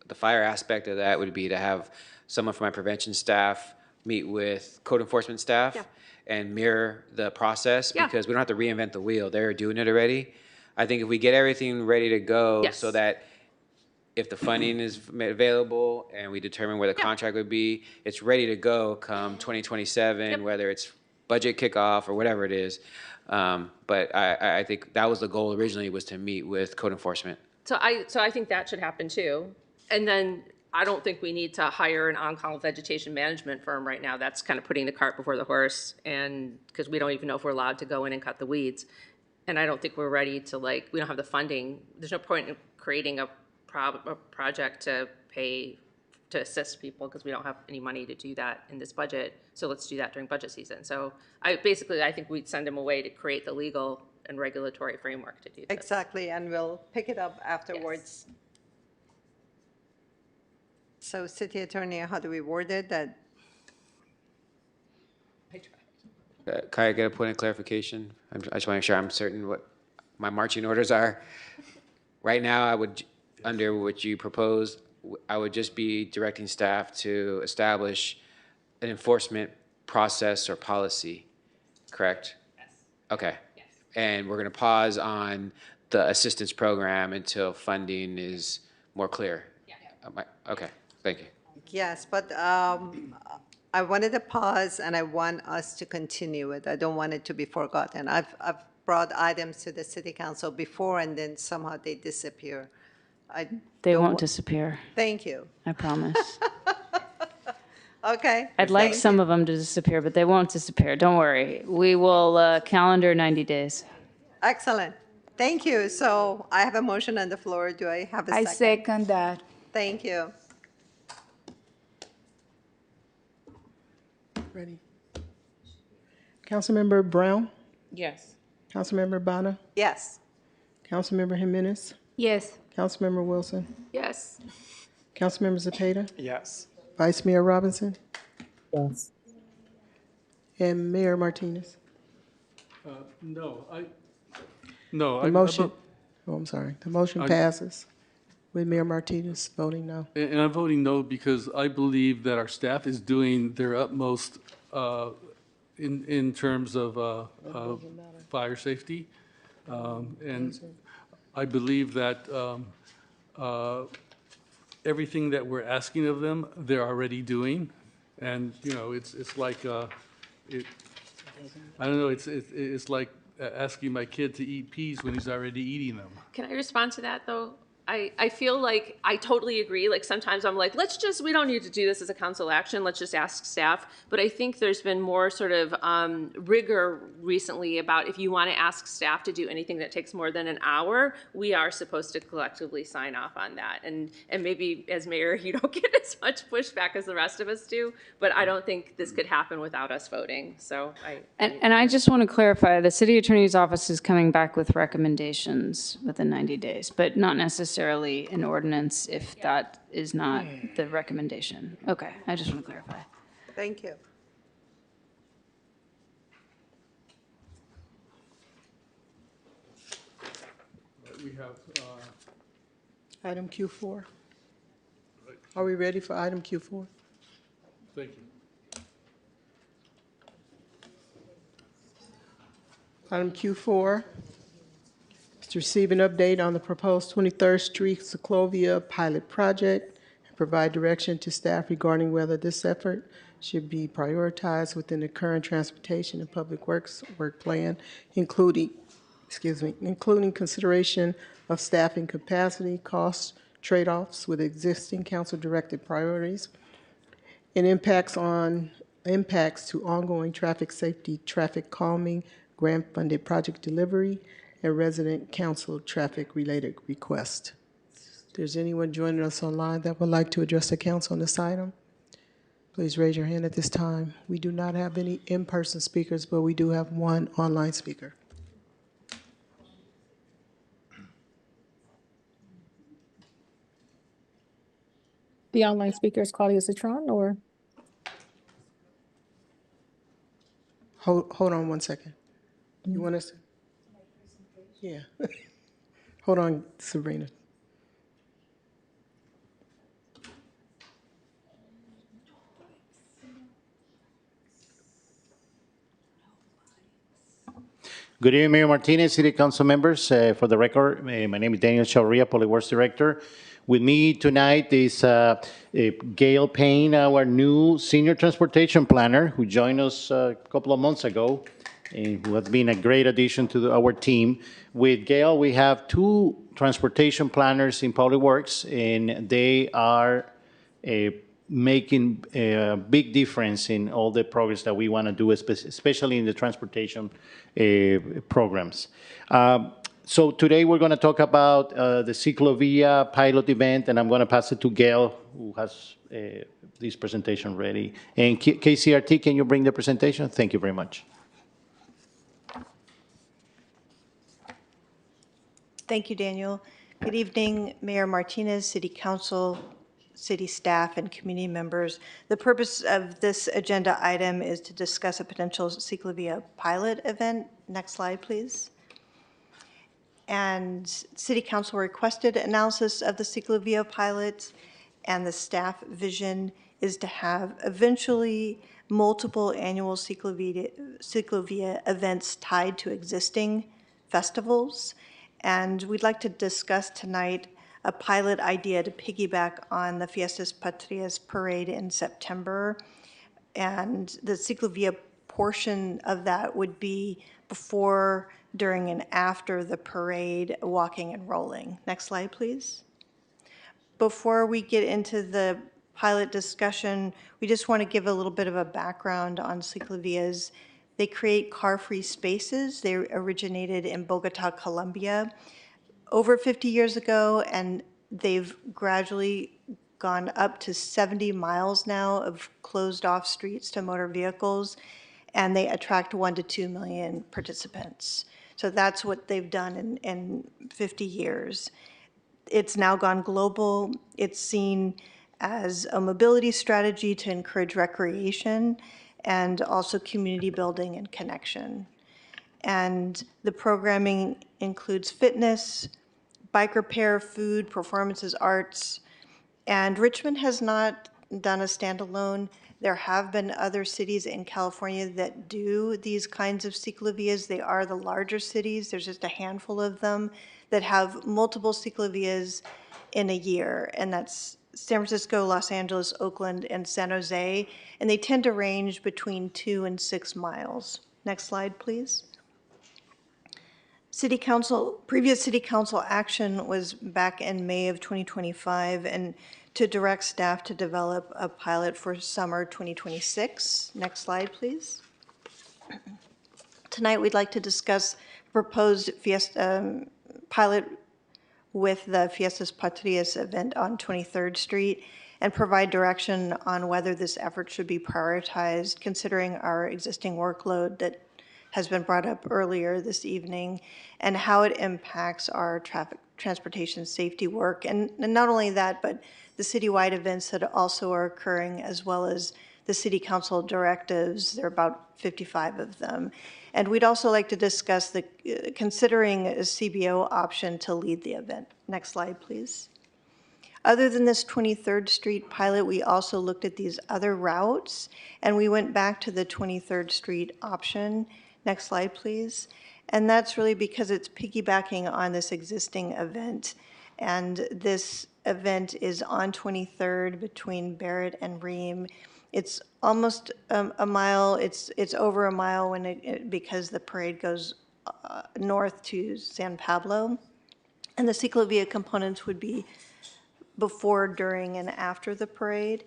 the fire aspect of that would be to have someone from my prevention staff meet with code enforcement staff and mirror the process because we don't have to reinvent the wheel. They're doing it already. I think if we get everything ready to go so that if the funding is available and we determine where the contract would be, it's ready to go come 2027, whether it's budget kickoff or whatever it is. But I think that was the goal originally, was to meet with code enforcement. So I think that should happen too. And then I don't think we need to hire an on-call vegetation management firm right now. That's kind of putting the cart before the horse, and because we don't even know if we're allowed to go in and cut the weeds. And I don't think we're ready to, like, we don't have the funding. There's no point in creating a project to pay to assist people because we don't have any money to do that in this budget. So let's do that during budget season. So I think we'd send them away to create the legal and regulatory framework to do that. Exactly, and we'll pick it up afterwards. Yes. So city attorney, how do we word it? That Can I get a point of clarification? I just want to make sure I'm certain what my marching orders are. Right now, I would, under what you proposed, I would just be directing staff to establish an enforcement process or policy, correct? Yes. Okay. Yes. And we're going to pause on the assistance program until funding is more clear. Yeah. Okay. Thank you. yes, but I wanted to pause and I want us to continue it. I don't want it to be forgotten. I've brought items to the city council before and then somehow they disappear. They won't disappear. Thank you. I promise. Okay. I'd like some of them to disappear, but they won't disappear. Don't worry. We will calendar 90 days. Excellent. Thank you. So I have a motion on the floor. Do I have a second? I second that. Thank you. Ready. Councilmember Brown? Yes. Councilmember Bonner? Yes. Councilmember Jimenez? Yes. Councilmember Wilson? Yes. Councilmember Zepeda? Yes. Vice Mayor Robinson? Yes. And Mayor Martinez? No. The motion, I'm sorry. The motion passes with Mayor Martinez voting no. And I'm voting no because I believe that our staff is doing their utmost in terms of fire safety. And I believe that everything that we're asking of them, they're already doing. And, you know, it's like, I don't know, it's like asking my kid to eat peas when he's already eating them. Can I respond to that, though? I feel like I totally agree. Like sometimes I'm like, we don't need to do this as a council action. Let's just ask staff. But I think there's been more sort of rigor recently about if you want to ask staff to do anything that takes more than an hour, we are supposed to collectively sign off on that. And maybe as mayor, you don't get as much pushback as the rest of us do. But I don't think this could happen without us voting. So And I just want to clarify, the city attorney's office is coming back with recommendations within 90 days, but not necessarily an ordinance if that is not the recommendation. Okay, I just want to clarify. Thank you. We have, Item Q4. Are we ready for item Q4? thank you. Item Q4 is to receive an update on the proposed 23rd Street Sokovia pilot project and provide direction to staff regarding whether this effort should be prioritized within the current transportation and public works work plan, including consideration of staffing capacity, cost trade-offs with existing council-directed priorities, and impacts to ongoing traffic safety, traffic calming, grant-funded project delivery, and resident council traffic-related requests. If there's anyone joining us online that would like to address the council on this item, please raise your hand at this time. We do not have any in-person speakers, but we do have one online speaker. The online speaker is Claudia Citron, or? Hold on one second. You want us to? Yeah. Hold on, Sabrina. Good evening, Mayor Martinez, City Council members. For the record, my name is Daniel Chavarria, Public Works Director. With me tonight is Gail Payne, our new Senior Transportation Planner, who joined us a couple of months ago, and who has been a great addition to our team. With Gail, we have two transportation planners in Public Works, and they are making a big difference in all the progress that we want to do, especially in the transportation programs. So today we're going to talk about the Ciclovia pilot event, and I'm going to pass it to Gail, who has this presentation ready. And KCRT, can you bring the presentation? Thank you very much. Thank you, Daniel. Good evening, Mayor Martinez, City Council, city staff, and community members. The purpose of this agenda item is to discuss a potential Ciclovia pilot event. Next slide, please. And City Council requested analysis of the Ciclovia pilot, and the staff vision is to have eventually multiple annual Ciclovia events tied to existing festivals. And we'd like to discuss tonight a pilot idea to piggyback on the Fiestas Patrias parade in September. And the Ciclovia portion of that would be before, during, and after the parade, walking and rolling. Next slide, please. Before we get into the pilot discussion, we just want to give a little bit of a background on Ciclovias. They create car-free spaces. They originated in Bogota, Colombia, over 50 years ago, and they've gradually gone up to 70 miles now of closed-off streets to motor vehicles, and they attract 1 to 2 million participants. So that's what they've done in 50 years. It's now gone global. It's seen as a mobility strategy to encourage recreation and also community building and connection. And the programming includes fitness, bike repair, food, performances, arts. And Richmond has not done a standalone. There have been other cities in California that do these kinds of ciclovias. They are the larger cities. There's just a handful of them that have multiple ciclovias in a year, and that's San Francisco, Los Angeles, Oakland, and San Jose, and they tend to range between 2 and 6 miles. Next slide, please. Previous City Council action was back in May of 2025, and to direct staff to develop a pilot for summer 2026. Next slide, please. Tonight, we'd like to discuss proposed pilot with the Fiestas Patrias event on 23rd Street and provide direction on whether this effort should be prioritized, considering our existing workload that has been brought up earlier this evening, and how it impacts our transportation safety work. And not only that, but the citywide events that also are occurring, as well as the City Council directives. There are about 55 of them. And we'd also like to discuss considering a CBO option to lead the event. Next slide, please. Other than this 23rd Street pilot, we also looked at these other routes, and we went back to the 23rd Street option. Next slide, please. And that's really because it's piggybacking on this existing event. And this event is on 23rd between Barrett and Ream. It's almost a mile, it's over a mile when because the parade goes north to San Pablo. And the ciclovia components would be before, during, and after the parade.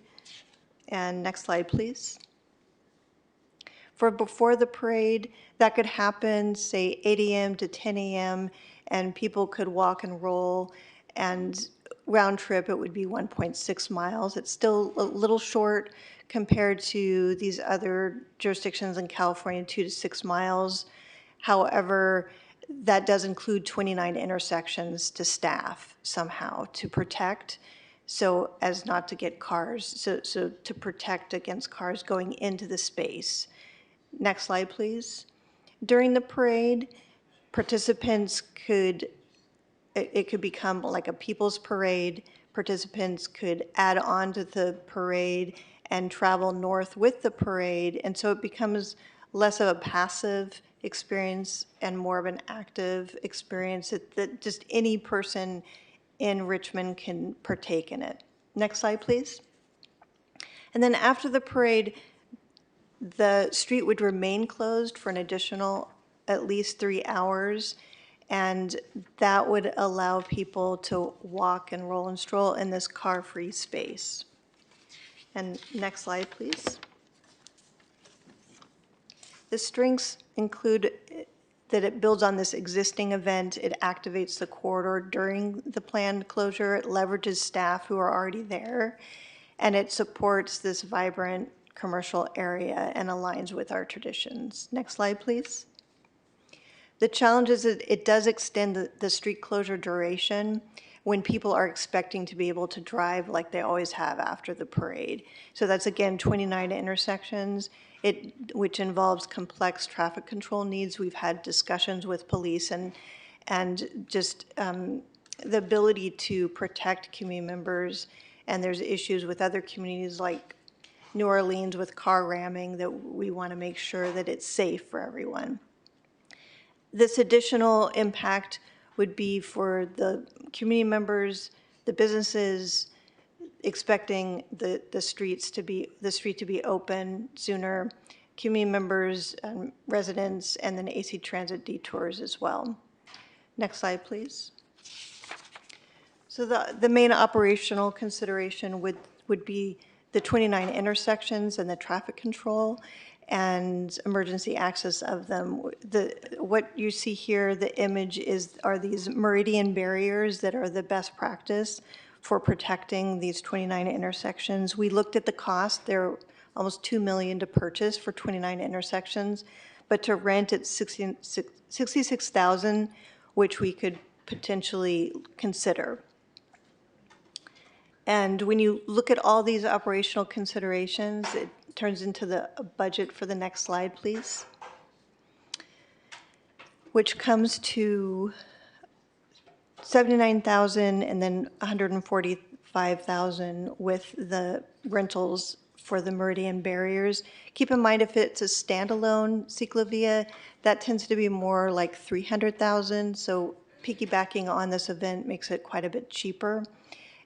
And next slide, please. For before the parade, that could happen, say, 8 a.m. to 10 a.m., and people could walk and roll, and round trip, it would be 1.6 miles. It's still a little short compared to these other jurisdictions in California, 2 to 6 miles. However, that does include 29 intersections to staff somehow to protect, so as not to get cars, so to protect against cars going into the space. Next slide, please. During the parade, participants could, it could become like a people's parade. Participants could add on to the parade and travel north with the parade. And so it becomes less of a passive experience and more of an active experience that just any person in Richmond can partake in it. Next slide, please. And then after the parade, the street would remain closed for an additional at least 3 hours, and that would allow people to walk and roll and stroll in this car-free space. And next slide, please. The strengths include that it builds on this existing event, it activates the corridor during the planned closure, it leverages staff who are already there, and it supports this vibrant commercial area and aligns with our traditions. Next slide, please. The challenge is that it does extend the street closure duration when people are expecting to be able to drive like they always have after the parade. So that's, again, 29 intersections, which involves complex traffic control needs. We've had discussions with police and just the ability to protect community members. And there's issues with other communities like New Orleans with car ramming that we want to make sure that it's safe for everyone. This additional impact would be for the community members, the businesses, expecting the street to be open sooner, community members, residents, and then AC Transit detours as well. Next slide, please. So the main operational consideration would be the 29 intersections and the traffic control and emergency access of them. What you see here, the image are these meridian barriers that are the best practice for protecting these 29 intersections. We looked at the cost. They're almost $2 million to purchase for 29 intersections, but to rent it's $66,000, which we could potentially consider. And when you look at all these operational considerations, it turns into the budget for the next slide, please, which comes to $79,000 and then $145,000 with the rentals for the Meridian barriers. Keep in mind, if it's a standalone ciclovia, that tends to be more like $300,000. So piggybacking on this event makes it quite a bit cheaper.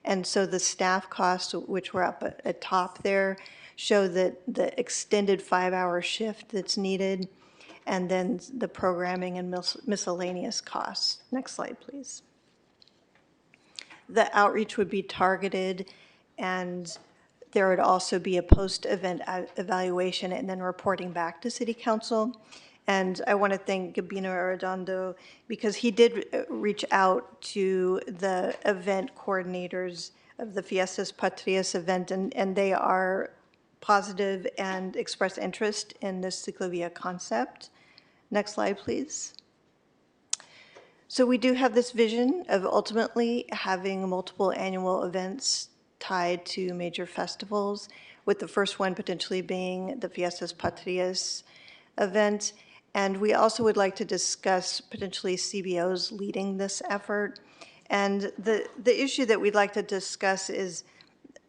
And so the staff costs, which were up at top there, show that the extended 5-hour shift that's needed, and then the programming and miscellaneous costs. Next slide, please. The outreach would be targeted, and there would also be a post-event evaluation and then reporting back to City Council. And I want to thank Gabino Arredondo because he did reach out to the event coordinators of the Fiestas Patrias event, and they are positive and express interest in this ciclovia concept. Next slide, please. So we do have this vision of ultimately having multiple annual events tied to major festivals, with the first one potentially being the Fiestas Patrias event. And we also would like to discuss potentially CBOs leading this effort. And the issue that we'd like to discuss is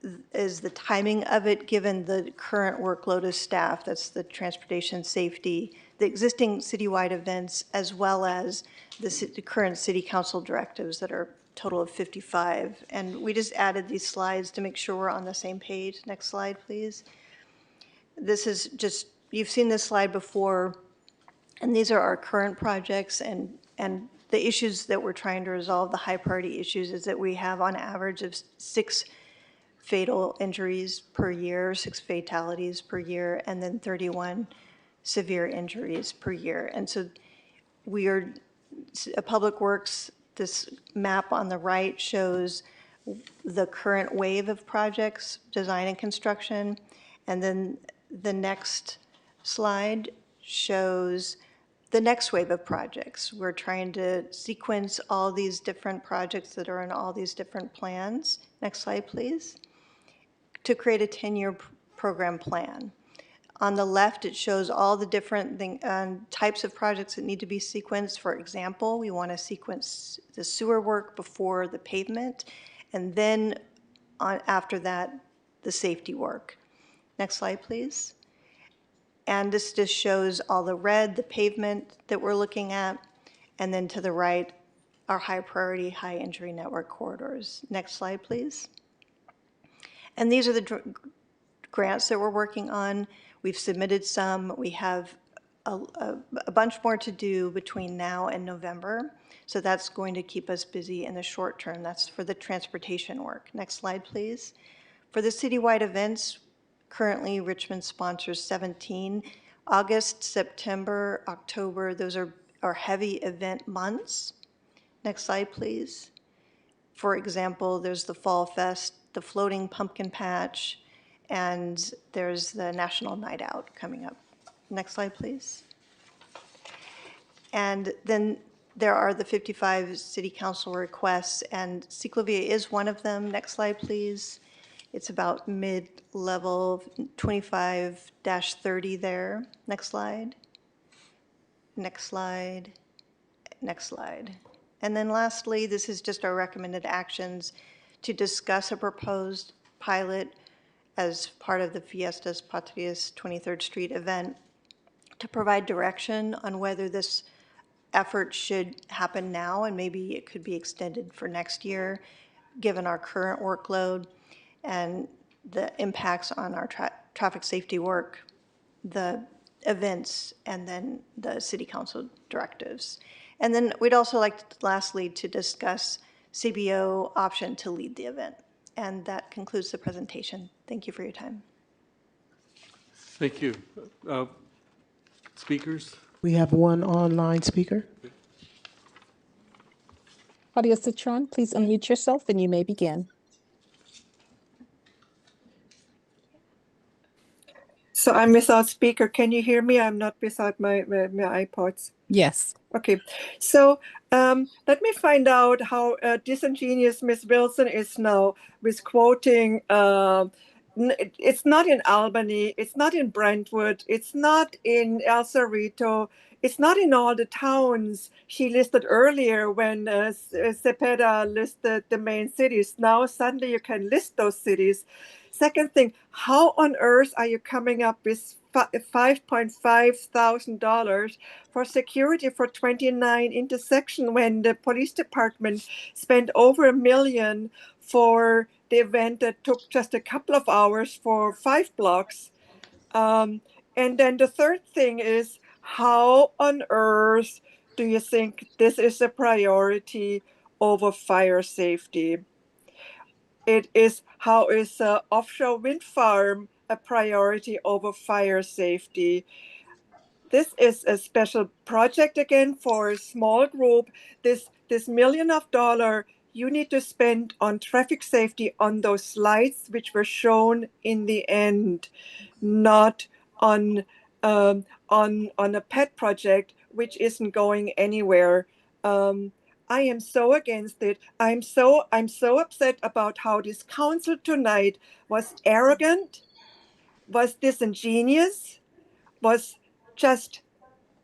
the timing of it, given the current workload of staff. That's the transportation safety, the existing citywide events, as well as the current city council directives that are a total of 55. And we just added these slides to make sure we're on the same page. Next slide, please. This is just, you've seen this slide before, and these are our current projects, and the issues that we're trying to resolve, the high priority issues, is that we have on average of 6 fatal injuries per year, 6 fatalities per year, and then 31 severe injuries per year. And so we are, Public Works, this map on the right shows the current wave of projects, design and construction, and then the next slide shows the next wave of projects. We're trying to sequence all these different projects that are in all these different plans. Next slide, please. To create a 10-year program plan. On the left, it shows all the different types of projects that need to be sequenced. For example, we want to sequence the sewer work before the pavement, and then after that, the safety work. Next slide, please. And this just shows all the red, the pavement that we're looking at, and then to the right, our high priority, high injury network corridors. Next slide, please. And these are the grants that we're working on. We've submitted some. We have a bunch more to do between now and November. So that's going to keep us busy in the short term. That's for the transportation work. Next slide, please. For the citywide events, currently Richmond sponsors 17. August, September, October, those are our heavy event months. Next slide, please. For example, there's the Fall Fest, the Floating Pumpkin Patch, and there's the National Night Out coming up. Next slide, please. And then there are the 55 city council requests, and Ciclovia is one of them. Next slide, please. It's about mid-level, 25-30 there. Next slide. Next slide. Next slide. And then lastly, this is just our recommended actions to discuss a proposed pilot as part of the Fiestas Patrias 23rd Street event to provide direction on whether this effort should happen now, and maybe it could be extended for next year, given our current workload and the impacts on our traffic safety work, the events, and then the city council directives. And then we'd also like, lastly, to discuss CBO option to lead the event. And that concludes the presentation. Thank you for your time. Thank you. Speakers? We have one online speaker. Claudia Citron, please unmute yourself and you may begin. So I'm without speaker. Can you hear me? I'm not without my iPods. Yes. Okay, so let me find out how disingenuous Ms. Wilson is now with quoting, it's not in Albany, it's not in Brentwood, it's not in El Cerrito, it's not in all the towns she listed earlier when Cepeda listed the main cities. Now suddenly you can list those cities. Second thing, how on earth are you coming up with $5.5 thousand for security for 29 intersections when the police department spent over $1 million for the event that took just a couple of hours for 5 blocks? And then the third thing is, how on earth do you think this is a priority over fire safety? It is, how is an offshore wind farm a priority over fire safety? This is a special project again for a small group. This $1 million you need to spend on traffic safety on those lights which were shown in the end, not on a pet project which isn't going anywhere. I am so against it. I'm so upset about how this council tonight was arrogant, was disingenuous, was just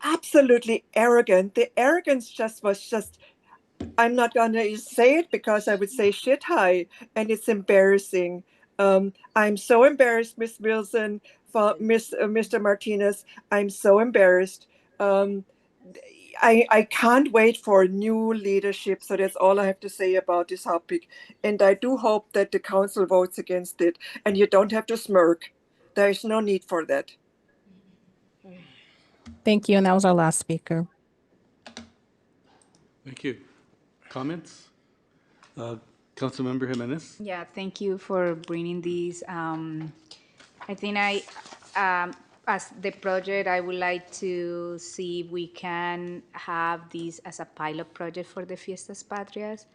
absolutely arrogant. The arrogance was just, I'm not going to say it because I would say shit high, and it's embarrassing. I'm so embarrassed, Miss Wilson, for Mr. Martinez. I'm so embarrassed. I can't wait for new leadership. So that's all I have to say about this topic. And I do hope that the council votes against it. And you don't have to smirk. There is no need for that. Thank you, and that was our last speaker. Thank you. Comments? Councilmember Jimenez? Yeah, thank you for bringing these. I think as the project, I would like to see if we can have this as a pilot project for the Fiestas Patrias.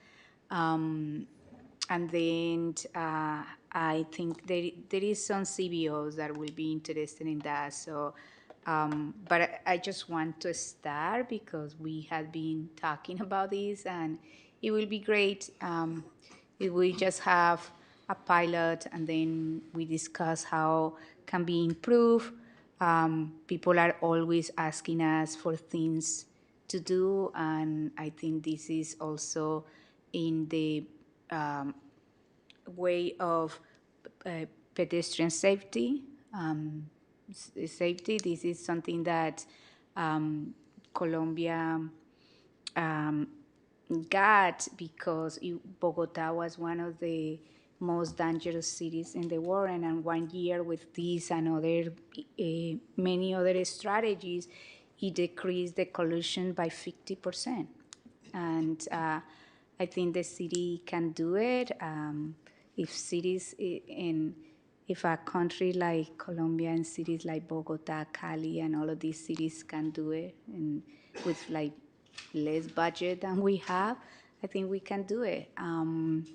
And then I think there is some CBOs that will be interested in that. So, but I just want to start because we have been talking about this, and it will be great if we just have a pilot and then we discuss how can be improved. People are always asking us for things to do, and I think this is also in the way of pedestrian safety. Safety. This is something that Colombia got because Bogota was one of the most dangerous cities in the world, and in 1 year with this and other many other strategies, it decreased the pollution by 50%. And I think the city can do it. If cities if a country like Colombia and cities like Bogota, Cali, and all of these cities can do it, and with like less budget than we have, I think we can do it. And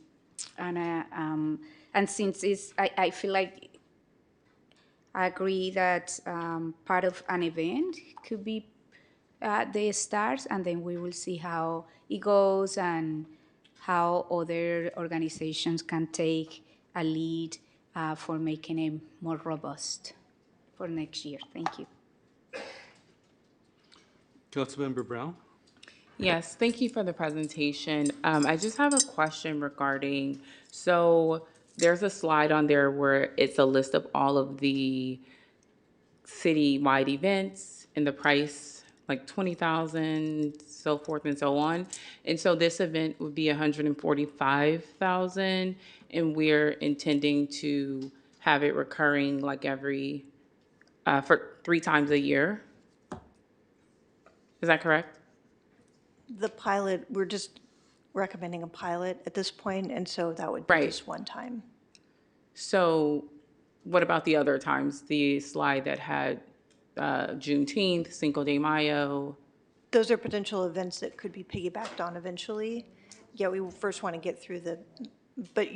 since I feel like I agree that part of an event could be the stars, and then we will see how it goes and how other organizations can take a lead for making it more robust for next year. Thank you. Councilmember Brown? Yes, thank you for the presentation. I just have a question regarding, so there's a slide on there where it's a list of all of the city-wide events and the price, like 20,000, so forth and so on. And so this event would be 145,000, and we're intending to have it recurring like every, for 3 times a year. Is that correct? The pilot, we're just recommending a pilot at this point, and so that would be Right. just one time. So what about the other times? The slide that had Juneteenth, Cinco de Mayo. Those are potential events that could be piggybacked on eventually. Yeah, we first want to get through but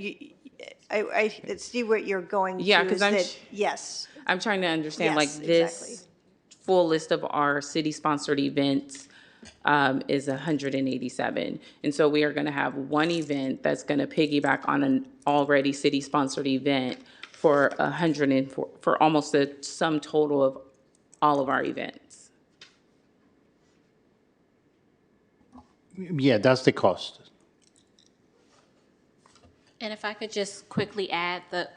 I see what you're going to. Yeah, because yes. I'm trying to understand, Yes, like this exactly. full list of our city-sponsored events is 187. And so we are going to have one event that's going to piggyback on an already city-sponsored event for 104, for almost the sum total of all of our events. Yeah, that's the cost. And if I could just quickly add, the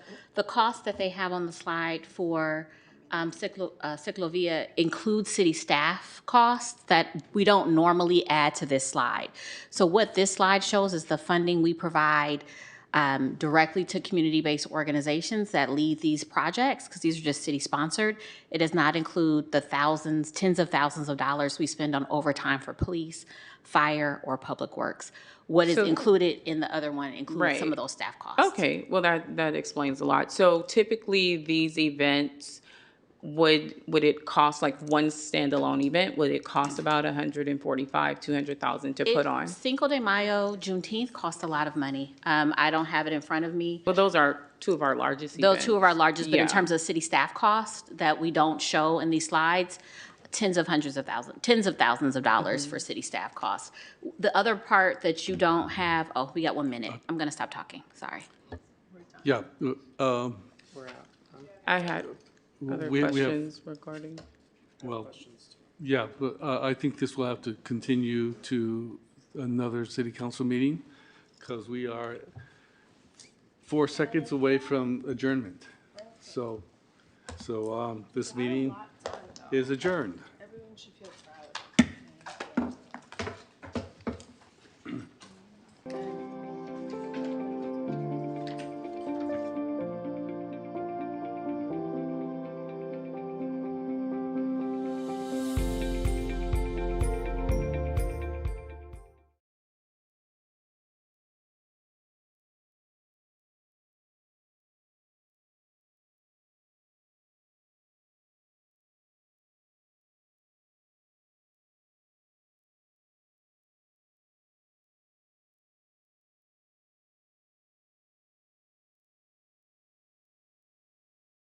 cost that they have on the slide for Ciclovia includes city staff costs that we don't normally add to this slide. So what this slide shows is the funding we provide directly to community-based organizations that lead these projects, because these are just city-sponsored. It does not include the thousands, tens of thousands of dollars we spend on overtime for police, fire, or public works. What is included in the other one includes some of those staff costs. Okay, well, that explains a lot. So typically these events, would it cost, like one standalone event, would it cost about 145, 200,000 to put on? Cinco de Mayo, Juneteenth cost a lot of money. I don't have it in front of me. Well, those are 2 of our largest events. Those 2 of our largest, but in Yeah. terms of city staff costs that we don't show in these slides, tens of thousands of dollars for city staff costs. The other part that you don't have, oh, we got 1 minute. I'm gonna stop talking, sorry. Yeah. I had other questions regarding. Well, yeah, but I think this will have to continue to another city council meeting because we are 4 seconds away from adjournment. So this meeting is adjourned.